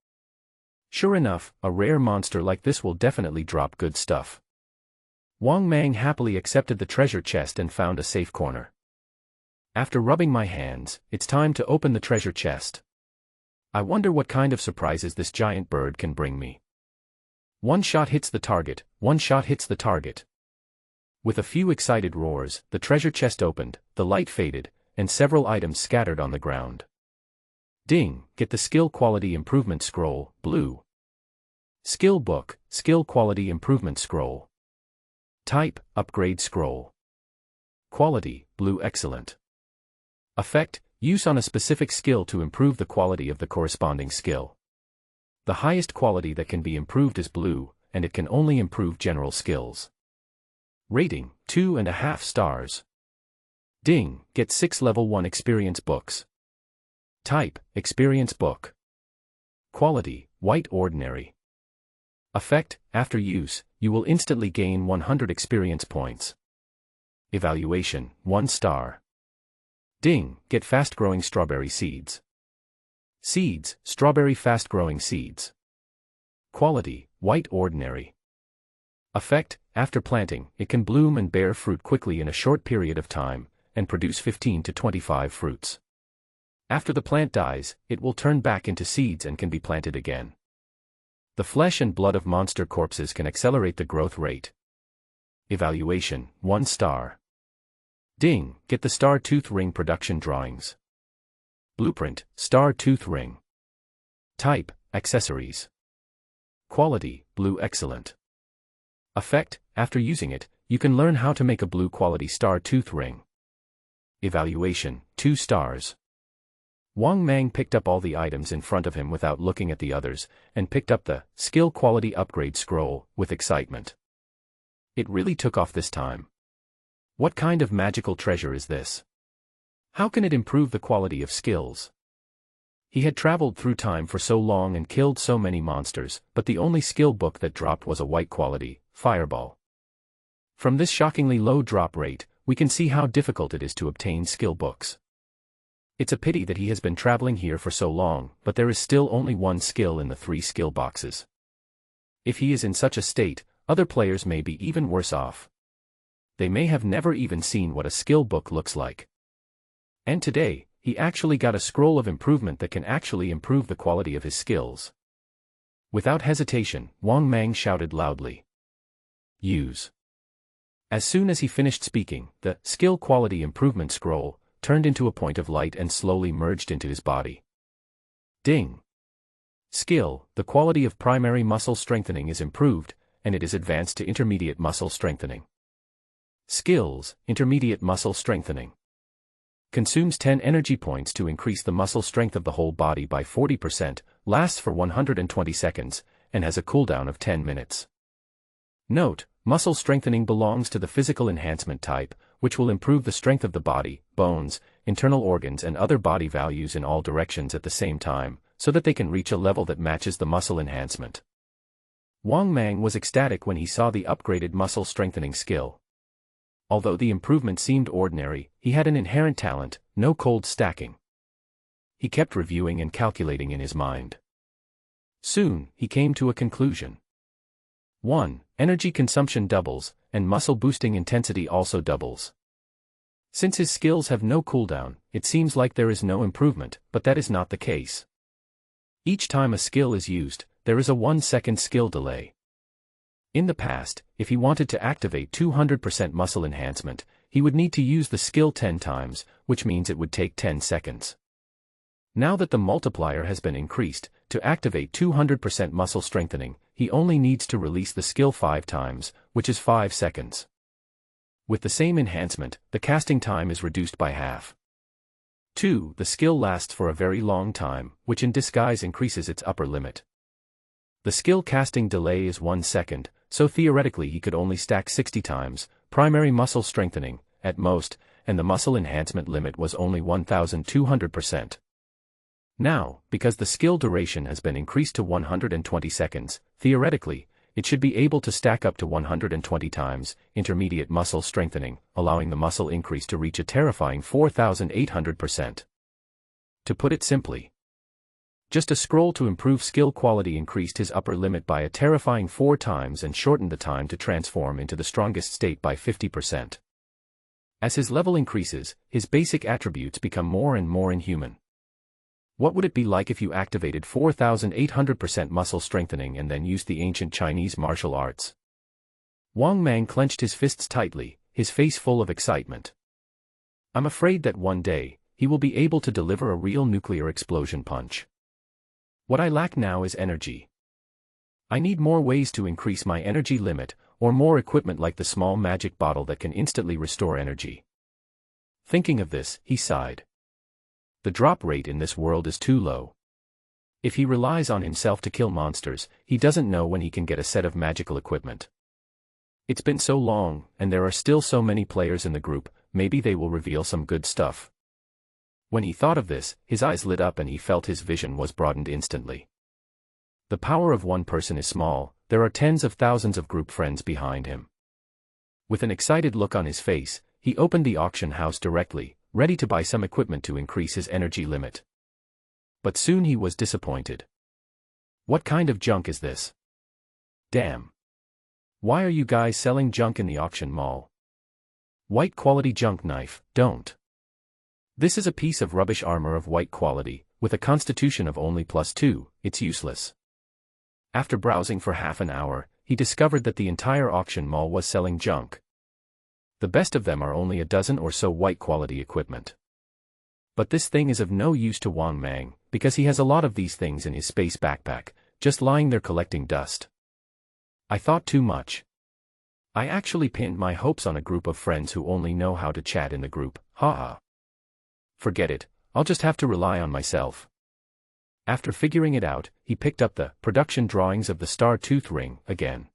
Sure enough, a rare monster like this will definitely drop good stuff. Wang Mang happily accepted the treasure chest and found a safe corner. After rubbing my hands, it's time to open the treasure chest. I wonder what kind of surprises this giant bird can bring me. One shot hits the target, one shot hits the target. With a few excited roars, the treasure chest opened, the light faded, and several items scattered on the ground. Ding, get the skill quality improvement scroll, blue. Skill book, skill quality improvement scroll. Type, upgrade scroll. Quality, blue excellent. Effect, use on a specific skill to improve the quality of the corresponding skill. The highest quality that can be improved is blue, and it can only improve general skills. Rating, 2.5 stars. Ding, get 6 level 1 experience books. Type, experience book. Quality, white ordinary. Effect, after use, you will instantly gain 100 experience points. Evaluation, 1 star. Ding, get fast-growing strawberry seeds. Seeds, strawberry fast-growing seeds. Quality, white ordinary. Effect, after planting, it can bloom and bear fruit quickly in a short period of time, and produce 15 to 25 fruits. After the plant dies, it will turn back into seeds and can be planted again. The flesh and blood of monster corpses can accelerate the growth rate. Evaluation, 1 star. Ding, get the star tooth ring production drawings. Blueprint, star tooth ring. Type, accessories. Quality, blue excellent. Effect, after using it, you can learn how to make a blue quality star tooth ring. Evaluation, 2 stars. Wang Mang picked up all the items in front of him without looking at the others, and picked up the skill quality upgrade scroll with excitement. It really took off this time. What kind of magical treasure is this? How can it improve the quality of skills? He had traveled through time for so long and killed so many monsters, but the only skill book that dropped was a white quality, Fireball. From this shockingly low drop rate, we can see how difficult it is to obtain skill books. It's a pity that he has been traveling here for so long, but there is still only one skill in the 3 skill boxes. If he is in such a state, other players may be even worse off. They may have never even seen what a skill book looks like. And today, he actually got a scroll of improvement that can actually improve the quality of his skills. Without hesitation, Wang Mang shouted loudly. Use. As soon as he finished speaking, the skill quality improvement scroll turned into a point of light and slowly merged into his body. Ding! Skill, the quality of primary muscle strengthening is improved, and it is advanced to intermediate muscle strengthening. Skills, intermediate muscle strengthening. Consumes 10 energy points to increase the muscle strength of the whole body by 40%, lasts for 120 seconds, and has a cooldown of 10 minutes. Note, muscle strengthening belongs to the physical enhancement type, which will improve the strength of the body, bones, internal organs and other body values in all directions at the same time, so that they can reach a level that matches the muscle enhancement. Wang Mang was ecstatic when he saw the upgraded muscle strengthening skill. Although the improvement seemed ordinary, he had an inherent talent, no cold stacking. He kept reviewing and calculating in his mind. Soon, he came to a conclusion. 1. Energy consumption doubles, and muscle boosting intensity also doubles. Since his skills have no cooldown, it seems like there is no improvement, but that is not the case. Each time a skill is used, there is a 1-second skill delay. In the past, if he wanted to activate 200% muscle enhancement, he would need to use the skill 10 times, which means it would take 10 seconds. Now that the multiplier has been increased, to activate 200% muscle strengthening, he only needs to release the skill 5 times, which is 5 seconds. With the same enhancement, the casting time is reduced by half. 2. The skill lasts for a very long time, which in disguise increases its upper limit. The skill casting delay is 1 second, so theoretically he could only stack 60 times, primary muscle strengthening, at most, and the muscle enhancement limit was only 1200%. Now, because the skill duration has been increased to 120 seconds, theoretically, it should be able to stack up to 120 times, intermediate muscle strengthening, allowing the muscle increase to reach a terrifying 4800%. To put it simply, just a scroll to improve skill quality increased his upper limit by a terrifying 4 times and shortened the time to transform into the strongest state by 50%. As his level increases, his basic attributes become more and more inhuman. What would it be like if you activated 4800% muscle strengthening and then used the ancient Chinese martial arts? Wang Mang clenched his fists tightly, his face full of excitement. I'm afraid that one day, he will be able to deliver a real nuclear explosion punch. What I lack now is energy. I need more ways to increase my energy limit, or more equipment like the small magic bottle that can instantly restore energy. Thinking of this, he sighed. The drop rate in this world is too low. If he relies on himself to kill monsters, he doesn't know when he can get a set of magical equipment. It's been so long, and there are still so many players in the group, maybe they will reveal some good stuff. When he thought of this, his eyes lit up and he felt his vision was broadened instantly. The power of one person is small, there are tens of thousands of group friends behind him. With an excited look on his face, he opened the auction house directly, ready to buy some equipment to increase his energy limit. But soon he was disappointed. What kind of junk is this? Damn. Why are you guys selling junk in the auction mall? White quality junk knife, don't. This is a piece of rubbish armor of white quality, with a constitution of only +2, it's useless. After browsing for half an hour, he discovered that the entire auction mall was selling junk. The best of them are only a dozen or so white quality equipment. But this thing is of no use to Wang Mang, because he has a lot of these things in his space backpack, just lying there collecting dust. I thought too much. I actually pinned my hopes on a group of friends who only know how to chat in the group, haha. Forget it, I'll just have to rely on myself. After figuring it out, he picked up the production drawings of the Star Tooth ring again.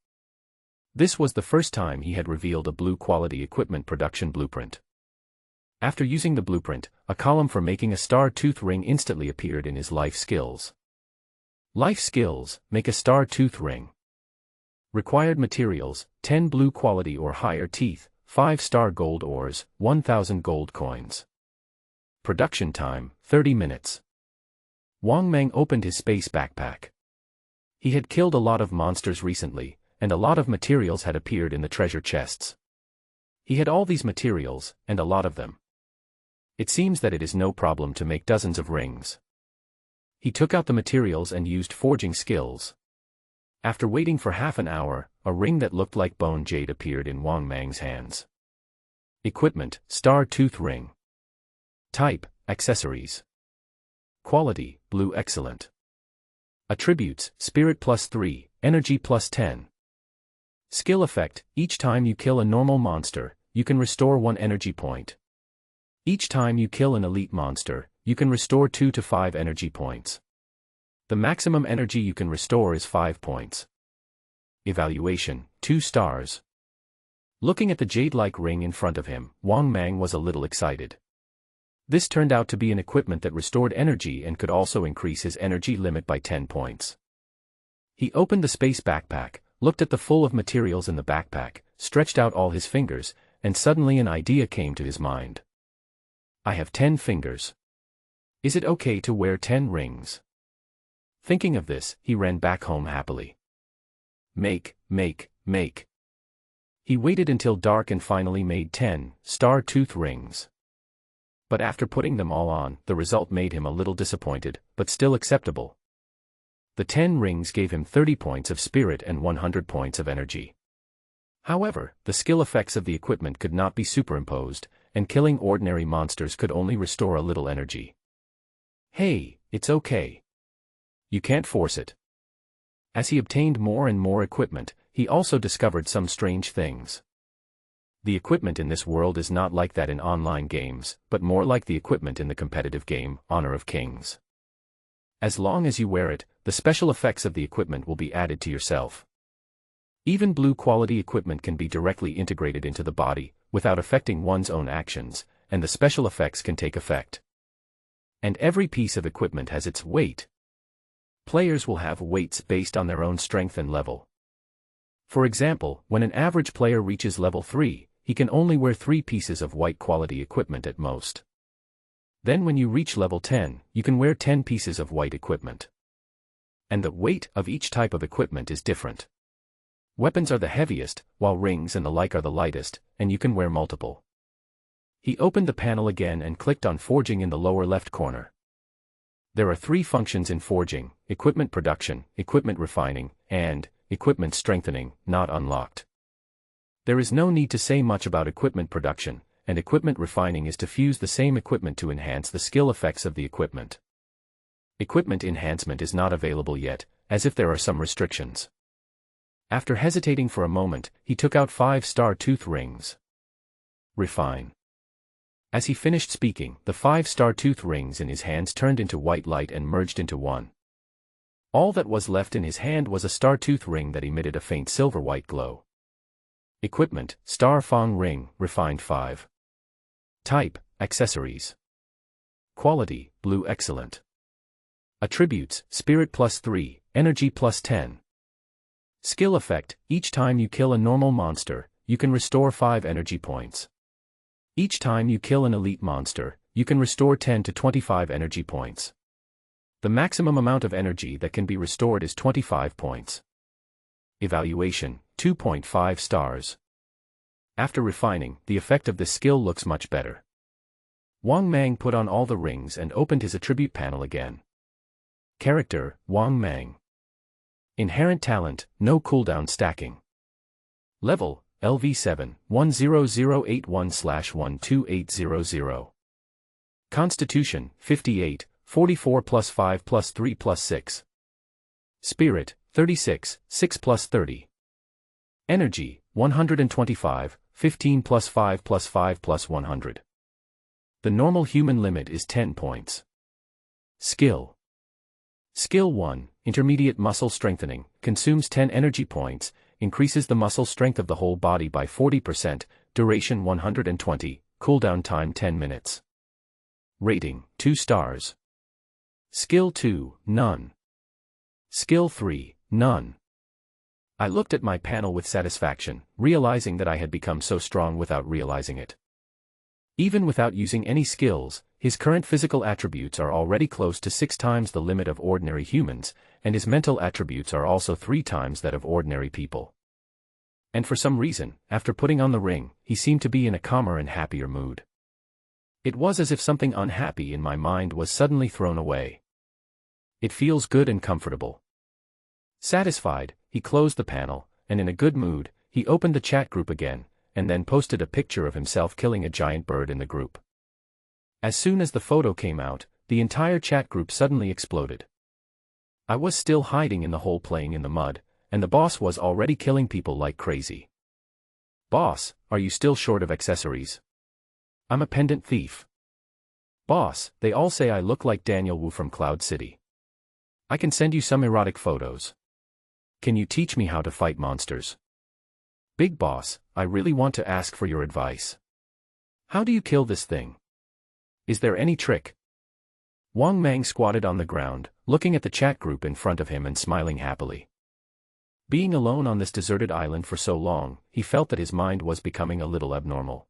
This was the first time he had revealed a blue quality equipment production blueprint. After using the blueprint, a column for making a star tooth ring instantly appeared in his life skills. Life skills: make a star tooth ring. Required materials: 10 blue quality or higher teeth, 5 star gold ores, 1000 gold coins. Production time: 30 minutes. Wang Mang opened his space backpack. He had killed a lot of monsters recently, and a lot of materials had appeared in the treasure chests. He had all these materials, and a lot of them. It seems that it is no problem to make dozens of rings. He took out the materials and used forging skills. After waiting for half an hour, a ring that looked like bone jade appeared in Wang Mang's hands. Equipment: star tooth ring. Type: accessories. Quality: blue excellent. Attributes: spirit +3, energy +10. Skill effect: each time you kill a normal monster, you can restore 1 energy point. Each time you kill an elite monster, you can restore 2 to 5 energy points. The maximum energy you can restore is 5 points. Evaluation: 2 stars. Looking at the jade-like ring in front of him, Wang Mang was a little excited. This turned out to be an equipment that restored energy and could also increase his energy limit by 10 points. He opened the space backpack, looked at the full of materials in the backpack, stretched out all his fingers, and suddenly an idea came to his mind. I have 10 fingers. Is it okay to wear 10 rings? Thinking of this, he ran back home happily. Make. He waited until dark and finally made 10 star tooth rings. But after putting them all on, the result made him a little disappointed, but still acceptable. The 10 rings gave him 30 points of spirit and 100 points of energy. However, the skill effects of the equipment could not be superimposed, and killing ordinary monsters could only restore a little energy. Hey, it's okay. You can't force it. As he obtained more and more equipment, he also discovered some strange things. The equipment in this world is not like that in online games, but more like the equipment in the competitive game, Honor of Kings. As long as you wear it, the special effects of the equipment will be added to yourself. Even blue quality equipment can be directly integrated into the body, without affecting one's own actions, and the special effects can take effect. And every piece of equipment has its weight. Players will have weights based on their own strength and level. For example, when an average player reaches level 3, he can only wear 3 pieces of white quality equipment at most. Then when you reach level 10, you can wear 10 pieces of white equipment. And the weight of each type of equipment is different. Weapons are the heaviest, while rings and the like are the lightest, and you can wear multiple. He opened the panel again and clicked on forging in the lower left corner. There are 3 functions in forging: equipment production, equipment refining, and equipment strengthening, not unlocked. There is no need to say much about equipment production, and equipment refining is to fuse the same equipment to enhance the skill effects of the equipment. Equipment enhancement is not available yet, as if there are some restrictions. After hesitating for a moment, he took out 5 star tooth rings. Refine. As he finished speaking, the 5 star tooth rings in his hands turned into white light and merged into one. All that was left in his hand was a star tooth ring that emitted a faint silver-white glow. Equipment: Star Fong Ring, Refined 5. Type: accessories. Quality: blue excellent. Attributes: spirit +3, energy +10. Skill effect: each time you kill a normal monster, you can restore 5 energy points. Each time you kill an elite monster, you can restore 10 to 25 energy points. The maximum amount of energy that can be restored is 25 points. Evaluation: 2.5 stars. After refining, the effect of this skill looks much better. Wang Mang put on all the rings and opened his attribute panel again. Character: Wang Mang. Inherent talent: no cooldown stacking. Level: LV7, 10081/12800. Constitution: 58, 44 + 5 + 3 + 6. Spirit: 36, 6 + 30. Energy: 125, 15 + 5 + 5 + 100. The normal human limit is 10 points. Skill. Skill 1, Intermediate Muscle Strengthening, consumes 10 energy points, increases the muscle strength of the whole body by 40%, duration 120, cooldown time 10 minutes. Rating, 2 stars. Skill 2, none. Skill 3, none. I looked at my panel with satisfaction, realizing that I had become so strong without realizing it. Even without using any skills, his current physical attributes are already close to 6 times the limit of ordinary humans, and his mental attributes are also 3 times that of ordinary people. And for some reason, after putting on the ring, he seemed to be in a calmer and happier mood. It was as if something unhappy in my mind was suddenly thrown away. It feels good and comfortable. Satisfied, he closed the panel, and in a good mood, he opened the chat group again, and then posted a picture of himself killing a giant bird in the group. As soon as the photo came out, the entire chat group suddenly exploded. I was still hiding in the hole playing in the mud, and the boss was already killing people like crazy. Boss, are you still short of accessories? I'm a pendant thief. Boss, they all say I look like Daniel Wu from Cloud City. I can send you some erotic photos. Can you teach me how to fight monsters? Big boss, I really want to ask for your advice. How do you kill this thing? Is there any trick? Wang Mang squatted on the ground, looking at the chat group in front of him and smiling happily. Being alone on this deserted island for so long, he felt that his mind was becoming a little abnormal.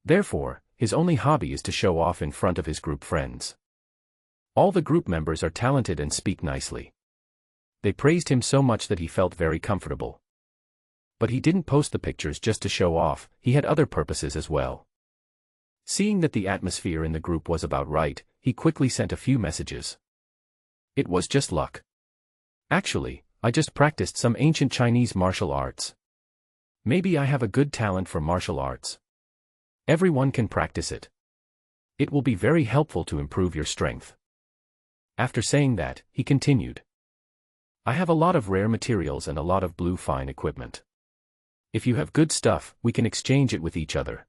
Therefore, his only hobby is to show off in front of his group friends. All the group members are talented and speak nicely. They praised him so much that he felt very comfortable. But he didn't post the pictures just to show off, he had other purposes as well. Seeing that the atmosphere in the group was about right, he quickly sent a few messages. It was just luck. Actually, I just practiced some ancient Chinese martial arts. Maybe I have a good talent for martial arts. Everyone can practice it. It will be very helpful to improve your strength. After saying that, he continued. I have a lot of rare materials and a lot of blue fine equipment. If you have good stuff, we can exchange it with each other.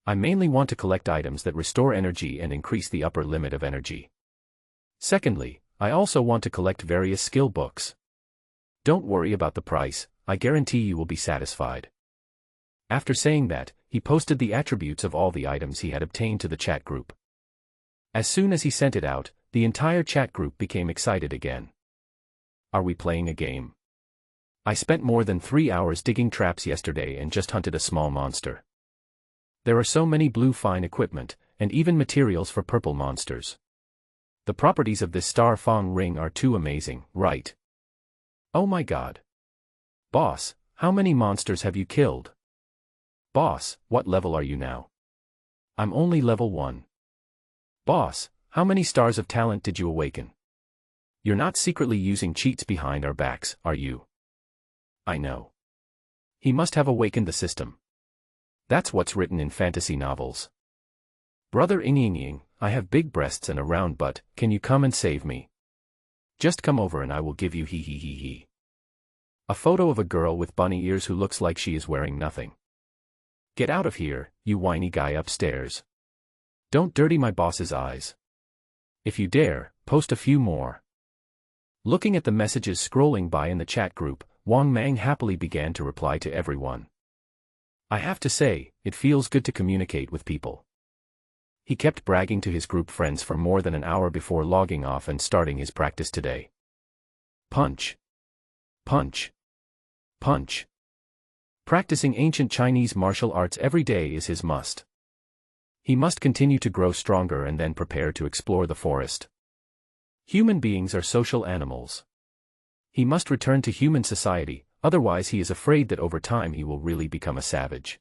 I mainly want to collect items that restore energy and increase the upper limit of energy. Secondly, I also want to collect various skill books. Don't worry about the price, I guarantee you will be satisfied. After saying that, he posted the attributes of all the items he had obtained to the chat group. As soon as he sent it out, the entire chat group became excited again. Are we playing a game? I spent more than 3 hours digging traps yesterday and just hunted a small monster. There are so many blue fine equipment, and even materials for purple monsters. The properties of this Star Fong ring are too amazing, right? Oh my god. Boss, how many monsters have you killed? Boss, what level are you now? I'm only level 1. Boss, how many stars of talent did you awaken? You're not secretly using cheats behind our backs, are you? I know. He must have awakened the system. That's what's written in fantasy novels. Brother Ying, I have big breasts and a round butt, can you come and save me? Just come over and I will give you he. A photo of a girl with bunny ears who looks like she is wearing nothing. Get out of here, you whiny guy upstairs. Don't dirty my boss's eyes. If you dare, post a few more. Looking at the messages scrolling by in the chat group, Wang Mang happily began to reply to everyone. I have to say, it feels good to communicate with people. He kept bragging to his group friends for more than an hour before logging off and starting his practice today. Punch. Punch. Punch. Practicing ancient Chinese martial arts every day is his must. He must continue to grow stronger and then prepare to explore the forest. Human beings are social animals. He must return to human society, otherwise he is afraid that over time he will really become a savage.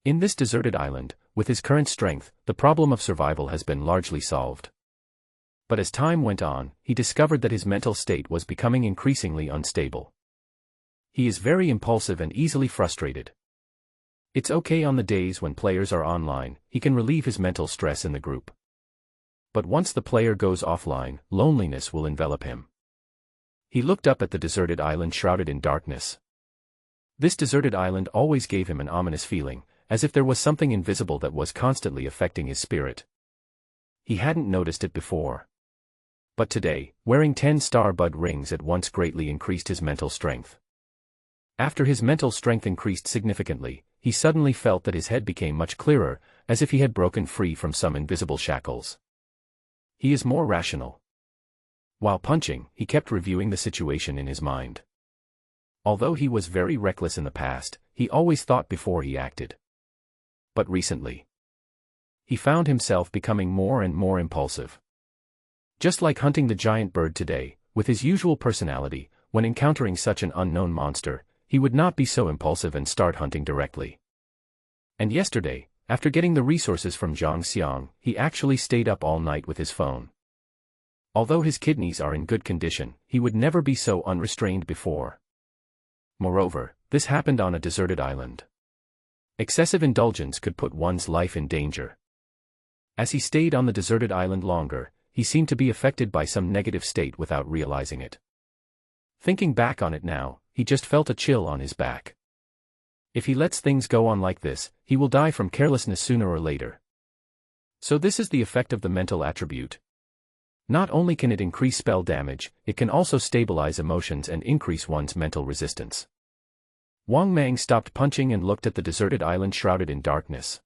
In this deserted island, with his current strength, the problem of survival has been largely solved. But as time went on, he discovered that his mental state was becoming increasingly unstable. He is very impulsive and easily frustrated. It's okay on the days when players are online, he can relieve his mental stress in the group. But once the player goes offline, loneliness will envelop him. He looked up at the deserted island shrouded in darkness. This deserted island always gave him an ominous feeling, as if there was something invisible that was constantly affecting his spirit. He hadn't noticed it before. But today, wearing 10 star bud rings at once greatly increased his mental strength. After his mental strength increased significantly, he suddenly felt that his head became much clearer, as if he had broken free from some invisible shackles. He is more rational. While punching, he kept reviewing the situation in his mind. Although he was very reckless in the past, he always thought before he acted. But recently, he found himself becoming more and more impulsive. Just like hunting the giant bird today, with his usual personality, when encountering such an unknown monster, he would not be so impulsive and start hunting directly. And yesterday, after getting the resources from Zhang Xiang, he actually stayed up all night with his phone. Although his kidneys are in good condition, he would never be so unrestrained before. Moreover, this happened on a deserted island. Excessive indulgence could put one's life in danger. As he stayed on the deserted island longer, he seemed to be affected by some negative state without realizing it. Thinking back on it now, he just felt a chill on his back. If he lets things go on like this, he will die from carelessness sooner or later. So this is the effect of the mental attribute. Not only can it increase spell damage, it can also stabilize emotions and increase one's mental resistance. Wang Mang stopped punching and looked at the deserted island shrouded in darkness.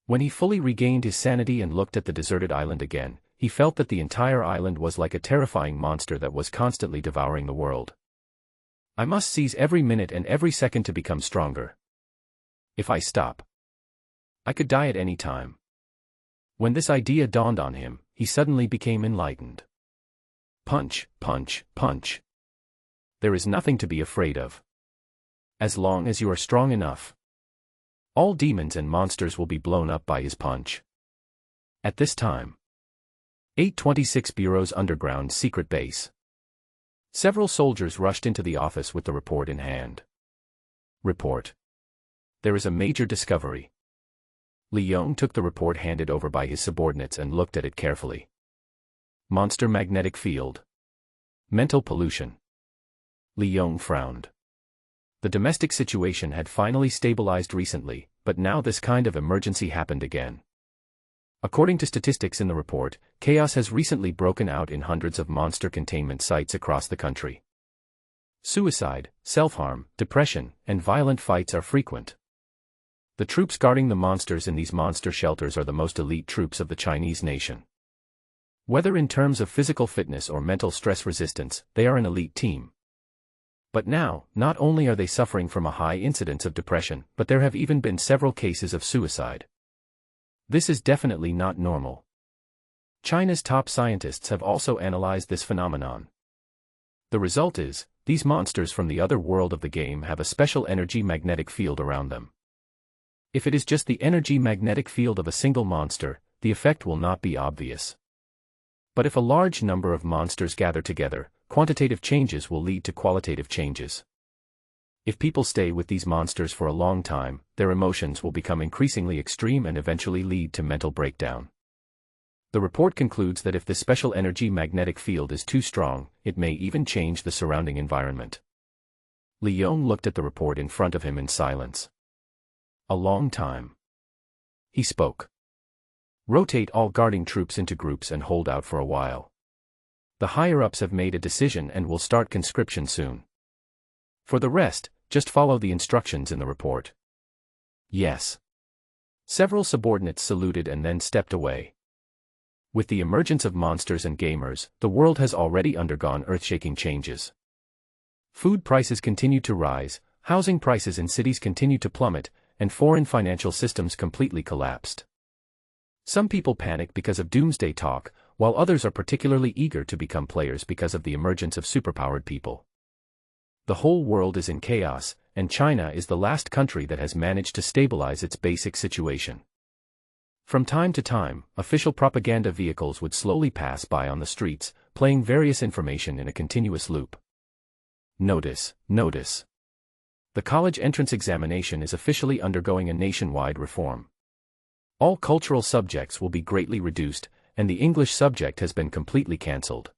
When he fully regained his sanity and looked at the deserted island again, he felt that the entire island was like a terrifying monster that was constantly devouring the world. I must seize every minute and every second to become stronger. If I stop, I could die at any time. When this idea dawned on him, he suddenly became enlightened. Punch, punch, punch. There is nothing to be afraid of. As long as you are strong enough, all demons and monsters will be blown up by his punch. At this time, 826 Bureau's underground secret base. Several soldiers rushed into the office with the report in hand. Report. There is a major discovery. Li Yong took the report handed over by his subordinates and looked at it carefully. Monster magnetic field. Mental pollution. Li Yong frowned. The domestic situation had finally stabilized recently, but now this kind of emergency happened again. According to statistics in the report, chaos has recently broken out in hundreds of monster containment sites across the country. Suicide, self-harm, depression, and violent fights are frequent. The troops guarding the monsters in these monster shelters are the most elite troops of the Chinese nation. Whether in terms of physical fitness or mental stress resistance, they are an elite team. But now, not only are they suffering from a high incidence of depression, but there have even been several cases of suicide. This is definitely not normal. China's top scientists have also analyzed this phenomenon. The result is, these monsters from the other world of the game have a special energy magnetic field around them. If it is just the energy magnetic field of a single monster, the effect will not be obvious. But if a large number of monsters gather together, quantitative changes will lead to qualitative changes. If people stay with these monsters for a long time, their emotions will become increasingly extreme and eventually lead to mental breakdown. The report concludes that if this special energy magnetic field is too strong, it may even change the surrounding environment. Li Yong looked at the report in front of him in silence. A long time. He spoke. Rotate all guarding troops into groups and hold out for a while. The higher-ups have made a decision and will start conscription soon. For the rest, just follow the instructions in the report. Yes. Several subordinates saluted and then stepped away. With the emergence of monsters and gamers, the world has already undergone earth-shaking changes. Food prices continue to rise, housing prices in cities continue to plummet, and foreign financial systems completely collapsed. Some people panic because of doomsday talk, while others are particularly eager to become players because of the emergence of superpowered people. The whole world is in chaos, and China is the last country that has managed to stabilize its basic situation. From time to time, official propaganda vehicles would slowly pass by on the streets, playing various information in a continuous loop. Notice, notice. The college entrance examination is officially undergoing a nationwide reform. All cultural subjects will be greatly reduced, and the English subject has been completely cancelled.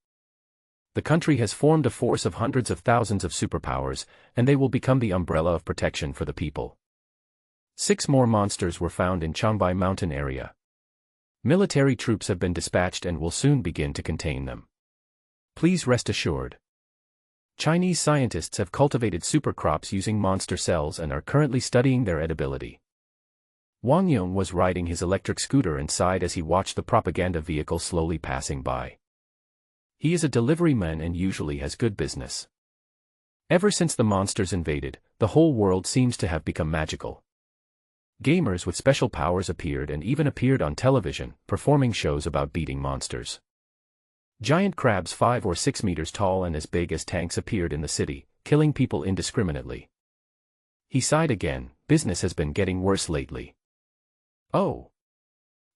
The country has formed a force of hundreds of thousands of superpowers, and they will become the umbrella of protection for the people. 6 more monsters were found in Changbai mountain area. Military troops have been dispatched and will soon begin to contain them. Please rest assured. Chinese scientists have cultivated supercrops using monster cells and are currently studying their edibility. Wang Mang was riding his electric scooter and sighed as he watched the propaganda vehicle slowly passing by. He is a delivery man and usually has good business. Ever since the monsters invaded, the whole world seems to have become magical. Gamers with special powers appeared and even appeared on television, performing shows about beating monsters. Giant crabs 5 or 6 meters tall and as big as tanks appeared in the city, killing people indiscriminately. He sighed again. Business has been getting worse lately. Oh.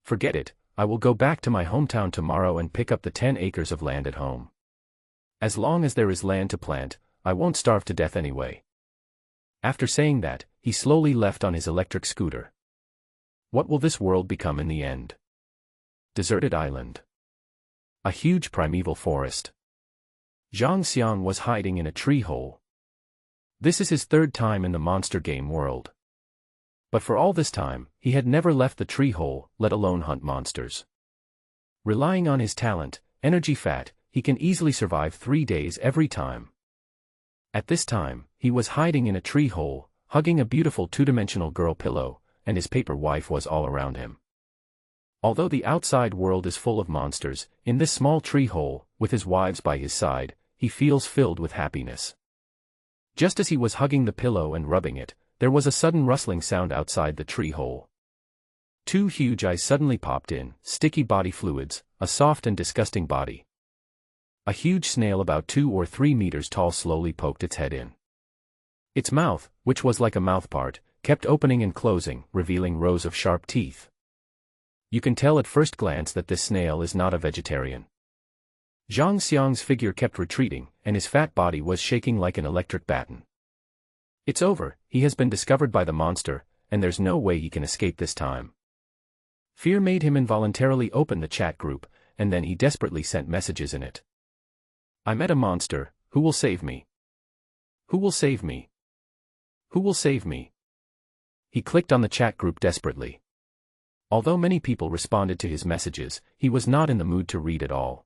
Forget it, I will go back to my hometown tomorrow and pick up the 10 acres of land at home. As long as there is land to plant, I won't starve to death anyway. After saying that, he slowly left on his electric scooter. What will this world become in the end? Deserted island. A huge primeval forest. Zhang Xiang was hiding in a tree hole. This is his third time in the monster game world. But for all this time, he had never left the tree hole, let alone hunt monsters. Relying on his talent, energy fat, he can easily survive 3 days every time. At this time, he was hiding in a tree hole, hugging a beautiful two-dimensional girl pillow, and his paper wife was all around him. Although the outside world is full of monsters, in this small tree hole, with his wives by his side, he feels filled with happiness. Just as he was hugging the pillow and rubbing it, there was a sudden rustling sound outside the tree hole. 2 huge eyes suddenly popped in, sticky body fluids, a soft and disgusting body. A huge snail about 2 or 3 meters tall slowly poked its head in. Its mouth, which was like a mouthpart, kept opening and closing, revealing rows of sharp teeth. You can tell at first glance that this snail is not a vegetarian. Zhang Xiang's figure kept retreating, and his fat body was shaking like an electric baton. It's over, he has been discovered by the monster, and there's no way he can escape this time. Fear made him involuntarily open the chat group, and then he desperately sent messages in it. I met a monster, who will save me? Who will save me? Who will save me? He clicked on the chat group desperately. Although many people responded to his messages, he was not in the mood to read it all.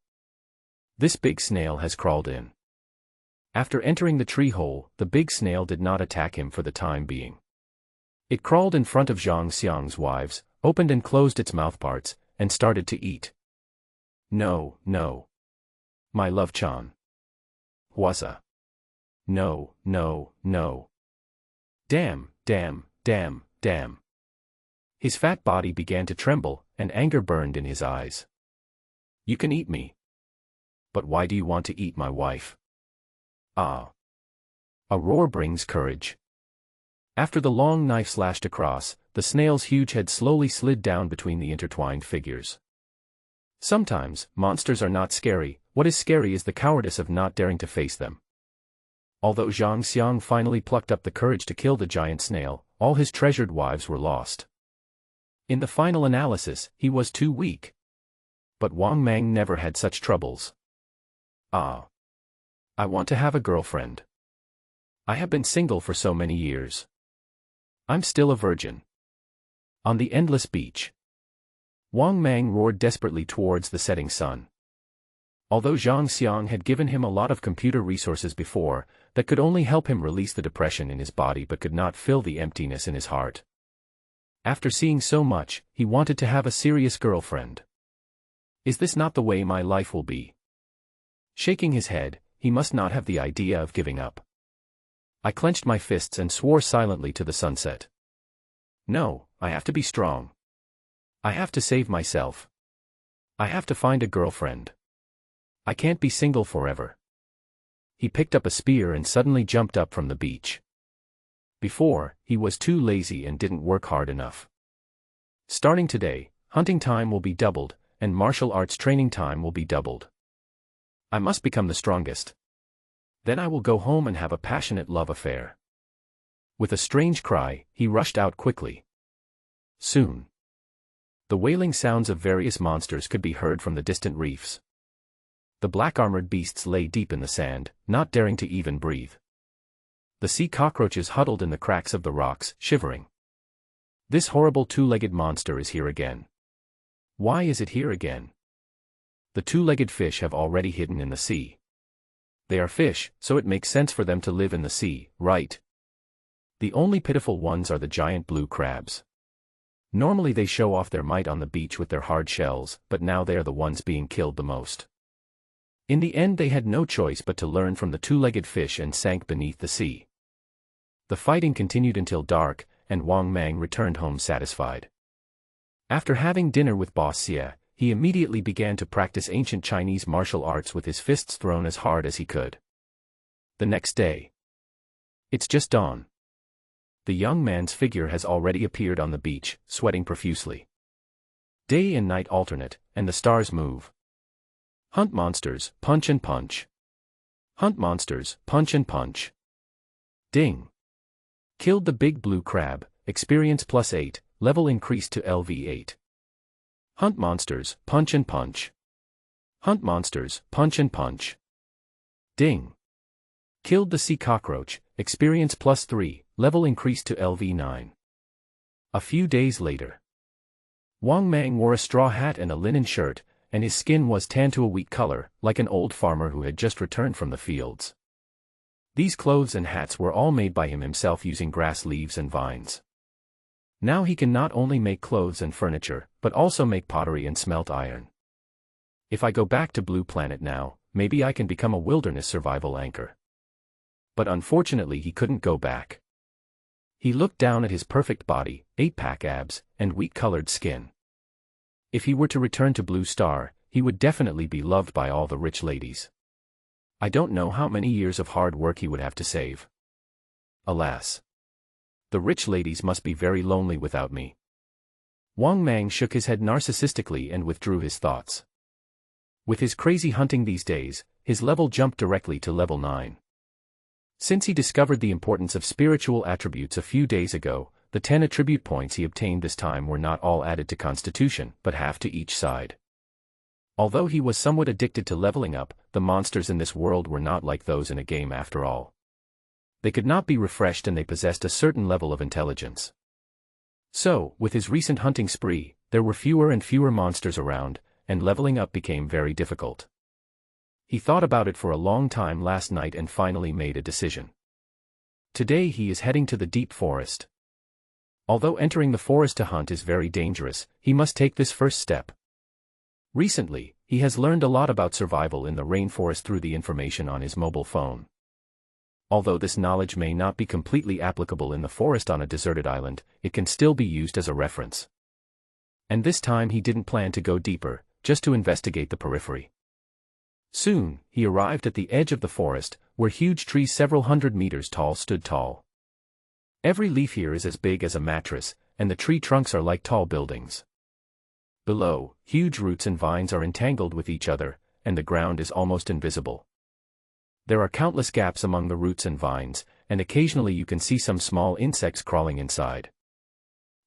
This big snail has crawled in. After entering the tree hole, the big snail did not attack him for the time being. It crawled in front of Zhang Xiang's wives, opened and closed its mouthparts, and started to eat. No, no. My love Chan. Huasa. No, no, no. Damn, damn, damn, damn. His fat body began to tremble, and anger burned in his eyes. You can eat me. But why do you want to eat my wife? Ah. A roar brings courage. After the long knife slashed across, the snail's huge head slowly slid down between the intertwined figures. Sometimes, monsters are not scary, what is scary is the cowardice of not daring to face them. Although Zhang Xiang finally plucked up the courage to kill the giant snail, all his treasured wives were lost. In the final analysis, he was too weak. But Wang Mang never had such troubles. Ah. I want to have a girlfriend. I have been single for so many years. I'm still a virgin. On the endless beach. Wang Mang roared desperately towards the setting sun. Although Zhang Xiang had given him a lot of computer resources before, that could only help him release the depression in his body but could not fill the emptiness in his heart. After seeing so much, he wanted to have a serious girlfriend. Is this not the way my life will be? Shaking his head, he must not have the idea of giving up. I clenched my fists and swore silently to the sunset. No, I have to be strong. I have to save myself. I have to find a girlfriend. I can't be single forever. He picked up a spear and suddenly jumped up from the beach. Before, he was too lazy and didn't work hard enough. Starting today, hunting time will be doubled, and martial arts training time will be doubled. I must become the strongest. Then I will go home and have a passionate love affair. With a strange cry, he rushed out quickly. Soon. The wailing sounds of various monsters could be heard from the distant reefs. The black-armored beasts lay deep in the sand, not daring to even breathe. The sea cockroaches huddled in the cracks of the rocks, shivering. This horrible two-legged monster is here again. Why is it here again? The two-legged fish have already hidden in the sea. They are fish, so it makes sense for them to live in the sea, right? The only pitiful ones are the giant blue crabs. Normally they show off their might on the beach with their hard shells, but now they are the ones being killed the most. In the end they had no choice but to learn from the two-legged fish and sank beneath the sea. The fighting continued until dark, and Wang Mang returned home satisfied. After having dinner with Boss Xie, he immediately began to practice ancient Chinese martial arts with his fists thrown as hard as he could. The next day. It's just dawn. The young man's figure has already appeared on the beach, sweating profusely. Day and night alternate, and the stars move. Hunt monsters, punch and punch. Hunt monsters, punch and punch. Ding. Killed the big blue crab, experience +8, level increased to LV8. Hunt monsters, punch and punch. Hunt monsters, punch and punch. Ding. Killed the sea cockroach, experience +3, level increased to LV9. A few days later. Wang Mang wore a straw hat and a linen shirt, and his skin was tanned to a wheat color, like an old farmer who had just returned from the fields. These clothes and hats were all made by him himself using grass leaves and vines. Now he can not only make clothes and furniture, but also make pottery and smelt iron. If I go back to Blue Planet now, maybe I can become a wilderness survival anchor. But unfortunately he couldn't go back. He looked down at his perfect body, 8-pack abs, and wheat-colored skin. If he were to return to Blue Star, he would definitely be loved by all the rich ladies. I don't know how many years of hard work he would have to save. Alas. The rich ladies must be very lonely without me. Wang Mang shook his head narcissistically and withdrew his thoughts. With his crazy hunting these days, his level jumped directly to level 9. Since he discovered the importance of spiritual attributes a few days ago, the 10 attribute points he obtained this time were not all added to Constitution, but half to each side. Although he was somewhat addicted to leveling up, the monsters in this world were not like those in a game after all. They could not be refreshed and they possessed a certain level of intelligence. So, with his recent hunting spree, there were fewer and fewer monsters around, and leveling up became very difficult. He thought about it for a long time last night and finally made a decision. Today he is heading to the deep forest. Although entering the forest to hunt is very dangerous, he must take this first step. Recently, he has learned a lot about survival in the rainforest through the information on his mobile phone. Although this knowledge may not be completely applicable in the forest on a deserted island, it can still be used as a reference. And this time he didn't plan to go deeper, just to investigate the periphery. Soon, he arrived at the edge of the forest, where huge trees several hundred meters tall stood tall. Every leaf here is as big as a mattress, and the tree trunks are like tall buildings. Below, huge roots and vines are entangled with each other, and the ground is almost invisible. There are countless gaps among the roots and vines, and occasionally you can see some small insects crawling inside.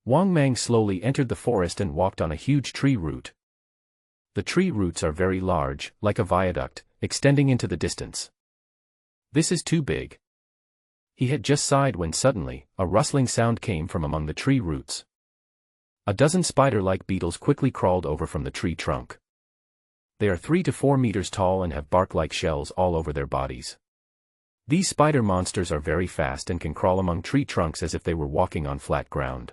Wang Mang slowly entered the forest and walked on a huge tree root. The tree roots are very large, like a viaduct, extending into the distance. This is too big. He had just sighed when suddenly, a rustling sound came from among the tree roots. A dozen spider-like beetles quickly crawled over from the tree trunk. They are 3 to 4 meters tall and have bark-like shells all over their bodies. These spider monsters are very fast and can crawl among tree trunks as if they were walking on flat ground.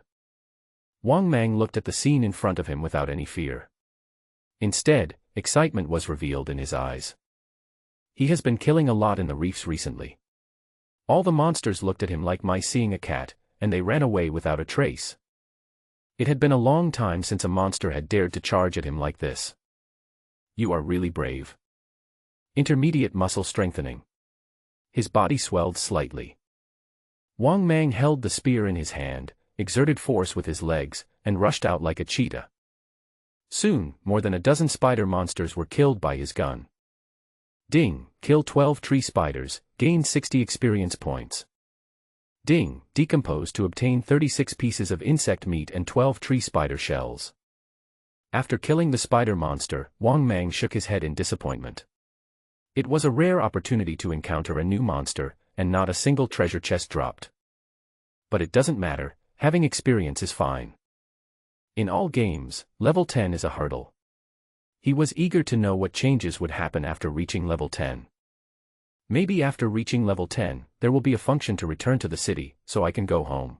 Wang Mang looked at the scene in front of him without any fear. Instead, excitement was revealed in his eyes. He has been killing a lot in the reefs recently. All the monsters looked at him like mice seeing a cat, and they ran away without a trace. It had been a long time since a monster had dared to charge at him like this. You are really brave. Intermediate muscle strengthening. His body swelled slightly. Wang Mang held the spear in his hand, exerted force with his legs, and rushed out like a cheetah. Soon, more than a dozen spider monsters were killed by his gun. Ding, kill 12 tree spiders, gain 60 experience points. Ding, decompose to obtain 36 pieces of insect meat and 12 tree spider shells. After killing the spider monster, Wang Mang shook his head in disappointment. It was a rare opportunity to encounter a new monster, and not a single treasure chest dropped. But it doesn't matter, having experience is fine. In all games, level 10 is a hurdle. He was eager to know what changes would happen after reaching level 10. Maybe after reaching level 10, there will be a function to return to the city, so I can go home.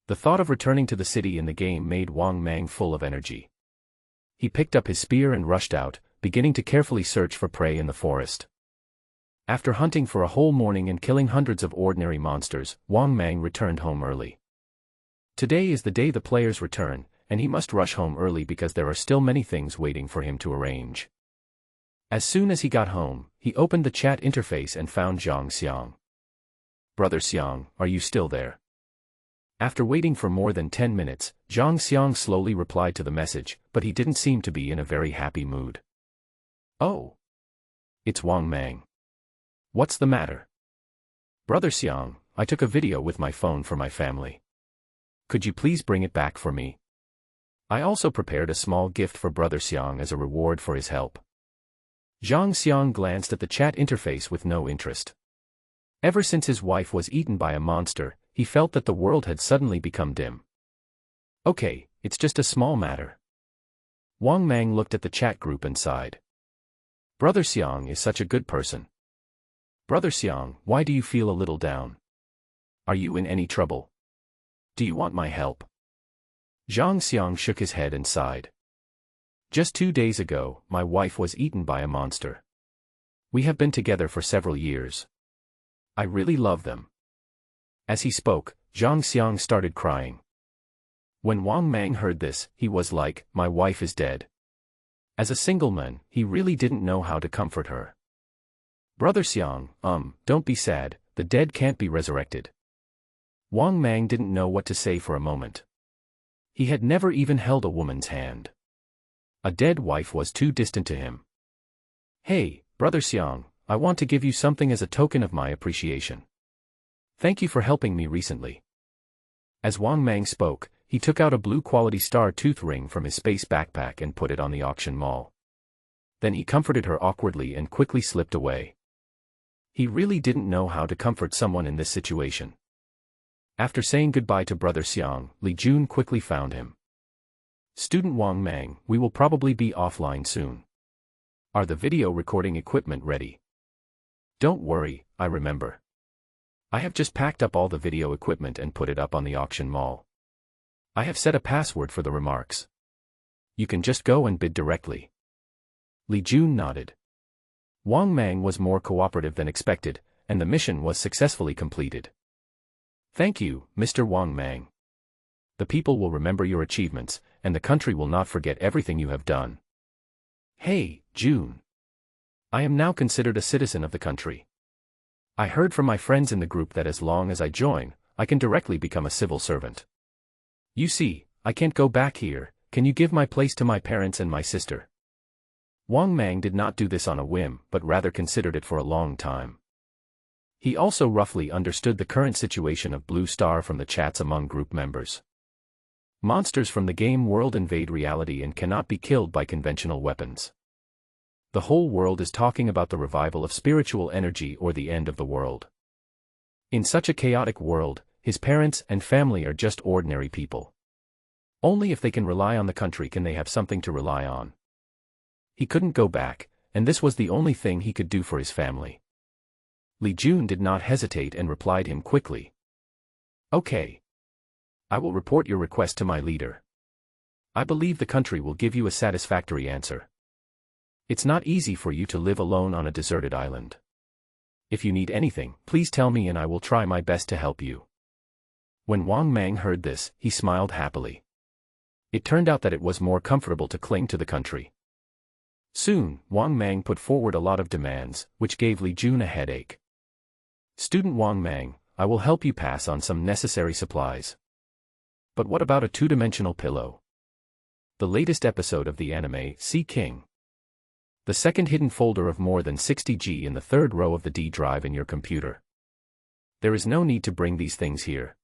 The thought of returning to the city in the game made Wang Mang full of energy. He picked up his spear and rushed out, beginning to carefully search for prey in the forest. After hunting for a whole morning and killing hundreds of ordinary monsters, Wang Mang returned home early. Today is the day the players return, and he must rush home early because there are still many things waiting for him to arrange. As soon as he got home, he opened the chat interface and found Zhang Xiang. "Brother Xiang, are you still there?" After waiting for more than 10 minutes, Zhang Xiang slowly replied to the message, but he didn't seem to be in a very happy mood. "Oh. It's Wang Mang. What's the matter?" "Brother Xiang, I took a video with my phone for my family. Could you please bring it back for me? I also prepared a small gift for Brother Xiang as a reward for his help." Zhang Xiang glanced at the chat interface with no interest. Ever since his wife was eaten by a monster, he felt that the world had suddenly become dim. "Okay, it's just a small matter." Wang Mang looked at the chat group and sighed. "Brother Xiang is such a good person. Brother Xiang, why do you feel a little down? Are you in any trouble? Do you want my help?" Zhang Xiang shook his head and sighed. "Just 2 days ago, my wife was eaten by a monster. We have been together for several years. I really love them." As he spoke, Zhang Xiang started crying. When Wang Mang heard this, he was like, "My wife is dead." As a single man, he really didn't know how to comfort her. "Brother Xiang, don't be sad, the dead can't be resurrected." Wang Mang didn't know what to say for a moment. He had never even held a woman's hand. A dead wife was too distant to him. "Hey, Brother Xiang, I want to give you something as a token of my appreciation. Thank you for helping me recently." As Wang Mang spoke, he took out a blue-quality star tooth ring from his space backpack and put it on the auction mall. Then he comforted her awkwardly and quickly slipped away. He really didn't know how to comfort someone in this situation. After saying goodbye to Brother Xiang, Li Jun quickly found him. "Student Wang Mang, we will probably be offline soon. Are the video recording equipment ready?" "Don't worry, I remember. I have just packed up all the video equipment and put it up on the auction mall. I have set a password for the remarks. You can just go and bid directly." Li Jun nodded. Wang Mang was more cooperative than expected, and the mission was successfully completed. "Thank you, Mr. Wang Mang. The people will remember your achievements, and the country will not forget everything you have done." "Hey, June. I am now considered a citizen of the country. I heard from my friends in the group that as long as I join, I can directly become a civil servant. You see, I can't go back here, can you give my place to my parents and my sister?" Wang Mang did not do this on a whim, but rather considered it for a long time. He also roughly understood the current situation of Blue Star from the chats among group members. Monsters from the game world invade reality and cannot be killed by conventional weapons. The whole world is talking about the revival of spiritual energy or the end of the world. In such a chaotic world, his parents and family are just ordinary people. Only if they can rely on the country can they have something to rely on. He couldn't go back, and this was the only thing he could do for his family. Li Jun did not hesitate and replied him quickly. "Okay. I will report your request to my leader. I believe the country will give you a satisfactory answer. It's not easy for you to live alone on a deserted island. If you need anything, please tell me and I will try my best to help you." When Wang Mang heard this, he smiled happily. It turned out that it was more comfortable to cling to the country. Soon, Wang Mang put forward a lot of demands, which gave Li Jun a headache. "Student Wang Mang, I will help you pass on some necessary supplies. But what about a two-dimensional pillow?" The latest episode of the anime, Sea King. The second hidden folder of more than 60 GB in the third row of the D drive in your computer. There is no need to bring these things here.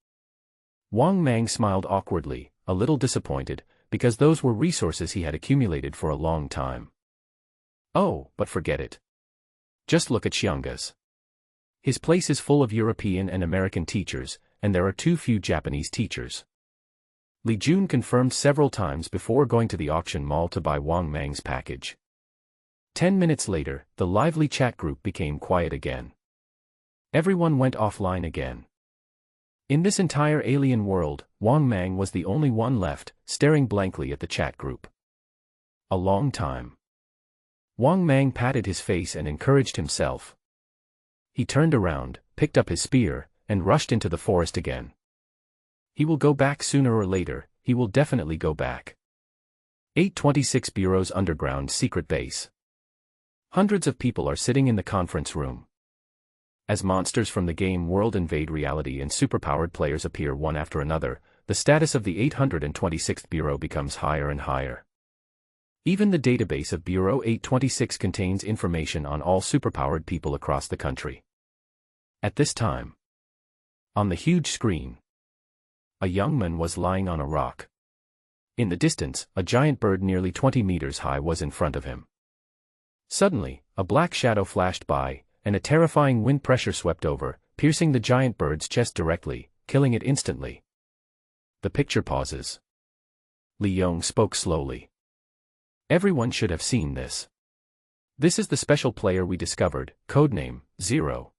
Wang Mang smiled awkwardly, a little disappointed, because those were resources he had accumulated for a long time. Oh, but forget it. Just look at Xianga's. His place is full of European and American teachers, and there are too few Japanese teachers. Li Jun confirmed several times before going to the auction mall to buy Wang Mang's package. 10 minutes later, the lively chat group became quiet again. Everyone went offline again. In this entire alien world, Wang Mang was the only one left, staring blankly at the chat group. A long time. Wang Mang patted his face and encouraged himself. He turned around, picked up his spear, and rushed into the forest again. He will go back sooner or later, he will definitely go back. 826 Bureau's underground secret base. Hundreds of people are sitting in the conference room. As monsters from the game world invade reality and superpowered players appear one after another, the status of the 826th Bureau becomes higher and higher. Even the database of Bureau 826 contains information on all superpowered people across the country. At this time, on the huge screen, a young man was lying on a rock. In the distance, a giant bird nearly 20 meters high was in front of him. Suddenly, a black shadow flashed by, and a terrifying wind pressure swept over, piercing the giant bird's chest directly, killing it instantly. The picture pauses. Li Yong spoke slowly. Everyone should have seen this. This is the special player we discovered, codename Zero.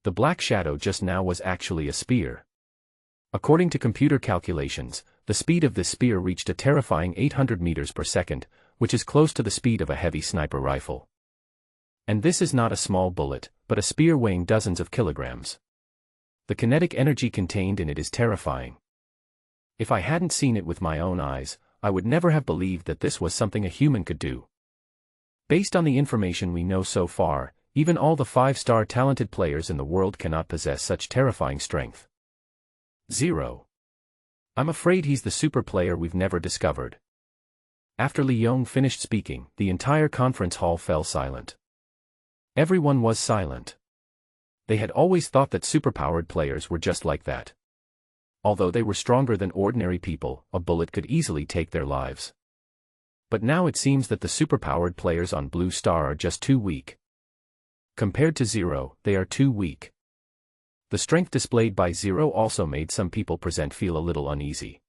The black shadow just now was actually a spear. According to computer calculations, the speed of this spear reached a terrifying 800 meters per second, which is close to the speed of a heavy sniper rifle. And this is not a small bullet, but a spear weighing dozens of kilograms. The kinetic energy contained in it is terrifying. If I hadn't seen it with my own eyes, I would never have believed that this was something a human could do. Based on the information we know so far, even all the 5-star talented players in the world cannot possess such terrifying strength. Zero. I'm afraid he's the super player we've never discovered. After Li Yong finished speaking, the entire conference hall fell silent. Everyone was silent. They had always thought that superpowered players were just like that. Although they were stronger than ordinary people, a bullet could easily take their lives. But now it seems that the superpowered players on Blue Star are just too weak. Compared to Zero, they are too weak. The strength displayed by Zero also made some people present feel a little uneasy.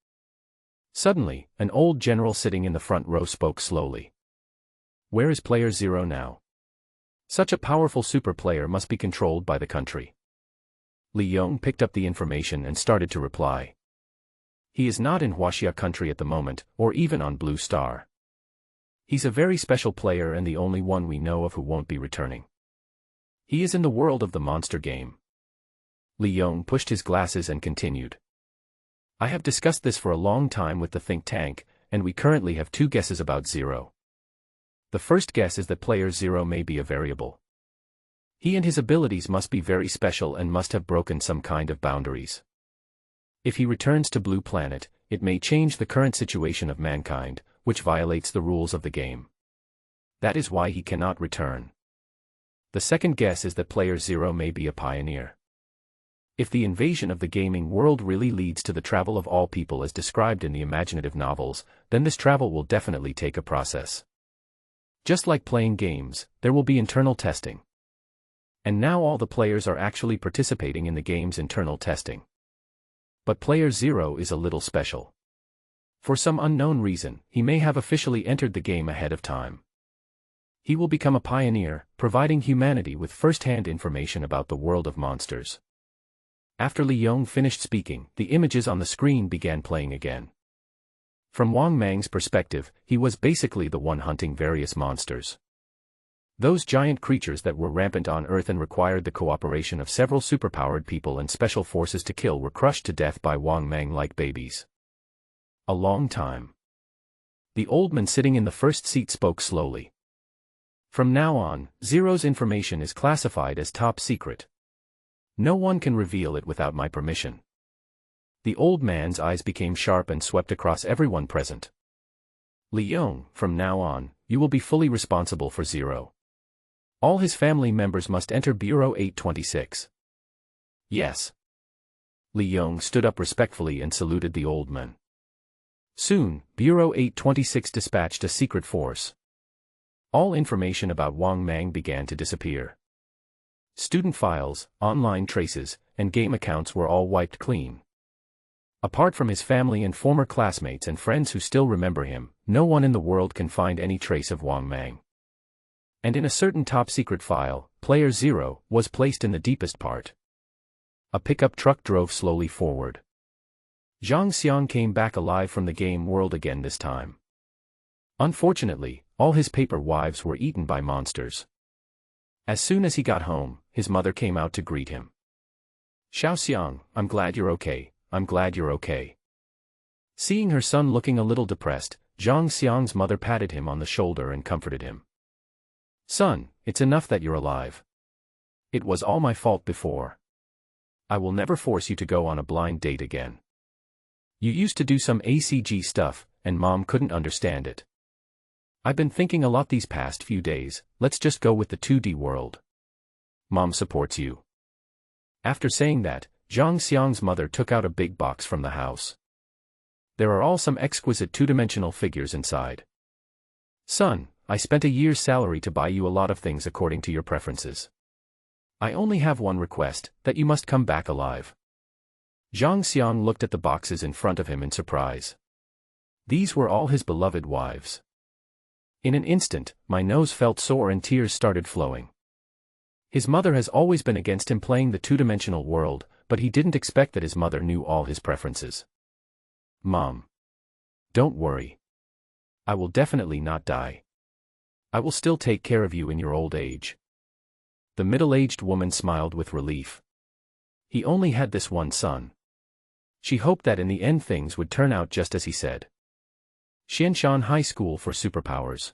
Suddenly, an old general sitting in the front row spoke slowly. Where is player Zero now? Such a powerful super player must be controlled by the country. Li Yong picked up the information and started to reply. He is not in Huaxia country at the moment, or even on Blue Star. He's a very special player and the only one we know of who won't be returning. He is in the world of the monster game. Li Yong pushed his glasses and continued. I have discussed this for a long time with the think tank, and we currently have 2 guesses about Zero. The first guess is that player Zero may be a variable. He and his abilities must be very special and must have broken some kind of boundaries. If he returns to Blue Planet, it may change the current situation of mankind, which violates the rules of the game. That is why he cannot return. The second guess is that player Zero may be a pioneer. If the invasion of the gaming world really leads to the travel of all people as described in the imaginative novels, then this travel will definitely take a process. Just like playing games, there will be internal testing. And now all the players are actually participating in the game's internal testing. But player Zero is a little special. For some unknown reason, he may have officially entered the game ahead of time. He will become a pioneer, providing humanity with first-hand information about the world of monsters. After Li Yong finished speaking, the images on the screen began playing again. From Wang Mang's perspective, he was basically the one hunting various monsters. Those giant creatures that were rampant on Earth and required the cooperation of several superpowered people and special forces to kill were crushed to death by Wang Mang like babies. A long time. The old man sitting in the first seat spoke slowly. From now on, Zero's information is classified as top secret. No one can reveal it without my permission. The old man's eyes became sharp and swept across everyone present. Li Yong, from now on, you will be fully responsible for Zero. All his family members must enter Bureau 826. Yes. Li Yong stood up respectfully and saluted the old man. Soon, Bureau 826 dispatched a secret force. All information about Wang Mang began to disappear. Student files, online traces, and game accounts were all wiped clean. Apart from his family and former classmates and friends who still remember him, no one in the world can find any trace of Wang Mang. And in a certain top-secret file, Player 0 was placed in the deepest part. A pickup truck drove slowly forward. Zhang Xiang came back alive from the game world again this time. Unfortunately, all his paper wives were eaten by monsters. As soon as he got home, his mother came out to greet him. "Xiao Xiang, I'm glad you're okay, I'm glad you're okay." Seeing her son looking a little depressed, Zhang Xiang's mother patted him on the shoulder and comforted him. "Son, it's enough that you're alive. It was all my fault before. I will never force you to go on a blind date again. You used to do some ACG stuff, and Mom couldn't understand it. I've been thinking a lot these past few days, let's just go with the 2D world. Mom supports you." After saying that, Zhang Xiang's mother took out a big box from the house. There are all some exquisite two-dimensional figures inside. "Son, I spent a year's salary to buy you a lot of things according to your preferences. I only have one request, that you must come back alive." Zhang Xiang looked at the boxes in front of him in surprise. These were all his beloved wives. In an instant, my nose felt sore and tears started flowing. His mother has always been against him playing the two-dimensional world, but he didn't expect that his mother knew all his preferences. "Mom. Don't worry. I will definitely not die. I will still take care of you in your old age." The middle-aged woman smiled with relief. He only had this one son. She hoped that in the end things would turn out just as he said. Xianshan High School for Superpowers.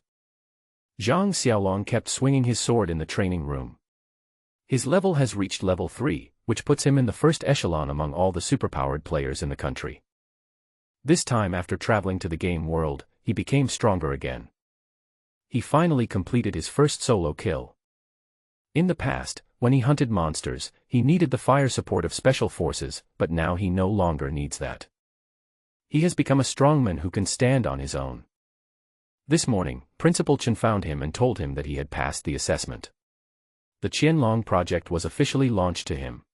Zhang Xiaolong kept swinging his sword in the training room. His level has reached level 3, which puts him in the first echelon among all the superpowered players in the country. This time after traveling to the game world, he became stronger again. He finally completed his first solo kill. In the past, when he hunted monsters, he needed the fire support of special forces, but now he no longer needs that. He has become a strongman who can stand on his own. This morning, Principal Chen found him and told him that he had passed the assessment. The Qianlong project was officially launched to him.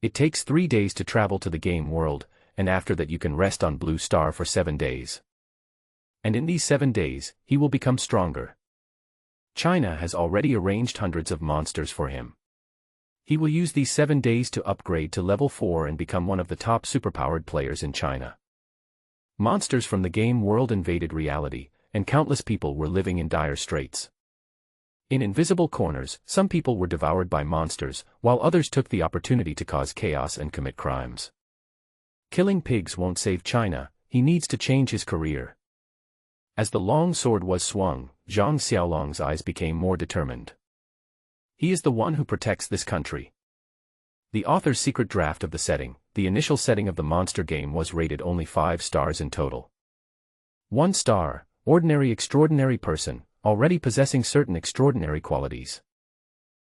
It takes 3 days to travel to the game world, and after that you can rest on Blue Star for 7 days. And in these 7 days, he will become stronger. China has already arranged hundreds of monsters for him. He will use these 7 days to upgrade to level 4 and become one of the top superpowered players in China. Monsters from the game world invaded reality, and countless people were living in dire straits. In invisible corners, some people were devoured by monsters, while others took the opportunity to cause chaos and commit crimes. Killing pigs won't save China, he needs to change his career. As the long sword was swung, Zhang Xiaolong's eyes became more determined. He is the one who protects this country. The author's secret draft of the setting, the initial setting of the monster game was rated only 5 stars in total. 1 star, ordinary extraordinary person, already possessing certain extraordinary qualities.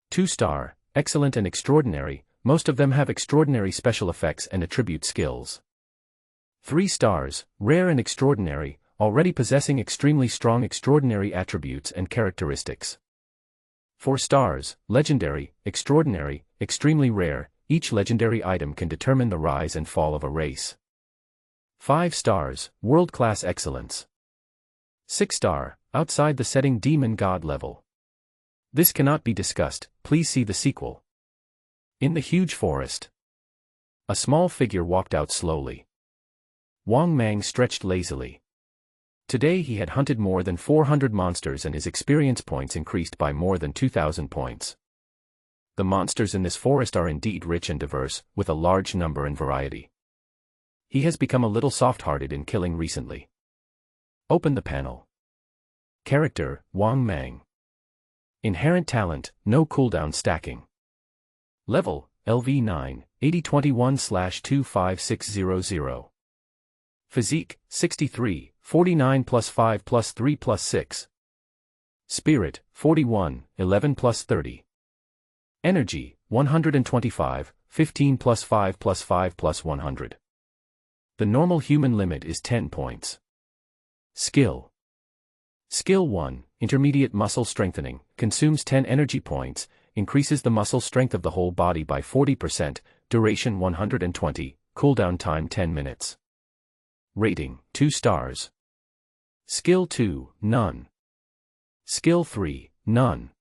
2 star, excellent and extraordinary, most of them have extraordinary special effects and attribute skills. 3 stars, rare and extraordinary, already possessing extremely strong extraordinary attributes and characteristics. 4 stars, legendary, extraordinary, extremely rare, each legendary item can determine the rise and fall of a race. 5 stars, world-class excellence. 6 star, outside the setting demon god level. This cannot be discussed, please see the sequel. In the huge forest. A small figure walked out slowly. Wang Mang stretched lazily. Today he had hunted more than 400 monsters and his experience points increased by more than 2,000 points. The monsters in this forest are indeed rich and diverse, with a large number and variety. He has become a little soft-hearted in killing recently. Open the panel. Character, Wang Mang. Inherent talent, no cooldown stacking. Level, LV9, 8021/25600. Physique, 63, 49 plus 5 plus 3 plus 6. Spirit, 41, 11 plus 30. Energy, 125, 15 plus 5 plus 5 plus 100. The normal human limit is 10 points. Skill. Skill 1, Intermediate Muscle Strengthening, consumes 10 energy points, increases the muscle strength of the whole body by 40%, duration 120, cooldown time 10 minutes. Rating, 2 stars. Skill 2, None. Skill 3, None.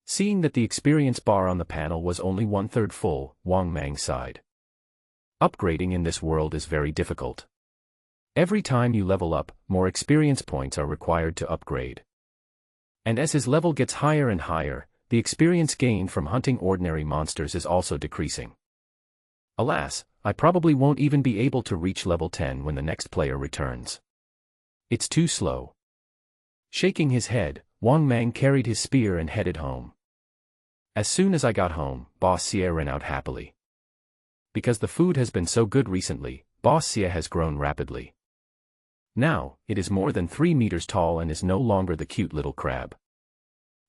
Seeing that the experience bar on the panel was only 1/3 full, Wang Mang sighed. Upgrading in this world is very difficult. Every time you level up, more experience points are required to upgrade. And as his level gets higher and higher, the experience gained from hunting ordinary monsters is also decreasing. Alas, I probably won't even be able to reach level 10 when the next player returns. It's too slow. Shaking his head, Wang Mang carried his spear and headed home. As soon as I got home, Boss Xie ran out happily. Because the food has been so good recently, Boss Xie has grown rapidly. Now, it is more than 3 meters tall and is no longer the cute little crab.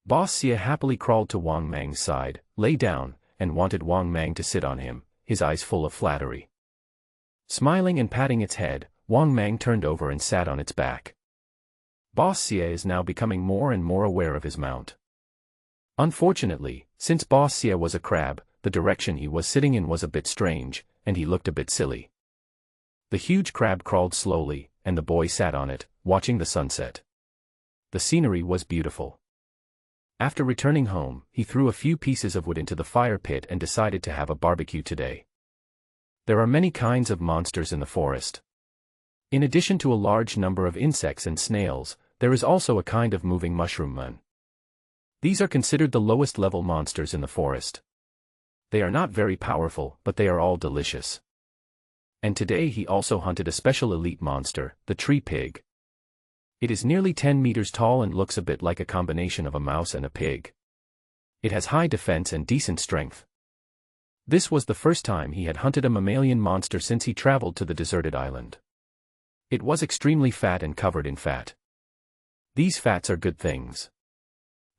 Boss Xie happily crawled to Wang Mang's side, lay down, and wanted Wang Mang to sit on him, his eyes full of flattery. Smiling and patting its head, Wang Mang turned over and sat on its back. Boss Xie is now becoming more and more aware of his mount. Unfortunately, since Boss Xie was a crab, the direction he was sitting in was a bit strange, and he looked a bit silly. The huge crab crawled slowly, and the boy sat on it, watching the sunset. The scenery was beautiful. After returning home, he threw a few pieces of wood into the fire pit and decided to have a barbecue today. There are many kinds of monsters in the forest. In addition to a large number of insects and snails, there is also a kind of moving mushroom man. These are considered the lowest level monsters in the forest. They are not very powerful, but they are all delicious. And today he also hunted a special elite monster, the tree pig. It is nearly 10 meters tall and looks a bit like a combination of a mouse and a pig. It has high defense and decent strength. This was the first time he had hunted a mammalian monster since he traveled to the deserted island. It was extremely fat and covered in fat. These fats are good things.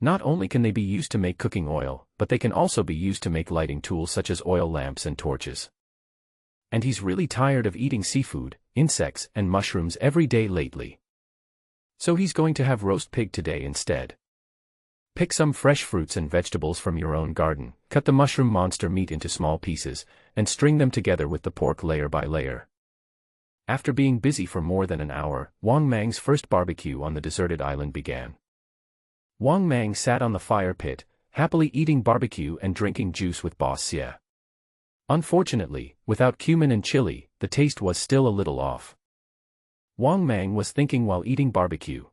Not only can they be used to make cooking oil, but they can also be used to make lighting tools such as oil lamps and torches. And he's really tired of eating seafood, insects, and mushrooms every day lately. So he's going to have roast pig today instead. Pick some fresh fruits and vegetables from your own garden, cut the mushroom monster meat into small pieces, and string them together with the pork layer by layer. After being busy for more than an hour, Wang Mang's first barbecue on the deserted island began. Wang Mang sat on the fire pit, happily eating barbecue and drinking juice with Boss Xie. Unfortunately, without cumin and chili, the taste was still a little off. Wang Mang was thinking while eating barbecue.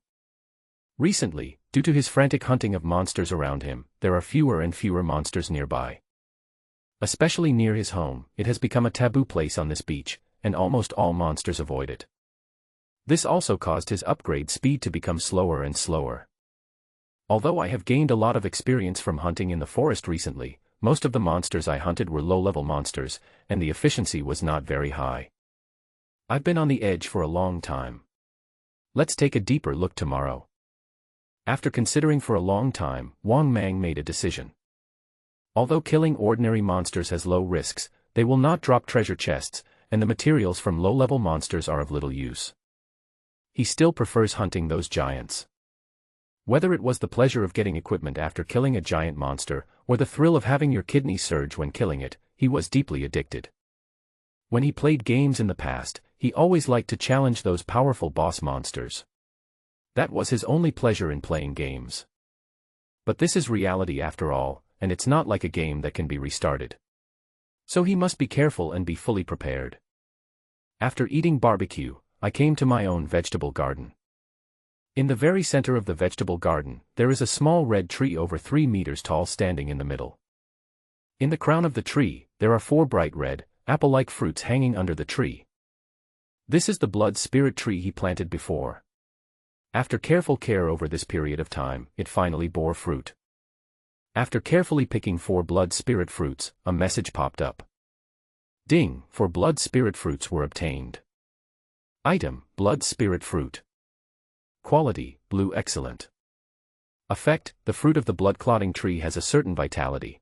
Recently, due to his frantic hunting of monsters around him, there are fewer and fewer monsters nearby. Especially near his home, it has become a taboo place on this beach, and almost all monsters avoid it. This also caused his upgrade speed to become slower and slower. Although I have gained a lot of experience from hunting in the forest recently, most of the monsters I hunted were low-level monsters, and the efficiency was not very high. I've been on the edge for a long time. Let's take a deeper look tomorrow. After considering for a long time, Wang Mang made a decision. Although killing ordinary monsters has low risks, they will not drop treasure chests, and the materials from low-level monsters are of little use. He still prefers hunting those giants. Whether it was the pleasure of getting equipment after killing a giant monster, or the thrill of having your kidneys surge when killing it, he was deeply addicted. When he played games in the past, he always liked to challenge those powerful boss monsters. That was his only pleasure in playing games. But this is reality after all, and it's not like a game that can be restarted. So he must be careful and be fully prepared. After eating barbecue, I came to my own vegetable garden. In the very center of the vegetable garden, there is a small red tree over 3 meters tall standing in the middle. In the crown of the tree, there are 4 bright red, apple-like fruits hanging under the tree. This is the blood spirit tree he planted before. After careful care over this period of time, it finally bore fruit. After carefully picking 4 blood spirit fruits, a message popped up. Ding! 4 blood spirit fruits were obtained. Item: blood spirit fruit. Quality: blue excellent. Effect: the fruit of the blood-clotting tree has a certain vitality.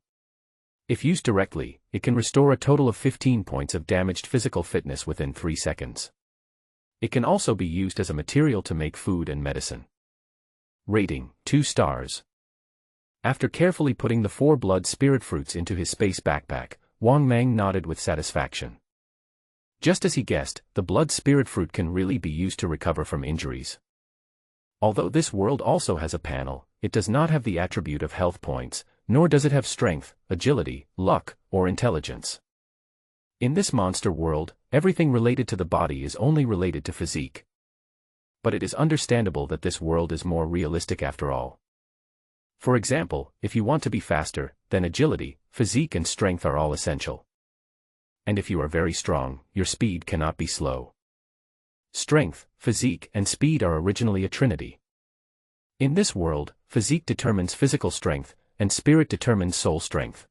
If used directly, it can restore a total of 15 points of damaged physical fitness within 3 seconds. It can also be used as a material to make food and medicine. Rating: 2 stars. After carefully putting the 4 blood spirit fruits into his space backpack, Wang Mang nodded with satisfaction. Just as he guessed, the blood spirit fruit can really be used to recover from injuries. Although this world also has a panel, it does not have the attribute of health points, nor does it have strength, agility, luck, or intelligence. In this monster world, everything related to the body is only related to physique. But it is understandable that this world is more realistic after all. For example, if you want to be faster, then agility, physique and strength are all essential. And if you are very strong, your speed cannot be slow. Strength, physique, and speed are originally a trinity. In this world, physique determines physical strength, and spirit determines soul strength.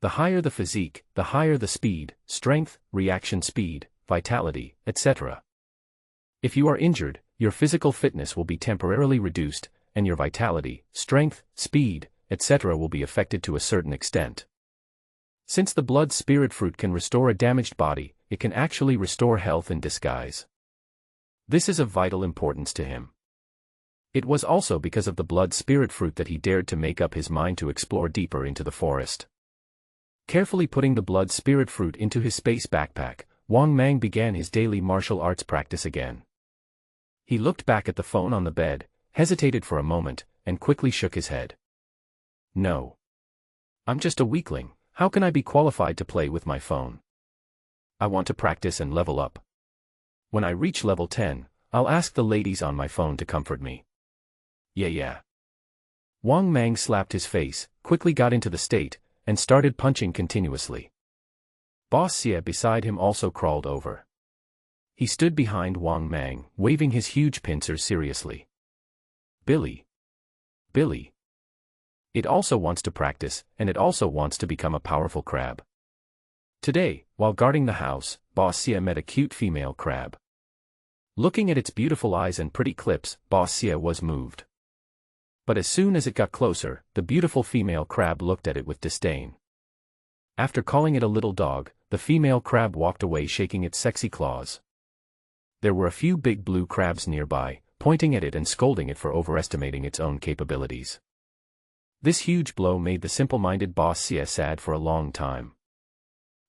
The higher the physique, the higher the speed, strength, reaction speed, vitality, etc. If you are injured, your physical fitness will be temporarily reduced, and your vitality, strength, speed, etc. will be affected to a certain extent. Since the blood-spirit fruit can restore a damaged body, it can actually restore health in disguise. This is of vital importance to him. It was also because of the blood-spirit fruit that he dared to make up his mind to explore deeper into the forest. Carefully putting the blood-spirit fruit into his space backpack, Wang Mang began his daily martial arts practice again. He looked back at the phone on the bed, hesitated for a moment, and quickly shook his head. No. I'm just a weakling, how can I be qualified to play with my phone? I want to practice and level up. When I reach level 10, I'll ask the ladies on my phone to comfort me. Yeah. Wang Mang slapped his face, quickly got into the state, and started punching continuously. Boss Xie beside him also crawled over. He stood behind Wang Mang, waving his huge pincers seriously. Billy. It also wants to practice, and it also wants to become a powerful crab. Today, while guarding the house, Boss Xie met a cute female crab. Looking at its beautiful eyes and pretty clips, Boss Xie was moved. But as soon as it got closer, the beautiful female crab looked at it with disdain. After calling it a little dog, the female crab walked away shaking its sexy claws. There were a few big blue crabs nearby, pointing at it and scolding it for overestimating its own capabilities. This huge blow made the simple-minded Boss Xie sad for a long time.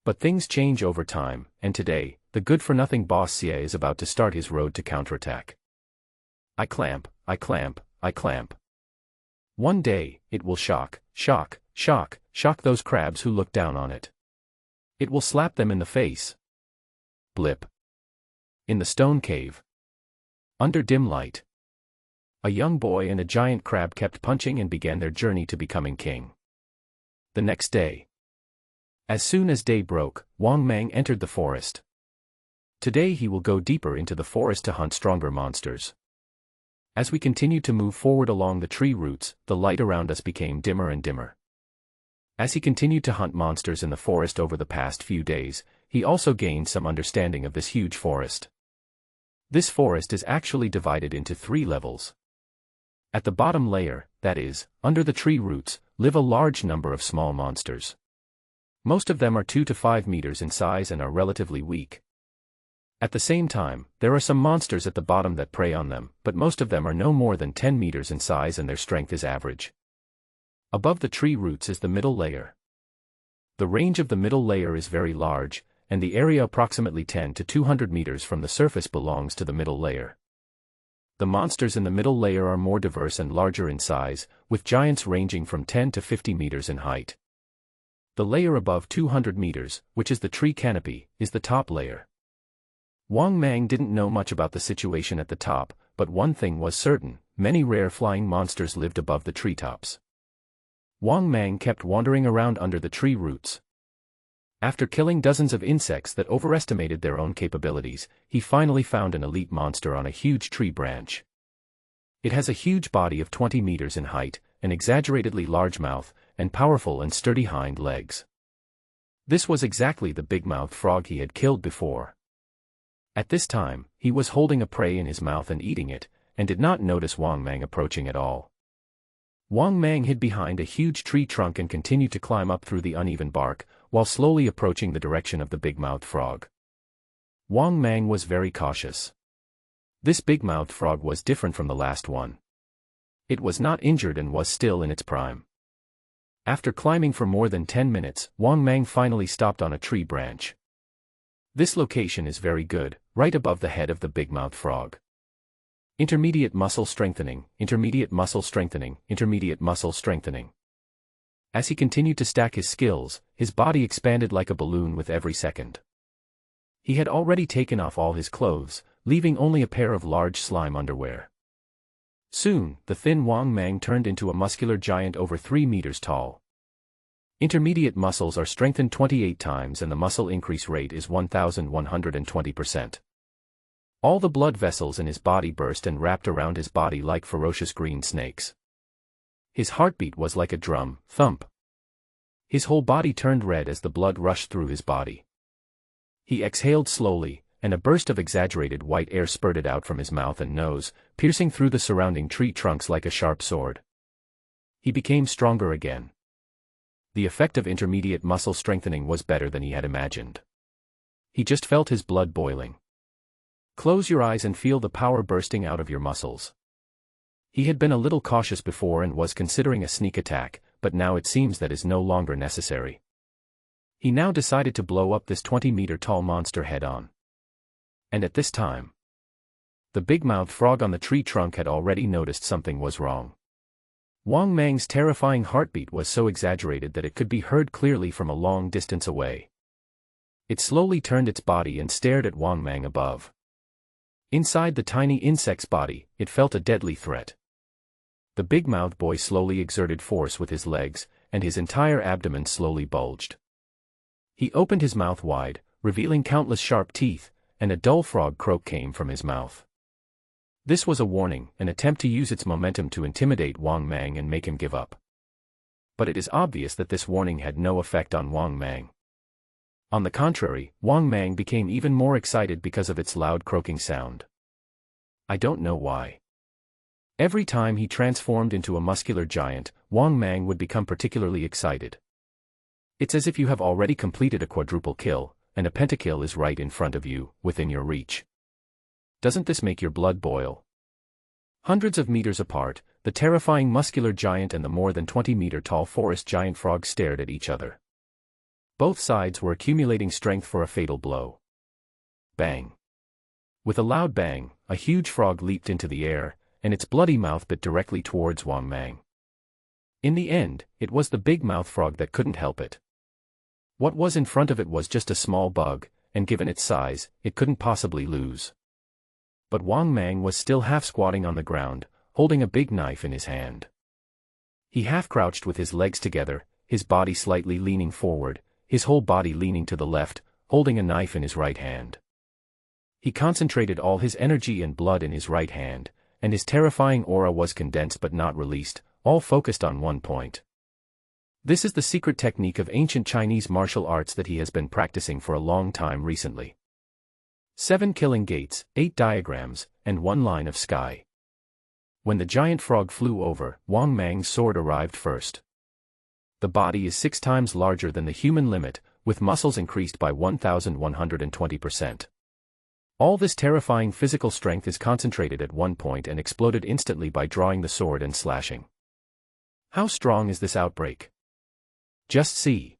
But things change over time, and today, the good-for-nothing Boss Xie is about to start his road to counterattack. I clamp. One day, it will shock those crabs who look down on it. It will slap them in the face. Blip. In the stone cave. Under dim light. A young boy and a giant crab kept punching and began their journey to becoming king. The next day. As soon as day broke, Wang Mang entered the forest. Today he will go deeper into the forest to hunt stronger monsters. As we continued to move forward along the tree roots, the light around us became dimmer and dimmer. As he continued to hunt monsters in the forest over the past few days, he also gained some understanding of this huge forest. This forest is actually divided into 3 levels. At the bottom layer, that is, under the tree roots, live a large number of small monsters. Most of them are 2 to 5 meters in size and are relatively weak. At the same time, there are some monsters at the bottom that prey on them, but most of them are no more than 10 meters in size and their strength is average. Above the tree roots is the middle layer. The range of the middle layer is very large, and the area approximately 10 to 200 meters from the surface belongs to the middle layer. The monsters in the middle layer are more diverse and larger in size, with giants ranging from 10 to 50 meters in height. The layer above 200 meters, which is the tree canopy, is the top layer. Wang Mang didn't know much about the situation at the top, but one thing was certain, many rare flying monsters lived above the treetops. Wang Mang kept wandering around under the tree roots. After killing dozens of insects that overestimated their own capabilities, he finally found an elite monster on a huge tree branch. It has a huge body of 20 meters in height, an exaggeratedly large mouth, and powerful and sturdy hind legs. This was exactly the big-mouthed frog he had killed before. At this time, he was holding a prey in his mouth and eating it, and did not notice Wang Mang approaching at all. Wang Mang hid behind a huge tree trunk and continued to climb up through the uneven bark, while slowly approaching the direction of the big-mouthed frog. Wang Mang was very cautious. This big-mouthed frog was different from the last one. It was not injured and was still in its prime. After climbing for more than 10 minutes, Wang Mang finally stopped on a tree branch. This location is very good, right above the head of the big-mouthed frog. Intermediate muscle strengthening, intermediate muscle strengthening, intermediate muscle strengthening. As he continued to stack his skills, his body expanded like a balloon with every second. He had already taken off all his clothes, leaving only a pair of large slime underwear. Soon, the thin Wang Mang turned into a muscular giant over 3 meters tall. Intermediate muscles are strengthened 28 times and the muscle increase rate is 1,120%. All the blood vessels in his body burst and wrapped around his body like ferocious green snakes. His heartbeat was like a drum, thump. His whole body turned red as the blood rushed through his body. He exhaled slowly, and a burst of exaggerated white air spurted out from his mouth and nose, piercing through the surrounding tree trunks like a sharp sword. He became stronger again. The effect of intermediate muscle strengthening was better than he had imagined. He just felt his blood boiling. Close your eyes and feel the power bursting out of your muscles. He had been a little cautious before and was considering a sneak attack, but now it seems that is no longer necessary. He now decided to blow up this 20-meter-tall monster head-on. And at this time, the big-mouthed frog on the tree trunk had already noticed something was wrong. Wang Mang's terrifying heartbeat was so exaggerated that it could be heard clearly from a long distance away. It slowly turned its body and stared at Wang Mang above. Inside the tiny insect's body, it felt a deadly threat. The big-mouthed boy slowly exerted force with his legs, and his entire abdomen slowly bulged. He opened his mouth wide, revealing countless sharp teeth, and a dull frog croak came from his mouth. This was a warning, an attempt to use its momentum to intimidate Wang Mang and make him give up. But it is obvious that this warning had no effect on Wang Mang. On the contrary, Wang Mang became even more excited because of its loud croaking sound. I don't know why. Every time he transformed into a muscular giant, Wang Mang would become particularly excited. It's as if you have already completed a quadruple kill, and a pentakill is right in front of you, within your reach. Doesn't this make your blood boil? Hundreds of meters apart, the terrifying muscular giant and the more than 20-meter-tall forest giant frog stared at each other. Both sides were accumulating strength for a fatal blow. Bang! With a loud bang, a huge frog leaped into the air, and its bloody mouth bit directly towards Wang Mang. In the end, it was the big-mouthed frog that couldn't help it. What was in front of it was just a small bug, and given its size, it couldn't possibly lose. But Wang Mang was still half-squatting on the ground, holding a big knife in his hand. He half-crouched with his legs together, his body slightly leaning forward, his whole body leaning to the left, holding a knife in his right hand. He concentrated all his energy and blood in his right hand, and his terrifying aura was condensed but not released, all focused on one point. This is the secret technique of ancient Chinese martial arts that he has been practicing for a long time recently. 7 killing gates, 8 diagrams, and 1 line of sky. When the giant frog flew over, Wang Mang's sword arrived first. The body is 6 times larger than the human limit, with muscles increased by 1,120%. All this terrifying physical strength is concentrated at one point and exploded instantly by drawing the sword and slashing. How strong is this outbreak? Just see.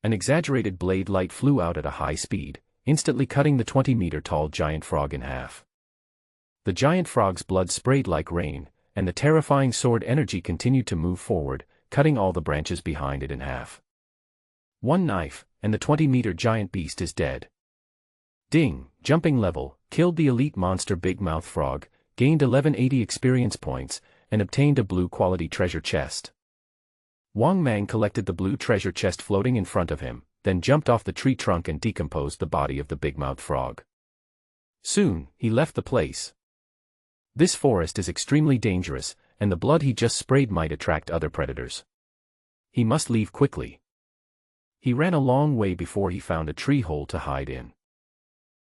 An exaggerated blade light flew out at a high speed, instantly cutting the 20-meter-tall giant frog in half. The giant frog's blood sprayed like rain, and the terrifying sword energy continued to move forward, cutting all the branches behind it in half. One knife, and the 20-meter giant beast is dead. Ding, jumping level, killed the elite monster big-mouth frog, gained 1180 experience points, and obtained a blue quality treasure chest. Wang Mang collected the blue treasure chest floating in front of him, then jumped off the tree trunk and decomposed the body of the big-mouthed frog. Soon, he left the place. This forest is extremely dangerous, and the blood he just sprayed might attract other predators. He must leave quickly. He ran a long way before he found a tree hole to hide in.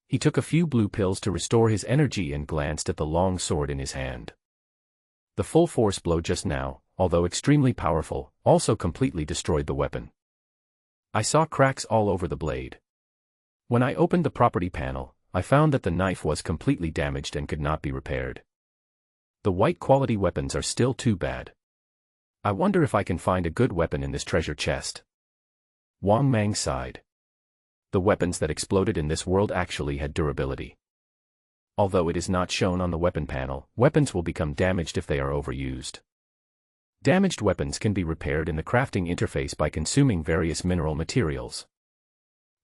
He took a few blue pills to restore his energy and glanced at the long sword in his hand. The full force blow just now, although extremely powerful, also completely destroyed the weapon. I saw cracks all over the blade. When I opened the property panel, I found that the knife was completely damaged and could not be repaired. The white quality weapons are still too bad. I wonder if I can find a good weapon in this treasure chest. Wang Mang sighed. The weapons that exploded in this world actually had durability. Although it is not shown on the weapon panel, weapons will become damaged if they are overused. Damaged weapons can be repaired in the crafting interface by consuming various mineral materials.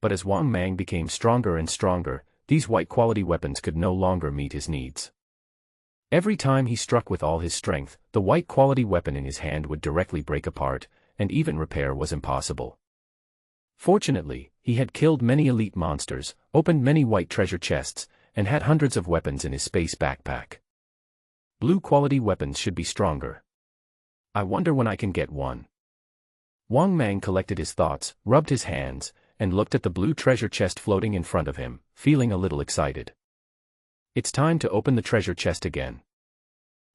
But as Wang Mang became stronger and stronger, these white-quality weapons could no longer meet his needs. Every time he struck with all his strength, the white-quality weapon in his hand would directly break apart, and even repair was impossible. Fortunately, he had killed many elite monsters, opened many white treasure chests, and had hundreds of weapons in his space backpack. Blue-quality weapons should be stronger. I wonder when I can get one. Wang Mang collected his thoughts, rubbed his hands, and looked at the blue treasure chest floating in front of him, feeling a little excited. It's time to open the treasure chest again.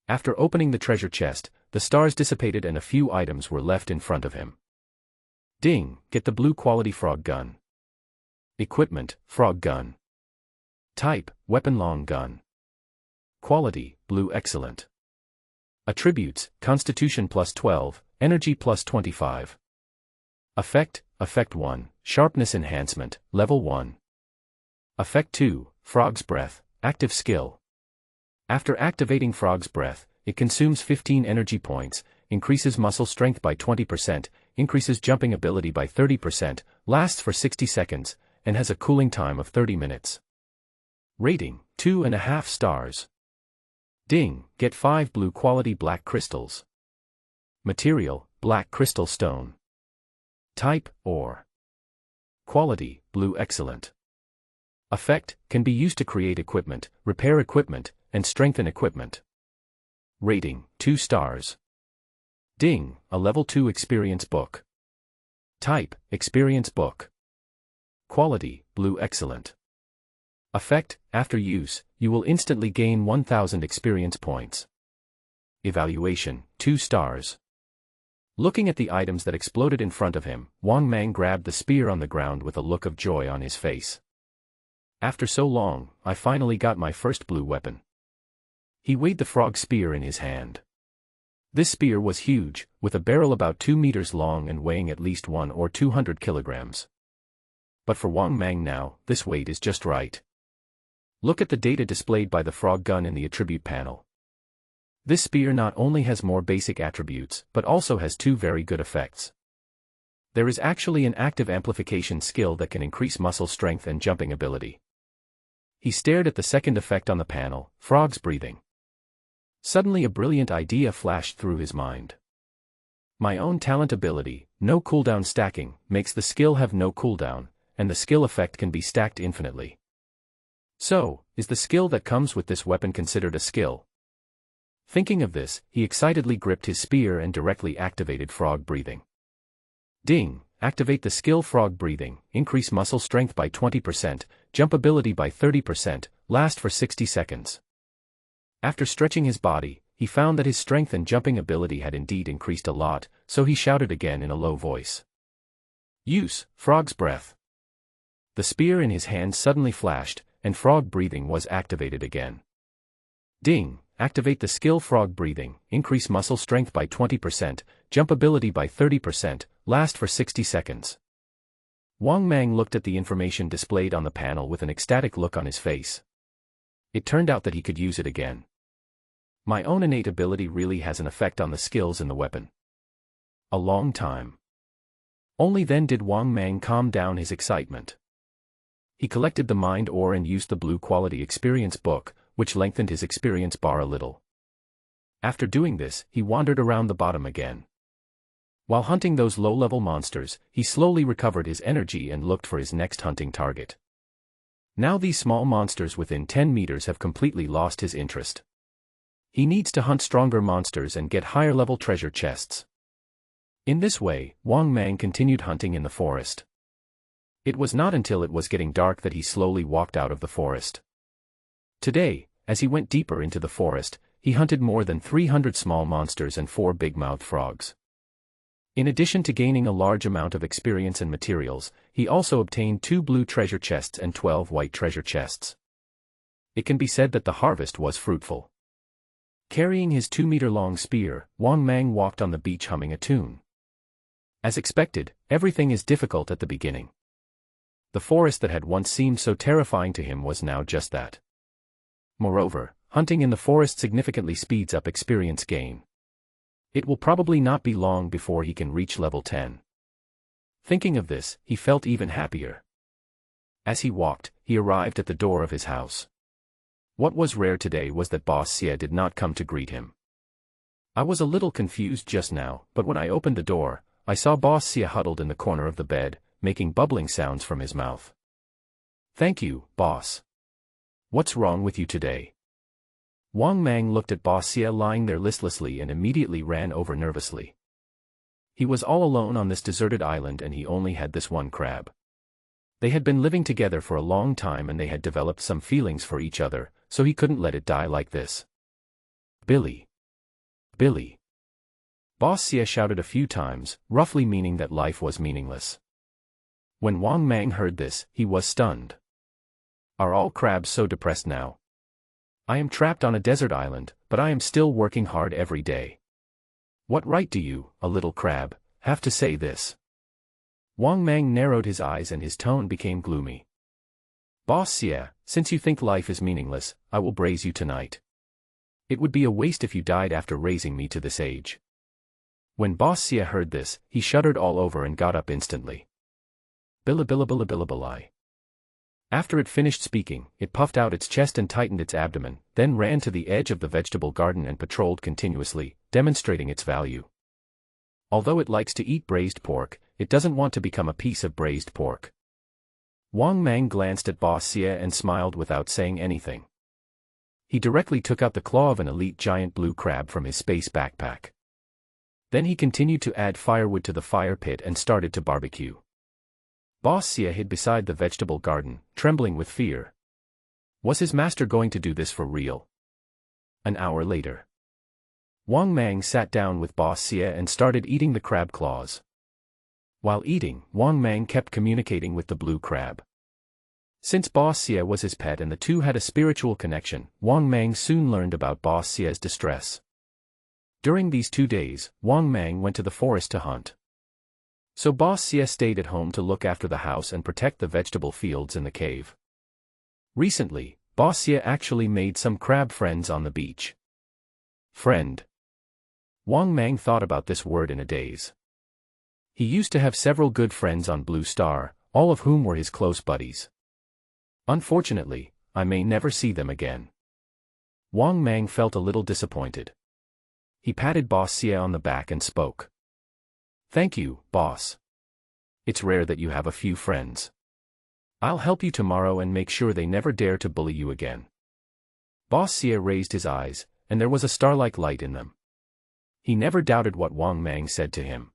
After opening the treasure chest, the stars dissipated and a few items were left in front of him. Ding, get the blue quality frog gun. Equipment, frog gun. Type, weapon long gun. Quality, blue excellent. Attributes, constitution plus 12, energy plus 25. Effect, effect 1, sharpness enhancement, level 1. Effect 2, frog's breath, active skill. After activating frog's breath, it consumes 15 energy points, increases muscle strength by 20%, increases jumping ability by 30%, lasts for 60 seconds, and has a cooling time of 30 minutes. Rating, 2.5 stars. Ding, get 5 blue quality black crystals. Material, black crystal stone. Type, ore. Quality, blue excellent. Effect, can be used to create equipment, repair equipment, and strengthen equipment. Rating, 2 stars. Ding, a level 2 experience book. Type, experience book. Quality, blue excellent. Effect, after use, you will instantly gain 1000 experience points. Evaluation, 2 stars. Looking at the items that exploded in front of him, Wang Mang grabbed the spear on the ground with a look of joy on his face. After so long, I finally got my first blue weapon. He weighed the frog spear in his hand. This spear was huge, with a barrel about 2 meters long and weighing at least 1 or 200 kilograms. But for Wang Mang now, this weight is just right. Look at the data displayed by the frog gun in the attribute panel. This spear not only has more basic attributes, but also has 2 very good effects. There is actually an active amplification skill that can increase muscle strength and jumping ability. He stared at the second effect on the panel, frog's breathing. Suddenly a brilliant idea flashed through his mind. My own talent ability, no cooldown stacking, makes the skill have no cooldown, and the skill effect can be stacked infinitely. So, is the skill that comes with this weapon considered a skill? Thinking of this, he excitedly gripped his spear and directly activated frog breathing. Ding, activate the skill frog breathing, increase muscle strength by 20%, jump ability by 30%, last for 60 seconds. After stretching his body, he found that his strength and jumping ability had indeed increased a lot, so he shouted again in a low voice. Use, frog's breath. The spear in his hand suddenly flashed, and frog breathing was activated again. Ding, activate the skill frog breathing, increase muscle strength by 20%, jump ability by 30%, last for 60 seconds. Wang Mang looked at the information displayed on the panel with an ecstatic look on his face. It turned out that he could use it again. My own innate ability really has an effect on the skills in the weapon. A long time. Only then did Wang Mang calm down his excitement. He collected the mind ore and used the blue quality experience book, which lengthened his experience bar a little. After doing this, he wandered around the bottom again. While hunting those low-level monsters, he slowly recovered his energy and looked for his next hunting target. Now these small monsters within 10 meters have completely lost his interest. He needs to hunt stronger monsters and get higher-level treasure chests. In this way, Wang Mang continued hunting in the forest. It was not until it was getting dark that he slowly walked out of the forest. Today, as he went deeper into the forest, he hunted more than 300 small monsters and 4 big-mouthed frogs. In addition to gaining a large amount of experience and materials, he also obtained 2 blue treasure chests and 12 white treasure chests. It can be said that the harvest was fruitful. Carrying his 2-meter-long spear, Wang Mang walked on the beach humming a tune. As expected, everything is difficult at the beginning. The forest that had once seemed so terrifying to him was now just that. Moreover, hunting in the forest significantly speeds up experience gain. It will probably not be long before he can reach level 10. Thinking of this, he felt even happier. As he walked, he arrived at the door of his house. What was rare today was that Boss Xie did not come to greet him. I was a little confused just now, but when I opened the door, I saw Boss Xie huddled in the corner of the bed, making bubbling sounds from his mouth. "Thank you, boss. What's wrong with you today?" Wang Mang looked at Boss Xie lying there listlessly and immediately ran over nervously. He was all alone on this deserted island and he only had this one crab. They had been living together for a long time and they had developed some feelings for each other, so he couldn't let it die like this. "Billy! Billy!" Boss Xie shouted a few times, roughly meaning that life was meaningless. When Wang Mang heard this, he was stunned. Are all crabs so depressed now? I am trapped on a desert island, but I am still working hard every day. What right do you, a little crab, have to say this? Wang Mang narrowed his eyes and his tone became gloomy. Boss Xie, since you think life is meaningless, I will braise you tonight. It would be a waste if you died after raising me to this age. When Boss Xie heard this, he shuddered all over and got up instantly. Billy. After it finished speaking, it puffed out its chest and tightened its abdomen, then ran to the edge of the vegetable garden and patrolled continuously, demonstrating its value. Although it likes to eat braised pork, it doesn't want to become a piece of braised pork. Wang Mang glanced at Boss Xie and smiled without saying anything. He directly took out the claw of an elite giant blue crab from his space backpack. Then he continued to add firewood to the fire pit and started to barbecue. Boss Xie hid beside the vegetable garden, trembling with fear. Was his master going to do this for real? An hour later, Wang Mang sat down with Boss Xie and started eating the crab claws. While eating, Wang Mang kept communicating with the blue crab. Since Boss Xie was his pet and the two had a spiritual connection, Wang Mang soon learned about Boss Xie's distress. During these 2 days, Wang Mang went to the forest to hunt. So Boss Xie stayed at home to look after the house and protect the vegetable fields in the cave. Recently, Boss Xie actually made some crab friends on the beach. Friend. Wang Mang thought about this word in a daze. He used to have several good friends on Blue Star, all of whom were his close buddies. Unfortunately, I may never see them again. Wang Mang felt a little disappointed. He patted Boss Xie on the back and spoke. Thank you, boss. It's rare that you have a few friends. I'll help you tomorrow and make sure they never dare to bully you again. Boss Xie raised his eyes, and there was a star-like light in them. He never doubted what Wang Mang said to him.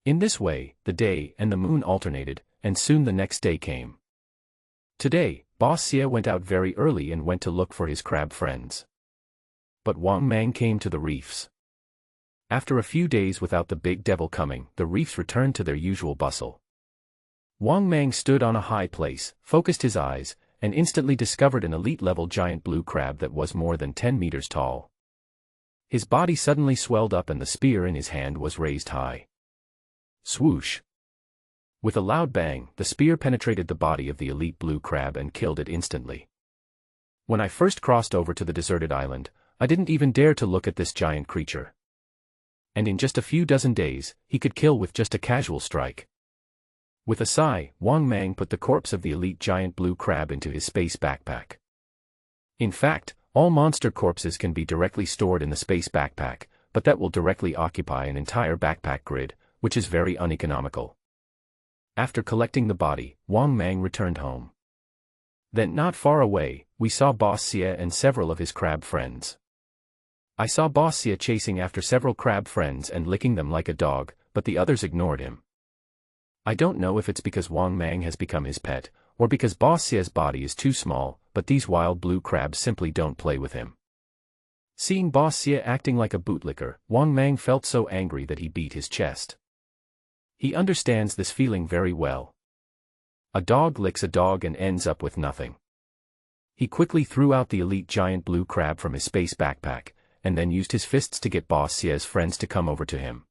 In this way, the day and the moon alternated, and soon the next day came. Today, Boss Xie went out very early and went to look for his crab friends. But Wang Mang came to the reefs. After a few days without the big devil coming, the reefs returned to their usual bustle. Wang Mang stood on a high place, focused his eyes, and instantly discovered an elite-level giant blue crab that was more than 10 meters tall. His body suddenly swelled up and the spear in his hand was raised high. Swoosh! With a loud bang, the spear penetrated the body of the elite blue crab and killed it instantly. When I first crossed over to the deserted island, I didn't even dare to look at this giant creature. And in just a few dozen days, he could kill with just a casual strike. With a sigh, Wang Mang put the corpse of the elite giant blue crab into his space backpack. In fact, all monster corpses can be directly stored in the space backpack, but that will directly occupy an entire backpack grid, which is very uneconomical. After collecting the body, Wang Mang returned home. Then not far away, we saw Boss Xie and several of his crab friends. I saw Boss Xie chasing after several crab friends and licking them like a dog, but the others ignored him. I don't know if it's because Wang Mang has become his pet, or because Boss Xie's body is too small, but these wild blue crabs simply don't play with him. Seeing Boss Xie acting like a bootlicker, Wang Mang felt so angry that he beat his chest. He understands this feeling very well. A dog licks a dog and ends up with nothing. He quickly threw out the elite giant blue crab from his space backpack, and then used his fists to get Boss Xie's friends to come over to him.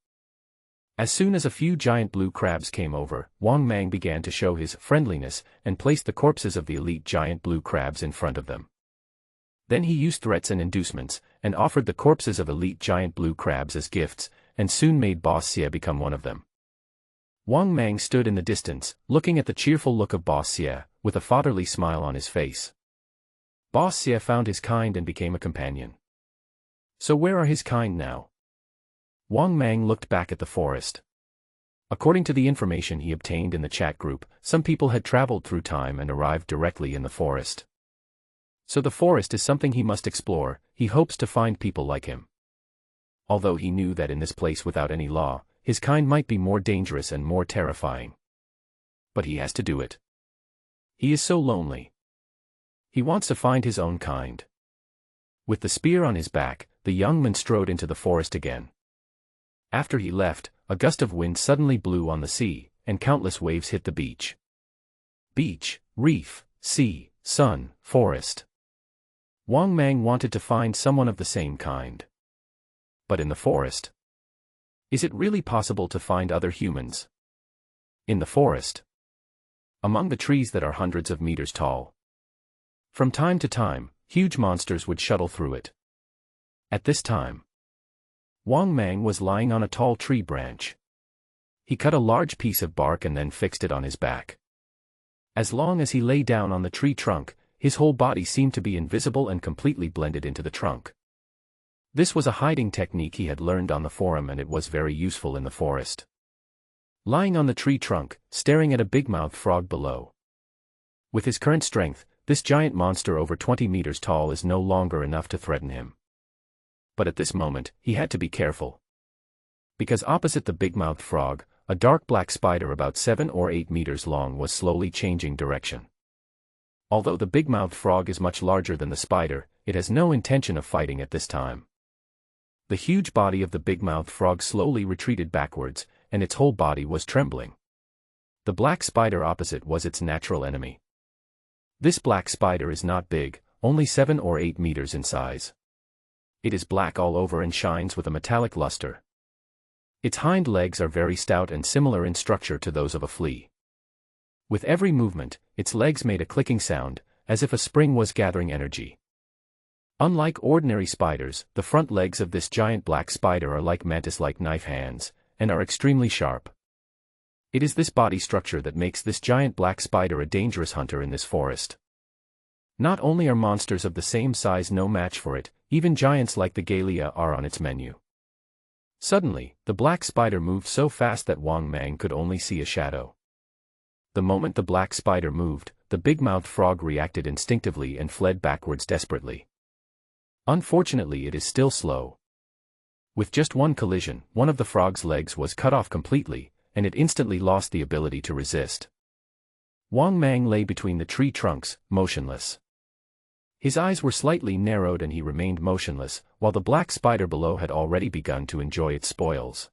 As soon as a few giant blue crabs came over, Wang Mang began to show his friendliness and placed the corpses of the elite giant blue crabs in front of them. Then he used threats and inducements, and offered the corpses of elite giant blue crabs as gifts, and soon made Boss Xie become one of them. Wang Mang stood in the distance, looking at the cheerful look of Boss Xie, with a fatherly smile on his face. Boss Xie found his kind and became a companion. So where are his kind now? Wang Mang looked back at the forest. According to the information he obtained in the chat group, some people had traveled through time and arrived directly in the forest. So the forest is something he must explore. He hopes to find people like him. Although he knew that in this place without any law, his kind might be more dangerous and more terrifying. But he has to do it. He is so lonely. He wants to find his own kind. With the spear on his back, the young man strode into the forest again. After he left, a gust of wind suddenly blew on the sea, and countless waves hit the beach. Beach, reef, sea, sun, forest. Wang Mang wanted to find someone of the same kind. But in the forest? Is it really possible to find other humans? In the forest? Among the trees that are hundreds of meters tall. From time to time, huge monsters would shuttle through it. At this time, Wang Mang was lying on a tall tree branch. He cut a large piece of bark and then fixed it on his back. As long as he lay down on the tree trunk, his whole body seemed to be invisible and completely blended into the trunk. This was a hiding technique he had learned on the forum, and it was very useful in the forest. Lying on the tree trunk, staring at a big-mouthed frog below. With his current strength, this giant monster over 20 meters tall is no longer enough to threaten him. But at this moment, he had to be careful. Because opposite the big-mouthed frog, a dark black spider about 7 or 8 meters long was slowly changing direction. Although the big-mouthed frog is much larger than the spider, it has no intention of fighting at this time. The huge body of the big-mouthed frog slowly retreated backwards, and its whole body was trembling. The black spider opposite was its natural enemy. This black spider is not big, only 7 or 8 meters in size. It is black all over and shines with a metallic luster. Its hind legs are very stout and similar in structure to those of a flea. With every movement, its legs made a clicking sound, as if a spring was gathering energy. Unlike ordinary spiders, the front legs of this giant black spider are like mantis-like knife hands, and are extremely sharp. It is this body structure that makes this giant black spider a dangerous hunter in this forest. Not only are monsters of the same size no match for it, even giants like the Galea are on its menu. Suddenly, the black spider moved so fast that Wang Mang could only see a shadow. The moment the black spider moved, the big-mouthed frog reacted instinctively and fled backwards desperately. Unfortunately, it is still slow. With just one collision, one of the frog's legs was cut off completely, and it instantly lost the ability to resist. Wang Mang lay between the tree trunks, motionless. His eyes were slightly narrowed and he remained motionless, while the black spider below had already begun to enjoy its spoils.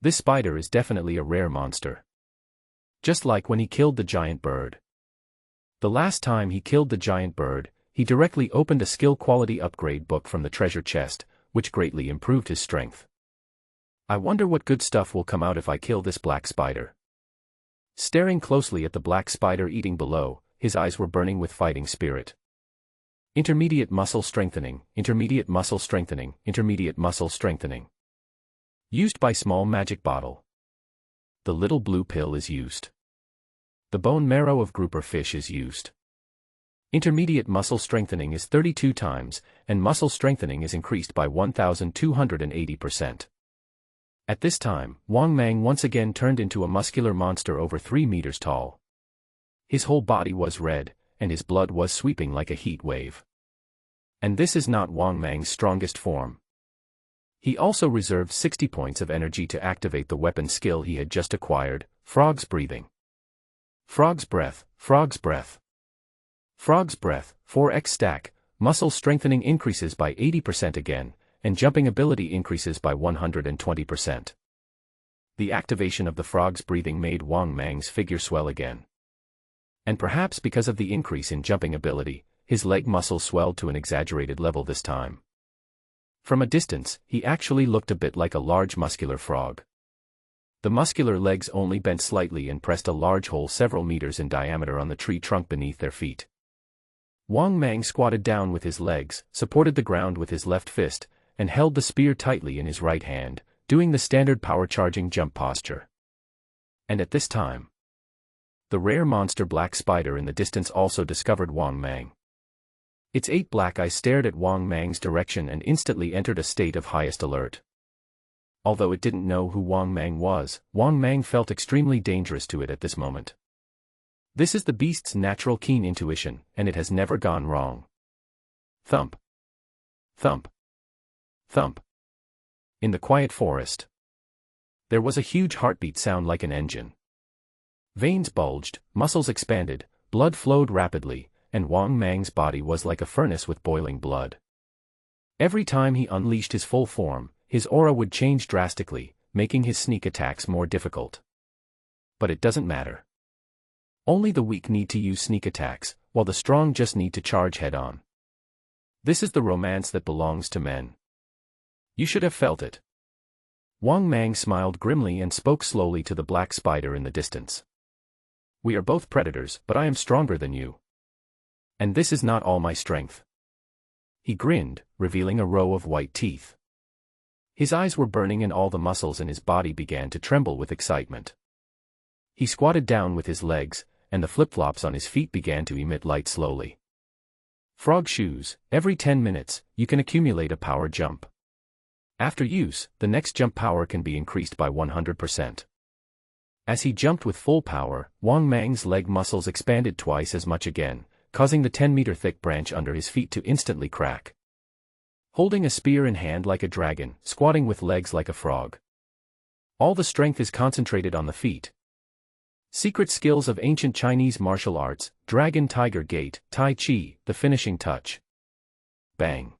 This spider is definitely a rare monster. Just like when he killed the giant bird. The last time he killed the giant bird, he directly opened a skill quality upgrade book from the treasure chest, which greatly improved his strength. I wonder what good stuff will come out if I kill this black spider. Staring closely at the black spider eating below, his eyes were burning with fighting spirit. Intermediate muscle strengthening, intermediate muscle strengthening, intermediate muscle strengthening. Used by small magic bottle. The little blue pill is used. The bone marrow of grouper fish is used. Intermediate muscle strengthening is 32 times, and muscle strengthening is increased by 1,280%. At this time, Wang Mang once again turned into a muscular monster over 3 meters tall. His whole body was red, and his blood was sweeping like a heat wave. And this is not Wang Mang's strongest form. He also reserved 60 points of energy to activate the weapon skill he had just acquired, Frog's Breathing. Frog's Breath, Frog's Breath. Frog's Breath, 4x stack, muscle strengthening increases by 80% again, and jumping ability increases by 120%. The activation of the Frog's Breathing made Wang Mang's figure swell again. And perhaps because of the increase in jumping ability, his leg muscles swelled to an exaggerated level this time. From a distance, he actually looked a bit like a large muscular frog. The muscular legs only bent slightly and pressed a large hole several meters in diameter on the tree trunk beneath their feet. Wang Mang squatted down with his legs, supported the ground with his left fist, and held the spear tightly in his right hand, doing the standard power-charging jump posture. And at this time, the rare monster black spider in the distance also discovered Wang Mang. Its 8 black eyes stared at Wang Mang's direction and instantly entered a state of highest alert. Although it didn't know who Wang Mang was, Wang Mang felt extremely dangerous to it at this moment. This is the beast's natural keen intuition, and it has never gone wrong. Thump. Thump. Thump. In the quiet forest, there was a huge heartbeat sound like an engine. Veins bulged, muscles expanded, blood flowed rapidly, and Wang Mang's body was like a furnace with boiling blood. Every time he unleashed his full form, his aura would change drastically, making his sneak attacks more difficult. But it doesn't matter. Only the weak need to use sneak attacks, while the strong just need to charge head-on. This is the romance that belongs to men. You should have felt it. Wang Mang smiled grimly and spoke slowly to the black spider in the distance. We are both predators, but I am stronger than you. And this is not all my strength. He grinned, revealing a row of white teeth. His eyes were burning and all the muscles in his body began to tremble with excitement. He squatted down with his legs, and the flip-flops on his feet began to emit light slowly. Frog shoes, every 10 minutes, you can accumulate a power jump. After use, the next jump power can be increased by 100%. As he jumped with full power, Wang Mang's leg muscles expanded twice as much again, causing the 10-meter thick branch under his feet to instantly crack. Holding a spear in hand like a dragon, squatting with legs like a frog. All the strength is concentrated on the feet. Secret skills of ancient Chinese martial arts, Dragon Tiger Gate, Tai Chi, the finishing touch. Bang.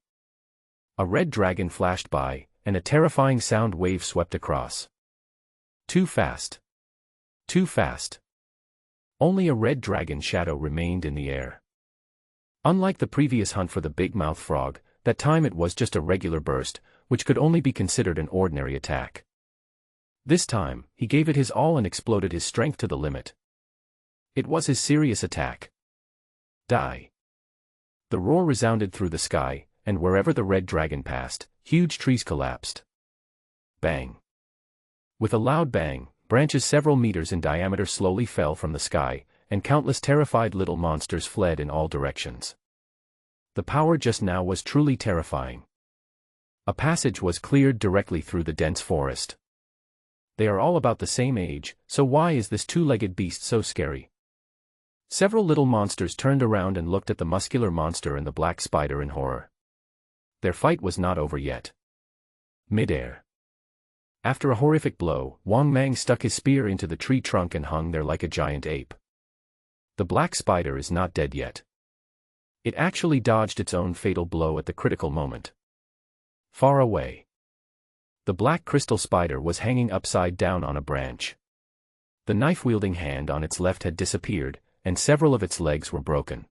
A red dragon flashed by, and a terrifying sound wave swept across. Too fast. Too fast. Only a red dragon shadow remained in the air. Unlike the previous hunt for the big-mouth frog, that time it was just a regular burst, which could only be considered an ordinary attack. This time, he gave it his all and exploded his strength to the limit. It was his serious attack. Die. The roar resounded through the sky, and wherever the red dragon passed, huge trees collapsed. Bang. With a loud bang, branches several meters in diameter slowly fell from the sky, and countless terrified little monsters fled in all directions. The power just now was truly terrifying. A passage was cleared directly through the dense forest. They are all about the same age, so why is this two-legged beast so scary? Several little monsters turned around and looked at the muscular monster and the black spider in horror. Their fight was not over yet. Mid-air. After a horrific blow, Wang Mang stuck his spear into the tree trunk and hung there like a giant ape. The black spider is not dead yet. It actually dodged its own fatal blow at the critical moment. Far away, the black crystal spider was hanging upside down on a branch. The knife-wielding hand on its left had disappeared, and several of its legs were broken.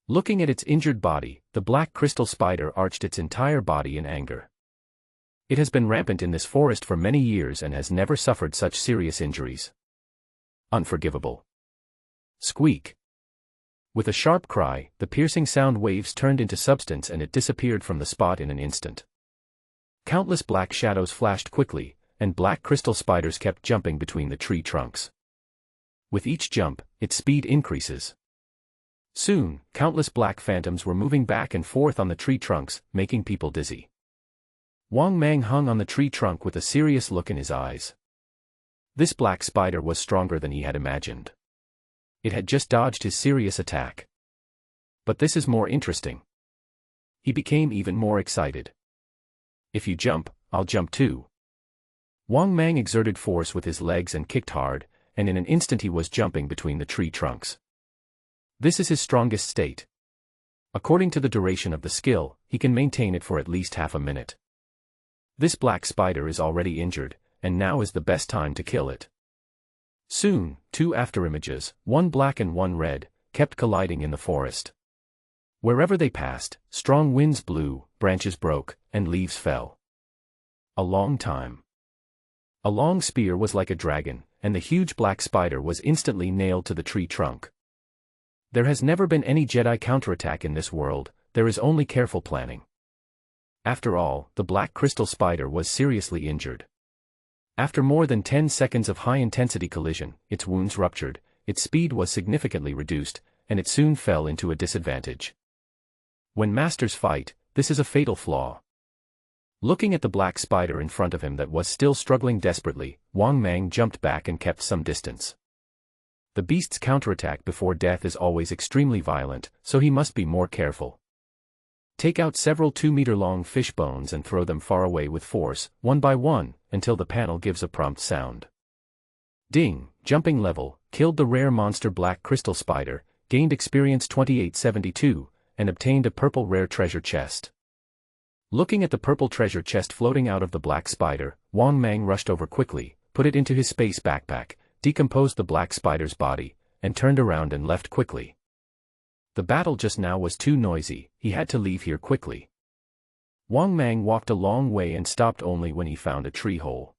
Looking at its injured body, the black crystal spider arched its entire body in anger. It has been rampant in this forest for many years and has never suffered such serious injuries. Unforgivable. Squeak. With a sharp cry, the piercing sound waves turned into substance and it disappeared from the spot in an instant. Countless black shadows flashed quickly, and black crystal spiders kept jumping between the tree trunks. With each jump, its speed increases. Soon, countless black phantoms were moving back and forth on the tree trunks, making people dizzy. Wang Mang hung on the tree trunk with a serious look in his eyes. This black spider was stronger than he had imagined. It had just dodged his serious attack. But this is more interesting. He became even more excited. If you jump, I'll jump too. Wang Mang exerted force with his legs and kicked hard, and in an instant he was jumping between the tree trunks. This is his strongest state. According to the duration of the skill, he can maintain it for at least half a minute. This black spider is already injured, and now is the best time to kill it. Soon, 2 afterimages, one black and one red, kept colliding in the forest. Wherever they passed, strong winds blew, branches broke, and leaves fell. A long time. A long spear was like a dragon, and the huge black spider was instantly nailed to the tree trunk. There has never been any Jedi counterattack in this world, there is only careful planning. After all, the black crystal spider was seriously injured. After more than 10 seconds of high-intensity collision, its wounds ruptured, its speed was significantly reduced, and it soon fell into a disadvantage. When masters fight, this is a fatal flaw. Looking at the black spider in front of him that was still struggling desperately, Wang Mang jumped back and kept some distance. The beast's counterattack before death is always extremely violent, so he must be more careful. Take out several 2-meter-long fish bones and throw them far away with force, one by one, until the panel gives a prompt sound. Ding, jumping level, killed the rare monster black crystal spider, gained experience 2872, and obtained a purple rare treasure chest. Looking at the purple treasure chest floating out of the black spider, Wang Mang rushed over quickly, put it into his space backpack, decomposed the black spider's body, and turned around and left quickly. The battle just now was too noisy, he had to leave here quickly. Wang Mang walked a long way and stopped only when he found a tree hole.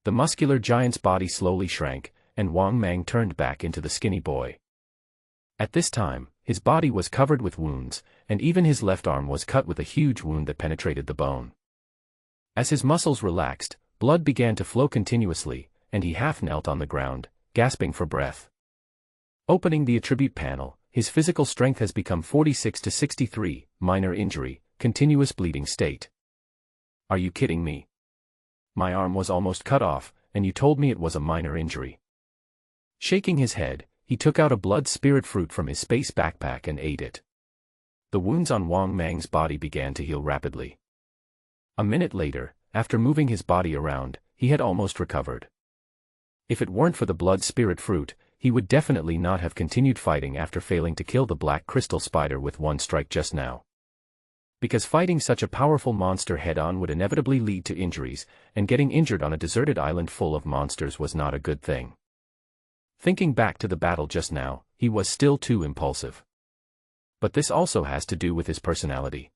The muscular giant's body slowly shrank, and Wang Mang turned back into the skinny boy. At this time, his body was covered with wounds, and even his left arm was cut with a huge wound that penetrated the bone. As his muscles relaxed, blood began to flow continuously, and he half knelt on the ground, gasping for breath. Opening the attribute panel, his physical strength has become 46 to 63, minor injury, continuous bleeding state. Are you kidding me? My arm was almost cut off, and you told me it was a minor injury. Shaking his head, he took out a blood spirit fruit from his space backpack and ate it. The wounds on Wang Mang's body began to heal rapidly. A minute later, after moving his body around, he had almost recovered. If it weren't for the blood spirit fruit, he would definitely not have continued fighting after failing to kill the black crystal spider with one strike just now. Because fighting such a powerful monster head-on would inevitably lead to injuries, and getting injured on a deserted island full of monsters was not a good thing. Thinking back to the battle just now, he was still too impulsive. But this also has to do with his personality.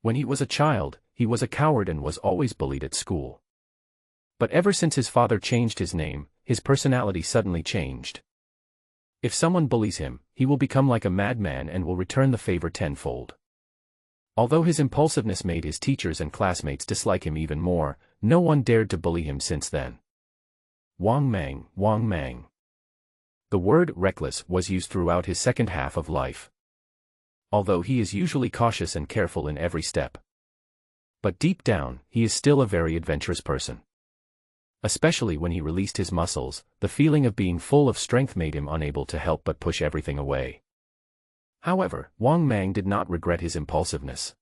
When he was a child, he was a coward and was always bullied at school. But ever since his father changed his name, his personality suddenly changed. If someone bullies him, he will become like a madman and will return the favor tenfold. Although his impulsiveness made his teachers and classmates dislike him even more, no one dared to bully him since then. Wang Mang, Wang Mang. The word reckless was used throughout his second half of life. Although he is usually cautious and careful in every step. But deep down, he is still a very adventurous person. Especially when he released his muscles, the feeling of being full of strength made him unable to help but push everything away. However, Wang Mang did not regret his impulsiveness.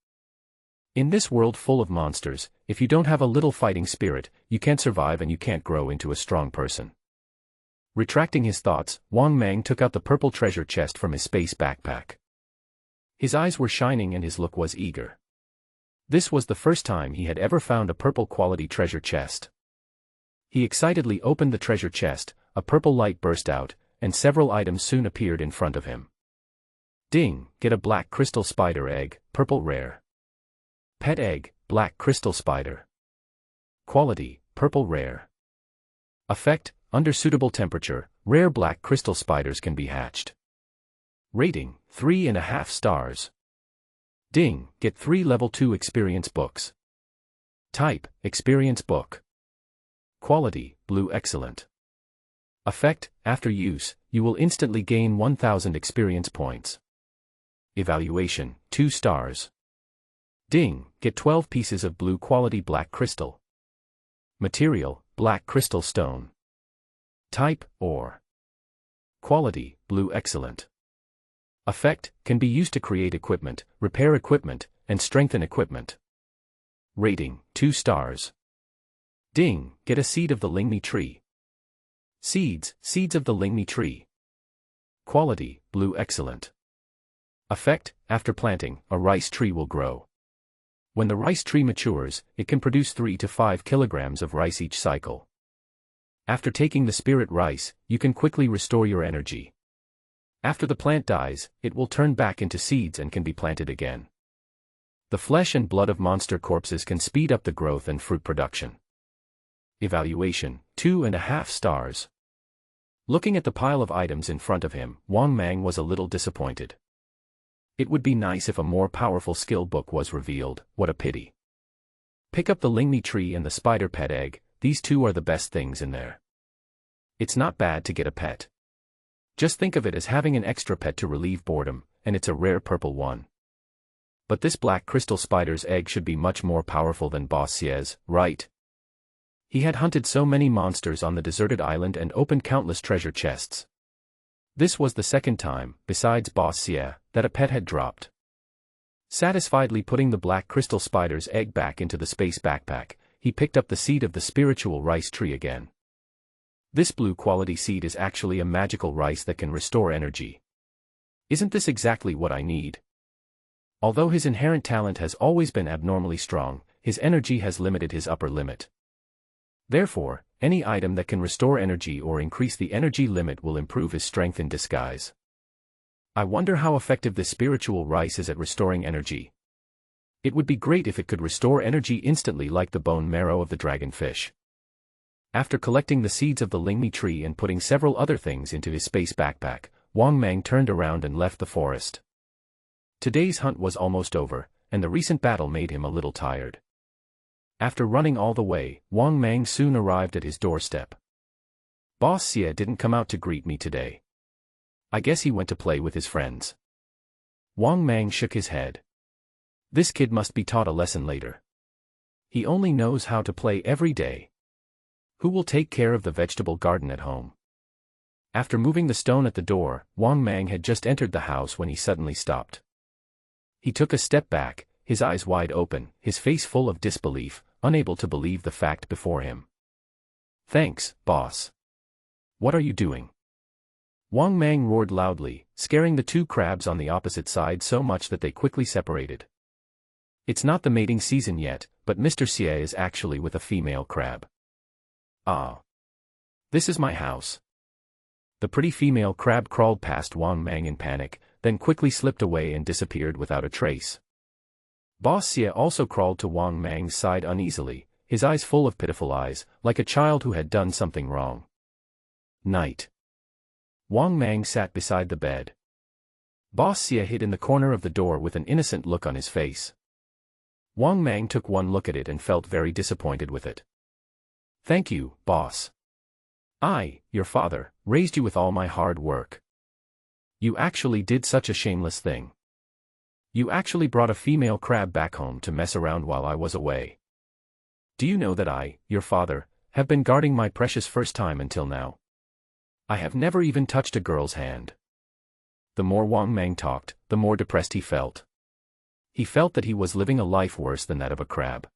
In this world full of monsters, if you don't have a little fighting spirit, you can't survive and you can't grow into a strong person. Retracting his thoughts, Wang Mang took out the purple treasure chest from his space backpack. His eyes were shining and his look was eager. This was the first time he had ever found a purple quality treasure chest. He excitedly opened the treasure chest, a purple light burst out, and several items soon appeared in front of him. Ding, get a black crystal spider egg, purple rare. Pet egg, black crystal spider. Quality, purple rare. Effect, under suitable temperature, rare black crystal spiders can be hatched. Rating, 3.5 stars. Ding, get 3 level 2 experience books. Type, experience book. Quality, blue excellent. Effect, after use, you will instantly gain 1000 experience points. Evaluation, 2 stars. Ding, get 12 pieces of blue quality black crystal. Material, black crystal stone. Type, ore. Quality, blue excellent. Effect, can be used to create equipment, repair equipment, and strengthen equipment. Rating, 2 stars. Ding, get a seed of the Lingmi tree. Seeds of the Lingmi tree. Quality, blue excellent. Effect, after planting, a rice tree will grow. When the rice tree matures, it can produce 3 to 5 kilograms of rice each cycle. After taking the spirit rice, you can quickly restore your energy. After the plant dies, it will turn back into seeds and can be planted again. The flesh and blood of monster corpses can speed up the growth and fruit production. Evaluation, 2.5 stars. Looking at the pile of items in front of him, Wang Mang was a little disappointed. It would be nice if a more powerful skill book was revealed, what a pity. Pick up the Lingmi tree and the spider pet egg, these two are the best things in there. It's not bad to get a pet. Just think of it as having an extra pet to relieve boredom, and it's a rare purple one. But this black crystal spider's egg should be much more powerful than Boss Xie's, right? He had hunted so many monsters on the deserted island and opened countless treasure chests. This was the second time, besides Boss Xie, that a pet had dropped. Satisfiedly putting the black crystal spider's egg back into the space backpack, he picked up the seed of the spiritual rice tree again. This blue quality seed is actually a magical rice that can restore energy. Isn't this exactly what I need? Although his inherent talent has always been abnormally strong, his energy has limited his upper limit. Therefore, any item that can restore energy or increase the energy limit will improve his strength in disguise. I wonder how effective this spiritual rice is at restoring energy. It would be great if it could restore energy instantly like the bone marrow of the dragonfish. After collecting the seeds of the Lingmi tree and putting several other things into his space backpack, Wang Mang turned around and left the forest. Today's hunt was almost over, and the recent battle made him a little tired. After running all the way, Wang Mang soon arrived at his doorstep. Boss Xie didn't come out to greet me today. I guess he went to play with his friends. Wang Mang shook his head. This kid must be taught a lesson later. He only knows how to play every day. Who will take care of the vegetable garden at home? After moving the stone at the door, Wang Mang had just entered the house when he suddenly stopped. He took a step back, his eyes wide open, his face full of disbelief, unable to believe the fact before him. Thanks, boss. What are you doing? Wang Mang roared loudly, scaring the two crabs on the opposite side so much that they quickly separated. It's not the mating season yet, but Mr. Xie is actually with a female crab. Ah. This is my house. The pretty female crab crawled past Wang Mang in panic, then quickly slipped away and disappeared without a trace. Boss Xie also crawled to Wang Mang's side uneasily, his eyes full of pitiful eyes, like a child who had done something wrong. Night. Wang Mang sat beside the bed. Boss Xie hid in the corner of the door with an innocent look on his face. Wang Mang took one look at it and felt very disappointed with it. Thank you, boss. I, your father, raised you with all my hard work. You actually did such a shameless thing. You actually brought a female crab back home to mess around while I was away. Do you know that I, your father, have been guarding my precious first time until now? I have never even touched a girl's hand. The more Wang Mang talked, the more depressed he felt. He felt that he was living a life worse than that of a crab.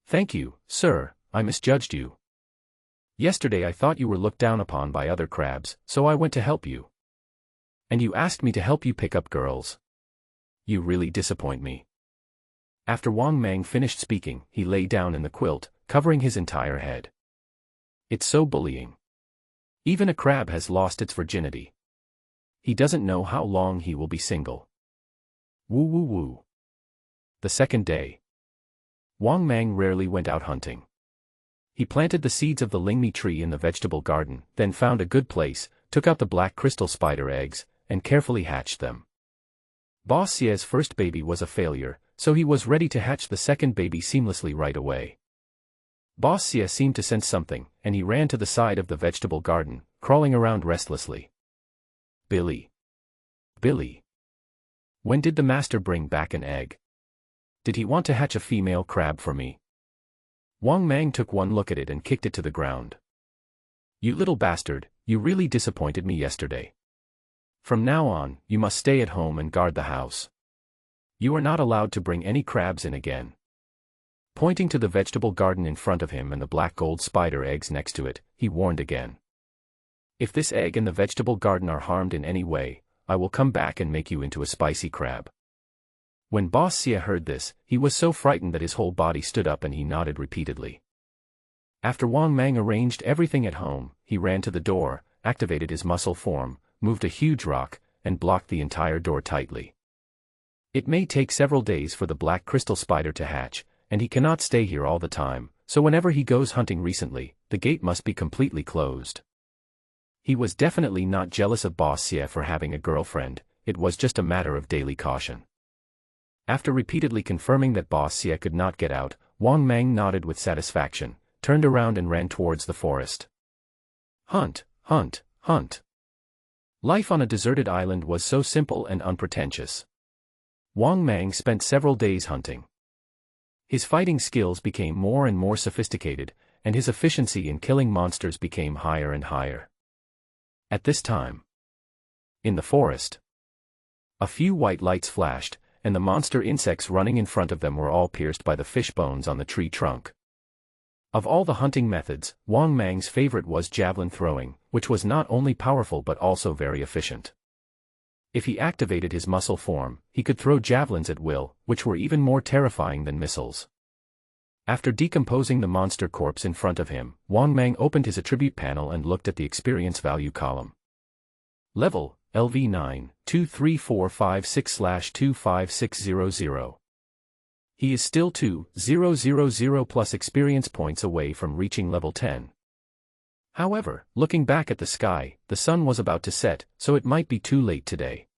Thank you, sir, I misjudged you. Yesterday I thought you were looked down upon by other crabs, so I went to help you. And you asked me to help you pick up girls. You really disappoint me. After Wang Mang finished speaking, he lay down in the quilt, covering his entire head. It's so bullying. Even a crab has lost its virginity. He doesn't know how long he will be single. Woo woo woo. The second day. Wang Mang rarely went out hunting. He planted the seeds of the Lingmi tree in the vegetable garden, then found a good place, took out the black crystal spider eggs, and carefully hatched them. Boss Xie's first baby was a failure, so he was ready to hatch the second baby seamlessly right away. Boss Xie seemed to sense something, and he ran to the side of the vegetable garden, crawling around restlessly. Billy. Billy. When did the master bring back an egg? Did he want to hatch a female crab for me? Wang Mang took one look at it and kicked it to the ground. You little bastard, you really disappointed me yesterday. From now on, you must stay at home and guard the house. You are not allowed to bring any crabs in again. Pointing to the vegetable garden in front of him and the black gold spider eggs next to it, he warned again. If this egg and the vegetable garden are harmed in any way, I will come back and make you into a spicy crab. When Boss Xie heard this, he was so frightened that his whole body stood up and he nodded repeatedly. After Wang Mang arranged everything at home, he ran to the door, activated his muscle form, moved a huge rock, and blocked the entire door tightly. It may take several days for the black crystal spider to hatch, and he cannot stay here all the time, so whenever he goes hunting recently, the gate must be completely closed. He was definitely not jealous of Boss Xie for having a girlfriend, it was just a matter of daily caution. After repeatedly confirming that Boss Xie could not get out, Wang Mang nodded with satisfaction, turned around and ran towards the forest. Hunt, hunt, hunt. Life on a deserted island was so simple and unpretentious. Wang Mang spent several days hunting. His fighting skills became more and more sophisticated, and his efficiency in killing monsters became higher and higher. At this time, in the forest, a few white lights flashed, and the monster insects running in front of them were all pierced by the fish bones on the tree trunk. Of all the hunting methods, Wang Mang's favorite was javelin throwing, which was not only powerful but also very efficient. If he activated his muscle form, he could throw javelins at will, which were even more terrifying than missiles. After decomposing the monster corpse in front of him, Wang Mang opened his attribute panel and looked at the experience value column. Level, LV9, 23456/25600. He is still 2,000 plus experience points away from reaching level 10. However, looking back at the sky, the sun was about to set, so it might be too late today.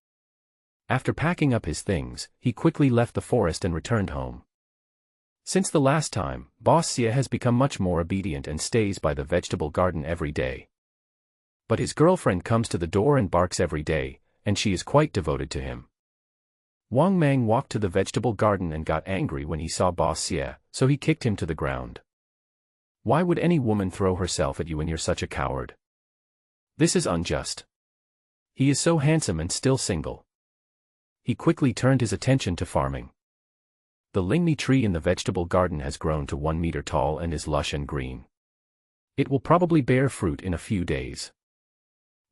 After packing up his things, he quickly left the forest and returned home. Since the last time, Boss Xie has become much more obedient and stays by the vegetable garden every day. But his girlfriend comes to the door and barks every day, and she is quite devoted to him. Wang Mang walked to the vegetable garden and got angry when he saw Boss Xie, so he kicked him to the ground. Why would any woman throw herself at you when you're such a coward? This is unjust. He is so handsome and still single. He quickly turned his attention to farming. The lingmi tree in the vegetable garden has grown to 1 meter tall and is lush and green. It will probably bear fruit in a few days.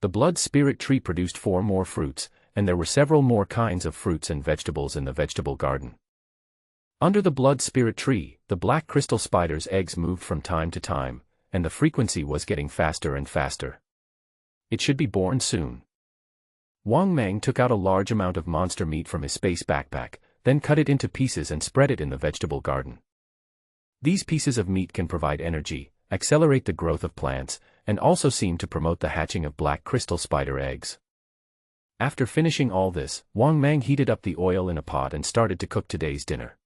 The blood spirit tree produced 4 more fruits, and there were several more kinds of fruits and vegetables in the vegetable garden. Under the blood spirit tree, the black crystal spider's eggs moved from time to time, and the frequency was getting faster and faster. It should be born soon. Wang Mang took out a large amount of monster meat from his space backpack, then cut it into pieces and spread it in the vegetable garden. These pieces of meat can provide energy, accelerate the growth of plants, and also seem to promote the hatching of black crystal spider eggs. After finishing all this, Wang Mang heated up the oil in a pot and started to cook today's dinner.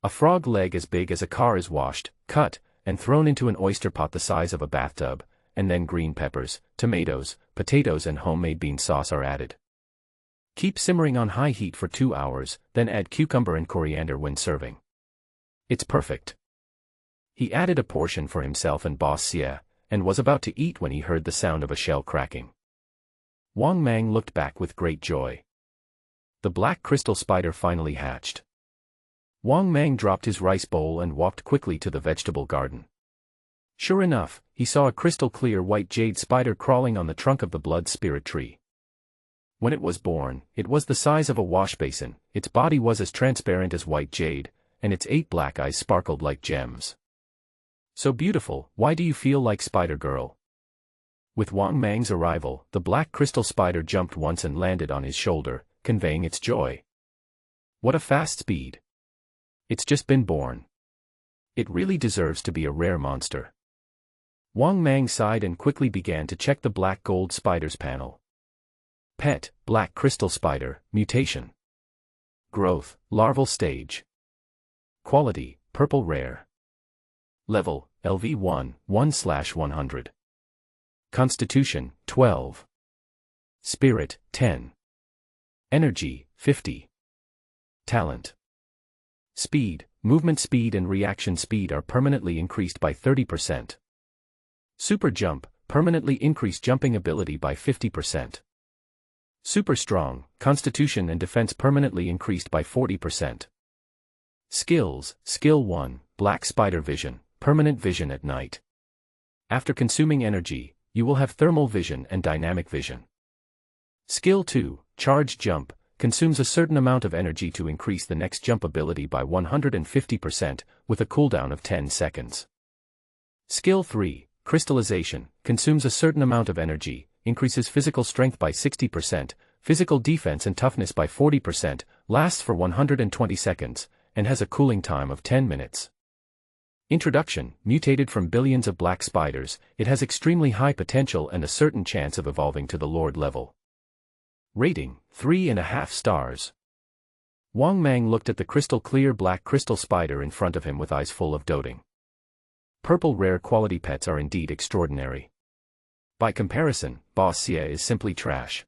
A frog leg as big as a car is washed, cut, and thrown into an oyster pot the size of a bathtub, and then green peppers, tomatoes, potatoes and homemade bean sauce are added. Keep simmering on high heat for 2 hours, then add cucumber and coriander when serving. It's perfect. He added a portion for himself and Boss Xie, and was about to eat when he heard the sound of a shell cracking. Wang Mang looked back with great joy. The black crystal spider finally hatched. Wang Mang dropped his rice bowl and walked quickly to the vegetable garden. Sure enough, he saw a crystal-clear white jade spider crawling on the trunk of the blood spirit tree. When it was born, it was the size of a wash basin, its body was as transparent as white jade, and its 8 black eyes sparkled like gems. So beautiful, why do you feel like Spider-Girl? With Wang Mang's arrival, the black crystal spider jumped once and landed on his shoulder, conveying its joy. What a fast speed! It's just been born. It really deserves to be a rare monster. Wang Mang sighed and quickly began to check the black gold spider's panel. Pet, black crystal spider, mutation. Growth, larval stage. Quality, purple rare. Level, LV1, 1/100. Constitution, 12. Spirit, 10. Energy, 50. Talent. Speed, movement speed and reaction speed are permanently increased by 30%. Super jump, permanently increased jumping ability by 50%. Super strong, constitution and defense permanently increased by 40%. Skills, Skill 1, Black Spider Vision, permanent vision at night. After consuming energy, you will have thermal vision and dynamic vision. Skill 2, Charge Jump, consumes a certain amount of energy to increase the next jump ability by 150%, with a cooldown of 10 seconds. Skill 3, Crystallization, consumes a certain amount of energy, increases physical strength by 60%, physical defense and toughness by 40%, lasts for 120 seconds, and has a cooling time of 10 minutes. Introduction: mutated from billions of black spiders, it has extremely high potential and a certain chance of evolving to the Lord level. Rating: 3.5 stars. Wang Mang looked at the crystal-clear black crystal spider in front of him with eyes full of doting. Purple rare quality pets are indeed extraordinary. By comparison, Boss Xie is simply trash.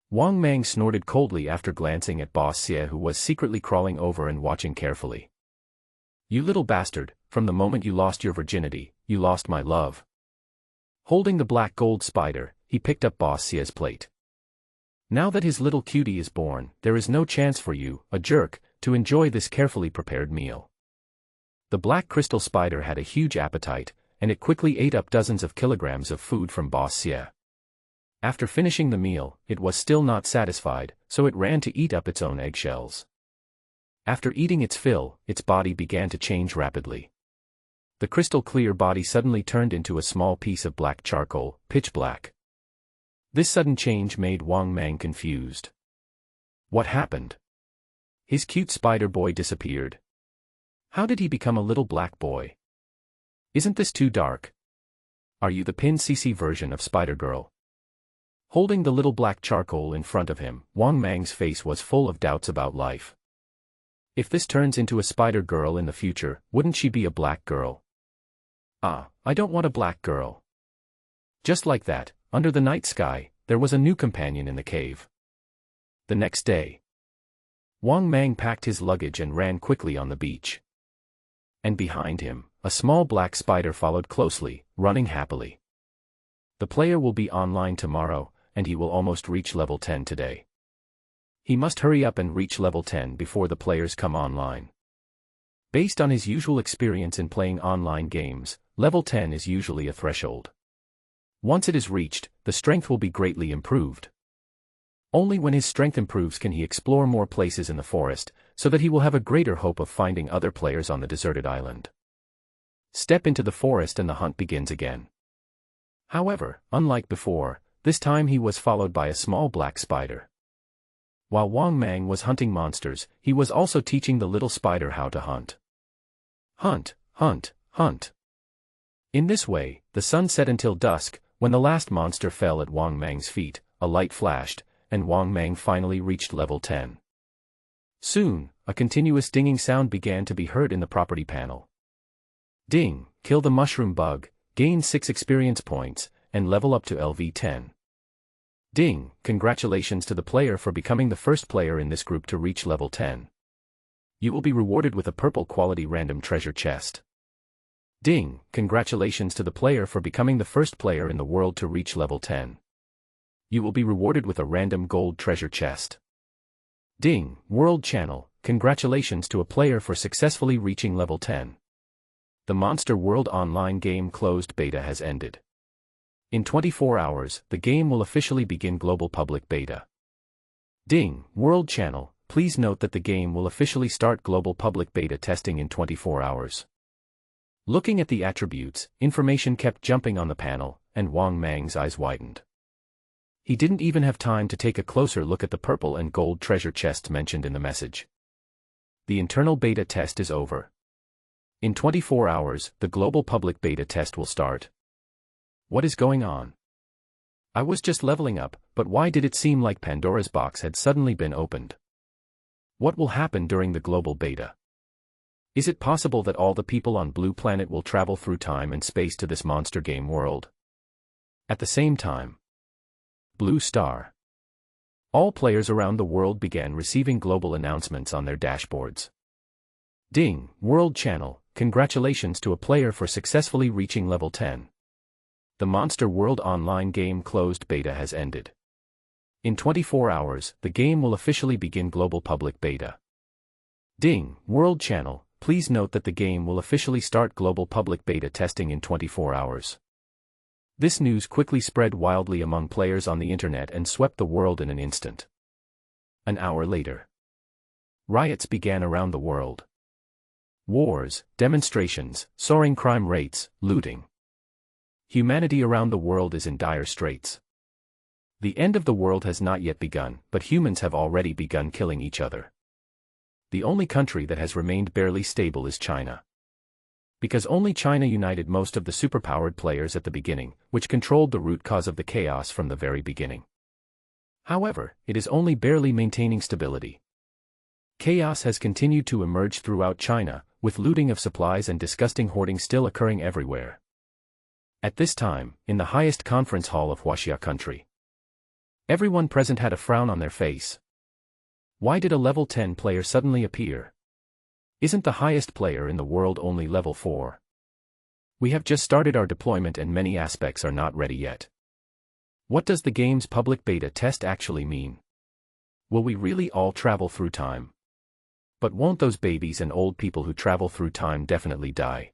Wang Mang snorted coldly after glancing at Boss Xie, who was secretly crawling over and watching carefully. "You little bastard, from the moment you lost your virginity, you lost my love." Holding the black gold spider, he picked up Boss Xie's plate. "Now that his little cutie is born, there is no chance for you, a jerk, to enjoy this carefully prepared meal." The black crystal spider had a huge appetite, and it quickly ate up dozens of kilograms of food from Boss Xie. After finishing the meal, it was still not satisfied, so it ran to eat up its own eggshells. After eating its fill, its body began to change rapidly. The crystal-clear body suddenly turned into a small piece of black charcoal, pitch black. This sudden change made Wang Mang confused. What happened? His cute spider boy disappeared. How did he become a little black boy? Isn't this too dark? Are you the Pin CC version of Spider Girl? Holding the little black charcoal in front of him, Wang Mang's face was full of doubts about life. If this turns into a spider girl in the future, wouldn't she be a black girl? I don't want a black girl. Just like that, under the night sky, there was a new companion in the cave. The next day, Wang Mang packed his luggage and ran quickly on the beach. And behind him, a small black spider followed closely, running happily. The player will be online tomorrow, and he will almost reach level 10 today. He must hurry up and reach level 10 before the players come online. Based on his usual experience in playing online games, level 10 is usually a threshold. Once it is reached, the strength will be greatly improved. Only when his strength improves can he explore more places in the forest, so that he will have a greater hope of finding other players on the deserted island. Step into the forest and the hunt begins again. However, unlike before, this time he was followed by a small black spider. While Wang Mang was hunting monsters, he was also teaching the little spider how to hunt. Hunt, hunt, hunt. In this way, the sun set until dusk. When the last monster fell at Wang Mang's feet, a light flashed, and Wang Mang finally reached level 10. Soon, a continuous dinging sound began to be heard in the property panel. Ding, kill the mushroom bug, gain 6 experience points, and level up to LV 10. Ding, congratulations to the player for becoming the first player in this group to reach level 10. You will be rewarded with a purple quality random treasure chest. Ding, congratulations to the player for becoming the first player in the world to reach level 10. You will be rewarded with a random gold treasure chest. Ding, World Channel, congratulations to a player for successfully reaching level 10. The Monster World online game closed beta has ended. In 24 hours, the game will officially begin global public beta. Ding, World Channel, please note that the game will officially start global public beta testing in 24 hours. Looking at the attributes, information kept jumping on the panel, and Wang Mang's eyes widened. He didn't even have time to take a closer look at the purple and gold treasure chests mentioned in the message. The internal beta test is over. In 24 hours, the global public beta test will start. What is going on? I was just leveling up, but why did it seem like Pandora's box had suddenly been opened? What will happen during the global beta? Is it possible that all the people on Blue Planet will travel through time and space to this monster game world? At the same time, Blue Star. All players around the world began receiving global announcements on their dashboards. Ding, World Channel, congratulations to a player for successfully reaching level 10. The Monster World online game closed beta has ended. In 24 hours, the game will officially begin global public beta. Ding, World Channel, please note that the game will officially start global public beta testing in 24 hours. This news quickly spread wildly among players on the internet and swept the world in an instant. An hour later, riots began around the world. Wars, demonstrations, soaring crime rates, looting. Humanity around the world is in dire straits. The end of the world has not yet begun, but humans have already begun killing each other. The only country that has remained barely stable is China. Because only China united most of the superpowered players at the beginning, which controlled the root cause of the chaos from the very beginning. However, it is only barely maintaining stability. Chaos has continued to emerge throughout China, with looting of supplies and disgusting hoarding still occurring everywhere. At this time, in the highest conference hall of Huaxia country, everyone present had a frown on their face. Why did a level 10 player suddenly appear? Isn't the highest player in the world only level 4? We have just started our deployment and many aspects are not ready yet. What does the game's public beta test actually mean? Will we really all travel through time? But won't those babies and old people who travel through time definitely die?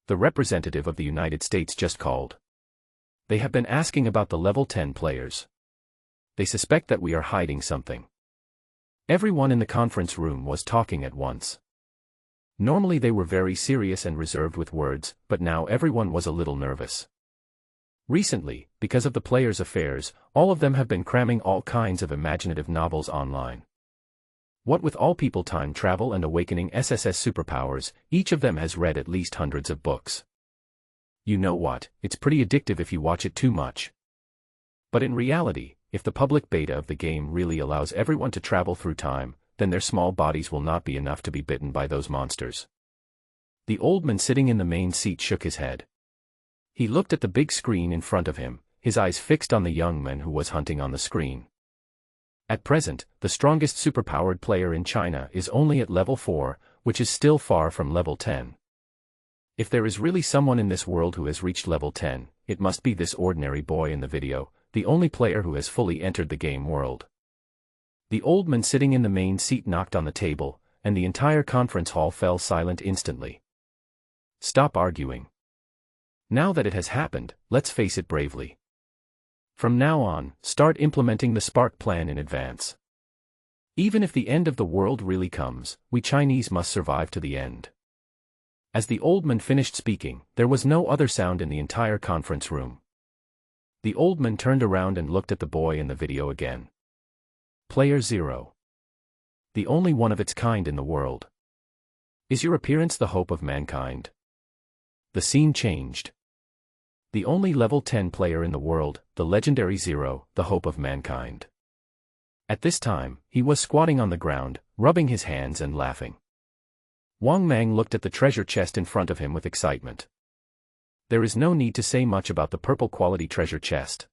The representative of the United States just called. They have been asking about the level 10 players. They suspect that we are hiding something. Everyone in the conference room was talking at once. Normally they were very serious and reserved with words, but now everyone was a little nervous. Recently, because of the players' affairs, all of them have been cramming all kinds of imaginative novels online. What with all people time travel and awakening SSS superpowers, each of them has read at least hundreds of books. You know what, it's pretty addictive if you watch it too much. But in reality, if the public beta of the game really allows everyone to travel through time, then their small bodies will not be enough to be bitten by those monsters. The old man sitting in the main seat shook his head. He looked at the big screen in front of him, his eyes fixed on the young man who was hunting on the screen. At present, the strongest superpowered player in China is only at level 4, which is still far from level 10. If there is really someone in this world who has reached level 10, it must be this ordinary boy in the video, the only player who has fully entered the game world. The old man sitting in the main seat knocked on the table, and the entire conference hall fell silent instantly. Stop arguing. Now that it has happened, let's face it bravely. From now on, start implementing the Spark plan in advance. Even if the end of the world really comes, we Chinese must survive to the end. As the old man finished speaking, there was no other sound in the entire conference room. The old man turned around and looked at the boy in the video again. Player 0. The only one of its kind in the world. Is your appearance the hope of mankind? The scene changed. The only level 10 player in the world, the legendary 0, the hope of mankind. At this time, he was squatting on the ground, rubbing his hands and laughing. Wang Mang looked at the treasure chest in front of him with excitement. There is no need to say much about the purple quality treasure chest.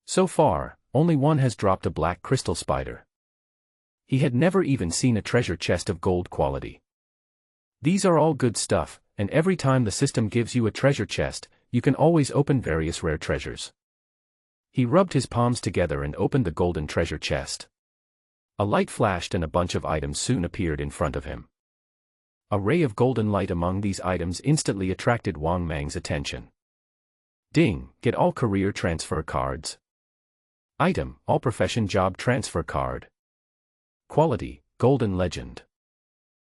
So far, only one has dropped a black crystal spider. He had never even seen a treasure chest of gold quality. These are all good stuff, and every time the system gives you a treasure chest, you can always open various rare treasures. He rubbed his palms together and opened the golden treasure chest. A light flashed and a bunch of items soon appeared in front of him. A ray of golden light among these items instantly attracted Wang Mang's attention. Ding, get all career transfer cards. Item, all profession job transfer card. Quality, golden legend.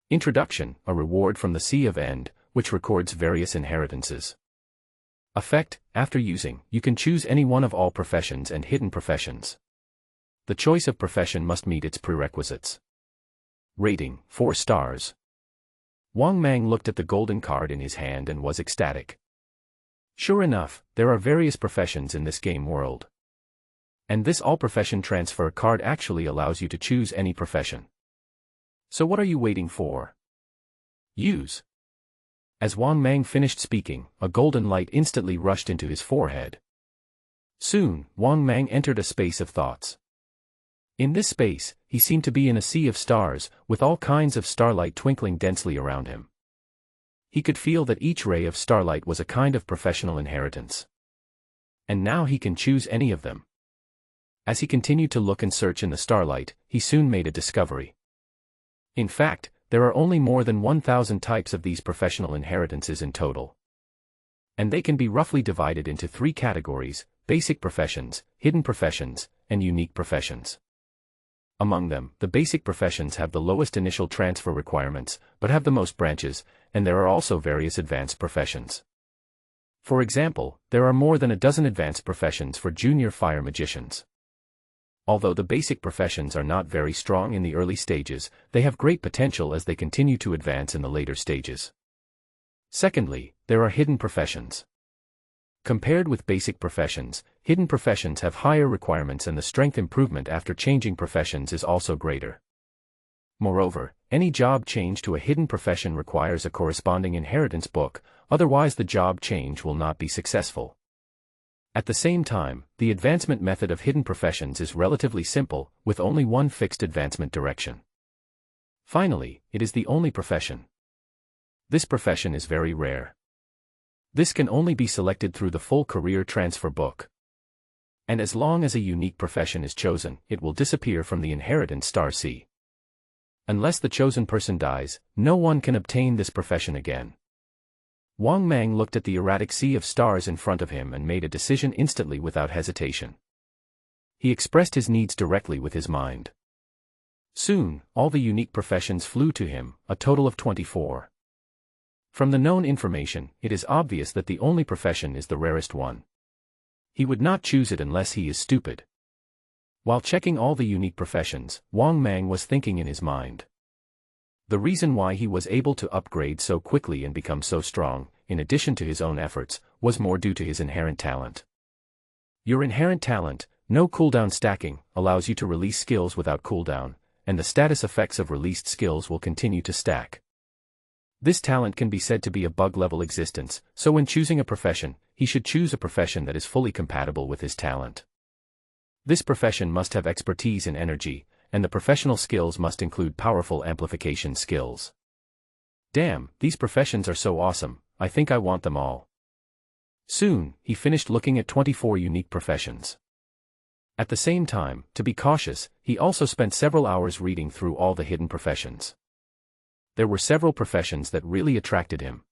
Introduction, a reward from the Sea of End, which records various inheritances. Effect, after using, you can choose any one of all professions and hidden professions. The choice of profession must meet its prerequisites. Rating, 4 stars. Wang Mang looked at the golden card in his hand and was ecstatic. Sure enough, there are various professions in this game world. And this all-profession transfer card actually allows you to choose any profession. So what are you waiting for? Use. As Wang Mang finished speaking, a golden light instantly rushed into his forehead. Soon, Wang Mang entered a space of thoughts. In this space, he seemed to be in a sea of stars, with all kinds of starlight twinkling densely around him. He could feel that each ray of starlight was a kind of professional inheritance. And now he can choose any of them. As he continued to look and search in the starlight, he soon made a discovery. In fact, there are only more than 1,000 types of these professional inheritances in total. And they can be roughly divided into 3 categories: basic professions, hidden professions, and unique professions. Among them, the basic professions have the lowest initial transfer requirements, but have the most branches, and there are also various advanced professions. For example, there are more than a dozen advanced professions for junior fire magicians. Although the basic professions are not very strong in the early stages, they have great potential as they continue to advance in the later stages. Secondly, there are hidden professions. Compared with basic professions, hidden professions have higher requirements and the strength improvement after changing professions is also greater. Moreover, any job change to a hidden profession requires a corresponding inheritance book, otherwise the job change will not be successful. At the same time, the advancement method of hidden professions is relatively simple, with only one fixed advancement direction. Finally, it is the only profession. This profession is very rare. This can only be selected through the full career transfer book. And as long as a unique profession is chosen, it will disappear from the inheritance star C. Unless the chosen person dies, no one can obtain this profession again. Wang Mang looked at the erratic sea of stars in front of him and made a decision instantly without hesitation. He expressed his needs directly with his mind. Soon, all the unique professions flew to him, a total of 24. From the known information, it is obvious that the only profession is the rarest one. He would not choose it unless he is stupid. While checking all the unique professions, Wang Mang was thinking in his mind. The reason why he was able to upgrade so quickly and become so strong, in addition to his own efforts, was more due to his inherent talent. Your inherent talent, no cooldown stacking, allows you to release skills without cooldown, and the status effects of released skills will continue to stack. This talent can be said to be a bug-level existence, so when choosing a profession, he should choose a profession that is fully compatible with his talent. This profession must have expertise in energy, and the professional skills must include powerful amplification skills. Damn, these professions are so awesome, I think I want them all. Soon, he finished looking at 24 unique professions. At the same time, to be cautious, he also spent several hours reading through all the hidden professions. There were several professions that really attracted him.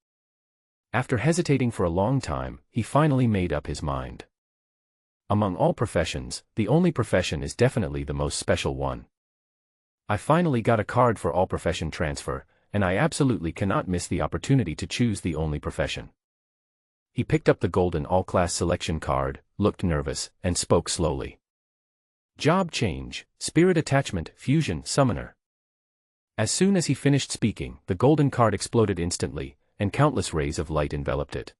After hesitating for a long time, he finally made up his mind. Among all professions, the only profession is definitely the most special one. I finally got a card for all profession transfer, and I absolutely cannot miss the opportunity to choose the only profession. He picked up the golden all-class selection card, looked nervous, and spoke slowly. Job change, spirit attachment, fusion, summoner. As soon as he finished speaking, the golden card exploded instantly, and countless rays of light enveloped it.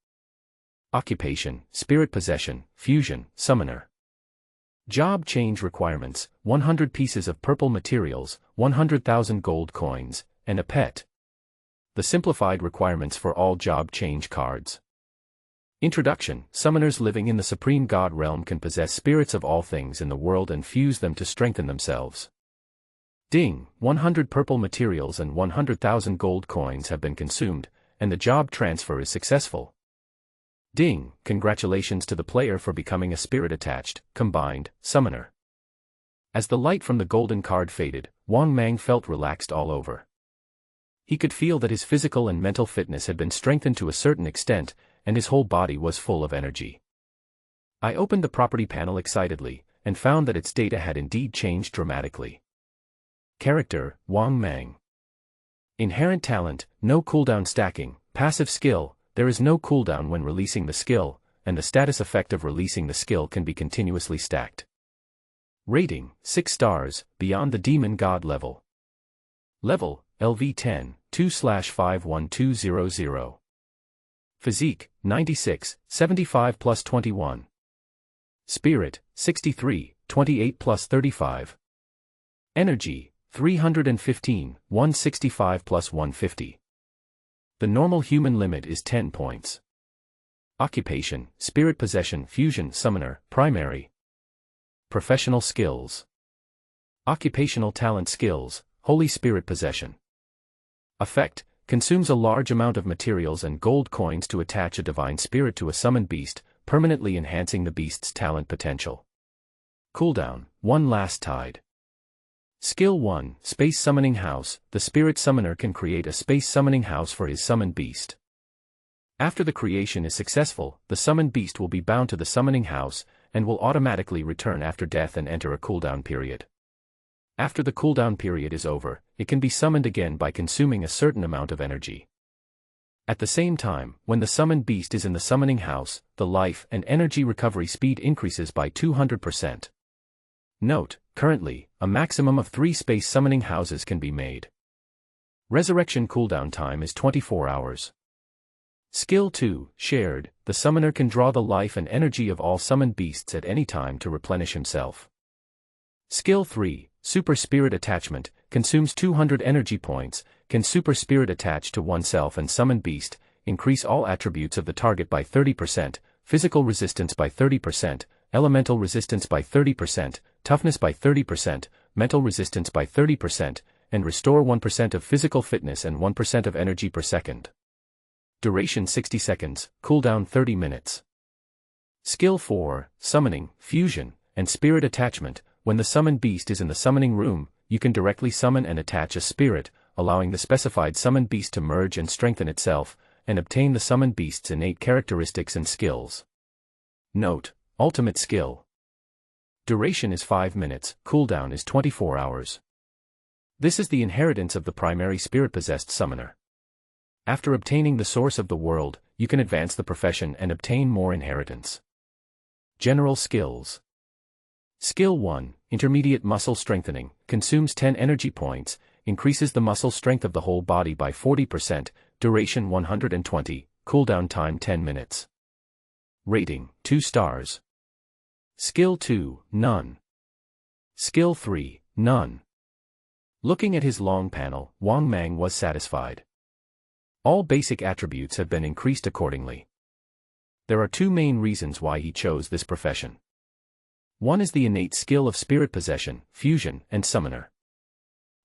Occupation, spirit possession, fusion, summoner. Job change requirements, 100 pieces of purple materials, 100,000 gold coins, and a pet. The simplified requirements for all job change cards. Introduction: Summoners living in the Supreme God realm can possess spirits of all things in the world and fuse them to strengthen themselves. Ding, 100 purple materials and 100,000 gold coins have been consumed, and the job transfer is successful. Ding, congratulations to the player for becoming a spirit-attached, combined, summoner. As the light from the golden card faded, Wang Mang felt relaxed all over. He could feel that his physical and mental fitness had been strengthened to a certain extent, and his whole body was full of energy. I opened the property panel excitedly, and found that its data had indeed changed dramatically. Character, Wang Mang. Inherent talent, no cooldown stacking. Passive skill, there is no cooldown when releasing the skill, and the status effect of releasing the skill can be continuously stacked. Rating, 6 stars, beyond the demon god level. Level, LV10, 2/51200. Physique, 96, 75 plus 21. Spirit, 63, 28 plus 35. Energy, 315, 165 plus 150. The normal human limit is 10 points. Occupation, spirit possession, fusion, summoner, primary. Professional skills. Occupational talent skills, holy spirit possession. Effect, consumes a large amount of materials and gold coins to attach a divine spirit to a summoned beast, permanently enhancing the beast's talent potential. Cooldown, 1 last tide. Skill 1, Space Summoning House. The Spirit Summoner can create a Space Summoning House for his summoned beast. After the creation is successful, the summoned beast will be bound to the summoning house, and will automatically return after death and enter a cooldown period. After the cooldown period is over, it can be summoned again by consuming a certain amount of energy. At the same time, when the summoned beast is in the summoning house, the life and energy recovery speed increases by 200%. Note, currently, a maximum of 3 space summoning houses can be made. Resurrection cooldown time is 24 hours. Skill 2, Shared. The summoner can draw the life and energy of all summoned beasts at any time to replenish himself. Skill 3, Super Spirit Attachment. Consumes 200 energy points, can Super Spirit attach to oneself and summon beast, increase all attributes of the target by 30%, physical resistance by 30%, elemental resistance by 30%, toughness by 30%, mental resistance by 30%, and restore 1% of physical fitness and 1% of energy per second. Duration 60 seconds, cooldown 30 minutes. Skill 4, Summoning, Fusion, and Spirit Attachment. When the summoned beast is in the summoning room, you can directly summon and attach a spirit, allowing the specified summoned beast to merge and strengthen itself, and obtain the summoned beast's innate characteristics and skills. Note: Ultimate skill. Duration is 5 minutes, cooldown is 24 hours. This is the inheritance of the primary spirit-possessed summoner. After obtaining the source of the world, you can advance the profession and obtain more inheritance. General skills. Skill 1, Intermediate Muscle Strengthening, consumes 10 energy points, increases the muscle strength of the whole body by 40%, duration 120, cooldown time 10 minutes. Rating, 2 stars. Skill 2, None. Skill 3, None. Looking at his long panel, Wang Mang was satisfied. All basic attributes have been increased accordingly. There are 2 main reasons why he chose this profession. One is the innate skill of spirit possession, fusion, and summoner.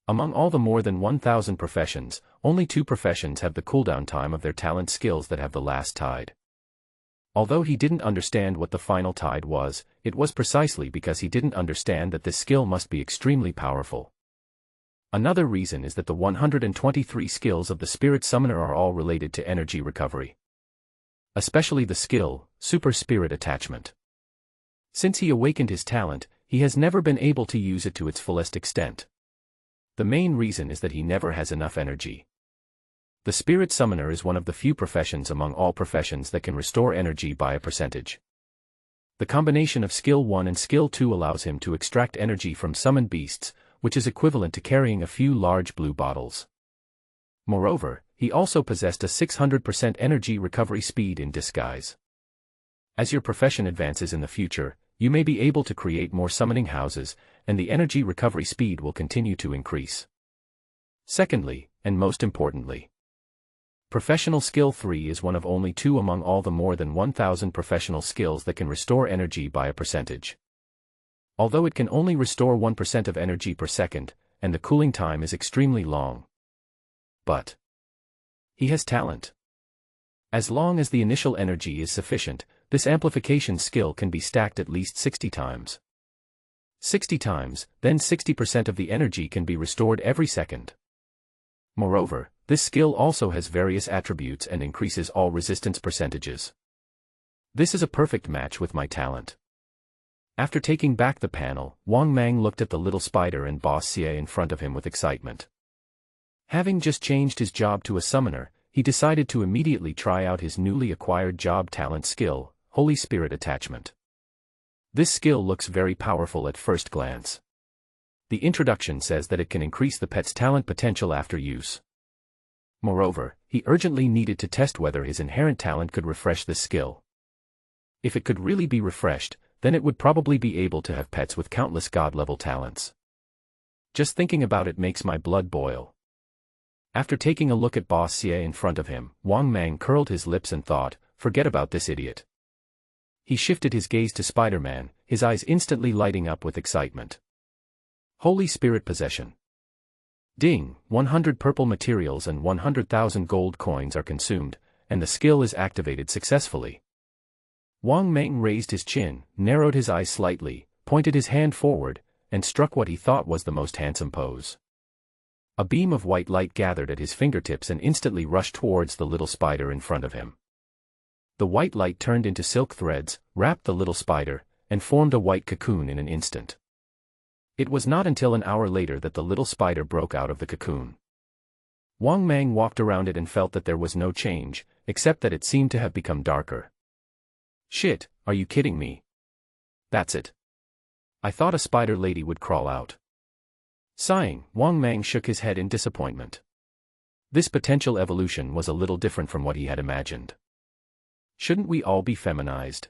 Among all the more than 1,000 professions, only 2 professions have the cooldown time of their talent skills that have the last tide. Although he didn't understand what the final tide was, it was precisely because he didn't understand that this skill must be extremely powerful. Another reason is that the 123 skills of the spirit summoner are all related to energy recovery. Especially the skill, Super Spirit Attachment. Since he awakened his talent, he has never been able to use it to its fullest extent. The main reason is that he never has enough energy. The spirit summoner is one of the few professions among all professions that can restore energy by a percentage. The combination of Skill 1 and Skill 2 allows him to extract energy from summoned beasts, which is equivalent to carrying a few large blue bottles. Moreover, he also possessed a 600% energy recovery speed in disguise. As your profession advances in the future, you may be able to create more summoning houses, and the energy recovery speed will continue to increase. Secondly, and most importantly, Professional Skill 3 is one of only 2 among all the more than 1,000 professional skills that can restore energy by a percentage. Although it can only restore 1% of energy per second, and the cooling time is extremely long. But he has talent. As long as the initial energy is sufficient, this amplification skill can be stacked at least 60 times. 60 times, then 60% of the energy can be restored every second. Moreover, this skill also has various attributes and increases all resistance percentages. This is a perfect match with my talent. After taking back the panel, Wang Mang looked at the little spider and Boss Xie in front of him with excitement. Having just changed his job to a summoner, he decided to immediately try out his newly acquired job talent skill, Holy Spirit Attachment. This skill looks very powerful at first glance. The introduction says that it can increase the pet's talent potential after use. Moreover, he urgently needed to test whether his inherent talent could refresh this skill. If it could really be refreshed, then it would probably be able to have pets with countless god-level talents. Just thinking about it makes my blood boil. After taking a look at Boss Xie in front of him, Wang Mang curled his lips and thought, forget about this idiot. He shifted his gaze to Spider-Man, his eyes instantly lighting up with excitement. Holy Spirit Possession. Ding, 100 purple materials and 100,000 gold coins are consumed, and the skill is activated successfully. Wang Mang raised his chin, narrowed his eyes slightly, pointed his hand forward, and struck what he thought was the most handsome pose. A beam of white light gathered at his fingertips and instantly rushed towards the little spider in front of him. The white light turned into silk threads, wrapped the little spider, and formed a white cocoon in an instant. It was not until an hour later that the little spider broke out of the cocoon. Wang Mang walked around it and felt that there was no change, except that it seemed to have become darker. Shit, are you kidding me? That's it. I thought a spider lady would crawl out. Sighing, Wang Mang shook his head in disappointment. This potential evolution was a little different from what he had imagined. Shouldn't we all be feminized?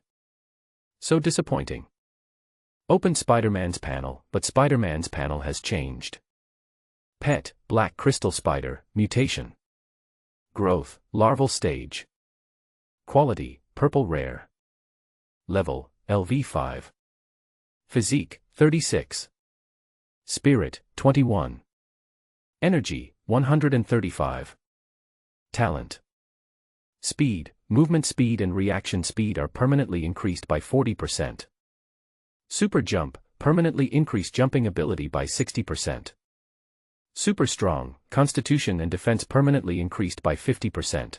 So disappointing. Open Spider-Man's panel, but Spider-Man's panel has changed. Pet, black crystal spider, mutation. Growth, larval stage. Quality, purple rare. Level, LV5. Physique, 36. Spirit, 21. Energy, 135. Talent. Speed, movement speed and reaction speed are permanently increased by 40%. Super jump, permanently increased jumping ability by 60%. Super strong, constitution and defense permanently increased by 50%.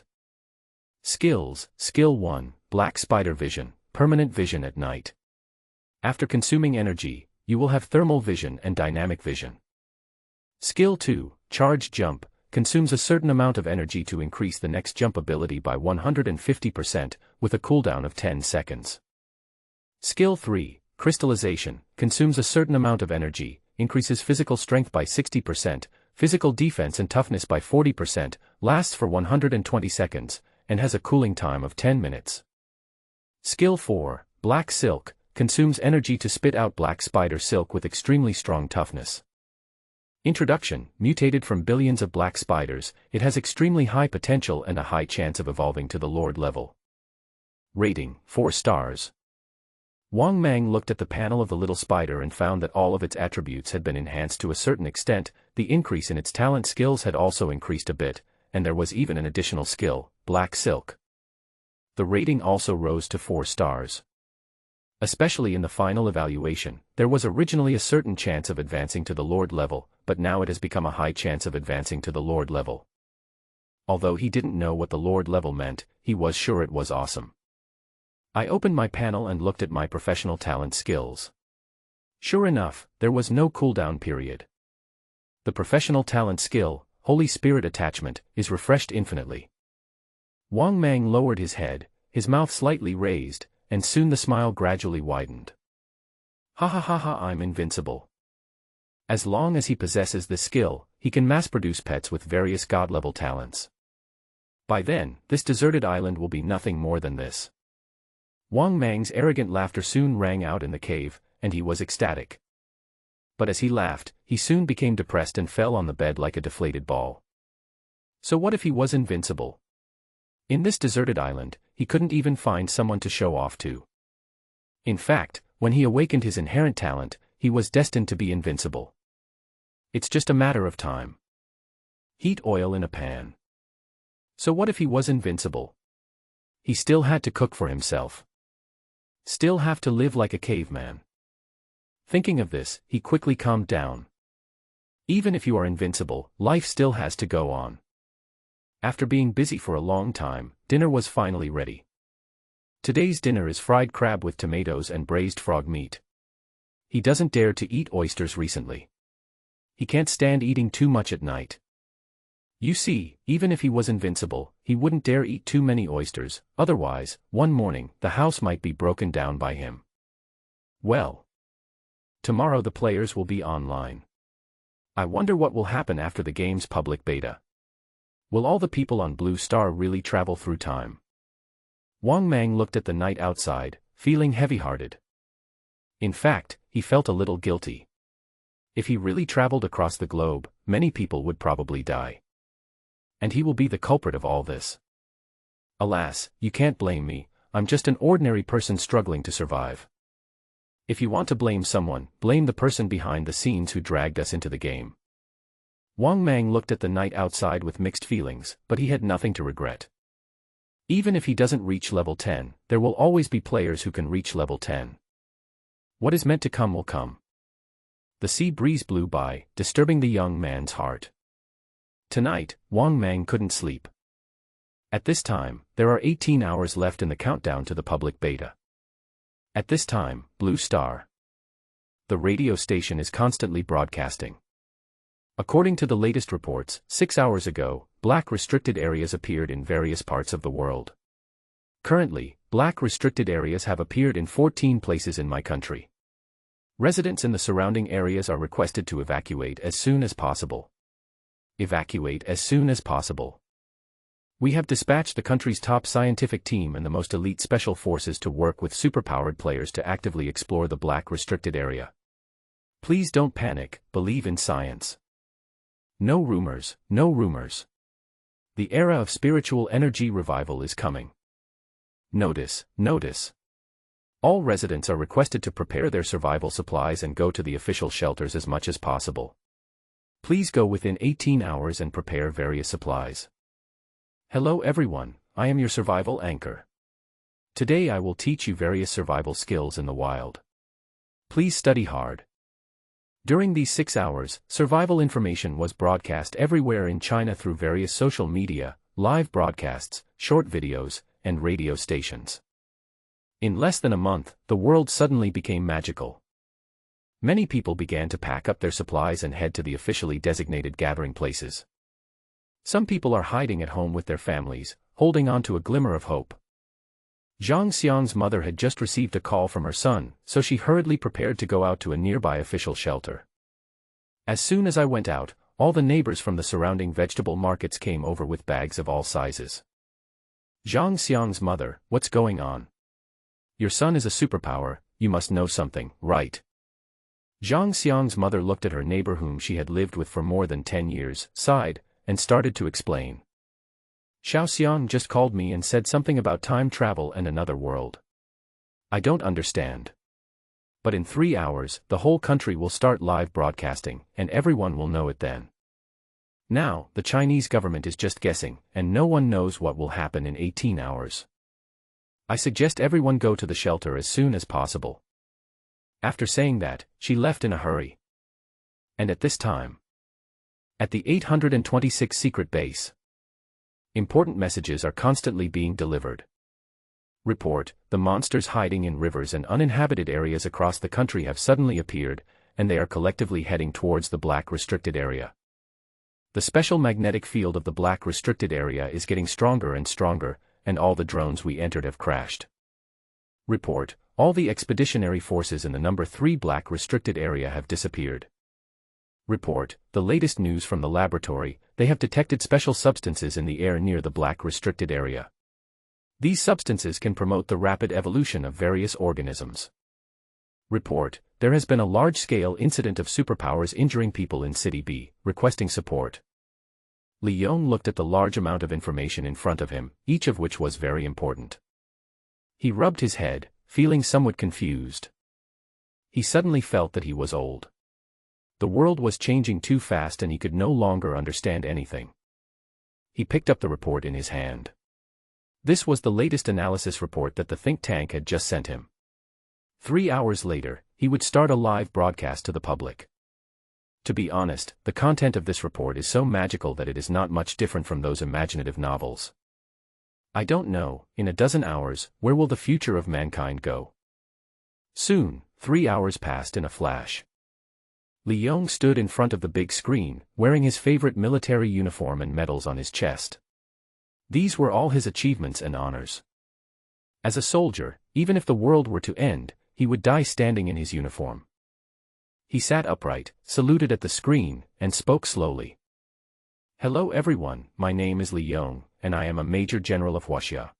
Skills, Skill 1, black spider vision, permanent vision at night. After consuming energy, you will have thermal vision and dynamic vision. Skill 2, charge jump, consumes a certain amount of energy to increase the next jump ability by 150%, with a cooldown of 10 seconds. Skill 3, crystallization, consumes a certain amount of energy, increases physical strength by 60%, physical defense and toughness by 40%, lasts for 120 seconds, and has a cooling time of 10 minutes. Skill 4, black silk, consumes energy to spit out black spider silk with extremely strong toughness. Introduction, mutated from billions of black spiders, it has extremely high potential and a high chance of evolving to the Lord level. Rating, 4 stars. Wang Mang looked at the panel of the little spider and found that all of its attributes had been enhanced to a certain extent, the increase in its talent skills had also increased a bit, and there was even an additional skill, black silk. The rating also rose to 4 stars. Especially in the final evaluation, there was originally a certain chance of advancing to the Lord level, but now it has become a high chance of advancing to the Lord level. Although he didn't know what the Lord level meant, he was sure it was awesome. I opened my panel and looked at my professional talent skills. Sure enough, there was no cooldown period. The professional talent skill, Holy Spirit attachment, is refreshed infinitely. Wang Mang lowered his head, his mouth slightly raised, and soon the smile gradually widened. Ha ha ha ha, I'm invincible. As long as he possesses this skill, he can mass-produce pets with various god-level talents. By then, this deserted island will be nothing more than this. Wang Mang's arrogant laughter soon rang out in the cave, and he was ecstatic. But as he laughed, he soon became depressed and fell on the bed like a deflated ball. So what if he was invincible? In this deserted island, he couldn't even find someone to show off to. In fact, when he awakened his inherent talent, he was destined to be invincible. It's just a matter of time. Heat oil in a pan. So what if he was invincible? He still had to cook for himself. Still have to live like a caveman. Thinking of this, he quickly calmed down. Even if you are invincible, life still has to go on. After being busy for a long time, dinner was finally ready. Today's dinner is fried crab with tomatoes and braised frog meat. He doesn't dare to eat oysters recently. He can't stand eating too much at night. You see, even if he was invincible, he wouldn't dare eat too many oysters, otherwise, one morning, the house might be broken down by him. Well, tomorrow the players will be online. I wonder what will happen after the game's public beta. Will all the people on Blue Star really travel through time? Wang Mang looked at the night outside, feeling heavy-hearted. In fact, he felt a little guilty. If he really traveled across the globe, many people would probably die. And he will be the culprit of all this. Alas, you can't blame me, I'm just an ordinary person struggling to survive. If you want to blame someone, blame the person behind the scenes who dragged us into the game. Wang Mang looked at the night outside with mixed feelings, but he had nothing to regret. Even if he doesn't reach level 10, there will always be players who can reach level 10. What is meant to come will come. The sea breeze blew by, disturbing the young man's heart. Tonight, Wang Mang couldn't sleep. At this time, there are 18 hours left in the countdown to the public beta. At this time, Blue Star. The radio station is constantly broadcasting. According to the latest reports, 6 hours ago, black restricted areas appeared in various parts of the world. Currently, black restricted areas have appeared in 14 places in my country. Residents in the surrounding areas are requested to evacuate as soon as possible. Evacuate as soon as possible. We have dispatched the country's top scientific team and the most elite special forces to work with superpowered players to actively explore the black restricted area. Please don't panic, believe in science. No rumors, no rumors. The era of spiritual energy revival is coming. Notice, notice. All residents are requested to prepare their survival supplies and go to the official shelters as much as possible. Please go within 18 hours and prepare various supplies. Hello everyone, I am your survival anchor. Today I will teach you various survival skills in the wild. Please study hard. During these 6 hours, survival information was broadcast everywhere in China through various social media, live broadcasts, short videos, and radio stations. In less than a month, the world suddenly became magical. Many people began to pack up their supplies and head to the officially designated gathering places. Some people are hiding at home with their families, holding on to a glimmer of hope. Zhang Xiang's mother had just received a call from her son, so she hurriedly prepared to go out to a nearby official shelter. As soon as I went out, all the neighbors from the surrounding vegetable markets came over with bags of all sizes. Zhang Xiang's mother, what's going on? Your son is a superpower, you must know something, right? Zhang Xiang's mother looked at her neighbor whom she had lived with for more than 10 years, sighed, and started to explain. Xiao Xiang just called me and said something about time travel and another world. I don't understand. But in 3 hours, the whole country will start live broadcasting, and everyone will know it then. Now, the Chinese government is just guessing, and no one knows what will happen in 18 hours. I suggest everyone go to the shelter as soon as possible. After saying that, she left in a hurry. And at this time, at the 826 secret base, important messages are constantly being delivered. Report, the monsters hiding in rivers and uninhabited areas across the country have suddenly appeared, and they are collectively heading towards the black restricted area. The special magnetic field of the black restricted area is getting stronger and stronger, and all the drones we entered have crashed. Report, all the expeditionary forces in the number 3 black restricted area have disappeared. Report, the latest news from the laboratory, they have detected special substances in the air near the black restricted area. These substances can promote the rapid evolution of various organisms. Report, there has been a large-scale incident of superpowers injuring people in City B, requesting support. Li Yong looked at the large amount of information in front of him, each of which was very important. He rubbed his head, feeling somewhat confused. He suddenly felt that he was old. The world was changing too fast and he could no longer understand anything. He picked up the report in his hand. This was the latest analysis report that the think tank had just sent him. 3 hours later, he would start a live broadcast to the public. To be honest, the content of this report is so magical that it is not much different from those imaginative novels. I don't know, in a dozen hours, where will the future of mankind go? Soon, 3 hours passed in a flash. Li Yong stood in front of the big screen, wearing his favorite military uniform and medals on his chest. These were all his achievements and honors. As a soldier, even if the world were to end, he would die standing in his uniform. He sat upright, saluted at the screen, and spoke slowly. Hello everyone, my name is Li Yong, and I am a Major General of Huaxia.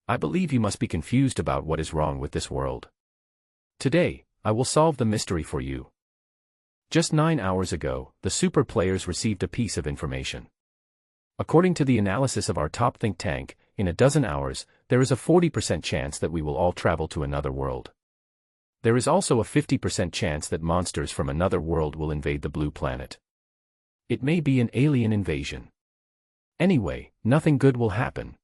I believe you must be confused about what is wrong with this world. Today, I will solve the mystery for you. Just 9 hours ago, the super players received a piece of information. According to the analysis of our top think tank, in a dozen hours, there is a 40% chance that we will all travel to another world. There is also a 50% chance that monsters from another world will invade the blue planet. It may be an alien invasion. Anyway, nothing good will happen.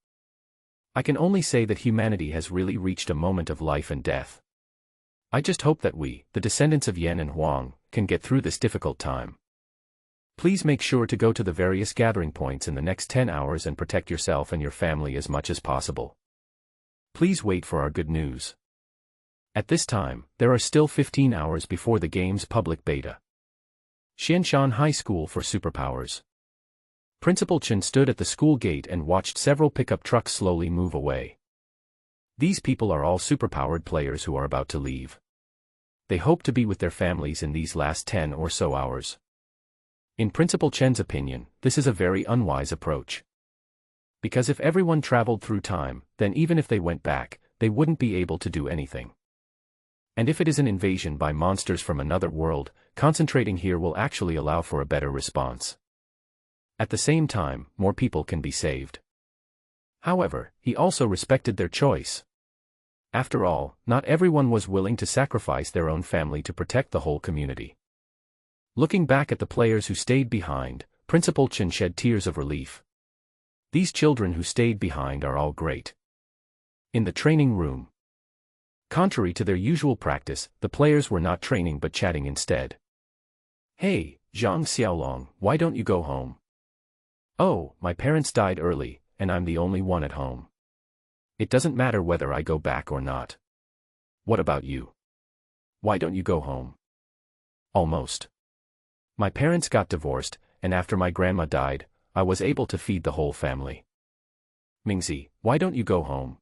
I can only say that humanity has really reached a moment of life and death. I just hope that we, the descendants of Yan and Huang, can get through this difficult time. Please make sure to go to the various gathering points in the next 10 hours and protect yourself and your family as much as possible. Please wait for our good news. At this time, there are still 15 hours before the game's public beta. Xianshan High School for Superpowers. Principal Chen stood at the school gate and watched several pickup trucks slowly move away. These people are all superpowered players who are about to leave. They hope to be with their families in these last 10 or so hours. In Principal Chen's opinion, this is a very unwise approach. Because if everyone traveled through time, then even if they went back, they wouldn't be able to do anything. And if it is an invasion by monsters from another world, concentrating here will actually allow for a better response. At the same time, more people can be saved. However, he also respected their choice. After all, not everyone was willing to sacrifice their own family to protect the whole community. Looking back at the players who stayed behind, Principal Chen shed tears of relief. These children who stayed behind are all great. In the training room. Contrary to their usual practice, the players were not training but chatting instead. "Hey, Zhang Xiaolong, why don't you go home?" "Oh, my parents died early, and I'm the only one at home. It doesn't matter whether I go back or not." "What about you? Why don't you go home?" "Almost. My parents got divorced, and after my grandma died, I was able to feed the whole family." "Mingzi, why don't you go home?"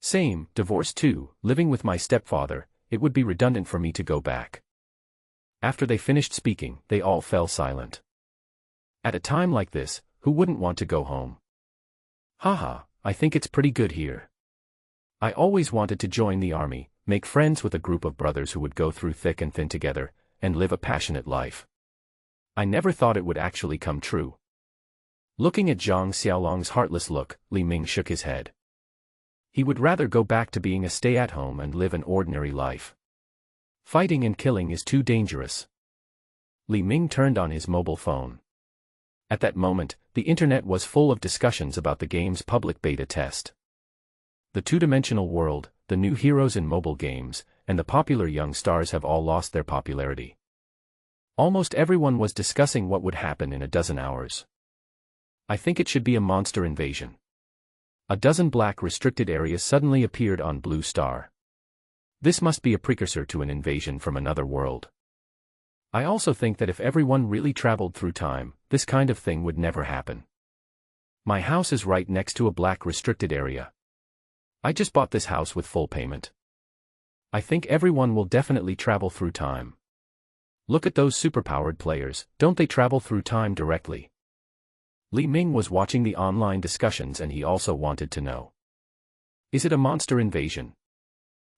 "Same, divorced too, living with my stepfather, it would be redundant for me to go back." After they finished speaking, they all fell silent. At a time like this, who wouldn't want to go home? "Haha, I think it's pretty good here. I always wanted to join the army, make friends with a group of brothers who would go through thick and thin together, and live a passionate life. I never thought it would actually come true." Looking at Zhang Xiaolong's heartless look, Li Ming shook his head. He would rather go back to being a stay-at-home and live an ordinary life. Fighting and killing is too dangerous. Li Ming turned on his mobile phone. At that moment, the internet was full of discussions about the game's public beta test. The two-dimensional world, the new heroes in mobile games, and the popular young stars have all lost their popularity. Almost everyone was discussing what would happen in a dozen hours. "I think it should be a monster invasion." A dozen black restricted areas suddenly appeared on Blue Star. This must be a precursor to an invasion from another world. I also think that if everyone really traveled through time, this kind of thing would never happen. My house is right next to a black restricted area. I just bought this house with full payment. I think everyone will definitely travel through time. Look at those superpowered players, don't they travel through time directly? Li Ming was watching the online discussions and he also wanted to know. Is it a monster invasion?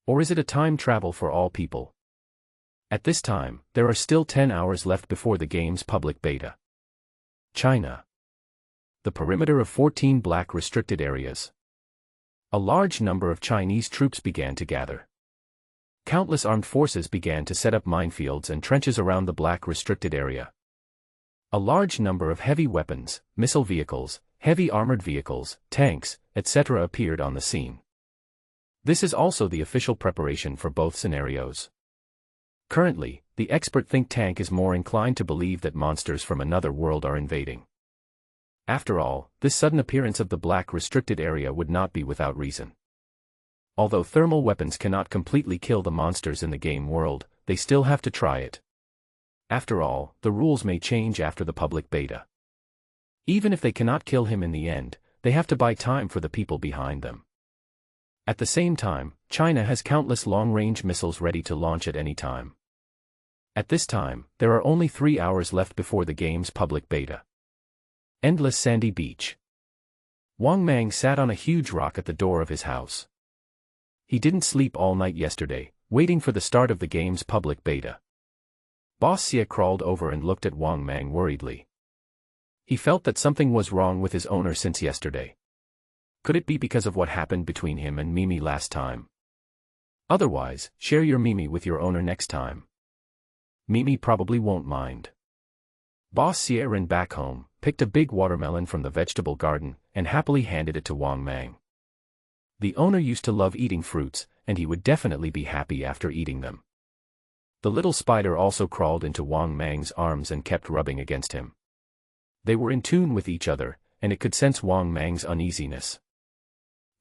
Or is it a time travel for all people? At this time, there are still 10 hours left before the game's public beta. China. The perimeter of 14 black restricted areas. A large number of Chinese troops began to gather. Countless armed forces began to set up minefields and trenches around the black restricted area. A large number of heavy weapons, missile vehicles, heavy armored vehicles, tanks, etc. appeared on the scene. This is also the official preparation for both scenarios. Currently, the expert think tank is more inclined to believe that monsters from another world are invading. After all, this sudden appearance of the black restricted area would not be without reason. Although thermal weapons cannot completely kill the monsters in the game world, they still have to try it. After all, the rules may change after the public beta. Even if they cannot kill him in the end, they have to buy time for the people behind them. At the same time, China has countless long-range missiles ready to launch at any time. At this time, there are only 3 hours left before the game's public beta. Endless sandy beach. Wang Mang sat on a huge rock at the door of his house. He didn't sleep all night yesterday, waiting for the start of the game's public beta. Boss Xie crawled over and looked at Wang Mang worriedly. He felt that something was wrong with his owner since yesterday. Could it be because of what happened between him and Mimi last time? Otherwise, share your Mimi with your owner next time. Mimi probably won't mind. Boss Xie ran back home, picked a big watermelon from the vegetable garden, and happily handed it to Wang Mang. The owner used to love eating fruits, and he would definitely be happy after eating them. The little spider also crawled into Wang Mang's arms and kept rubbing against him. They were in tune with each other, and it could sense Wang Mang's uneasiness.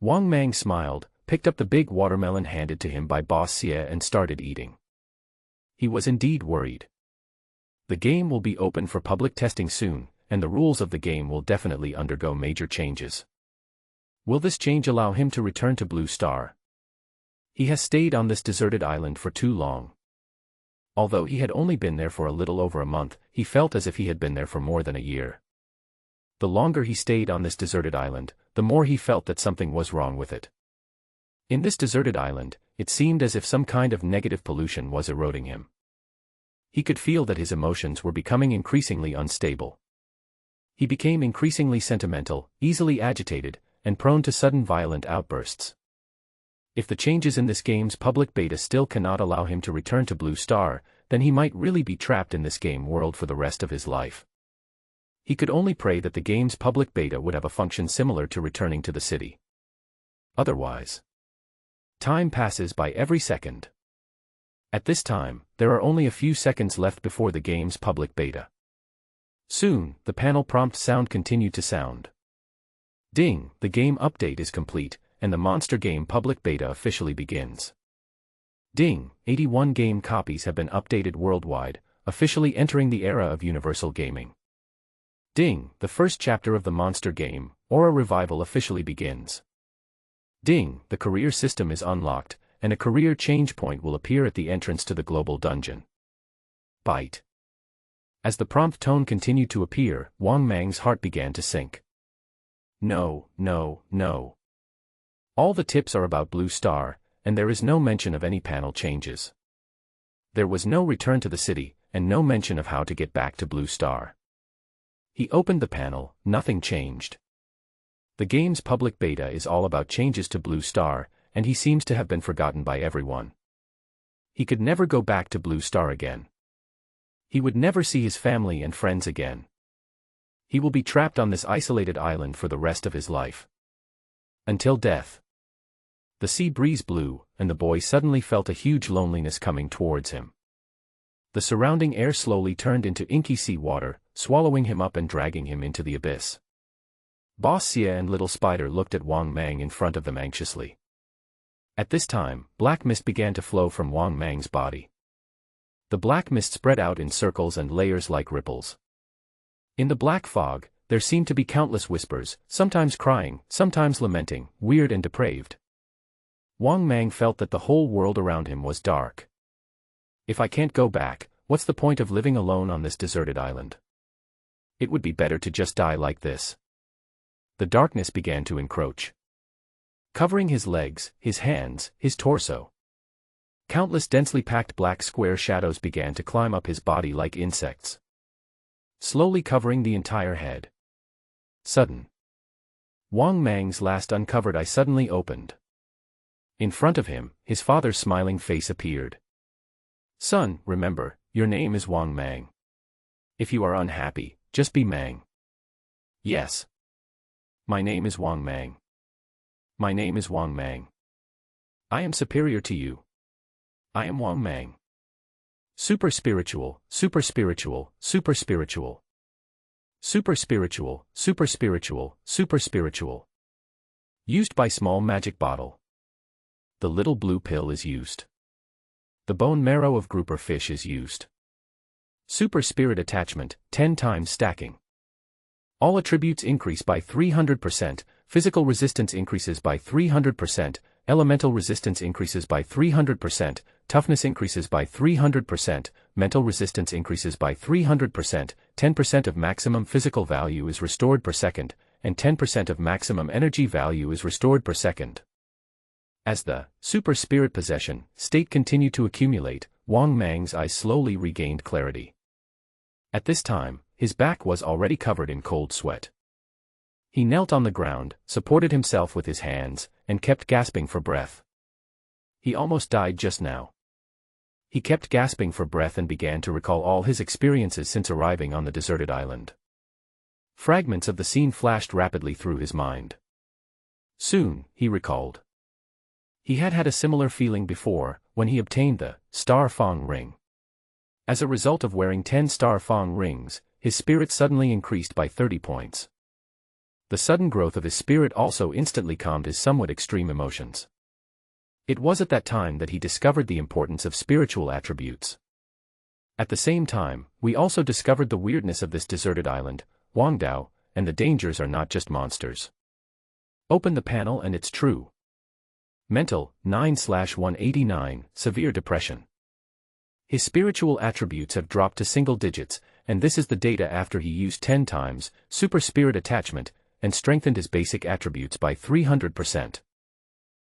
Wang Mang smiled, picked up the big watermelon handed to him by Boss Xie and started eating. He was indeed worried. The game will be open for public testing soon, and the rules of the game will definitely undergo major changes. Will this change allow him to return to Blue Star? He has stayed on this deserted island for too long. Although he had only been there for a little over a month, he felt as if he had been there for more than a year. The longer he stayed on this deserted island, the more he felt that something was wrong with it. In this deserted island, it seemed as if some kind of negative pollution was eroding him. He could feel that his emotions were becoming increasingly unstable. He became increasingly sentimental, easily agitated, and prone to sudden violent outbursts. If the changes in this game's public beta still cannot allow him to return to Blue Star, then he might really be trapped in this game world for the rest of his life. He could only pray that the game's public beta would have a function similar to returning to the city. Otherwise, time passes by every second. At this time, there are only a few seconds left before the game's public beta. Soon, the panel prompt sound continued to sound. Ding, the game update is complete, and the monster game public beta officially begins. Ding, 81 game copies have been updated worldwide, officially entering the era of universal gaming. Ding, the first chapter of the monster game, Aura Revival officially begins. Ding, the career system is unlocked, and a career change point will appear at the entrance to the global dungeon. Bite. As the prompt tone continued to appear, Wang Mang's heart began to sink. No, no, no. All the tips are about Blue Star, and there is no mention of any panel changes. There was no return to the city, and no mention of how to get back to Blue Star. He opened the panel, nothing changed. The game's public beta is all about changes to Blue Star, and he seems to have been forgotten by everyone. He could never go back to Blue Star again. He would never see his family and friends again. He will be trapped on this isolated island for the rest of his life. Until death. The sea breeze blew, and the boy suddenly felt a huge loneliness coming towards him. The surrounding air slowly turned into inky sea water, swallowing him up and dragging him into the abyss. Boss Sia and Little Spider looked at Wang Mang in front of them anxiously. At this time, black mist began to flow from Wang Mang's body. The black mist spread out in circles and layers like ripples. In the black fog, there seemed to be countless whispers, sometimes crying, sometimes lamenting, weird and depraved. Wang Mang felt that the whole world around him was dark. If I can't go back, what's the point of living alone on this deserted island? It would be better to just die like this. The darkness began to encroach, covering his legs, his hands, his torso. Countless densely packed black square shadows began to climb up his body like insects, slowly covering the entire head. Sudden. Wang Mang's last uncovered eye suddenly opened. In front of him, his father's smiling face appeared. Son, remember, your name is Wang Mang. If you are unhappy, just be Mang. Yes. My name is Wang Mang. My name is Wang Mang. I am superior to you. I am Wang Mang. Super spiritual, super spiritual, super spiritual. Super spiritual, super spiritual, super spiritual. Used by small magic bottle. The little blue pill is used. The bone marrow of grouper fish is used. Super spirit attachment, 10 times stacking. All attributes increase by 300%, physical resistance increases by 300%, elemental resistance increases by 300%, toughness increases by 300%, mental resistance increases by 300%, 10% of maximum physical value is restored per second, and 10% of maximum energy value is restored per second. As the super spirit possession state continued to accumulate, Wang Mang's eyes slowly regained clarity. At this time, his back was already covered in cold sweat. He knelt on the ground, supported himself with his hands, and kept gasping for breath. He almost died just now. He kept gasping for breath and began to recall all his experiences since arriving on the deserted island. Fragments of the scene flashed rapidly through his mind. Soon, he recalled. He had had a similar feeling before, when he obtained the Star Fong ring. As a result of wearing 10 Star Fong rings, his spirit suddenly increased by 30 points. The sudden growth of his spirit also instantly calmed his somewhat extreme emotions. It was at that time that he discovered the importance of spiritual attributes. At the same time, we also discovered the weirdness of this deserted island, Wangdao, and the dangers are not just monsters. Open the panel and it's true. Mental, 9/189, severe depression. His spiritual attributes have dropped to single digits, and this is the data after he used 10 times super spirit attachment and strengthened his basic attributes by 300%.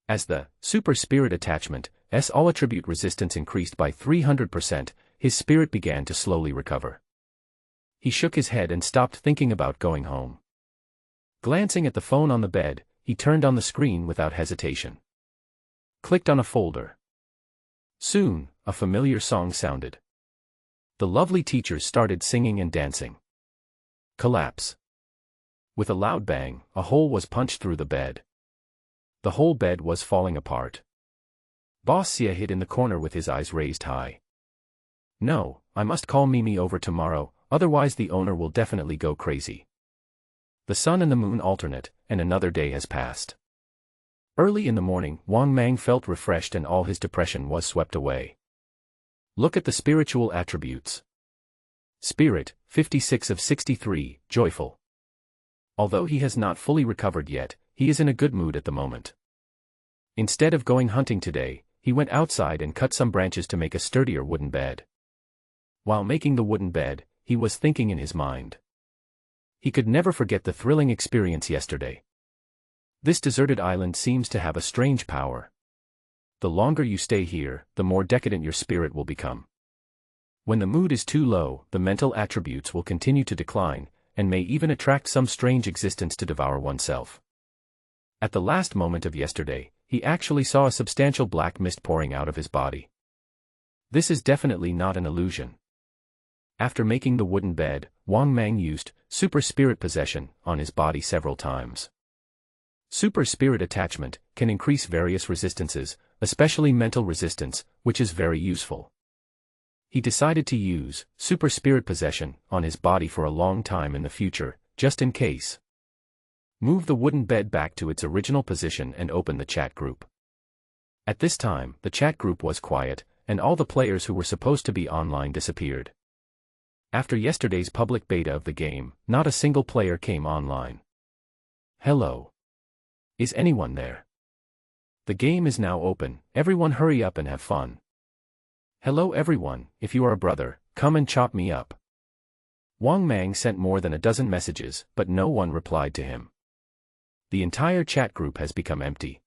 As the super spirit attachment's all attribute resistance increased by 300%, his spirit began to slowly recover. He shook his head and stopped thinking about going home. Glancing at the phone on the bed, he turned on the screen without hesitation. Clicked on a folder. Soon, a familiar song sounded. The lovely teachers started singing and dancing. Collapse. With a loud bang, a hole was punched through the bed. The whole bed was falling apart. Boss Sia hid in the corner with his eyes raised high. No, I must call Mimi over tomorrow, otherwise the owner will definitely go crazy. The sun and the moon alternate, and another day has passed. Early in the morning, Wang Mang felt refreshed and all his depression was swept away. Look at the spiritual attributes. Spirit, 56 of 63, joyful. Although he has not fully recovered yet, he is in a good mood at the moment. Instead of going hunting today, he went outside and cut some branches to make a sturdier wooden bed. While making the wooden bed, he was thinking in his mind. He could never forget the thrilling experience yesterday. This deserted island seems to have a strange power. The longer you stay here, the more decadent your spirit will become. When the mood is too low, the mental attributes will continue to decline, and may even attract some strange existence to devour oneself. At the last moment of yesterday, he actually saw a substantial black mist pouring out of his body. This is definitely not an illusion. After making the wooden bed, Wang Mang used super spirit possession on his body several times. Super spirit attachment can increase various resistances, especially mental resistance, which is very useful. He decided to use super spirit possession on his body for a long time in the future, just in case. Move the wooden bed back to its original position and open the chat group. At this time, the chat group was quiet, and all the players who were supposed to be online disappeared. After yesterday's public beta of the game, not a single player came online. Hello. Is anyone there? The game is now open, everyone hurry up and have fun. Hello everyone, if you are a brother, come and chop me up. Wang Mang sent more than a dozen messages, but no one replied to him. The entire chat group has become empty.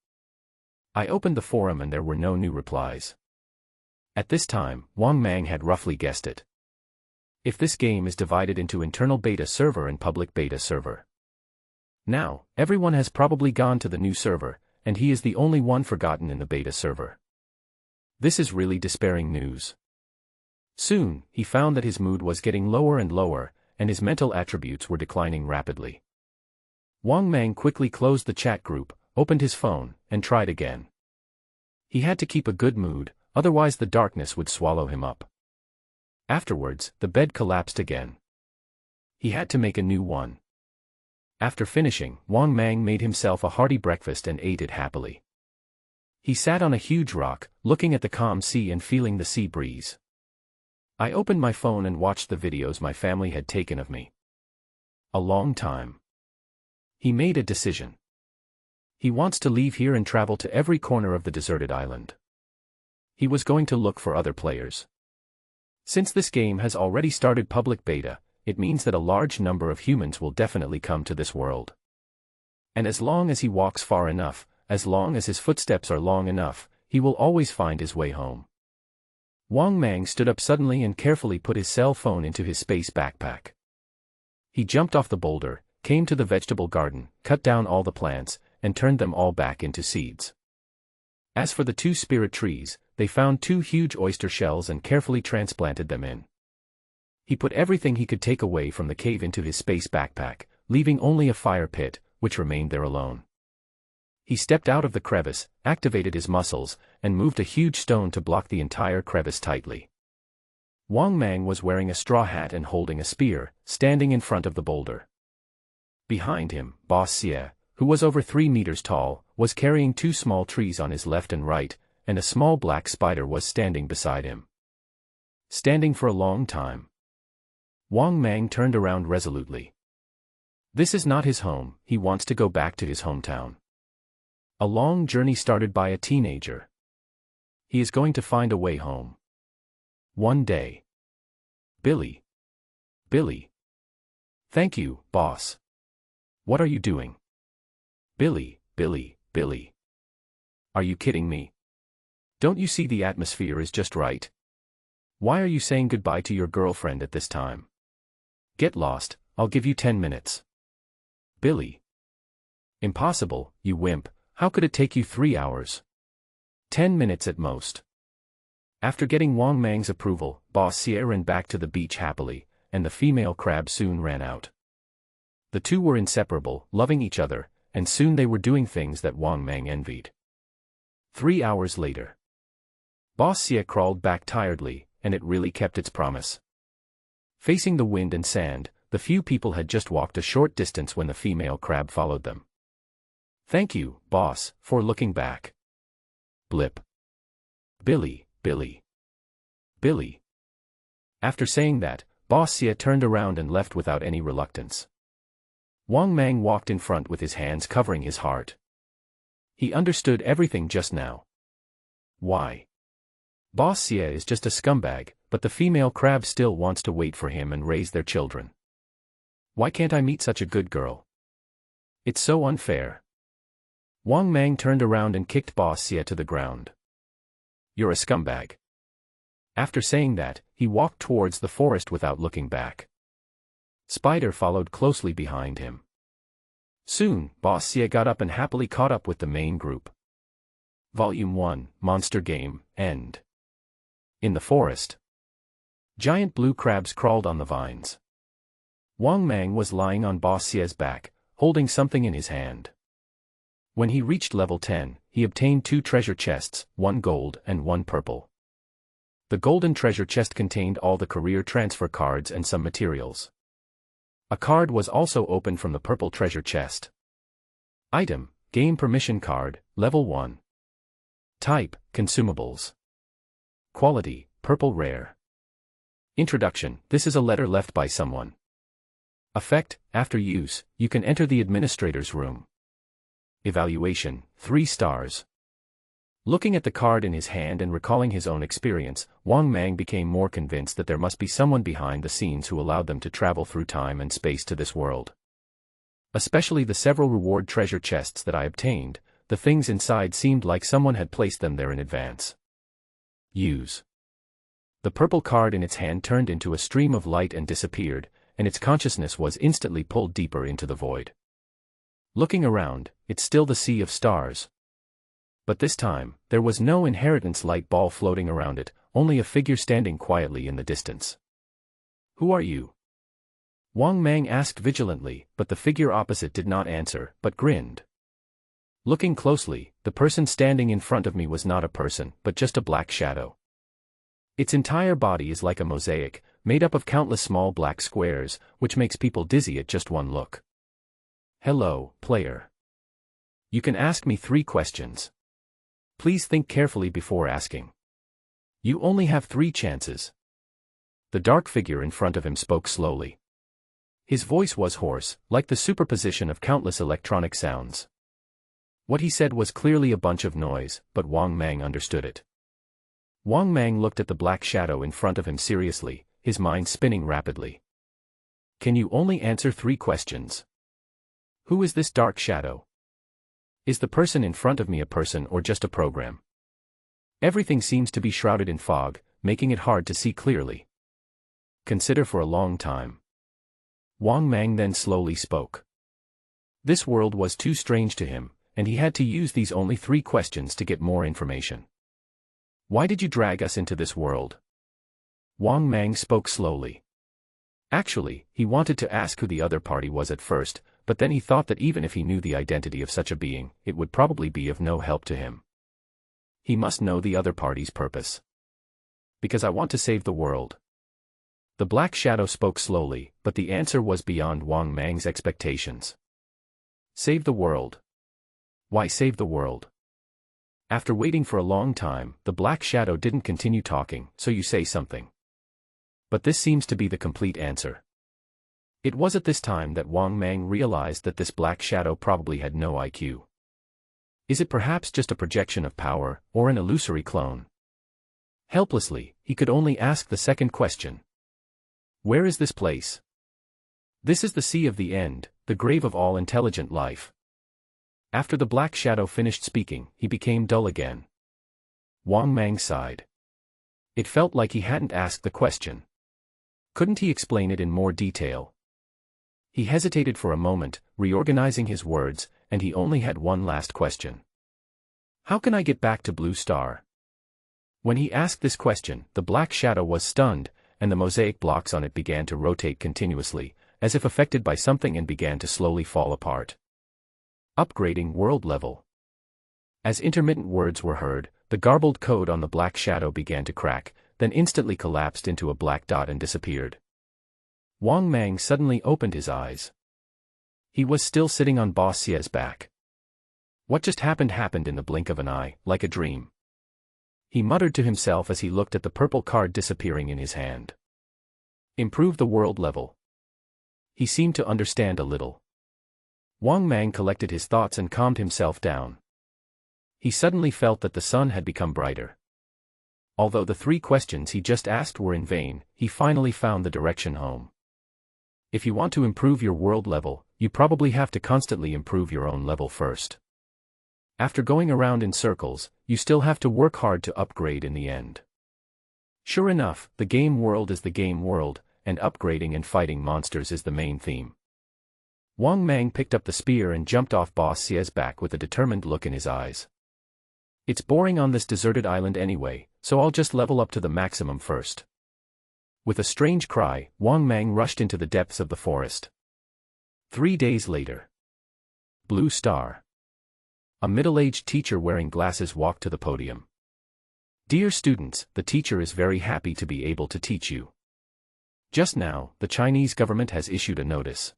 I opened the forum and there were no new replies. At this time, Wang Mang had roughly guessed it. If this game is divided into internal beta server and public beta server. Now, everyone has probably gone to the new server, and he is the only one forgotten in the beta server. This is really despairing news. Soon, he found that his mood was getting lower and lower, and his mental attributes were declining rapidly. Wang Mang quickly closed the chat group, opened his phone, and tried again. He had to keep a good mood, otherwise the darkness would swallow him up. Afterwards, the bed collapsed again. He had to make a new one. After finishing, Wang Mang made himself a hearty breakfast and ate it happily. He sat on a huge rock, looking at the calm sea and feeling the sea breeze. I opened my phone and watched the videos my family had taken of me. A long time. He made a decision. He wants to leave here and travel to every corner of the deserted island. He was going to look for other players. Since this game has already started public beta, it means that a large number of humans will definitely come to this world. And as long as he walks far enough, as long as his footsteps are long enough, he will always find his way home. Wang Mang stood up suddenly and carefully put his cell phone into his space backpack. He jumped off the boulder, came to the vegetable garden, cut down all the plants, and turned them all back into seeds. As for the 2 spirit trees, they found 2 huge oyster shells and carefully transplanted them in. He put everything he could take away from the cave into his space backpack, leaving only a fire pit, which remained there alone. He stepped out of the crevice, activated his muscles, and moved a huge stone to block the entire crevice tightly. Wang Mang was wearing a straw hat and holding a spear, standing in front of the boulder. Behind him, Boss Sia, who was over 3 meters tall, was carrying 2 small trees on his left and right, and a small black spider was standing beside him. Standing for a long time. Wang Mang turned around resolutely. This is not his home, he wants to go back to his hometown. A long journey started by a teenager. He is going to find a way home. One day. Billy. Billy. Thank you, boss. What are you doing? Billy, Billy, Billy. Are you kidding me? Don't you see the atmosphere is just right? Why are you saying goodbye to your girlfriend at this time? Get lost, I'll give you 10 minutes. Billy. Impossible, you wimp, how could it take you 3 hours? 10 minutes at most. After getting Wang Mang's approval, Boss Xie ran back to the beach happily, and the female crab soon ran out. The two were inseparable, loving each other, and soon they were doing things that Wang Mang envied. 3 hours later. Boss Xie crawled back tiredly, and it really kept its promise. Facing the wind and sand, the few people had just walked a short distance when the female crab followed them. Thank you, boss, for looking back. Blip. Billy, Billy. Billy. After saying that, Boss Xie turned around and left without any reluctance. Wang Mang walked in front with his hands covering his heart. He understood everything just now. Why? Boss Xie is just a scumbag, but the female crab still wants to wait for him and raise their children. Why can't I meet such a good girl? It's so unfair. Wang Mang turned around and kicked Boss Xie to the ground. You're a scumbag. After saying that, he walked towards the forest without looking back. Spider followed closely behind him. Soon, Boss Xie got up and happily caught up with the main group. Volume 1, Monster Game, End. In the forest. Giant blue crabs crawled on the vines. Wang Mang was lying on Boss Xie's back, holding something in his hand. When he reached level 10, he obtained 2 treasure chests, 1 gold and 1 purple. The golden treasure chest contained all the career transfer cards and some materials. A card was also opened from the purple treasure chest. Item, Game Permission Card, Level 1. Type, Consumables. Quality, Purple Rare. Introduction, this is a letter left by someone. Effect, after use, you can enter the administrator's room. Evaluation, 3 stars. Looking at the card in his hand and recalling his own experience, Wang Mang became more convinced that there must be someone behind the scenes who allowed them to travel through time and space to this world. Especially the several reward treasure chests that I obtained, the things inside seemed like someone had placed them there in advance. Use. The purple card in its hand turned into a stream of light and disappeared, and its consciousness was instantly pulled deeper into the void. Looking around, it's still the sea of stars. But this time, there was no inheritance light ball floating around it, only a figure standing quietly in the distance. Who are you? Wang Mang asked vigilantly, but the figure opposite did not answer, but grinned. Looking closely, the person standing in front of me was not a person, but just a black shadow. Its entire body is like a mosaic, made up of countless small black squares, which makes people dizzy at just one look. Hello, player. You can ask me 3 questions. Please think carefully before asking. You only have 3 chances. The dark figure in front of him spoke slowly. His voice was hoarse, like the superposition of countless electronic sounds. What he said was clearly a bunch of noise, but Wang Mang understood it. Wang Mang looked at the black shadow in front of him seriously, his mind spinning rapidly. Can you only answer 3 questions? Who is this dark shadow? Is the person in front of me a person or just a program? Everything seems to be shrouded in fog, making it hard to see clearly. Consider for a long time. Wang Mang then slowly spoke. This world was too strange to him, and he had to use these only 3 questions to get more information. Why did you drag us into this world? Wang Mang spoke slowly. Actually, he wanted to ask who the other party was at first, but then he thought that even if he knew the identity of such a being, it would probably be of no help to him. He must know the other party's purpose. Because I want to save the world. The black shadow spoke slowly, but the answer was beyond Wang Mang's expectations. Save the world. Why save the world? After waiting for a long time, the black shadow didn't continue talking, so you say something. But this seems to be the complete answer. It was at this time that Wang Mang realized that this black shadow probably had no IQ. Is it perhaps just a projection of power, or an illusory clone? Helplessly, he could only ask the second question. Where is this place? This is the Sea of the End, the grave of all intelligent life. After the black shadow finished speaking, he became dull again. Wang Mang sighed. It felt like he hadn't asked the question. Couldn't he explain it in more detail? He hesitated for a moment, reorganizing his words, and he only had one last question. How can I get back to Blue Star? When he asked this question, the black shadow was stunned, and the mosaic blocks on it began to rotate continuously, as if affected by something, and began to slowly fall apart. Upgrading world level. As intermittent words were heard, the garbled code on the black shadow began to crack, then instantly collapsed into a black dot and disappeared. Wang Mang suddenly opened his eyes. He was still sitting on Boss Xie's back. What just happened in the blink of an eye, like a dream. He muttered to himself as he looked at the purple card disappearing in his hand. Improve the world level. He seemed to understand a little. Wang Mang collected his thoughts and calmed himself down. He suddenly felt that the sun had become brighter. Although the 3 questions he just asked were in vain, he finally found the direction home. If you want to improve your world level, you probably have to constantly improve your own level first. After going around in circles, you still have to work hard to upgrade in the end. Sure enough, the game world is the game world, and upgrading and fighting monsters is the main theme. Wang Mang picked up the spear and jumped off Boss Xie's back with a determined look in his eyes. It's boring on this deserted island anyway, so I'll just level up to the maximum first. With a strange cry, Wang Mang rushed into the depths of the forest. 3 days later. Blue Star. A middle-aged teacher wearing glasses walked to the podium. Dear students, the teacher is very happy to be able to teach you. Just now, the Chinese government has issued a notice.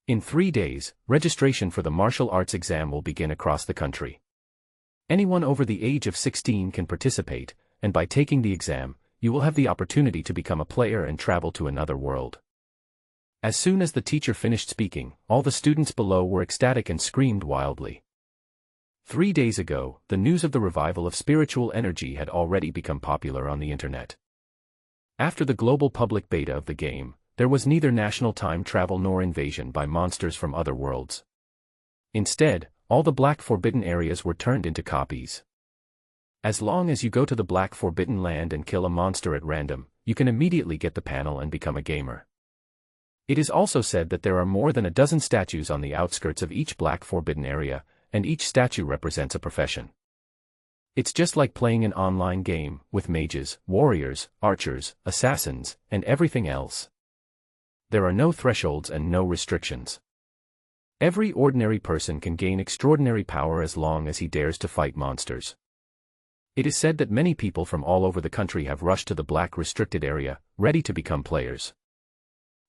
In 3 days, registration for the martial arts exam will begin across the country. Anyone over the age of 16 can participate, and by taking the exam, you will have the opportunity to become a player and travel to another world. As soon as the teacher finished speaking, all the students below were ecstatic and screamed wildly. 3 days ago, the news of the revival of spiritual energy had already become popular on the internet. After the global public beta of the game, there was neither national time travel nor invasion by monsters from other worlds. Instead, all the Black Forbidden areas were turned into copies. As long as you go to the Black Forbidden land and kill a monster at random, you can immediately get the panel and become a gamer. It is also said that there are more than a dozen statues on the outskirts of each Black Forbidden area, and each statue represents a profession. It's just like playing an online game, with mages, warriors, archers, assassins, and everything else. There are no thresholds and no restrictions. Every ordinary person can gain extraordinary power as long as he dares to fight monsters. It is said that many people from all over the country have rushed to the Black Restricted area, ready to become players.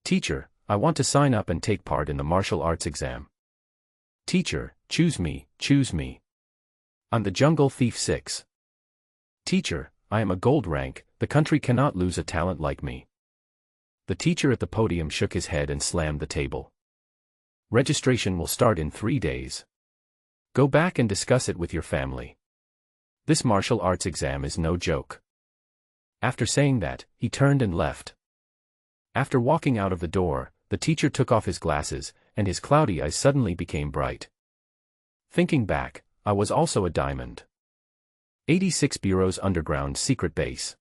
Teacher, I want to sign up and take part in the martial arts exam. Teacher, choose me, choose me. I'm the Jungle Thief 6. Teacher, I am a gold rank, the country cannot lose a talent like me. The teacher at the podium shook his head and slammed the table. Registration will start in 3 days. Go back and discuss it with your family. This martial arts exam is no joke. After saying that, he turned and left. After walking out of the door, the teacher took off his glasses, and his cloudy eyes suddenly became bright. Thinking back, I was also a diamond. 86 Bureau's underground secret base.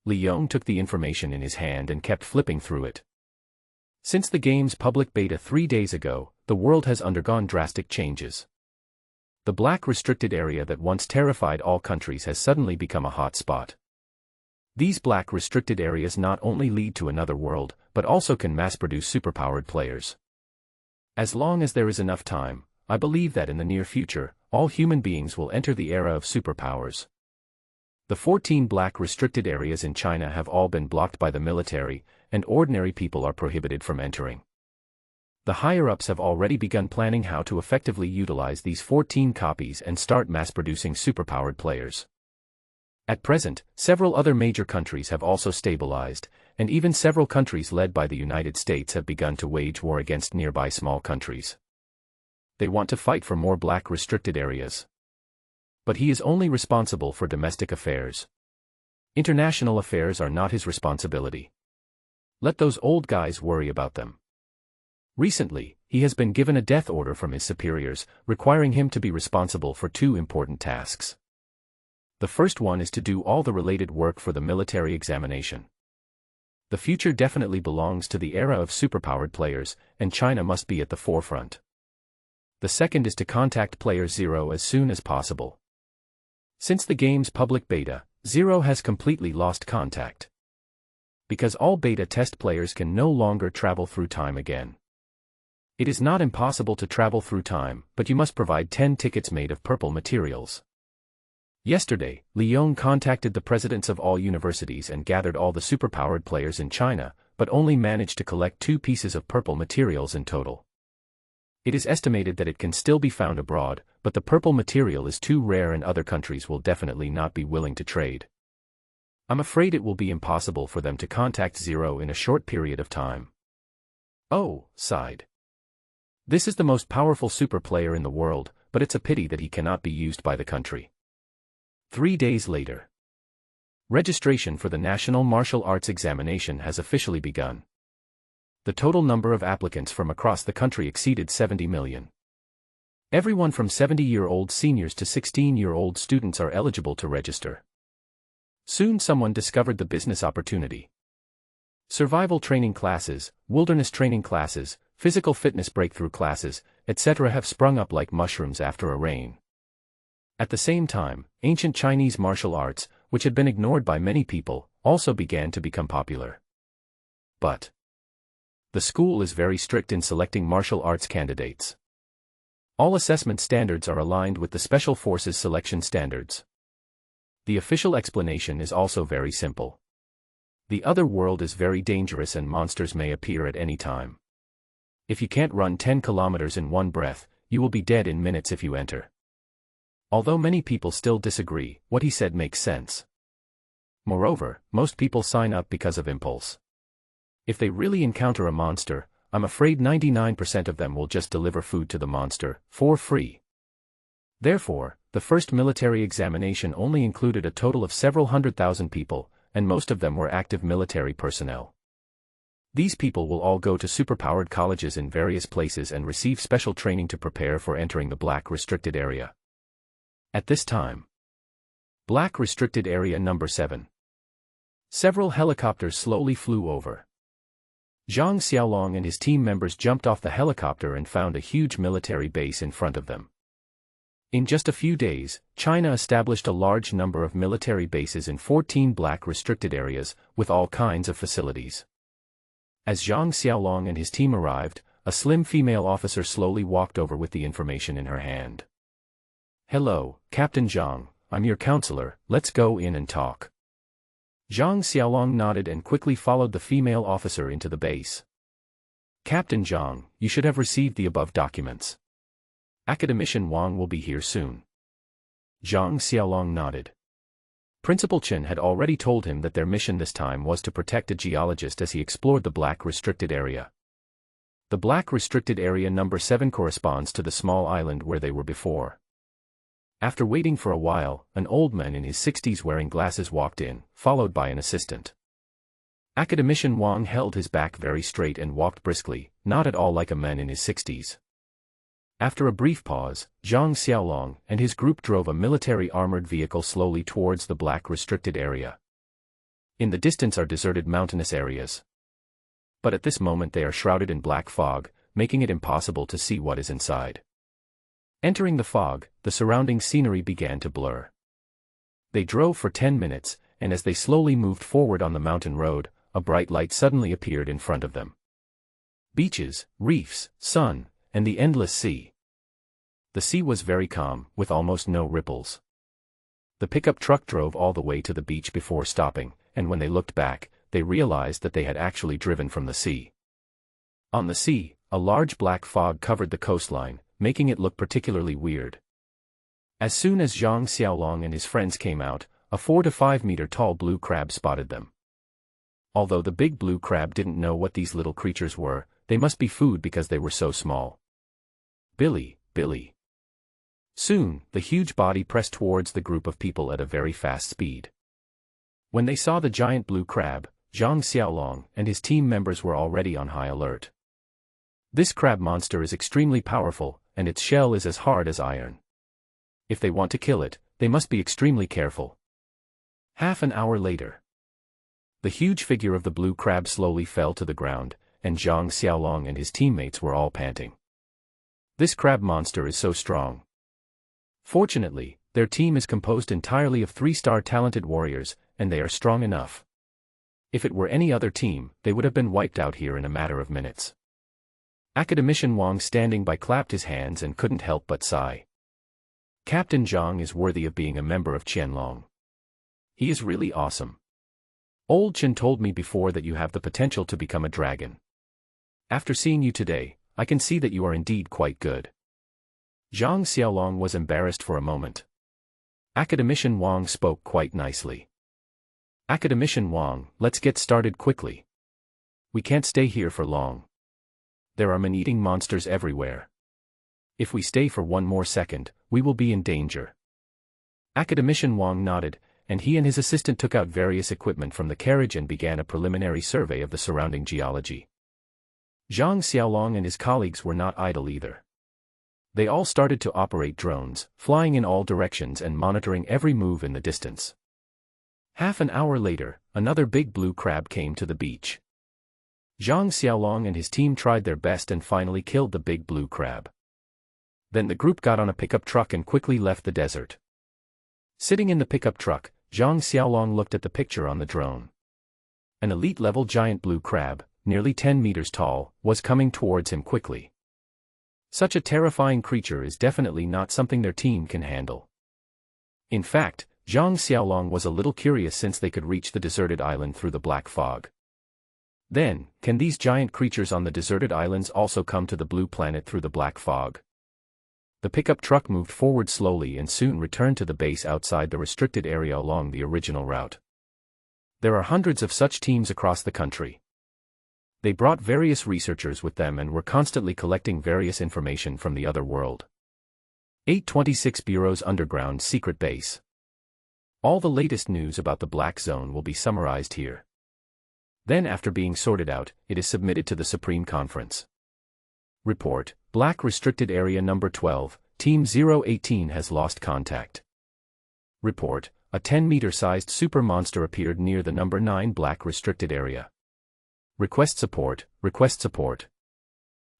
Li Yong took the information in his hand and kept flipping through it. Since the game's public beta 3 days ago, the world has undergone drastic changes. The Black Restricted area that once terrified all countries has suddenly become a hot spot. These Black Restricted areas not only lead to another world, but also can mass-produce superpowered players. As long as there is enough time, I believe that in the near future, all human beings will enter the era of superpowers. The 14 Black Restricted areas in China have all been blocked by the military, and ordinary people are prohibited from entering. The higher-ups have already begun planning how to effectively utilize these 14 copies and start mass-producing superpowered players. At present, several other major countries have also stabilized, and even several countries led by the United States have begun to wage war against nearby small countries. They want to fight for more Black Restricted areas. But he is only responsible for domestic affairs. International affairs are not his responsibility. Let those old guys worry about them. Recently, he has been given a death order from his superiors, requiring him to be responsible for two important tasks. The first one is to do all the related work for the military examination. The future definitely belongs to the era of superpowered players, and China must be at the forefront. The second is to contact Player Zero as soon as possible. Since the game's public beta, Zero has completely lost contact. Because all beta test players can no longer travel through time again. It is not impossible to travel through time, but you must provide 10 tickets made of purple materials. Yesterday, Li Yong contacted the presidents of all universities and gathered all the superpowered players in China, but only managed to collect 2 pieces of purple materials in total. It is estimated that it can still be found abroad, but the purple material is too rare and other countries will definitely not be willing to trade. I'm afraid it will be impossible for them to contact Zero in a short period of time. Oh, sighed. This is the most powerful super player in the world, but it's a pity that he cannot be used by the country. 3 days later. Registration for the National Martial Arts Examination has officially begun. The total number of applicants from across the country exceeded 70 million. Everyone from 70-year-old seniors to 16-year-old students are eligible to register. Soon someone discovered the business opportunity. Survival training classes, wilderness training classes, physical fitness breakthrough classes, etc. have sprung up like mushrooms after a rain. At the same time, ancient Chinese martial arts, which had been ignored by many people, also began to become popular. But the school is very strict in selecting martial arts candidates. All assessment standards are aligned with the Special Forces selection standards. The official explanation is also very simple. The other world is very dangerous and monsters may appear at any time. If you can't run 10 kilometers in one breath, you will be dead in minutes if you enter. Although many people still disagree, what he said makes sense. Moreover, most people sign up because of impulse. If they really encounter a monster, I'm afraid 99% of them will just deliver food to the monster, for free. Therefore, the first military examination only included a total of several 100,000 people, and most of them were active military personnel. These people will all go to superpowered colleges in various places and receive special training to prepare for entering the Black Restricted Area. At this time, Black Restricted Area number 7. Several helicopters slowly flew over. Zhang Xiaolong and his team members jumped off the helicopter and found a huge military base in front of them. In just a few days, China established a large number of military bases in 14 Black Restricted Areas, with all kinds of facilities. As Zhang Xiaolong and his team arrived, a slim female officer slowly walked over with the information in her hand. "Hello, Captain Zhang, I'm your counselor, let's go in and talk." Zhang Xiaolong nodded and quickly followed the female officer into the base. "Captain Zhang, you should have received the above documents. Academician Wang will be here soon." Zhang Xiaolong nodded. Principal Chen had already told him that their mission this time was to protect a geologist as he explored the Black Restricted Area. The Black Restricted Area number 7 corresponds to the small island where they were before. After waiting for a while, an old man in his 60s wearing glasses walked in, followed by an assistant. Academician Wang held his back very straight and walked briskly, not at all like a man in his 60s. After a brief pause, Zhang Xiaolong and his group drove a military armored vehicle slowly towards the Black Restricted Area. In the distance are deserted mountainous areas. But at this moment they are shrouded in black fog, making it impossible to see what is inside. Entering the fog, the surrounding scenery began to blur. They drove for 10 minutes, and as they slowly moved forward on the mountain road, a bright light suddenly appeared in front of them. Beaches, reefs, sun, and the endless sea. The sea was very calm, with almost no ripples. The pickup truck drove all the way to the beach before stopping, and when they looked back, they realized that they had actually driven from the sea. On the sea, a large black fog covered the coastline, making it look particularly weird. As soon as Zhang Xiaolong and his friends came out, a 4 to 5 meter tall blue crab spotted them. Although the big blue crab didn't know what these little creatures were, they must be food because they were so small. "Billy, Billy." Soon, the huge body pressed towards the group of people at a very fast speed. When they saw the giant blue crab, Zhang Xiaolong and his team members were already on high alert. This crab monster is extremely powerful, and its shell is as hard as iron. If they want to kill it, they must be extremely careful. Half an hour later, the huge figure of the blue crab slowly fell to the ground, and Zhang Xiaolong and his teammates were all panting. This crab monster is so strong. Fortunately, their team is composed entirely of 3-star talented warriors, and they are strong enough. If it were any other team, they would have been wiped out here in a matter of minutes. Academician Wang standing by clapped his hands and couldn't help but sigh. Captain Zhang is worthy of being a member of Qianlong. He is really awesome. Old Chen told me before that you have the potential to become a dragon. After seeing you today, I can see that you are indeed quite good. Zhang Xiaolong was embarrassed for a moment. Academician Wang spoke quite nicely. Academician Wang, let's get started quickly. We can't stay here for long. There are man-eating monsters everywhere. If we stay for one more second, we will be in danger. Academician Wang nodded, and he and his assistant took out various equipment from the carriage and began a preliminary survey of the surrounding geology. Zhang Xiaolong and his colleagues were not idle either. They all started to operate drones, flying in all directions and monitoring every move in the distance. Half an hour later, another big blue crab came to the beach. Zhang Xiaolong and his team tried their best and finally killed the big blue crab. Then the group got on a pickup truck and quickly left the desert. Sitting in the pickup truck, Zhang Xiaolong looked at the picture on the drone. An elite-level giant blue crab, nearly 10 meters tall, was coming towards him quickly. Such a terrifying creature is definitely not something their team can handle. In fact, Zhang Xiaolong was a little curious since they could reach the deserted island through the black fog. Then, can these giant creatures on the deserted islands also come to the blue planet through the black fog? The pickup truck moved forward slowly and soon returned to the base outside the restricted area along the original route. There are hundreds of such teams across the country. They brought various researchers with them and were constantly collecting various information from the other world. 826 Bureau's underground secret base. All the latest news about the Black Zone will be summarized here. Then after being sorted out, it is submitted to the Supreme Conference. Report, Black Restricted Area Number 12, Team 018 has lost contact. Report, a 10-meter-sized super monster appeared near the Number 9 Black Restricted Area. Request support, request support.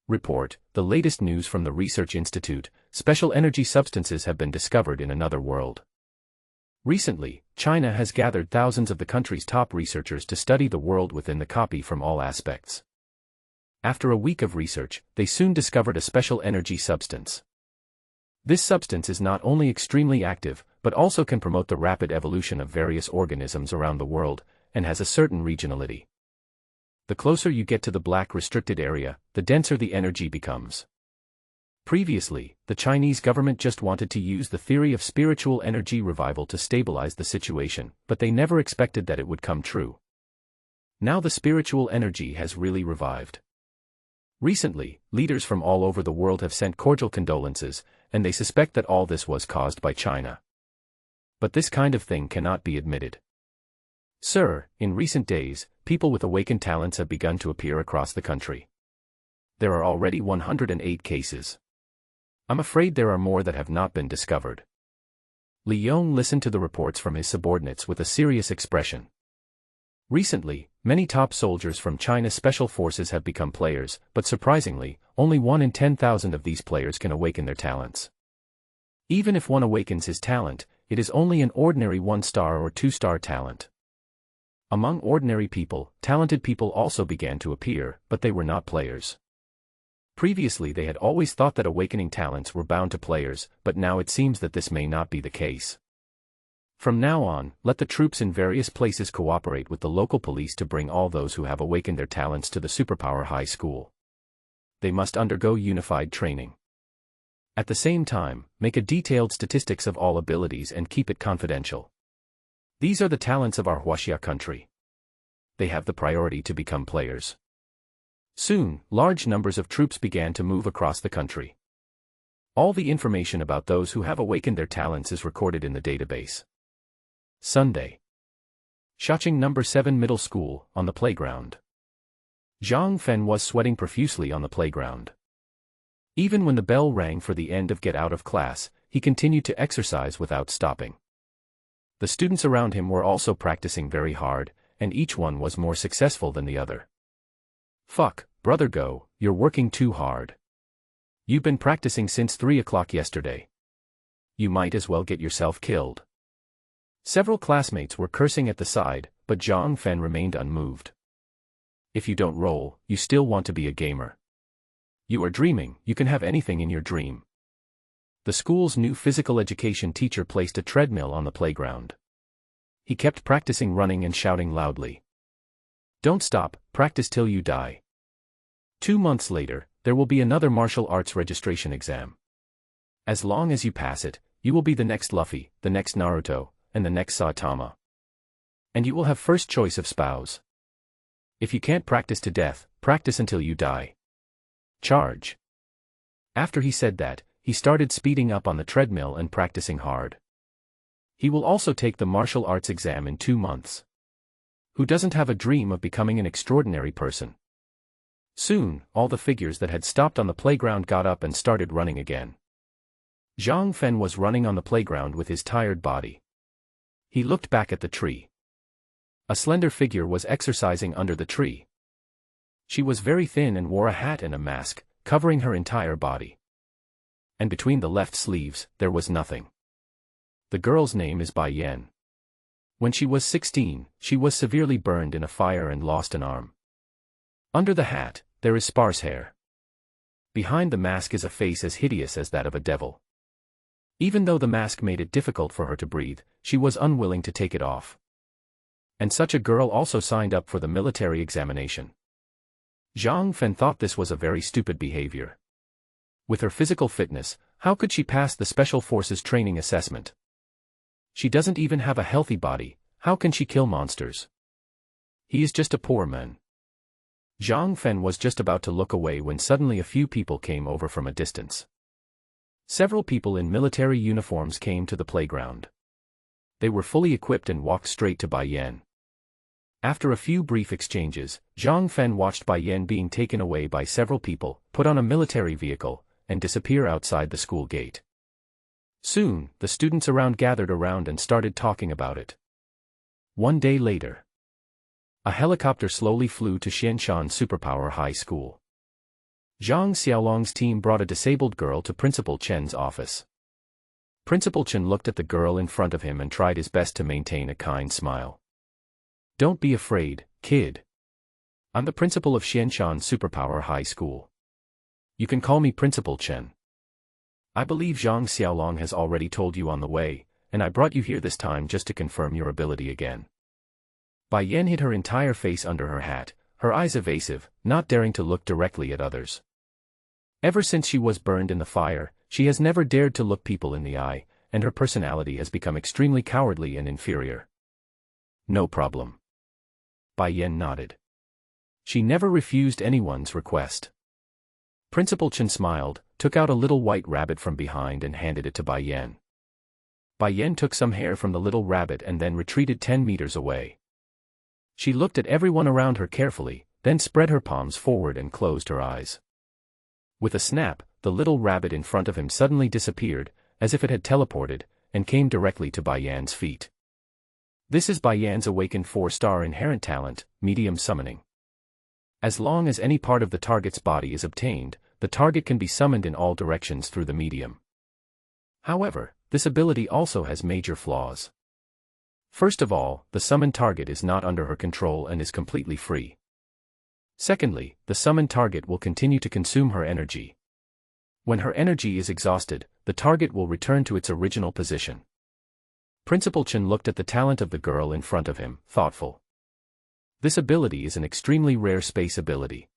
Report, the latest news from the Research Institute, special energy substances have been discovered in another world. Recently, China has gathered thousands of the country's top researchers to study the world within the copy from all aspects. After a week of research, they soon discovered a special energy substance. This substance is not only extremely active, but also can promote the rapid evolution of various organisms around the world, and has a certain regionality. The closer you get to the Black Restricted Area, the denser the energy becomes. Previously, the Chinese government just wanted to use the theory of spiritual energy revival to stabilize the situation, but they never expected that it would come true. Now the spiritual energy has really revived. Recently, leaders from all over the world have sent cordial condolences, and they suspect that all this was caused by China. But this kind of thing cannot be admitted. Sir, in recent days, people with awakened talents have begun to appear across the country. There are already 108 cases. I'm afraid there are more that have not been discovered. Li Yong listened to the reports from his subordinates with a serious expression. Recently, many top soldiers from China's special forces have become players, but surprisingly, only 1 in 10,000 of these players can awaken their talents. Even if one awakens his talent, it is only an ordinary 1-star or 2-star talent. Among ordinary people, talented people also began to appear, but they were not players. Previously they had always thought that awakening talents were bound to players, but now it seems that this may not be the case. From now on, let the troops in various places cooperate with the local police to bring all those who have awakened their talents to the Superpower High School. They must undergo unified training. At the same time, make a detailed statistics of all abilities and keep it confidential. These are the talents of our Huaxia country. They have the priority to become players. Soon, large numbers of troops began to move across the country. All the information about those who have awakened their talents is recorded in the database. Sunday. Shacheng number 7 Middle School, on the playground. Zhang Fen was sweating profusely on the playground. Even when the bell rang for the end of get out of class, he continued to exercise without stopping. The students around him were also practicing very hard, and each one was more successful than the other. Fuck, brother, go, you're working too hard. You've been practicing since 3 o'clock yesterday. You might as well get yourself killed. Several classmates were cursing at the side, but Zhang Fen remained unmoved. If you don't roll, you still want to be a gamer. You are dreaming, you can have anything in your dream. The school's new physical education teacher placed a treadmill on the playground. He kept practicing running and shouting loudly. Don't stop, practice till you die. 2 months later, there will be another martial arts registration exam. As long as you pass it, you will be the next Luffy, the next Naruto, and the next Saitama. And you will have first choice of spouse. If you can't practice to death, practice until you die. Charge. After he said that, he started speeding up on the treadmill and practicing hard. He will also take the martial arts exam in 2 months. Who doesn't have a dream of becoming an extraordinary person? Soon, all the figures that had stopped on the playground got up and started running again. Zhang Fen was running on the playground with his tired body. He looked back at the tree. A slender figure was exercising under the tree. She was very thin and wore a hat and a mask, covering her entire body. And between the left sleeves, there was nothing. The girl's name is Bai Yan. When she was 16, she was severely burned in a fire and lost an arm. Under the hat, there is sparse hair. Behind the mask is a face as hideous as that of a devil. Even though the mask made it difficult for her to breathe, she was unwilling to take it off. And such a girl also signed up for the military examination. Zhang Fen thought this was a very stupid behavior. With her physical fitness, how could she pass the Special Forces training assessment? She doesn't even have a healthy body, how can she kill monsters? He is just a poor man. Zhang Fen was just about to look away when suddenly a few people came over from a distance. Several people in military uniforms came to the playground. They were fully equipped and walked straight to Bai Yan. After a few brief exchanges, Zhang Fen watched Bai Yan being taken away by several people, put on a military vehicle, and disappear outside the school gate. Soon, the students around gathered around and started talking about it. 1 day later, a helicopter slowly flew to Xianshan Superpower High School. Zhang Xiaolong's team brought a disabled girl to Principal Chen's office. Principal Chen looked at the girl in front of him and tried his best to maintain a kind smile. Don't be afraid, kid. I'm the principal of Xianshan Superpower High School. You can call me Principal Chen. I believe Zhang Xiaolong has already told you on the way, and I brought you here this time just to confirm your ability again. Bai Yan hid her entire face under her hat, her eyes evasive, not daring to look directly at others. Ever since she was burned in the fire, she has never dared to look people in the eye, and her personality has become extremely cowardly and inferior. No problem. Bai Yan nodded. She never refused anyone's request. Principal Chen smiled, took out a little white rabbit from behind and handed it to Bai Yan. Bai Yan took some hair from the little rabbit and then retreated 10 meters away. She looked at everyone around her carefully, then spread her palms forward and closed her eyes. With a snap, the little rabbit in front of him suddenly disappeared, as if it had teleported, and came directly to Bai Yan's feet. This is Bai Yan's awakened 4-star inherent talent, medium summoning. As long as any part of the target's body is obtained, the target can be summoned in all directions through the medium. However, this ability also has major flaws. First of all, the summoned target is not under her control and is completely free. Secondly, the summoned target will continue to consume her energy. When her energy is exhausted, the target will return to its original position. Principal Chen looked at the talent of the girl in front of him, thoughtful. This ability is an extremely rare space ability.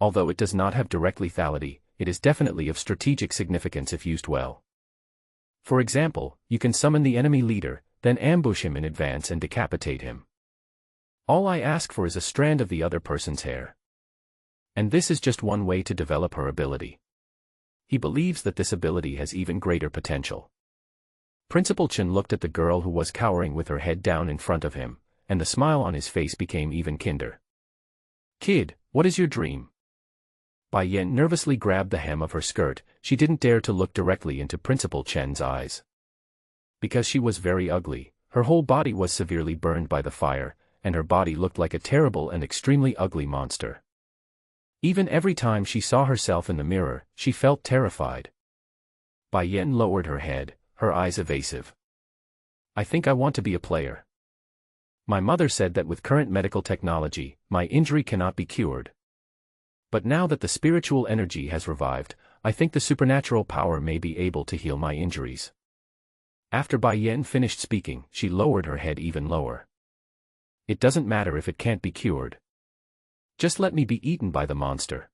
Although it does not have direct lethality, it is definitely of strategic significance if used well. For example, you can summon the enemy leader, then ambush him in advance and decapitate him. All I ask for is a strand of the other person's hair. And this is just one way to develop her ability. He believes that this ability has even greater potential. Principal Chen looked at the girl who was cowering with her head down in front of him, and the smile on his face became even kinder. "Kid, what is your dream?" Bai Yen nervously grabbed the hem of her skirt. She didn't dare to look directly into Principal Chen's eyes. Because she was very ugly, her whole body was severely burned by the fire, and her body looked like a terrible and extremely ugly monster. Even every time she saw herself in the mirror, she felt terrified. Bai Yen lowered her head, her eyes evasive. "I think I want to be a player. My mother said that with current medical technology, my injury cannot be cured. But now that the spiritual energy has revived, I think the supernatural power may be able to heal my injuries." After Bai Yen finished speaking, she lowered her head even lower. "It doesn't matter if it can't be cured. Just let me be eaten by the monster.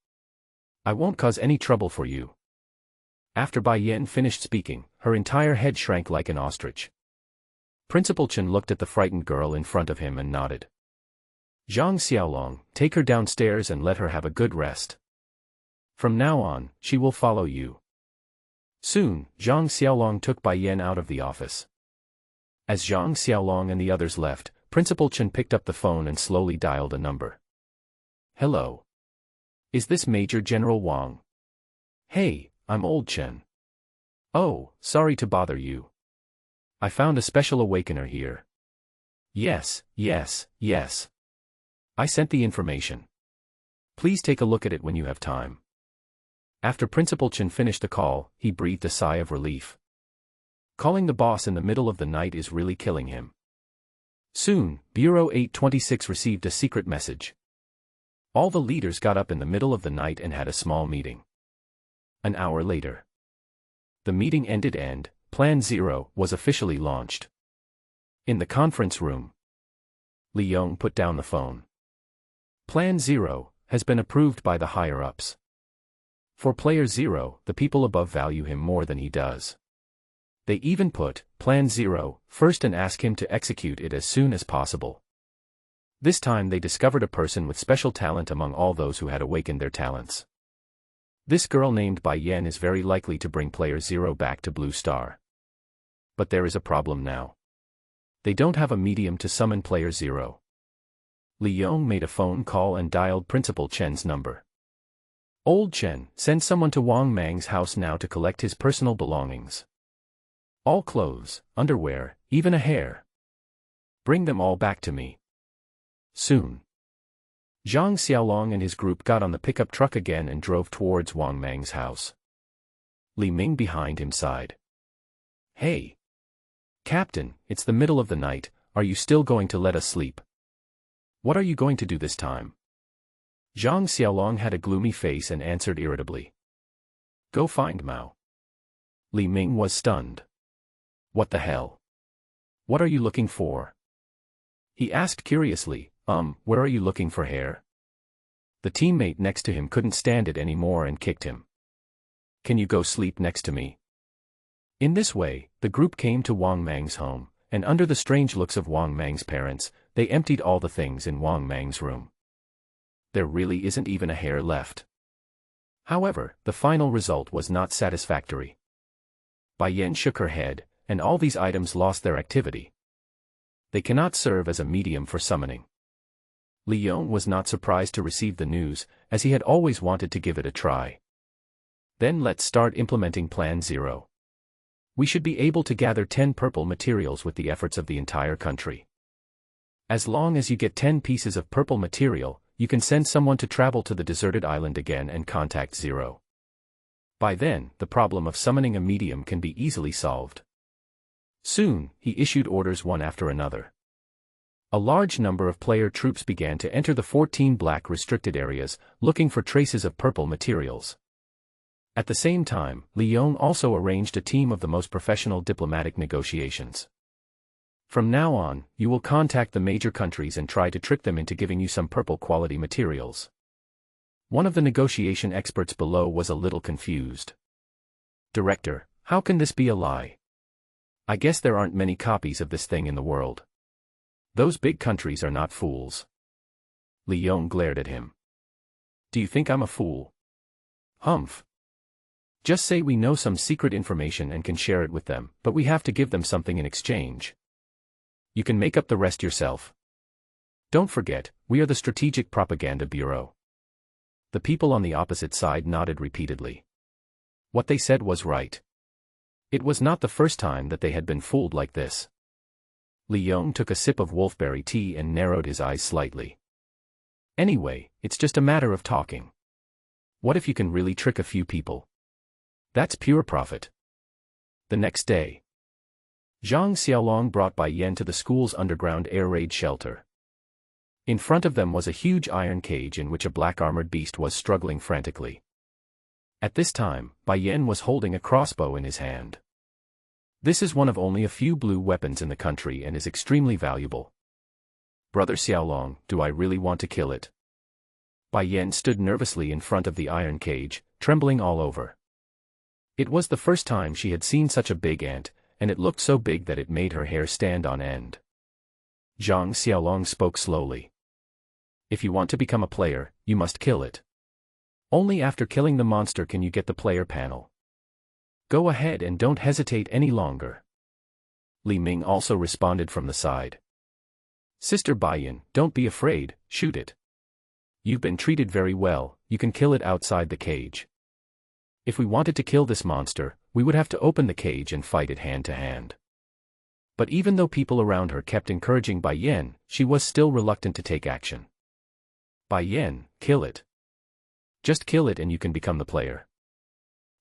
I won't cause any trouble for you." After Bai Yen finished speaking, her entire head shrank like an ostrich. Principal Chen looked at the frightened girl in front of him and nodded. "Zhang Xiaolong, take her downstairs and let her have a good rest. From now on, she will follow you." Soon, Zhang Xiaolong took Bai Yen out of the office. As Zhang Xiaolong and the others left, Principal Chen picked up the phone and slowly dialed a number. "Hello. Is this Major General Wang?" "Hey, I'm Old Chen. Oh, sorry to bother you. I found a special awakener here." Yes. I sent the information. Please take a look at it when you have time." After Principal Chen finished the call, he breathed a sigh of relief. Calling the boss in the middle of the night is really killing him. Soon, Bureau 826 received a secret message. All the leaders got up in the middle of the night and had a small meeting. An hour later, the meeting ended and Plan Zero was officially launched. In the conference room, Li Yong put down the phone. Plan Zero has been approved by the higher-ups. For Player Zero, the people above value him more than he does. They even put Plan Zero first and ask him to execute it as soon as possible. This time they discovered a person with special talent among all those who had awakened their talents. This girl named Bai Yen is very likely to bring Player Zero back to Blue Star. But there is a problem now. They don't have a medium to summon Player Zero. Li Yong made a phone call and dialed Principal Chen's number. "Old Chen, send someone to Wang Mang's house now to collect his personal belongings. All clothes, underwear, even a hair. Bring them all back to me. Soon." Zhang Xiaolong and his group got on the pickup truck again and drove towards Wang Mang's house. Li Ming behind him sighed. "Hey, Captain, it's the middle of the night, are you still going to let us sleep? What are you going to do this time?" Zhang Xiaolong had a gloomy face and answered irritably. "Go find Mao." Li Ming was stunned. "What the hell? What are you looking for?" He asked curiously, where are you looking for hair?" The teammate next to him couldn't stand it anymore and kicked him. "Can you go sleep next to me?" In this way, the group came to Wang Mang's home, and under the strange looks of Wang Mang's parents, they emptied all the things in Wang Mang's room. There really isn't even a hair left. However, the final result was not satisfactory. Bai Yen shook her head, and all these items lost their activity. They cannot serve as a medium for summoning. Li Yong was not surprised to receive the news, as he had always wanted to give it a try. "Then let's start implementing Plan Zero. We should be able to gather 10 purple materials with the efforts of the entire country. As long as you get 10 pieces of purple material, you can send someone to travel to the deserted island again and contact Zero. By then, the problem of summoning a medium can be easily solved." Soon, he issued orders one after another. A large number of player troops began to enter the 14 black restricted areas, looking for traces of purple materials. At the same time, Li Yong also arranged a team of the most professional diplomatic negotiations. "From now on, you will contact the major countries and try to trick them into giving you some purple quality materials." One of the negotiation experts below was a little confused. "Director, how can this be a lie? I guess there aren't many copies of this thing in the world. Those big countries are not fools." Li Yong glared at him. "Do you think I'm a fool? Humph. Just say we know some secret information and can share it with them, but we have to give them something in exchange. You can make up the rest yourself." Don't forget, we are the Strategic Propaganda Bureau. The people on the opposite side nodded repeatedly. What they said was right. It was not the first time that they had been fooled like this. Li Yong took a sip of wolfberry tea and narrowed his eyes slightly. Anyway, it's just a matter of talking. What if you can really trick a few people? That's pure profit. The next day, Zhang Xiaolong brought Bai Yan to the school's underground air raid shelter. In front of them was a huge iron cage in which a black-armored beast was struggling frantically. At this time, Bai Yan was holding a crossbow in his hand. This is one of only a few blue weapons in the country and is extremely valuable. Brother Xiaolong, do I really want to kill it? Bai Yan stood nervously in front of the iron cage, trembling all over. It was the first time she had seen such a big ant, and it looked so big that it made her hair stand on end. Zhang Xiaolong spoke slowly. If you want to become a player, you must kill it. Only after killing the monster can you get the player panel. Go ahead and don't hesitate any longer. Li Ming also responded from the side. Sister Bai Yan, don't be afraid, shoot it. You've been treated very well, you can kill it outside the cage. If we wanted to kill this monster, we would have to open the cage and fight it hand to hand. But even though people around her kept encouraging Bai Yan, she was still reluctant to take action. Bai Yan, kill it. Just kill it and you can become the player.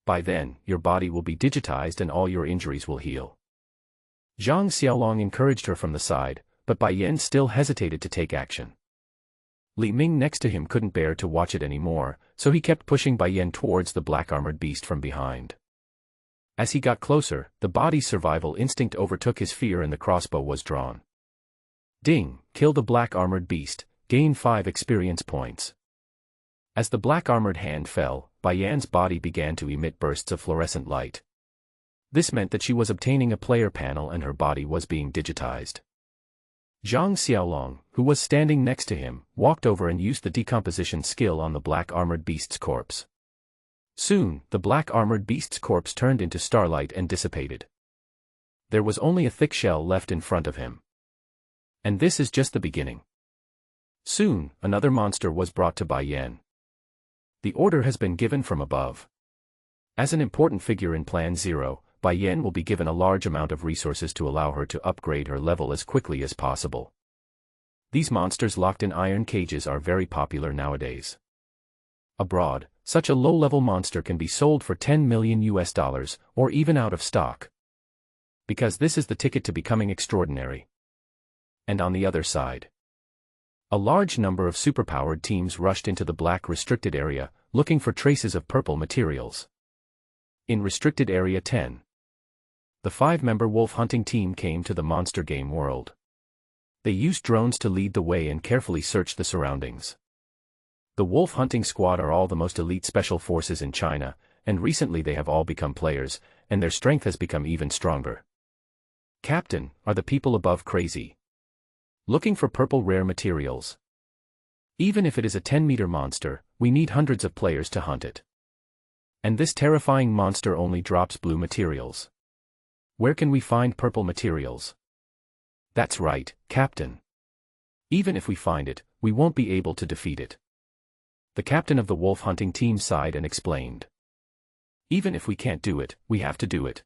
By then, your body will be digitized and all your injuries will heal. Zhang Xiaolong encouraged her from the side, but Bai Yan still hesitated to take action. Li Ming next to him couldn't bear to watch it anymore, so he kept pushing Bai Yan towards the black-armored beast from behind. As he got closer, the body's survival instinct overtook his fear and the crossbow was drawn. Ding, kill the black-armored beast, gain 5 experience points. As the black-armored hand fell, Bai Yan's body began to emit bursts of fluorescent light. This meant that she was obtaining a player panel and her body was being digitized. Zhang Xiaolong, who was standing next to him, walked over and used the decomposition skill on the black-armored beast's corpse. Soon, the black-armored beast's corpse turned into starlight and dissipated. There was only a thick shell left in front of him. And this is just the beginning. Soon, another monster was brought to Bai Yan. The order has been given from above. As an important figure in Plan Zero, Bai Yan will be given a large amount of resources to allow her to upgrade her level as quickly as possible. These monsters locked in iron cages are very popular nowadays. Abroad, such a low-level monster can be sold for $10 million or even out of stock. Because this is the ticket to becoming extraordinary. And on the other side, a large number of superpowered teams rushed into the black restricted area, looking for traces of purple materials. In Restricted Area 10, the 5-member wolf hunting team came to the monster game world. They used drones to lead the way and carefully search the surroundings. The wolf hunting squad are all the most elite special forces in China, and recently they have all become players, and their strength has become even stronger. Captain, are the people above crazy? Looking for purple rare materials. Even if it is a 10-meter monster, we need hundreds of players to hunt it. And this terrifying monster only drops blue materials. Where can we find purple materials? That's right, Captain. Even if we find it, we won't be able to defeat it. The captain of the wolf hunting team sighed and explained. Even if we can't do it, we have to do it.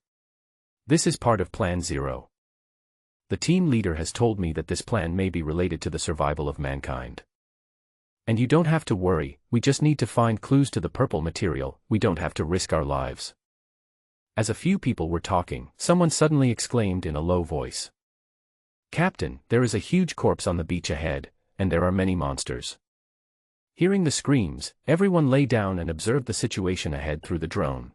This is part of Plan Zero. The team leader has told me that this plan may be related to the survival of mankind. And you don't have to worry, we just need to find clues to the purple material, we don't have to risk our lives. As a few people were talking, someone suddenly exclaimed in a low voice. Captain, there is a huge corpse on the beach ahead, and there are many monsters. Hearing the screams, everyone lay down and observed the situation ahead through the drone.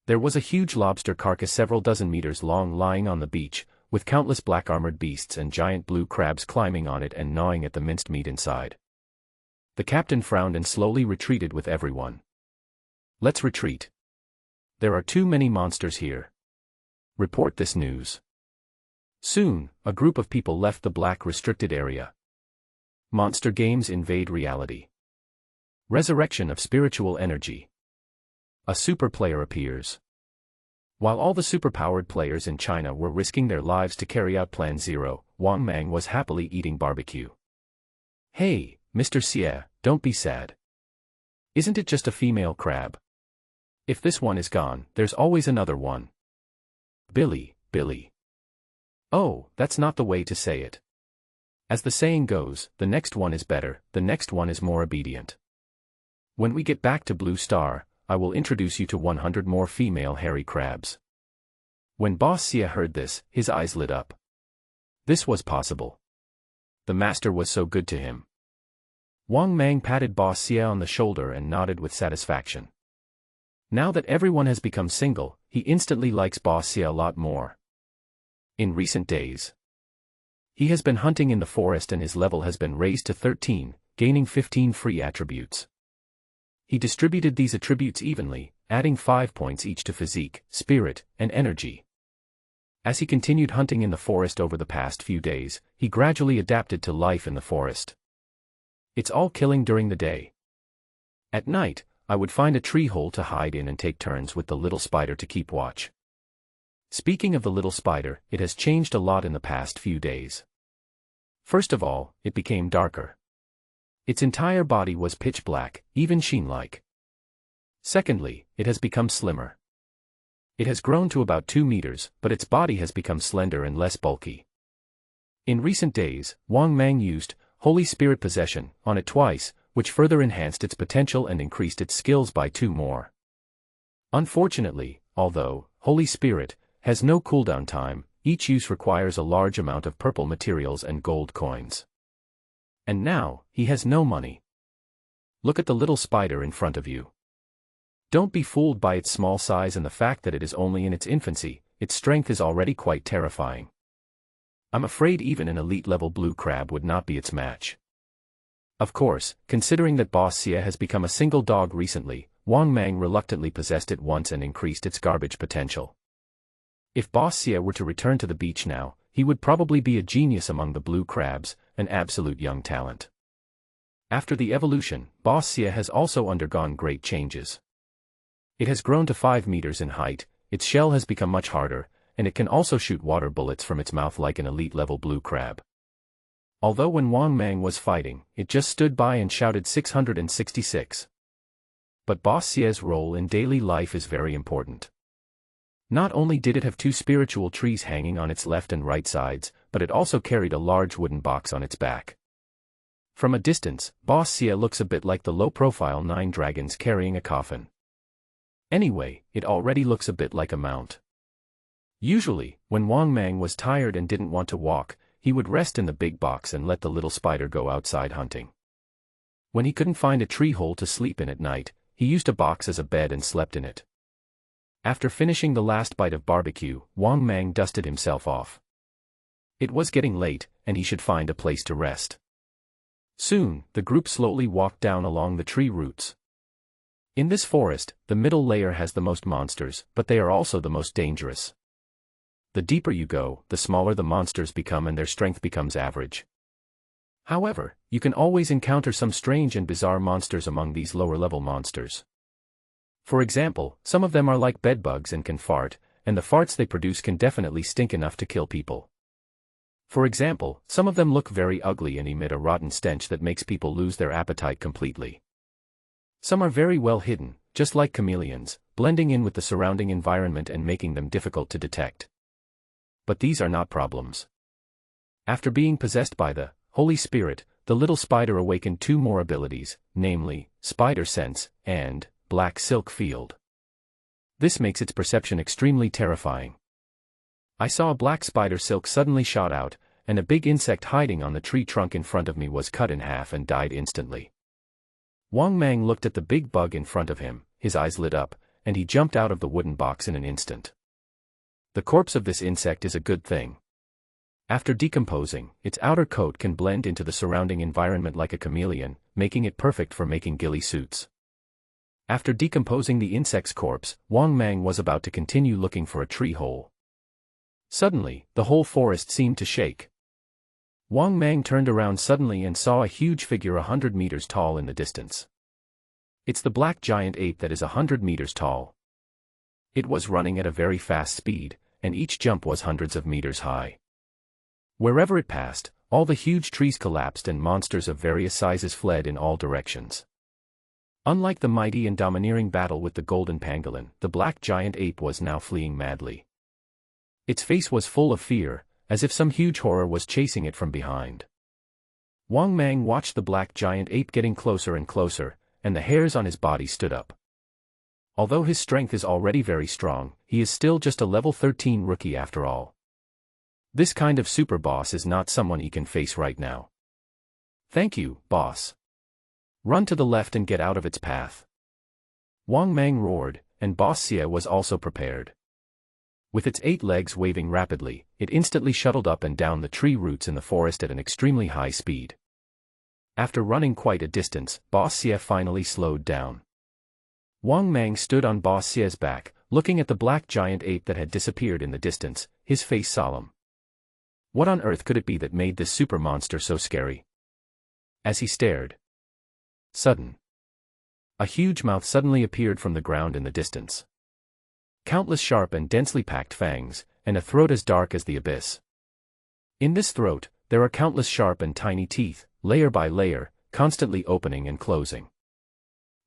There was a huge lobster carcass several dozen meters long lying on the beach, with countless black-armored beasts and giant blue crabs climbing on it and gnawing at the minced meat inside. The captain frowned and slowly retreated with everyone. Let's retreat. There are too many monsters here. Report this news. Soon, a group of people left the black restricted area. Monster games invade reality. Resurrection of spiritual energy. A super player appears. While all the superpowered players in China were risking their lives to carry out Plan Zero, Wang Mang was happily eating barbecue. Hey, Mr. Xie, don't be sad. Isn't it just a female crab? If this one is gone, there's always another one. Billy, Billy. Oh, that's not the way to say it. As the saying goes, the next one is better, the next one is more obedient. When we get back to Blue Star, I will introduce you to 100 more female hairy crabs. When Boss Xie heard this, his eyes lit up. This was possible. The master was so good to him. Wang Mang patted Boss Xie on the shoulder and nodded with satisfaction. Now that everyone has become single, he instantly likes Boss Xie a lot more. In recent days, he has been hunting in the forest and his level has been raised to 13, gaining 15 free attributes. He distributed these attributes evenly, adding 5 points each to physique, spirit, and energy. As he continued hunting in the forest over the past few days, he gradually adapted to life in the forest. It's all killing during the day. At night, I would find a tree hole to hide in and take turns with the little spider to keep watch. Speaking of the little spider, it has changed a lot in the past few days. First of all, it became darker. Its entire body was pitch black, even sheen-like. Secondly, it has become slimmer. It has grown to about 2 meters, but its body has become slender and less bulky. In recent days, Wang Mang used Holy Spirit Possession on it twice, which further enhanced its potential and increased its skills by 2 more. Unfortunately, although Holy Spirit has no cooldown time, each use requires a large amount of purple materials and gold coins. And now, he has no money. Look at the little spider in front of you. Don't be fooled by its small size and the fact that it is only in its infancy, its strength is already quite terrifying. I'm afraid even an elite-level blue crab would not be its match. Of course, considering that Boss Xie has become a single dog recently, Wang Mang reluctantly possessed it once and increased its garbage potential. If Boss Xie were to return to the beach now, he would probably be a genius among the blue crabs, an absolute young talent. After the evolution, Boss Xie has also undergone great changes. It has grown to 5 meters in height, its shell has become much harder, and it can also shoot water bullets from its mouth like an elite-level blue crab. Although when Wang Mang was fighting, it just stood by and shouted 666. But Boss Xie's role in daily life is very important. Not only did it have 2 spiritual trees hanging on its left and right sides, but it also carried a large wooden box on its back. From a distance, Boss Xie looks a bit like the low-profile 9 dragons carrying a coffin. Anyway, it already looks a bit like a mount. Usually, when Wang Mang was tired and didn't want to walk, he would rest in the big box and let the little spider go outside hunting. When he couldn't find a tree hole to sleep in at night, he used a box as a bed and slept in it. After finishing the last bite of barbecue, Wang Mang dusted himself off. It was getting late, and he should find a place to rest. Soon, the group slowly walked down along the tree roots. In this forest, the middle layer has the most monsters, but they are also the most dangerous. The deeper you go, the smaller the monsters become and their strength becomes average. However, you can always encounter some strange and bizarre monsters among these lower-level monsters. For example, some of them are like bedbugs and can fart, and the farts they produce can definitely stink enough to kill people. For example, some of them look very ugly and emit a rotten stench that makes people lose their appetite completely. Some are very well hidden, just like chameleons, blending in with the surrounding environment and making them difficult to detect. But these are not problems. After being possessed by the Holy Spirit, the little spider awakened 2 more abilities, namely, Spider Sense, and Black Silk Field. This makes its perception extremely terrifying. I saw a black spider silk suddenly shot out, and a big insect hiding on the tree trunk in front of me was cut in half and died instantly. Wang Mang looked at the big bug in front of him, his eyes lit up, and he jumped out of the wooden box in an instant. The corpse of this insect is a good thing. After decomposing, its outer coat can blend into the surrounding environment like a chameleon, making it perfect for making ghillie suits. After decomposing the insect's corpse, Wang Mang was about to continue looking for a tree hole. Suddenly, the whole forest seemed to shake. Wang Mang turned around suddenly and saw a huge figure 100 meters tall in the distance. It's the black giant ape that is 100 meters tall. It was running at a very fast speed, and each jump was hundreds of meters high. Wherever it passed, all the huge trees collapsed and monsters of various sizes fled in all directions. Unlike the mighty and domineering battle with the golden pangolin, the black giant ape was now fleeing madly. Its face was full of fear, as if some huge horror was chasing it from behind. Wang Mang watched the black giant ape getting closer and closer, and the hairs on his body stood up. Although his strength is already very strong, he is still just a level 13 rookie after all. This kind of super boss is not someone he can face right now. Thank you, boss. Run to the left and get out of its path. Wang Mang roared, and Boss Xie was also prepared. With its 8 legs waving rapidly, it instantly shuttled up and down the tree roots in the forest at an extremely high speed. After running quite a distance, Boss Xie finally slowed down. Wang Mang stood on Boss Xie's back, looking at the black giant ape that had disappeared in the distance, his face solemn. What on earth could it be that made this super monster so scary? As he stared, a huge mouth suddenly appeared from the ground in the distance. Countless sharp and densely packed fangs, and a throat as dark as the abyss. In this throat, there are countless sharp and tiny teeth, layer by layer, constantly opening and closing.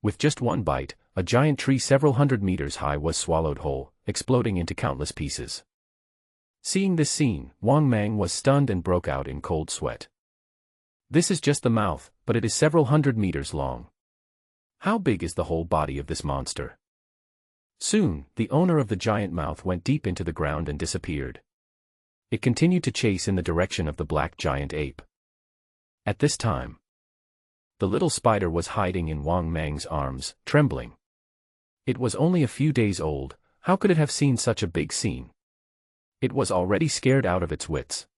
With just one bite, a giant tree several hundred meters high was swallowed whole, exploding into countless pieces. Seeing this scene, Wang Mang was stunned and broke out in cold sweat. This is just the mouth, but it is several hundred meters long. How big is the whole body of this monster? Soon, the owner of the giant mouth went deep into the ground and disappeared. It continued to chase in the direction of the black giant ape. At this time, the little spider was hiding in Wang Mang's arms, trembling. It was only a few days old. How could it have seen such a big scene? It was already scared out of its wits.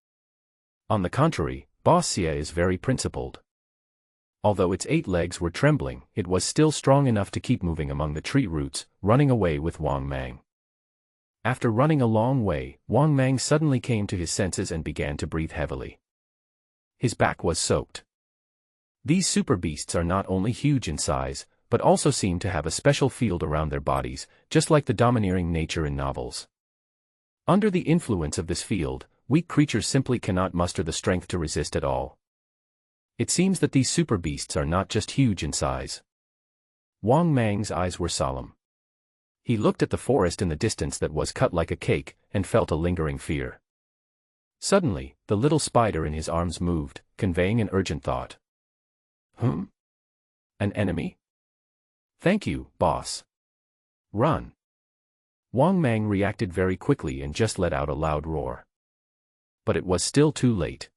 On the contrary, Boss Xie is very principled. Although its 8 legs were trembling, it was still strong enough to keep moving among the tree roots, running away with Wang Mang. After running a long way, Wang Mang suddenly came to his senses and began to breathe heavily. His back was soaked. These super beasts are not only huge in size, but also seem to have a special field around their bodies, just like the domineering nature in novels. Under the influence of this field, weak creatures simply cannot muster the strength to resist at all. It seems that these super beasts are not just huge in size. Wang Mang's eyes were solemn. He looked at the forest in the distance that was cut like a cake, and felt a lingering fear. Suddenly, the little spider in his arms moved, conveying an urgent thought. An enemy? Thank you, boss. Run. Wang Mang reacted very quickly and just let out a loud roar. But it was still too late.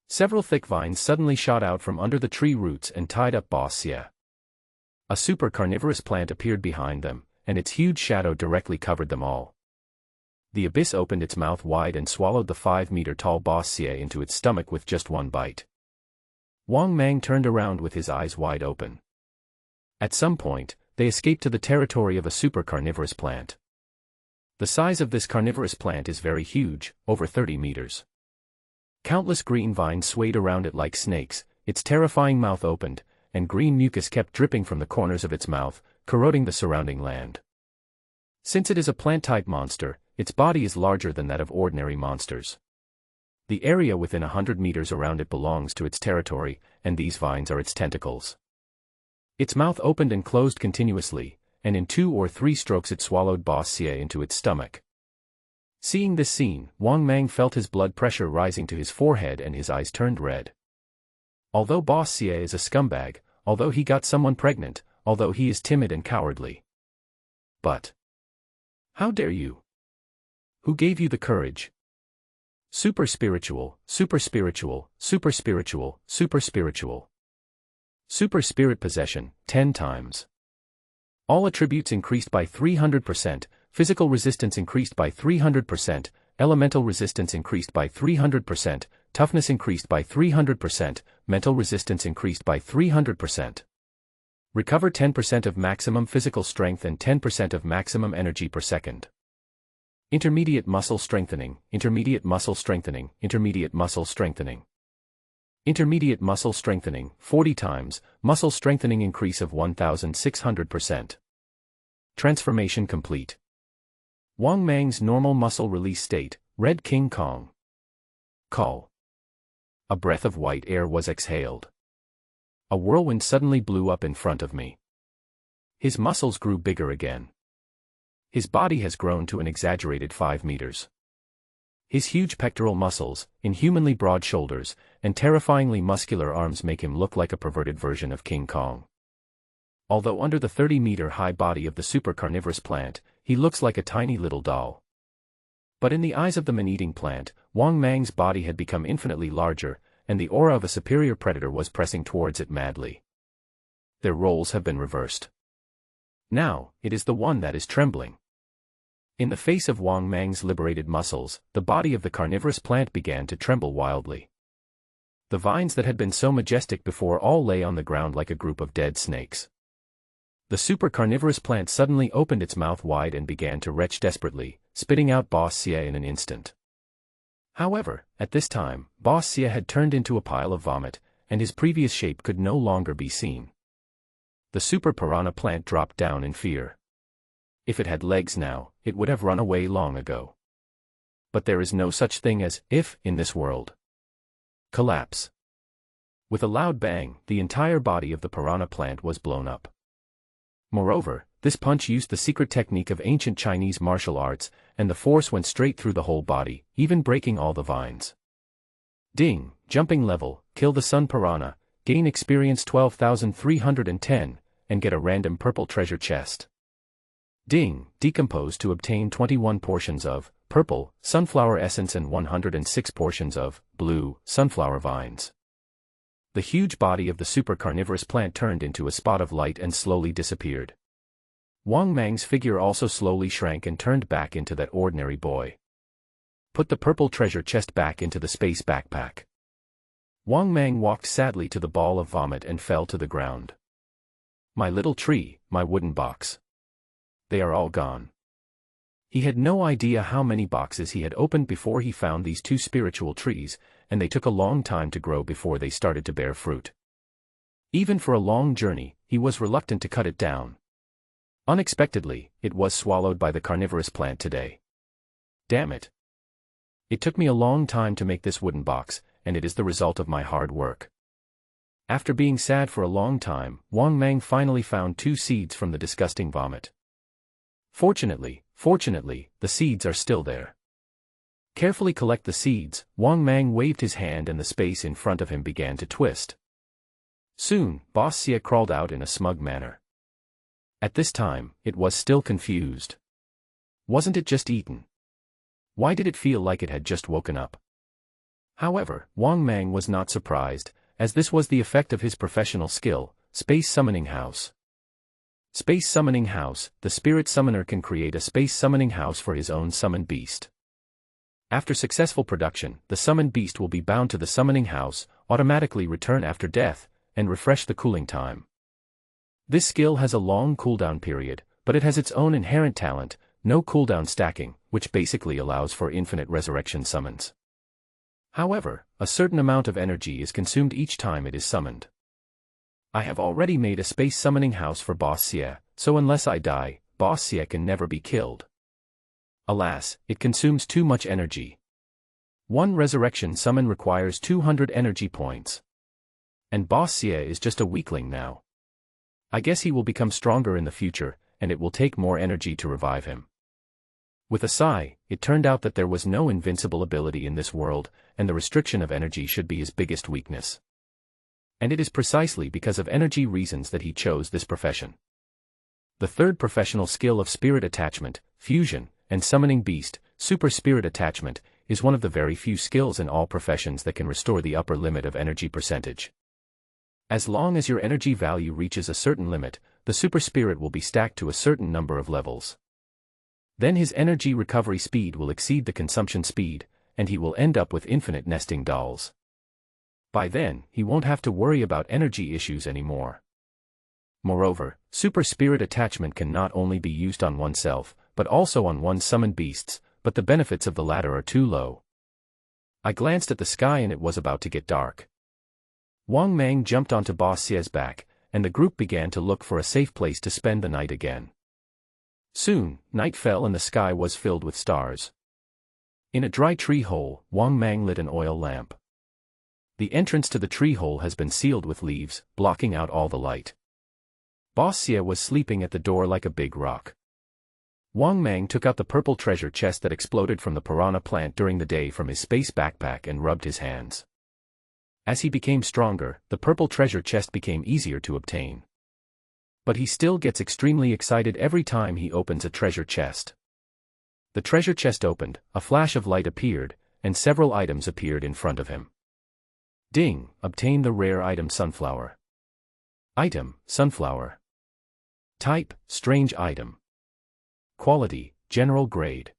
Several thick vines suddenly shot out from under the tree roots and tied up Boss Xie. A super carnivorous plant appeared behind them, and its huge shadow directly covered them all. The abyss opened its mouth wide and swallowed the 5-meter-tall Boss Xie into its stomach with just one bite. Wang Mang turned around with his eyes wide open. At some point, they escaped to the territory of a super carnivorous plant. The size of this carnivorous plant is very huge, over 30 meters. Countless green vines swayed around it like snakes, its terrifying mouth opened, and green mucus kept dripping from the corners of its mouth, corroding the surrounding land. Since it is a plant-type monster, its body is larger than that of ordinary monsters. The area within 100 meters around it belongs to its territory, and these vines are its tentacles. Its mouth opened and closed continuously, and in 2 or 3 strokes it swallowed Boss Xie into its stomach. Seeing this scene, Wang Mang felt his blood pressure rising to his forehead and his eyes turned red. Although Boss Xie is a scumbag, although he got someone pregnant, although he is timid and cowardly. But how dare you? Who gave you the courage? Super spiritual, super spiritual, super spiritual, super spiritual. Super spirit possession, 10 times. All attributes increased by 300%, physical resistance increased by 300%, elemental resistance increased by 300%, toughness increased by 300%, mental resistance increased by 300%. Recover 10% of maximum physical strength and 10% of maximum energy per second. Intermediate muscle strengthening, intermediate muscle strengthening, intermediate muscle strengthening. Intermediate muscle strengthening, 40 times, muscle strengthening increase of 1,600%. Transformation complete. Wang Mang's normal muscle release state, Red King Kong. Call. A breath of white air was exhaled. A whirlwind suddenly blew up in front of me. His muscles grew bigger again. His body has grown to an exaggerated 5 meters. His huge pectoral muscles, inhumanly broad shoulders, and terrifyingly muscular arms make him look like a perverted version of King Kong. Although under the 30-meter-high body of the super carnivorous plant, he looks like a tiny little doll. But in the eyes of the man-eating plant, Wang Mang's body had become infinitely larger, and the aura of a superior predator was pressing towards it madly. Their roles have been reversed. Now, it is the one that is trembling. In the face of Wang Mang's liberated muscles, the body of the carnivorous plant began to tremble wildly. The vines that had been so majestic before all lay on the ground like a group of dead snakes. The super carnivorous plant suddenly opened its mouth wide and began to retch desperately, spitting out Boss Xie in an instant. However, at this time, Boss Xie had turned into a pile of vomit, and his previous shape could no longer be seen. The super piranha plant dropped down in fear. If it had legs now, it would have run away long ago. But there is no such thing as if in this world. Collapse. With a loud bang, the entire body of the piranha plant was blown up. Moreover, this punch used the secret technique of ancient Chinese martial arts, and the force went straight through the whole body, even breaking all the vines. Ding, jumping level, kill the sun piranha, gain experience 12,310, and get a random purple treasure chest. Ding, decompose to obtain 21 portions of purple sunflower essence and 106 portions of blue sunflower vines. The huge body of the super carnivorous plant turned into a spot of light and slowly disappeared. Wang Mang's figure also slowly shrank and turned back into that ordinary boy. Put the purple treasure chest back into the space backpack. Wang Mang walked sadly to the ball of vomit and fell to the ground. My little tree, my wooden box. They are all gone. He had no idea how many boxes he had opened before he found these two spiritual trees, and they took a long time to grow before they started to bear fruit. Even for a long journey, he was reluctant to cut it down. Unexpectedly, it was swallowed by the carnivorous plant today. Damn it. It took me a long time to make this wooden box, and it is the result of my hard work. After being sad for a long time, Wang Mang finally found 2 seeds from the disgusting vomit. Fortunately, the seeds are still there. Carefully collect the seeds, Wang Mang waved his hand and the space in front of him began to twist. Soon, Boss Xie crawled out in a smug manner. At this time, it was still confused. Wasn't it just eaten? Why did it feel like it had just woken up? However, Wang Mang was not surprised, as this was the effect of his professional skill, Space Summoning House. Space Summoning House, the Spirit Summoner can create a Space Summoning House for his own summoned beast. After successful production, the summoned beast will be bound to the Summoning House, automatically return after death, and refresh the cooling time. This skill has a long cooldown period, but it has its own inherent talent, no cooldown stacking, which basically allows for infinite resurrection summons. However, a certain amount of energy is consumed each time it is summoned. I have already made a Space Summoning House for Boss Xie, so unless I die, Boss Xie can never be killed. Alas, it consumes too much energy. One resurrection summon requires 200 energy points. And Boss Xie is just a weakling now. I guess he will become stronger in the future, and it will take more energy to revive him. With a sigh, it turned out that there was no invincible ability in this world, and the restriction of energy should be his biggest weakness. And it is precisely because of energy reasons that he chose this profession. The third professional skill of spirit attachment, fusion, and summoning beast, super spirit attachment, is one of the very few skills in all professions that can restore the upper limit of energy percentage. As long as your energy value reaches a certain limit, the super spirit will be stacked to a certain number of levels. Then his energy recovery speed will exceed the consumption speed, and he will end up with infinite nesting dolls. By then, he won't have to worry about energy issues anymore. Moreover, super spirit attachment can not only be used on oneself, but also on one's summoned beasts, but the benefits of the latter are too low. I glanced at the sky and it was about to get dark. Wang Mang jumped onto Boss Xie's back, and the group began to look for a safe place to spend the night again. Soon, night fell and the sky was filled with stars. In a dry tree hole, Wang Mang lit an oil lamp. The entrance to the tree hole has been sealed with leaves, blocking out all the light. Boss Xie was sleeping at the door like a big rock. Wang Mang took out the purple treasure chest that exploded from the piranha plant during the day from his space backpack and rubbed his hands. As he became stronger, the purple treasure chest became easier to obtain. But he still gets extremely excited every time he opens a treasure chest. The treasure chest opened, a flash of light appeared, and several items appeared in front of him. Ding! Obtain the rare item Sunflower. Item, Sunflower. Type, Strange item. Quality, General grade.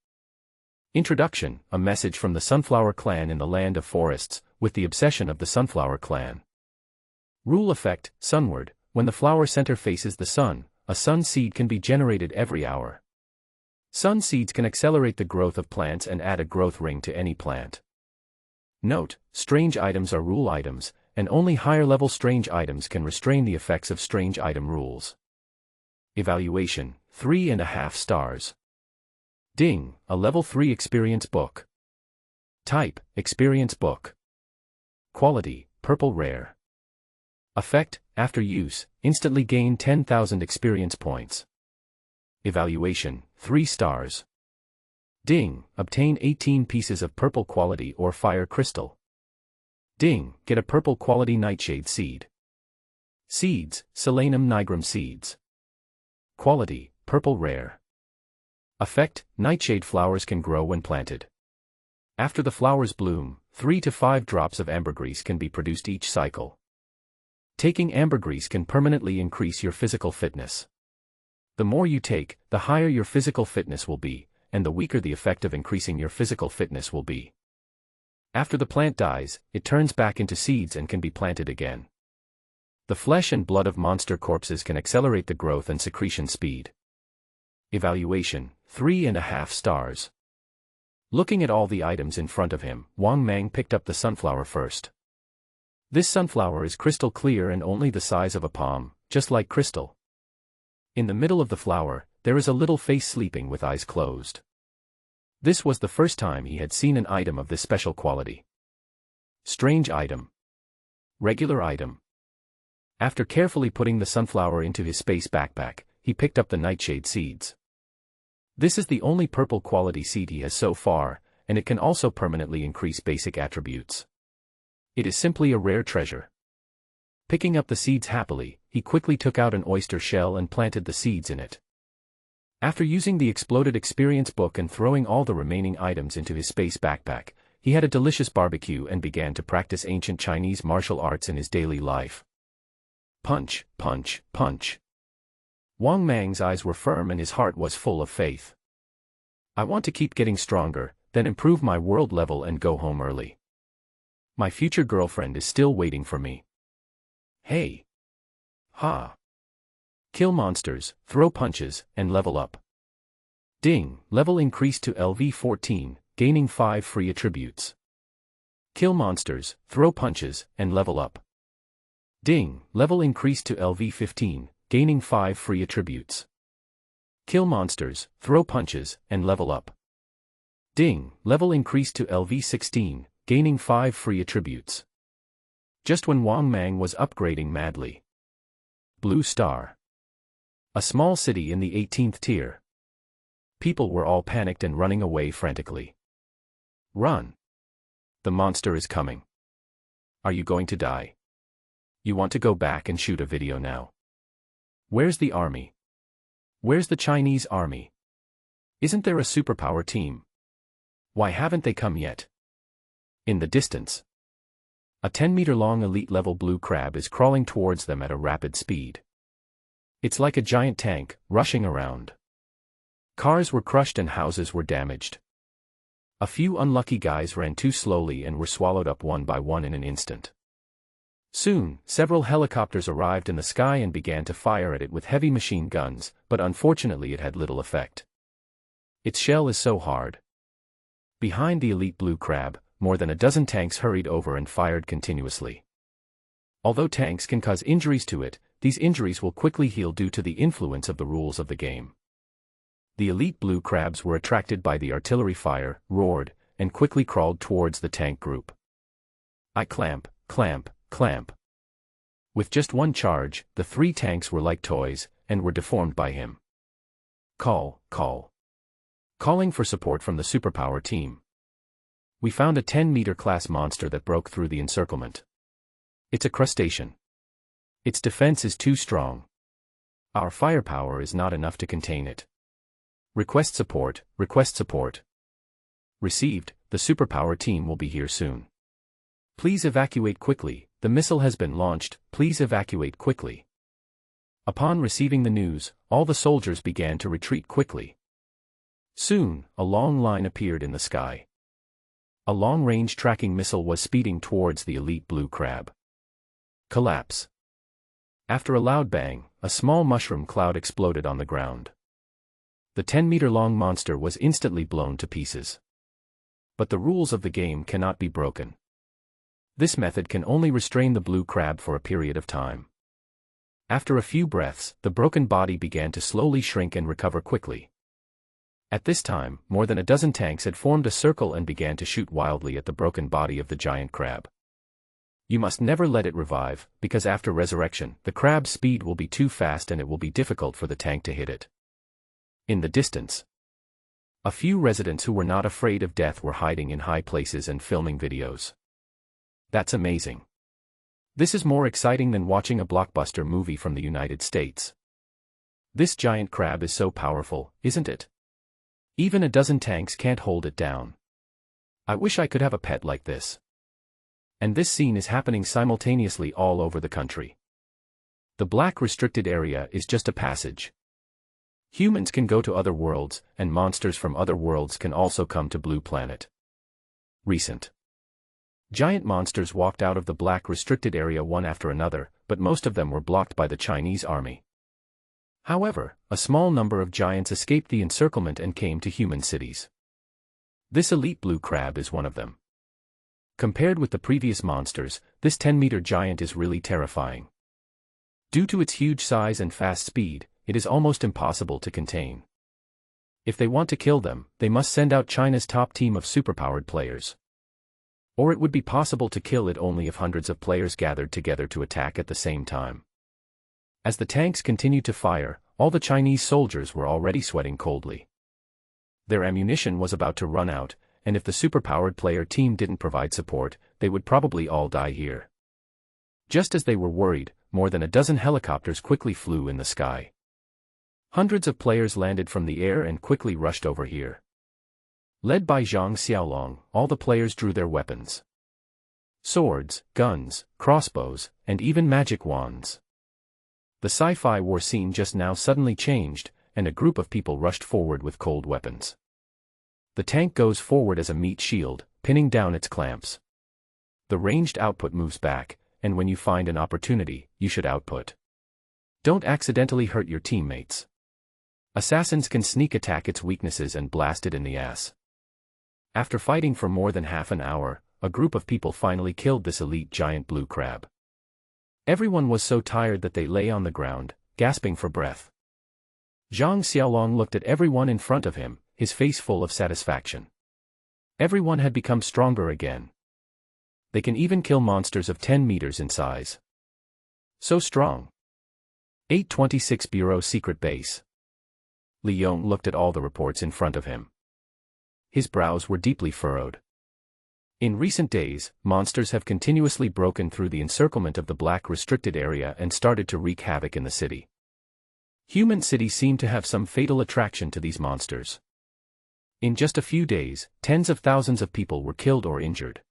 Introduction, a message from the Sunflower Clan in the Land of Forests, with the obsession of the Sunflower Clan. Rule effect, Sunward, when the flower center faces the sun, a sun seed can be generated every hour. Sun seeds can accelerate the growth of plants and add a growth ring to any plant. Note, strange items are rule items, and only higher-level strange items can restrain the effects of strange item rules. Evaluation, 3.5 stars. Ding, a level 3 experience book. Type, experience book. Quality, purple rare. Effect, after use, instantly gain 10,000 experience points. Evaluation, 3 stars. Ding, obtain 18 pieces of purple quality or fire crystal. Ding, get a purple quality nightshade seed. Seeds, Solanum nigrum seeds. Quality, purple rare. Effect, nightshade flowers can grow when planted. After the flowers bloom, 3 to 5 drops of ambergris can be produced each cycle. Taking ambergris can permanently increase your physical fitness. The more you take, the higher your physical fitness will be, and the weaker the effect of increasing your physical fitness will be. After the plant dies, it turns back into seeds and can be planted again. The flesh and blood of monster corpses can accelerate the growth and secretion speed. Evaluation, 3.5 stars. Looking at all the items in front of him, Wang Mang picked up the sunflower first. This sunflower is crystal clear and only the size of a palm, just like crystal. In the middle of the flower, there is a little face sleeping with eyes closed. This was the first time he had seen an item of this special quality. Strange item. Regular item. After carefully putting the sunflower into his space backpack, he picked up the nightshade seeds. This is the only purple quality seed he has so far, and it can also permanently increase basic attributes. It is simply a rare treasure. Picking up the seeds happily, he quickly took out an oyster shell and planted the seeds in it. After using the exploded experience book and throwing all the remaining items into his space backpack, he had a delicious barbecue and began to practice ancient Chinese martial arts in his daily life. Punch, punch, punch. Wang Mang's eyes were firm and his heart was full of faith. I want to keep getting stronger, then improve my world level and go home early. My future girlfriend is still waiting for me. Hey. Ha. Kill monsters, throw punches, and level up. Ding, level increased to LV 14, gaining 5 free attributes. Kill monsters, throw punches, and level up. Ding, level increased to LV 15, gaining 5 free attributes. Kill monsters, throw punches, and level up. Ding, level increased to LV 16, gaining 5 free attributes. Just when Wang Mang was upgrading madly. Blue Star. A small city in the 18th tier. People were all panicked and running away frantically. Run. The monster is coming. Are you going to die? You want to go back and shoot a video now? Where's the army? Where's the Chinese army? Isn't there a superpower team? Why haven't they come yet? In the distance. A 10-meter-long elite-level blue crab is crawling towards them at a rapid speed. It's like a giant tank, rushing around. Cars were crushed and houses were damaged. A few unlucky guys ran too slowly and were swallowed up one by one in an instant. Soon, several helicopters arrived in the sky and began to fire at it with heavy machine guns, but unfortunately it had little effect. Its shell is so hard. Behind the elite blue crab, more than a dozen tanks hurried over and fired continuously. Although tanks can cause injuries to it, these injuries will quickly heal due to the influence of the rules of the game. The elite blue crabs were attracted by the artillery fire, roared, and quickly crawled towards the tank group. I clamp, clamp, clamp. With just one charge, the 3 tanks were like toys, and were deformed by him. Call. Calling for support from the Superpower team. We found a 10-meter class monster that broke through the encirclement. It's a crustacean. Its defense is too strong. Our firepower is not enough to contain it. Request support, request support. Received, the Superpower team will be here soon. Please evacuate quickly, the missile has been launched, please evacuate quickly. Upon receiving the news, all the soldiers began to retreat quickly. Soon, a long line appeared in the sky. A long-range tracking missile was speeding towards the elite blue crab. Collapse. After a loud bang, a small mushroom cloud exploded on the ground. The 10-meter-long monster was instantly blown to pieces. But the rules of the game cannot be broken. This method can only restrain the blue crab for a period of time. After a few breaths, the broken body began to slowly shrink and recover quickly. At this time, more than a dozen tanks had formed a circle and began to shoot wildly at the broken body of the giant crab. You must never let it revive, because after resurrection, the crab's speed will be too fast and it will be difficult for the tank to hit it. In the distance, a few residents who were not afraid of death were hiding in high places and filming videos. That's amazing. This is more exciting than watching a blockbuster movie from the United States. This giant crab is so powerful, isn't it? Even a dozen tanks can't hold it down. I wish I could have a pet like this. And this scene is happening simultaneously all over the country. The black restricted area is just a passage. Humans can go to other worlds, and monsters from other worlds can also come to Blue Planet. Recent. Giant monsters walked out of the black restricted area one after another, but most of them were blocked by the Chinese army. However, a small number of giants escaped the encirclement and came to human cities. This elite blue crab is one of them. Compared with the previous monsters, this 10-meter giant is really terrifying. Due to its huge size and fast speed, it is almost impossible to contain. If they want to kill them, they must send out China's top team of superpowered players. Or it would be possible to kill it only if hundreds of players gathered together to attack at the same time. As the tanks continued to fire, all the Chinese soldiers were already sweating coldly. Their ammunition was about to run out, and if the superpowered player team didn't provide support, they would probably all die here. Just as they were worried, more than a dozen helicopters quickly flew in the sky. Hundreds of players landed from the air and quickly rushed over here. Led by Zhang Xiaolong, all the players drew their weapons. Swords, guns, crossbows, and even magic wands. The sci-fi war scene just now suddenly changed, and a group of people rushed forward with cold weapons. The tank goes forward as a meat shield, pinning down its clamps. The ranged output moves back, and when you find an opportunity, you should output. Don't accidentally hurt your teammates. Assassins can sneak attack its weaknesses and blast it in the ass. After fighting for more than half an hour, a group of people finally killed this elite giant blue crab. Everyone was so tired that they lay on the ground, gasping for breath. Zhang Xiaolong looked at everyone in front of him, his face full of satisfaction. Everyone had become stronger again. They can even kill monsters of 10 meters in size. So strong. 826 Bureau Secret Base. Li Yong looked at all the reports in front of him. His brows were deeply furrowed. In recent days, monsters have continuously broken through the encirclement of the black restricted area and started to wreak havoc in the city. Human cities seem to have some fatal attraction to these monsters. In just a few days, tens of thousands of people were killed or injured.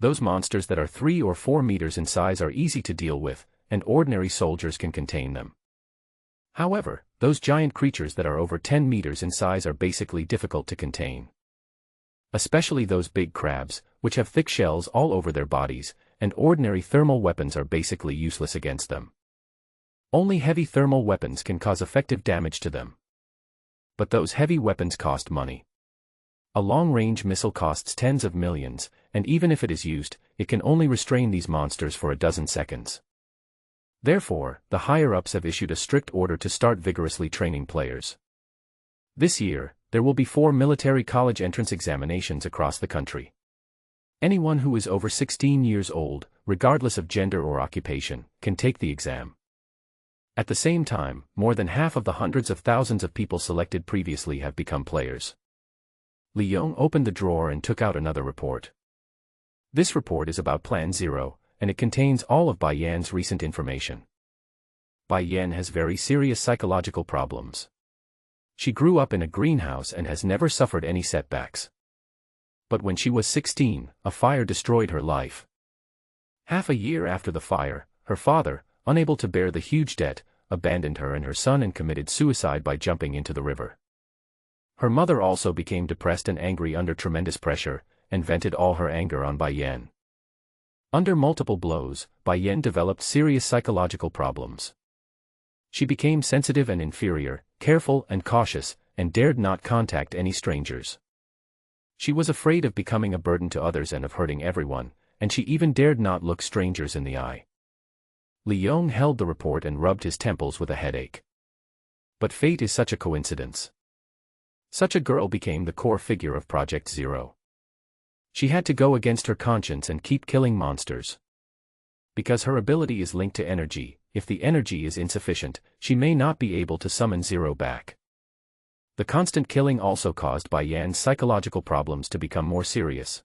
Those monsters that are 3 or 4 meters in size are easy to deal with, and ordinary soldiers can contain them. However, those giant creatures that are over 10 meters in size are basically difficult to contain. Especially those big crabs, which have thick shells all over their bodies, and ordinary thermal weapons are basically useless against them. Only heavy thermal weapons can cause effective damage to them. But those heavy weapons cost money. A long-range missile costs tens of millions, and even if it is used, it can only restrain these monsters for a dozen seconds. Therefore, the higher-ups have issued a strict order to start vigorously training players. This year, there will be 4 military college entrance examinations across the country. Anyone who is over 16 years old, regardless of gender or occupation, can take the exam. At the same time, more than half of the hundreds of thousands of people selected previously have become players. Li Yong opened the drawer and took out another report. This report is about Plan Zero, and it contains all of Bai Yan's recent information. Bai Yan has very serious psychological problems. She grew up in a greenhouse and has never suffered any setbacks. But when she was 16, a fire destroyed her life. Half a year after the fire, her father, unable to bear the huge debt, abandoned her and her son and committed suicide by jumping into the river. Her mother also became depressed and angry under tremendous pressure, and vented all her anger on Bai Yan. Under multiple blows, Bai Yan developed serious psychological problems. She became sensitive and inferior, careful and cautious, and dared not contact any strangers. She was afraid of becoming a burden to others and of hurting everyone, and she even dared not look strangers in the eye. Li Yong held the report and rubbed his temples with a headache. But fate is such a coincidence. Such a girl became the core figure of Project Zero. She had to go against her conscience and keep killing monsters. Because her ability is linked to energy, if the energy is insufficient, she may not be able to summon Zero back. The constant killing also caused Bai Yan's psychological problems to become more serious.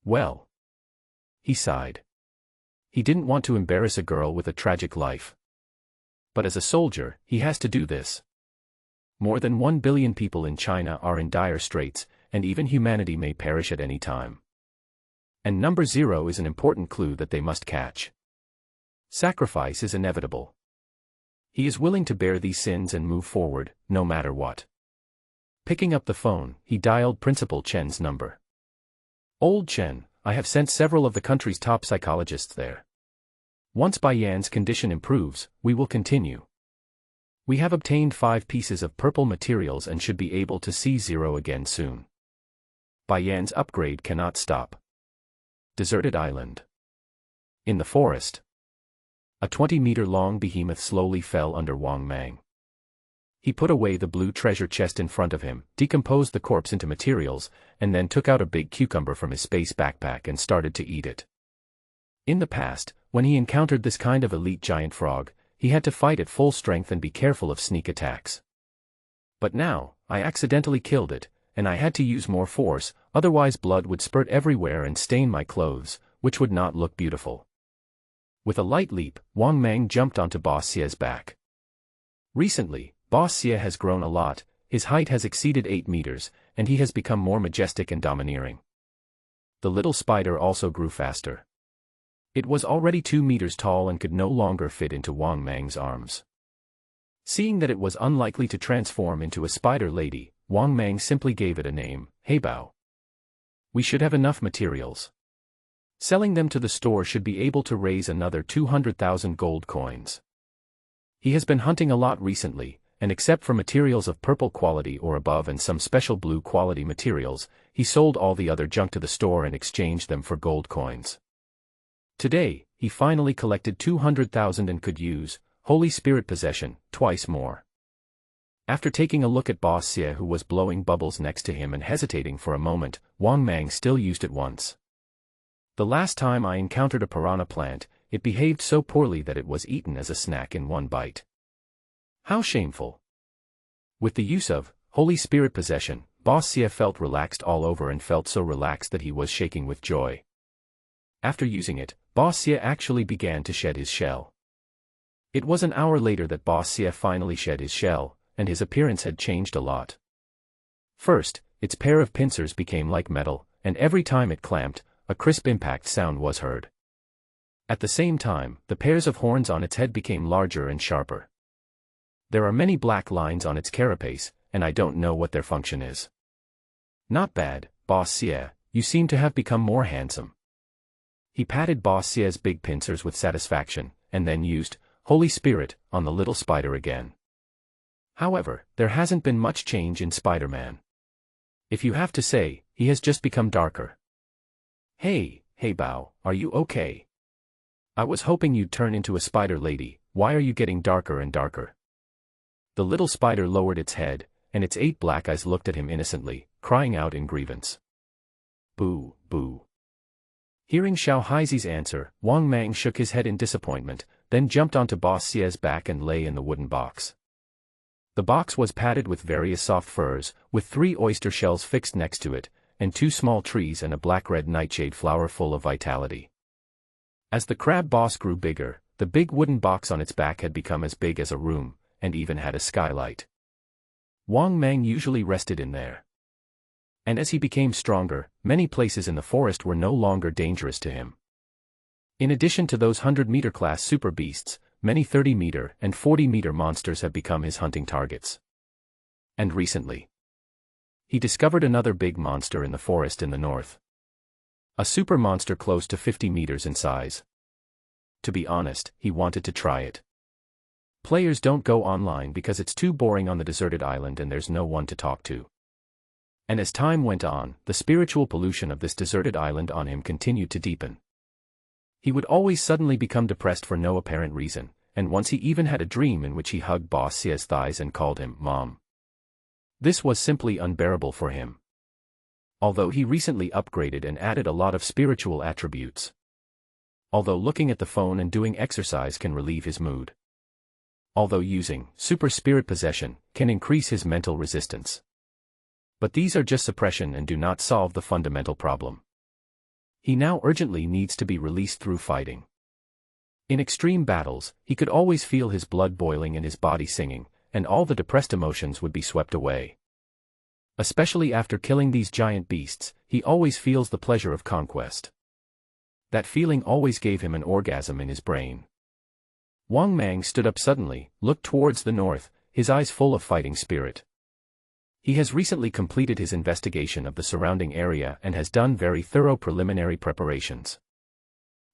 Well, he sighed. He didn't want to embarrass a girl with a tragic life. But as a soldier, he has to do this. More than 1 billion people in China are in dire straits, and even humanity may perish at any time. And number 0 is an important clue that they must catch. Sacrifice is inevitable. He is willing to bear these sins and move forward, no matter what. Picking up the phone, he dialed Principal Chen's number. Old Chen, I have sent several of the country's top psychologists there. Once Bai Yan's condition improves, we will continue. We have obtained 5 pieces of purple materials and should be able to see Zero again soon. Bai Yan's upgrade cannot stop. Deserted island. In the forest. A 20-meter-long behemoth slowly fell under Wang Mang. He put away the blue treasure chest in front of him, decomposed the corpse into materials, and then took out a big cucumber from his space backpack and started to eat it. In the past, when he encountered this kind of elite giant frog, he had to fight at full strength and be careful of sneak attacks. But now, I accidentally killed it, and I had to use more force, otherwise blood would spurt everywhere and stain my clothes, which would not look beautiful. With a light leap, Wang Mang jumped onto Boss Xie's back. Recently, Boss Xie has grown a lot, his height has exceeded 8 meters, and he has become more majestic and domineering. The little spider also grew faster. It was already 2 meters tall and could no longer fit into Wang Mang's arms. Seeing that it was unlikely to transform into a spider lady, Wang Mang simply gave it a name, Heibao. We should have enough materials. Selling them to the store should be able to raise another 200,000 gold coins. He has been hunting a lot recently, and except for materials of purple quality or above and some special blue quality materials, he sold all the other junk to the store and exchanged them for gold coins. Today, he finally collected 200,000 and could use Holy Spirit Possession twice more. After taking a look at Boss Xie, who was blowing bubbles next to him and hesitating for a moment, Wang Mang still used it once. The last time I encountered a piranha plant, it behaved so poorly that it was eaten as a snack in one bite. How shameful. With the use of Holy Spirit Possession, Boss Xie felt relaxed all over and felt so relaxed that he was shaking with joy. After using it, Boss Xie actually began to shed his shell. It was an hour later that Boss Xie finally shed his shell, and his appearance had changed a lot. First, its pair of pincers became like metal, and every time it clamped, a crisp impact sound was heard. At the same time, the pairs of horns on its head became larger and sharper. There are many black lines on its carapace, and I don't know what their function is. Not bad, Boss Xie, you seem to have become more handsome. He patted Boss Xie's big pincers with satisfaction, and then used Holy Spirit on the little spider again. However, there hasn't been much change in Spider-Man. If you have to say, he has just become darker. Hey, Bao, are you okay? I was hoping you'd turn into a spider lady, why are you getting darker and darker? The little spider lowered its head, and its 8 black eyes looked at him innocently, crying out in grievance. Boo, boo. Hearing Xiao Haizi's answer, Wang Mang shook his head in disappointment, then jumped onto Boss Xie's back and lay in the wooden box. The box was padded with various soft furs, with 3 oyster shells fixed next to it, and 2 small trees and a black-red nightshade flower full of vitality. As the crab boss grew bigger, the big wooden box on its back had become as big as a room, and even had a skylight. Wang Mang usually rested in there. And as he became stronger, many places in the forest were no longer dangerous to him. In addition to those 100-meter class super beasts, many 30-meter and 40-meter monsters have become his hunting targets. And recently, he discovered another big monster in the forest in the north. A super monster close to 50 meters in size. To be honest, he wanted to try it. Players don't go online because it's too boring on the deserted island and there's no one to talk to. And as time went on, the spiritual pollution of this deserted island on him continued to deepen. He would always suddenly become depressed for no apparent reason, and once he even had a dream in which he hugged Boss Xie's thighs and called him Mom. This was simply unbearable for him. Although he recently upgraded and added a lot of spiritual attributes. Although looking at the phone and doing exercise can relieve his mood. Although using super spirit possession can increase his mental resistance. But these are just suppression and do not solve the fundamental problem. He now urgently needs to be released through fighting. In extreme battles, he could always feel his blood boiling and his body singing, and all the depressed emotions would be swept away. Especially after killing these giant beasts, he always feels the pleasure of conquest. That feeling always gave him an orgasm in his brain. Wang Mang stood up suddenly, looked towards the north, his eyes full of fighting spirit. He has recently completed his investigation of the surrounding area and has done very thorough preliminary preparations.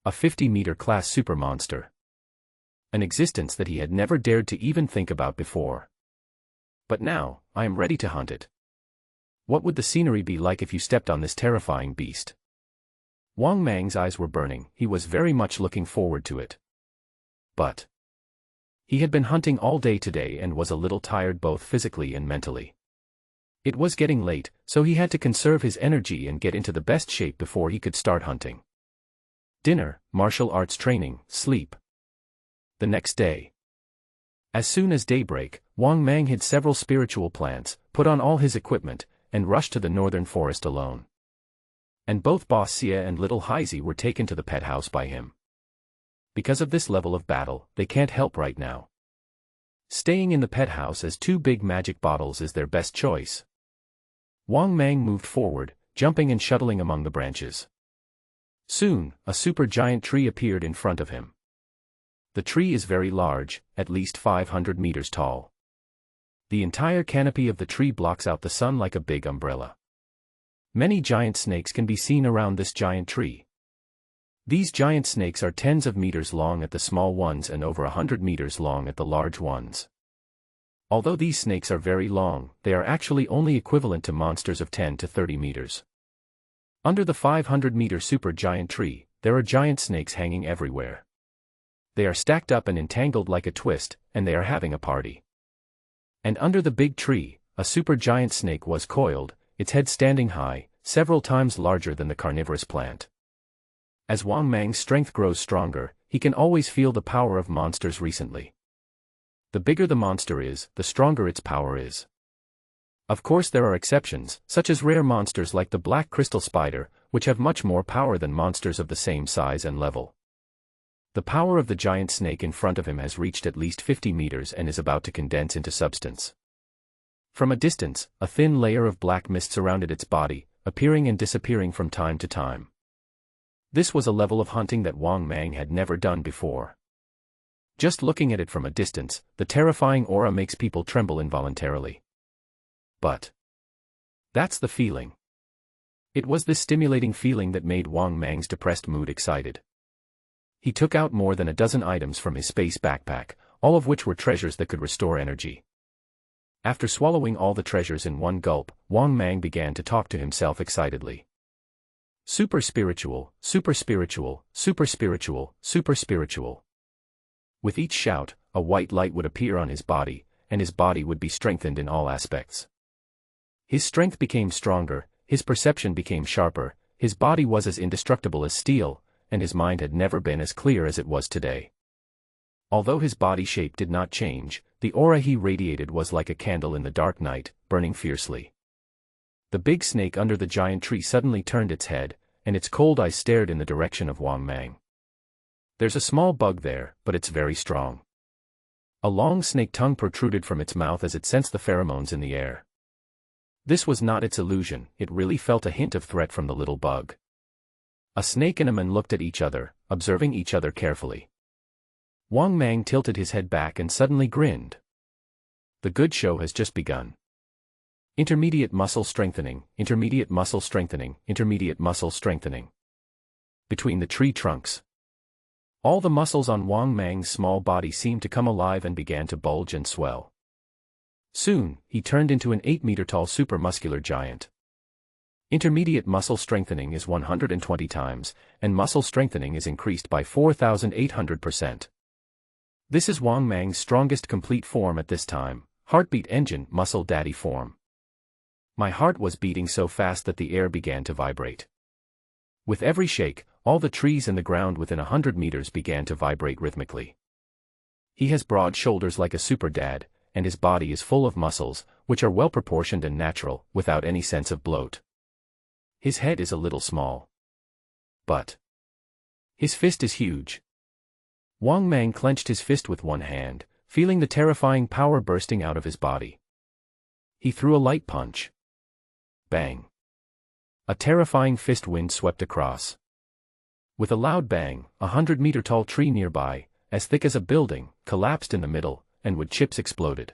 A 50-meter class super monster. An existence that he had never dared to even think about before. But now, I am ready to hunt it. What would the scenery be like if you stepped on this terrifying beast? Wang Mang's eyes were burning, he was very much looking forward to it. But he had been hunting all day today and was a little tired both physically and mentally. It was getting late, so he had to conserve his energy and get into the best shape before he could start hunting. Dinner, martial arts training, sleep. The next day. As soon as daybreak, Wang Mang hid several spiritual plants, put on all his equipment, and rushed to the northern forest alone. And both Boss Xie and Little Haizi were taken to the pet house by him. Because of this level of battle, they can't help right now. Staying in the pet house as 2 big magic bottles is their best choice. Wang Mang moved forward, jumping and shuttling among the branches. Soon, a super giant tree appeared in front of him. The tree is very large, at least 500 meters tall. The entire canopy of the tree blocks out the sun like a big umbrella. Many giant snakes can be seen around this giant tree. These giant snakes are tens of meters long at the small ones and over 100 meters long at the large ones. Although these snakes are very long, they are actually only equivalent to monsters of 10 to 30 meters. Under the 500-meter super giant tree, there are giant snakes hanging everywhere. They are stacked up and entangled like a twist, and they are having a party. And under the big tree, a super giant snake was coiled, its head standing high, several times larger than the carnivorous plant. As Wang Mang's strength grows stronger, he can always feel the power of monsters recently. The bigger the monster is, the stronger its power is. Of course there are exceptions, such as rare monsters like the black crystal spider, which have much more power than monsters of the same size and level. The power of the giant snake in front of him has reached at least 50 meters and is about to condense into substance. From a distance, a thin layer of black mist surrounded its body, appearing and disappearing from time to time. This was a level of hunting that Wang Mang had never done before. Just looking at it from a distance, the terrifying aura makes people tremble involuntarily. But that's the feeling. It was this stimulating feeling that made Wang Mang's depressed mood excited. He took out more than a dozen items from his space backpack, all of which were treasures that could restore energy. After swallowing all the treasures in one gulp, Wang Mang began to talk to himself excitedly. Super spiritual, super spiritual, super spiritual, super spiritual. With each shout, a white light would appear on his body, and his body would be strengthened in all aspects. His strength became stronger, his perception became sharper, his body was as indestructible as steel, and his mind had never been as clear as it was today. Although his body shape did not change, the aura he radiated was like a candle in the dark night, burning fiercely. The big snake under the giant tree suddenly turned its head, and its cold eyes stared in the direction of Wang Mang. There's a small bug there, but it's very strong. A long snake tongue protruded from its mouth as it sensed the pheromones in the air. This was not its illusion, it really felt a hint of threat from the little bug. A snake and a man looked at each other, observing each other carefully. Wang Mang tilted his head back and suddenly grinned. The good show has just begun. Intermediate muscle strengthening, intermediate muscle strengthening, intermediate muscle strengthening. Between the tree trunks. All the muscles on Wang Mang's small body seemed to come alive and began to bulge and swell. Soon, he turned into an 8-meter-tall supermuscular giant. Intermediate muscle strengthening is 120 times, and muscle strengthening is increased by 4,800%. This is Wang Mang's strongest complete form at this time, heartbeat engine muscle daddy form. My heart was beating so fast that the air began to vibrate. With every shake, all the trees and the ground within 100 meters began to vibrate rhythmically. He has broad shoulders like a super dad, and his body is full of muscles, which are well proportioned and natural, without any sense of bloat. His head is a little small. But his fist is huge. Wang Mang clenched his fist with one hand, feeling the terrifying power bursting out of his body. He threw a light punch. Bang. A terrifying fist wind swept across. With a loud bang, 100-meter-tall tree nearby, as thick as a building, collapsed in the middle, and wood chips exploded.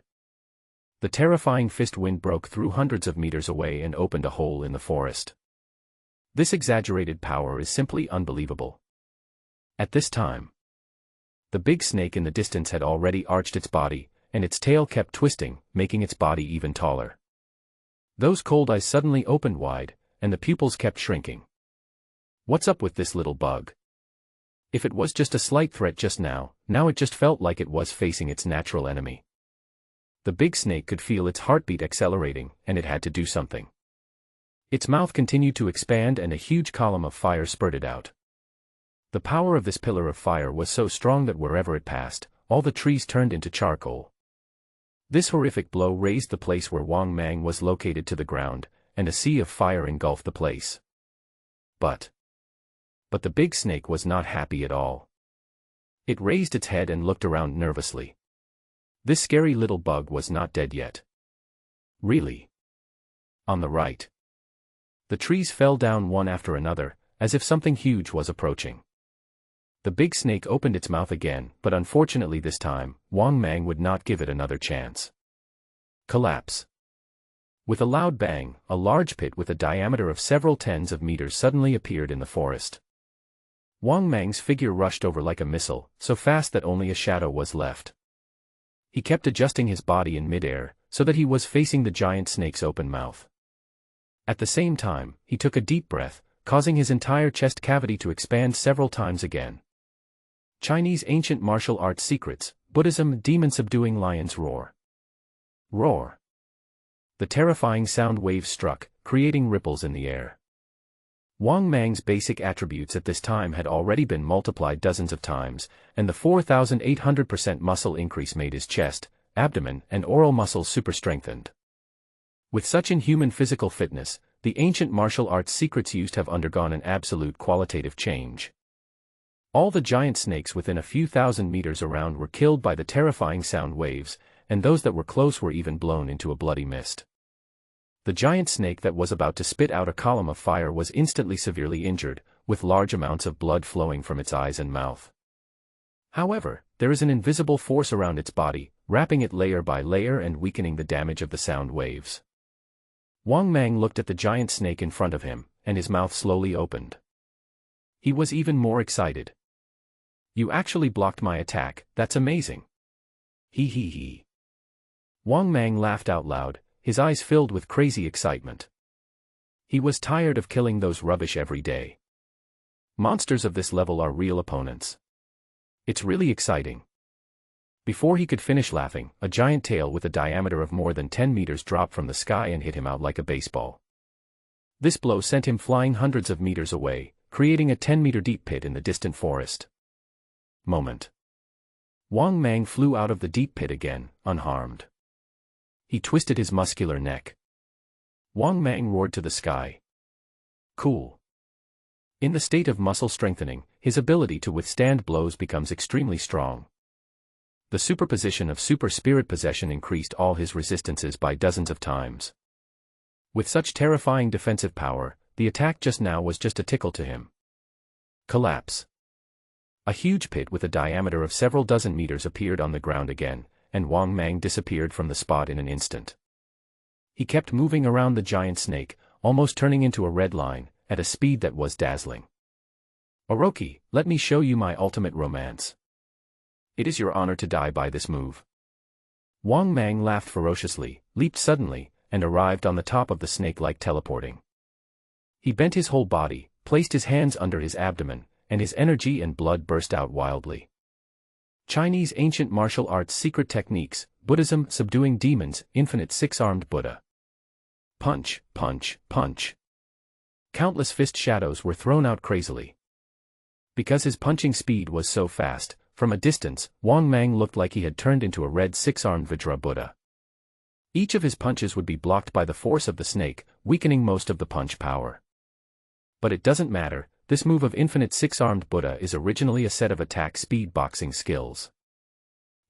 The terrifying fist wind broke through hundreds of meters away and opened a hole in the forest. This exaggerated power is simply unbelievable. At this time, the big snake in the distance had already arched its body, and its tail kept twisting, making its body even taller. Those cold eyes suddenly opened wide, and the pupils kept shrinking. What's up with this little bug? If it was just a slight threat just now, now it just felt like it was facing its natural enemy. The big snake could feel its heartbeat accelerating, and it had to do something. Its mouth continued to expand and a huge column of fire spurted out. The power of this pillar of fire was so strong that wherever it passed, all the trees turned into charcoal. This horrific blow raised the place where Wang Mang was located to the ground, and a sea of fire engulfed the place. But the big snake was not happy at all. It raised its head and looked around nervously. This scary little bug was not dead yet. Really? On the right. The trees fell down one after another, as if something huge was approaching. The big snake opened its mouth again, but unfortunately this time, Wang Mang would not give it another chance. Collapse. With a loud bang, a large pit with a diameter of several tens of meters suddenly appeared in the forest. Wang Mang's figure rushed over like a missile, so fast that only a shadow was left. He kept adjusting his body in midair, so that he was facing the giant snake's open mouth. At the same time, he took a deep breath, causing his entire chest cavity to expand several times again. Chinese ancient martial arts secrets, Buddhism, demon subduing lion's roar. Roar. The terrifying sound waves struck, creating ripples in the air. Wang Mang's basic attributes at this time had already been multiplied dozens of times, and the 4,800% muscle increase made his chest, abdomen, and oral muscles super strengthened. With such inhuman physical fitness, the ancient martial arts secrets used have undergone an absolute qualitative change. All the giant snakes within a few thousand meters around were killed by the terrifying sound waves, and those that were close were even blown into a bloody mist. The giant snake that was about to spit out a column of fire was instantly severely injured, with large amounts of blood flowing from its eyes and mouth. However, there is an invisible force around its body, wrapping it layer by layer and weakening the damage of the sound waves. Wang Mang looked at the giant snake in front of him, and his mouth slowly opened. He was even more excited. You actually blocked my attack, that's amazing. He he he. Wang Mang laughed out loud, his eyes filled with crazy excitement. He was tired of killing those rubbish every day. Monsters of this level are real opponents. It's really exciting. Before he could finish laughing, a giant tail with a diameter of more than 10 meters dropped from the sky and hit him out like a baseball. This blow sent him flying hundreds of meters away, creating a 10-meter deep pit in the distant forest. Moment. Wang Mang flew out of the deep pit again, unharmed. He twisted his muscular neck. Wang Mang roared to the sky. Cool. In the state of muscle strengthening, his ability to withstand blows becomes extremely strong. The superposition of super spirit possession increased all his resistances by dozens of times. With such terrifying defensive power, the attack just now was just a tickle to him. Collapse. A huge pit with a diameter of several dozen meters appeared on the ground again, and Wang Mang disappeared from the spot in an instant. He kept moving around the giant snake, almost turning into a red line, at a speed that was dazzling. Orochi, let me show you my ultimate romance. It is your honor to die by this move. Wang Mang laughed ferociously, leaped suddenly, and arrived on the top of the snake like teleporting. He bent his whole body, placed his hands under his abdomen, and his energy and blood burst out wildly. Chinese ancient martial arts secret techniques, Buddhism subduing demons, infinite six-armed Buddha. Punch, punch, punch. Countless fist shadows were thrown out crazily. Because his punching speed was so fast, from a distance, Wang Mang looked like he had turned into a red six-armed Vajra Buddha. Each of his punches would be blocked by the force of the snake, weakening most of the punch power. But it doesn't matter, this move of infinite six-armed Buddha is originally a set of attack speed boxing skills.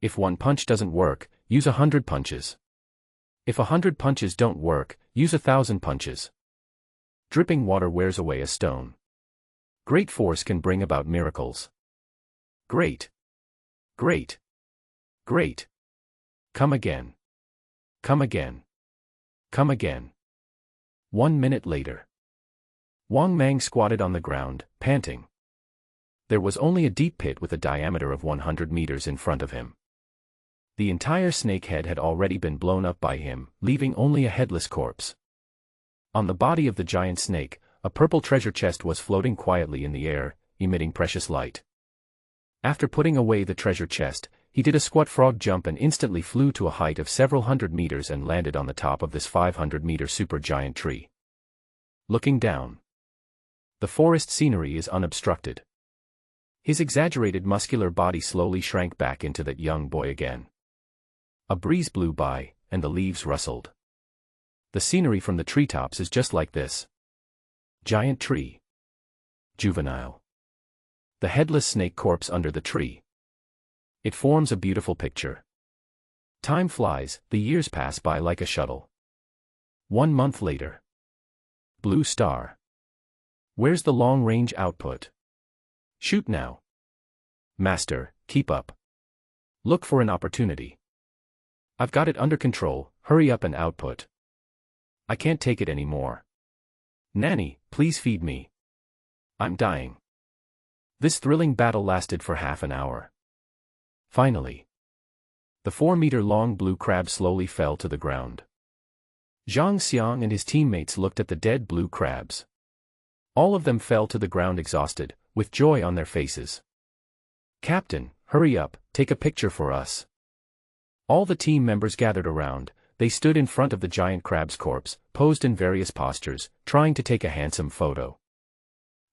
If one punch doesn't work, use 100 punches. If 100 punches don't work, use 1,000 punches. Dripping water wears away a stone. Great force can bring about miracles. Great. Great. Great. Come again. Come again. Come again. 1 minute later. Wang Mang squatted on the ground, panting. There was only a deep pit with a diameter of 100 meters in front of him. The entire snake head had already been blown up by him, leaving only a headless corpse. On the body of the giant snake, a purple treasure chest was floating quietly in the air, emitting precious light. After putting away the treasure chest, he did a squat frog jump and instantly flew to a height of several hundred meters and landed on the top of this 500-meter supergiant tree. Looking down. The forest scenery is unobstructed. His exaggerated muscular body slowly shrank back into that young boy again. A breeze blew by, and the leaves rustled. The scenery from the treetops is just like this. Giant tree. Juvenile. The headless snake corpse under the tree. It forms a beautiful picture. Time flies, the years pass by like a shuttle. 1 month later. Blue star. Where's the long-range output? Shoot now. Master, keep up. Look for an opportunity. I've got it under control, hurry up and output. I can't take it anymore. Nanny, please feed me. I'm dying. This thrilling battle lasted for half an hour. Finally. The 4-meter-long blue crab slowly fell to the ground. Zhang Xiang and his teammates looked at the dead blue crabs. All of them fell to the ground exhausted, with joy on their faces. Captain, hurry up, take a picture for us. All the team members gathered around. They stood in front of the giant crab's corpse, posed in various postures, trying to take a handsome photo.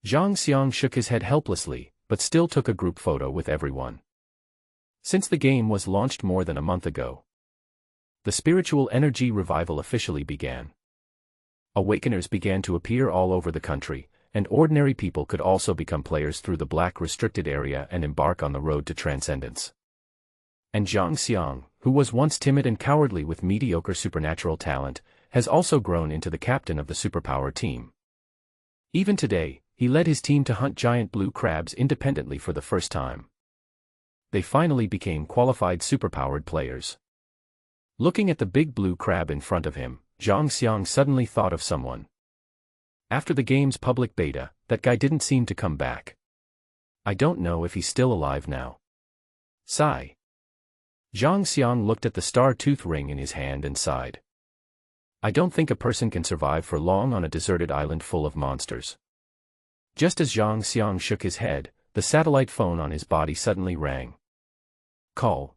Zhang Xiang shook his head helplessly, but still took a group photo with everyone. Since the game was launched more than a month ago, the spiritual energy revival officially began. Awakeners began to appear all over the country, and ordinary people could also become players through the black restricted area and embark on the road to transcendence. And Zhang Xiang, who was once timid and cowardly with mediocre supernatural talent, has also grown into the captain of the Superpowered team. Even today, he led his team to hunt giant blue crabs independently for the first time. They finally became qualified Superpowered players. Looking at the big blue crab in front of him, Zhang Xiang suddenly thought of someone. After the game's public beta, that guy didn't seem to come back. I don't know if he's still alive now. Sigh. Zhang Xiang looked at the star-tooth ring in his hand and sighed. I don't think a person can survive for long on a deserted island full of monsters. Just as Zhang Xiang shook his head, the satellite phone on his body suddenly rang. Call.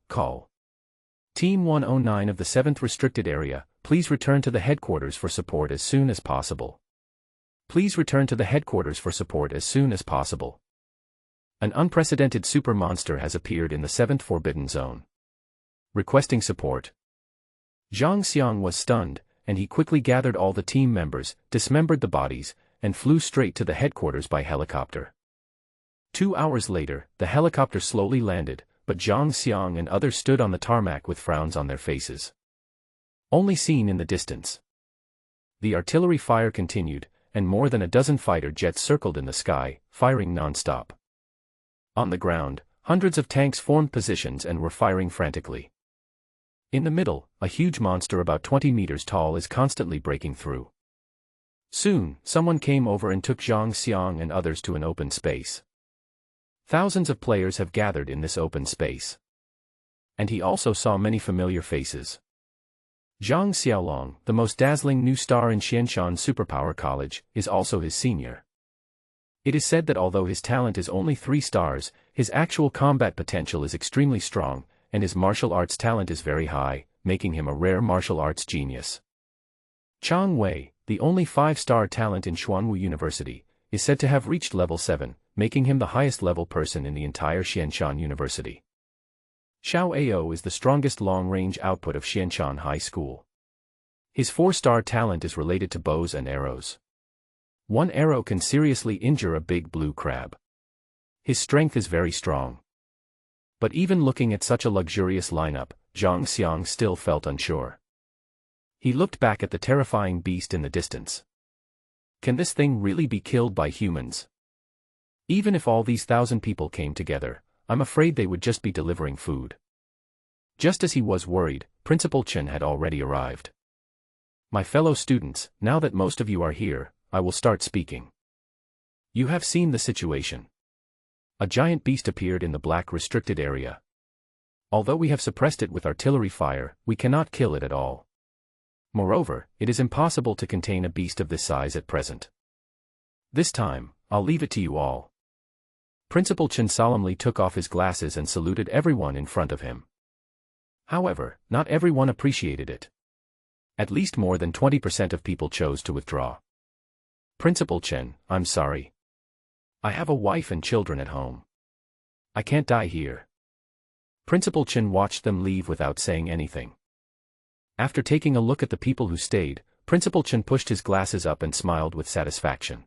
Team 109 of the 7th Restricted Area, please return to the headquarters for support as soon as possible. Please return to the headquarters for support as soon as possible. An unprecedented super monster has appeared in the 7th Forbidden Zone. Requesting support. Zhang Xiang was stunned, and he quickly gathered all the team members, dismembered the bodies, and flew straight to the headquarters by helicopter. 2 hours later, the helicopter slowly landed, but Zhang Xiang and others stood on the tarmac with frowns on their faces. Only seen in the distance. The artillery fire continued, and more than a dozen fighter jets circled in the sky, firing non-stop. On the ground, hundreds of tanks formed positions and were firing frantically. In the middle, a huge monster about 20 meters tall is constantly breaking through. Soon, someone came over and took Zhang Xiang and others to an open space. Thousands of players have gathered in this open space. And he also saw many familiar faces. Zhang Xiaolong, the most dazzling new star in Xianshan Superpower College, is also his senior. It is said that although his talent is only 3 stars, his actual combat potential is extremely strong, and his martial arts talent is very high, making him a rare martial arts genius. Chang Wei, the only 5-star talent in Xuanwu University, is said to have reached level 7, making him the highest level person in the entire Xianshan University. Xiao Ao is the strongest long-range output of Xianshan High School. His 4-star talent is related to bows and arrows. One arrow can seriously injure a big blue crab. His strength is very strong. But even looking at such a luxurious lineup, Zhang Xiang still felt unsure. He looked back at the terrifying beast in the distance. Can this thing really be killed by humans? Even if all these 1,000 people came together, I'm afraid they would just be delivering food. Just as he was worried, Principal Chen had already arrived. My fellow students, now that most of you are here, I will start speaking. You have seen the situation. A giant beast appeared in the black restricted area. Although we have suppressed it with artillery fire, we cannot kill it at all. Moreover, it is impossible to contain a beast of this size at present. This time, I'll leave it to you all. Principal Chen solemnly took off his glasses and saluted everyone in front of him. However, not everyone appreciated it. At least more than 20% of people chose to withdraw. Principal Chen, I'm sorry. I have a wife and children at home. I can't die here. Principal Chen watched them leave without saying anything. After taking a look at the people who stayed, Principal Chen pushed his glasses up and smiled with satisfaction.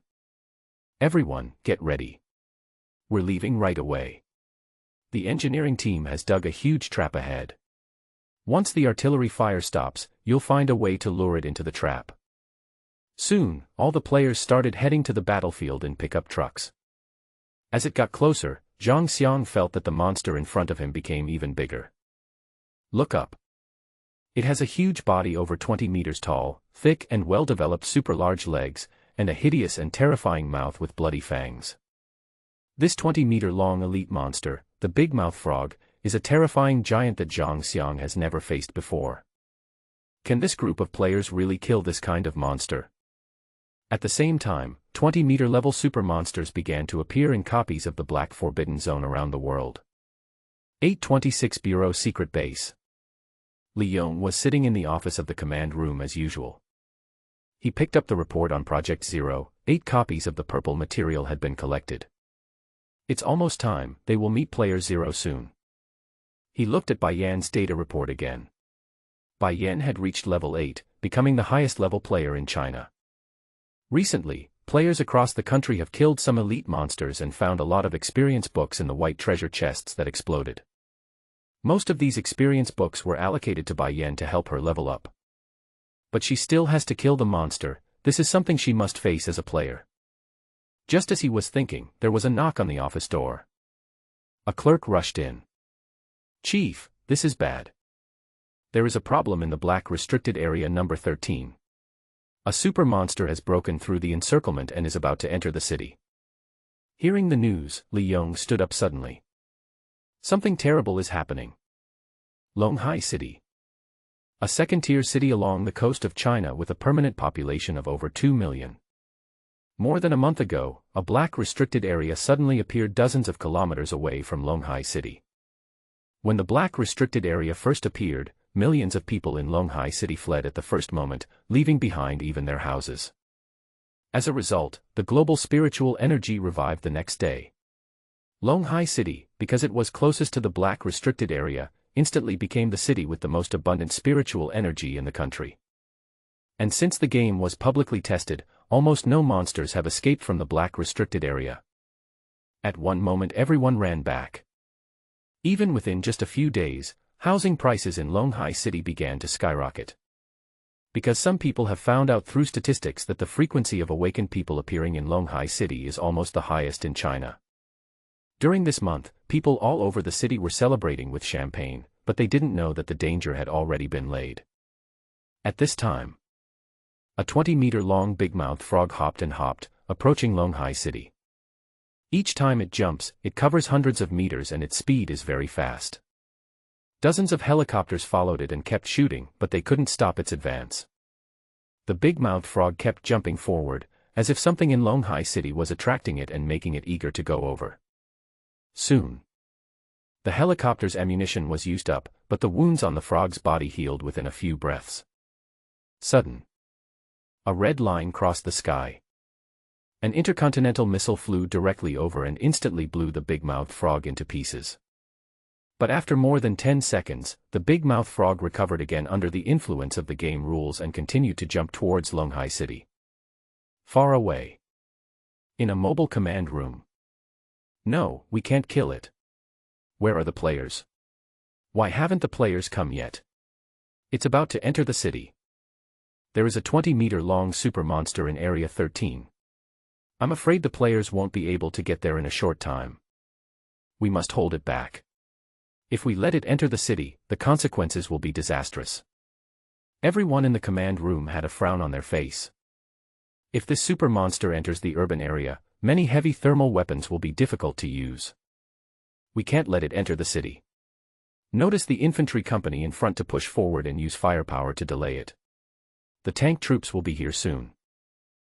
Everyone, get ready. We're leaving right away. The engineering team has dug a huge trap ahead. Once the artillery fire stops, you'll find a way to lure it into the trap. Soon, all the players started heading to the battlefield in pickup trucks. As it got closer, Zhang Xiang felt that the monster in front of him became even bigger. Look up. It has a huge body over 20 meters tall, thick and well-developed super large legs, and a hideous and terrifying mouth with bloody fangs. This 20-meter-long elite monster, the Big Mouth Frog, is a terrifying giant that Zhang Xiang has never faced before. Can this group of players really kill this kind of monster? At the same time, 20-meter level super monsters began to appear in copies of the Black Forbidden Zone around the world. 826 Bureau Secret Base. Li Yong was sitting in the office of the command room as usual. He picked up the report on Project Zero. 8 copies of the purple material had been collected. It's almost time, they will meet Player Zero soon. He looked at Bai Yan's data report again. Bai Yan had reached level 8, becoming the highest level player in China. Recently, players across the country have killed some elite monsters and found a lot of experience books in the white treasure chests that exploded. Most of these experience books were allocated to Bai Yan to help her level up. But she still has to kill the monster. This is something she must face as a player. Just as he was thinking, there was a knock on the office door. A clerk rushed in. Chief, this is bad. There is a problem in the black restricted area number 13. A super monster has broken through the encirclement and is about to enter the city. Hearing the news, Li Yong stood up suddenly. Something terrible is happening. Longhai City. A second-tier city along the coast of China with a permanent population of over 2 million. More than a month ago, a black restricted area suddenly appeared dozens of kilometers away from Longhai City. When the black restricted area first appeared, millions of people in Longhai City fled at the first moment, leaving behind even their houses. As a result, the global spiritual energy revived the next day. Longhai City, because it was closest to the black restricted area, instantly became the city with the most abundant spiritual energy in the country. And since the game was publicly tested, almost no monsters have escaped from the black restricted area. At one moment everyone ran back. Even within just a few days, housing prices in Longhai City began to skyrocket. Because some people have found out through statistics that the frequency of awakened people appearing in Longhai City is almost the highest in China. During this month, people all over the city were celebrating with champagne, but they didn't know that the danger had already been laid. At this time, a 20-meter-long big-mouthed frog hopped and hopped, approaching Longhai City. Each time it jumps, it covers hundreds of meters and its speed is very fast. Dozens of helicopters followed it and kept shooting, but they couldn't stop its advance. The big-mouthed frog kept jumping forward, as if something in Longhai City was attracting it and making it eager to go over. Soon, the helicopter's ammunition was used up, but the wounds on the frog's body healed within a few breaths. Sudden. A red line crossed the sky. An intercontinental missile flew directly over and instantly blew the big-mouthed frog into pieces. But after more than 10 seconds, the big-mouthed frog recovered again under the influence of the game rules and continued to jump towards Longhai City. Far away. In a mobile command room. No, we can't kill it. Where are the players? Why haven't the players come yet? It's about to enter the city. There is a 20-meter-long super monster in Area 13. I'm afraid the players won't be able to get there in a short time. We must hold it back. If we let it enter the city, the consequences will be disastrous. Everyone in the command room had a frown on their face. If this super monster enters the urban area, many heavy thermal weapons will be difficult to use. We can't let it enter the city. Notice the infantry company in front to push forward and use firepower to delay it. The tank troops will be here soon.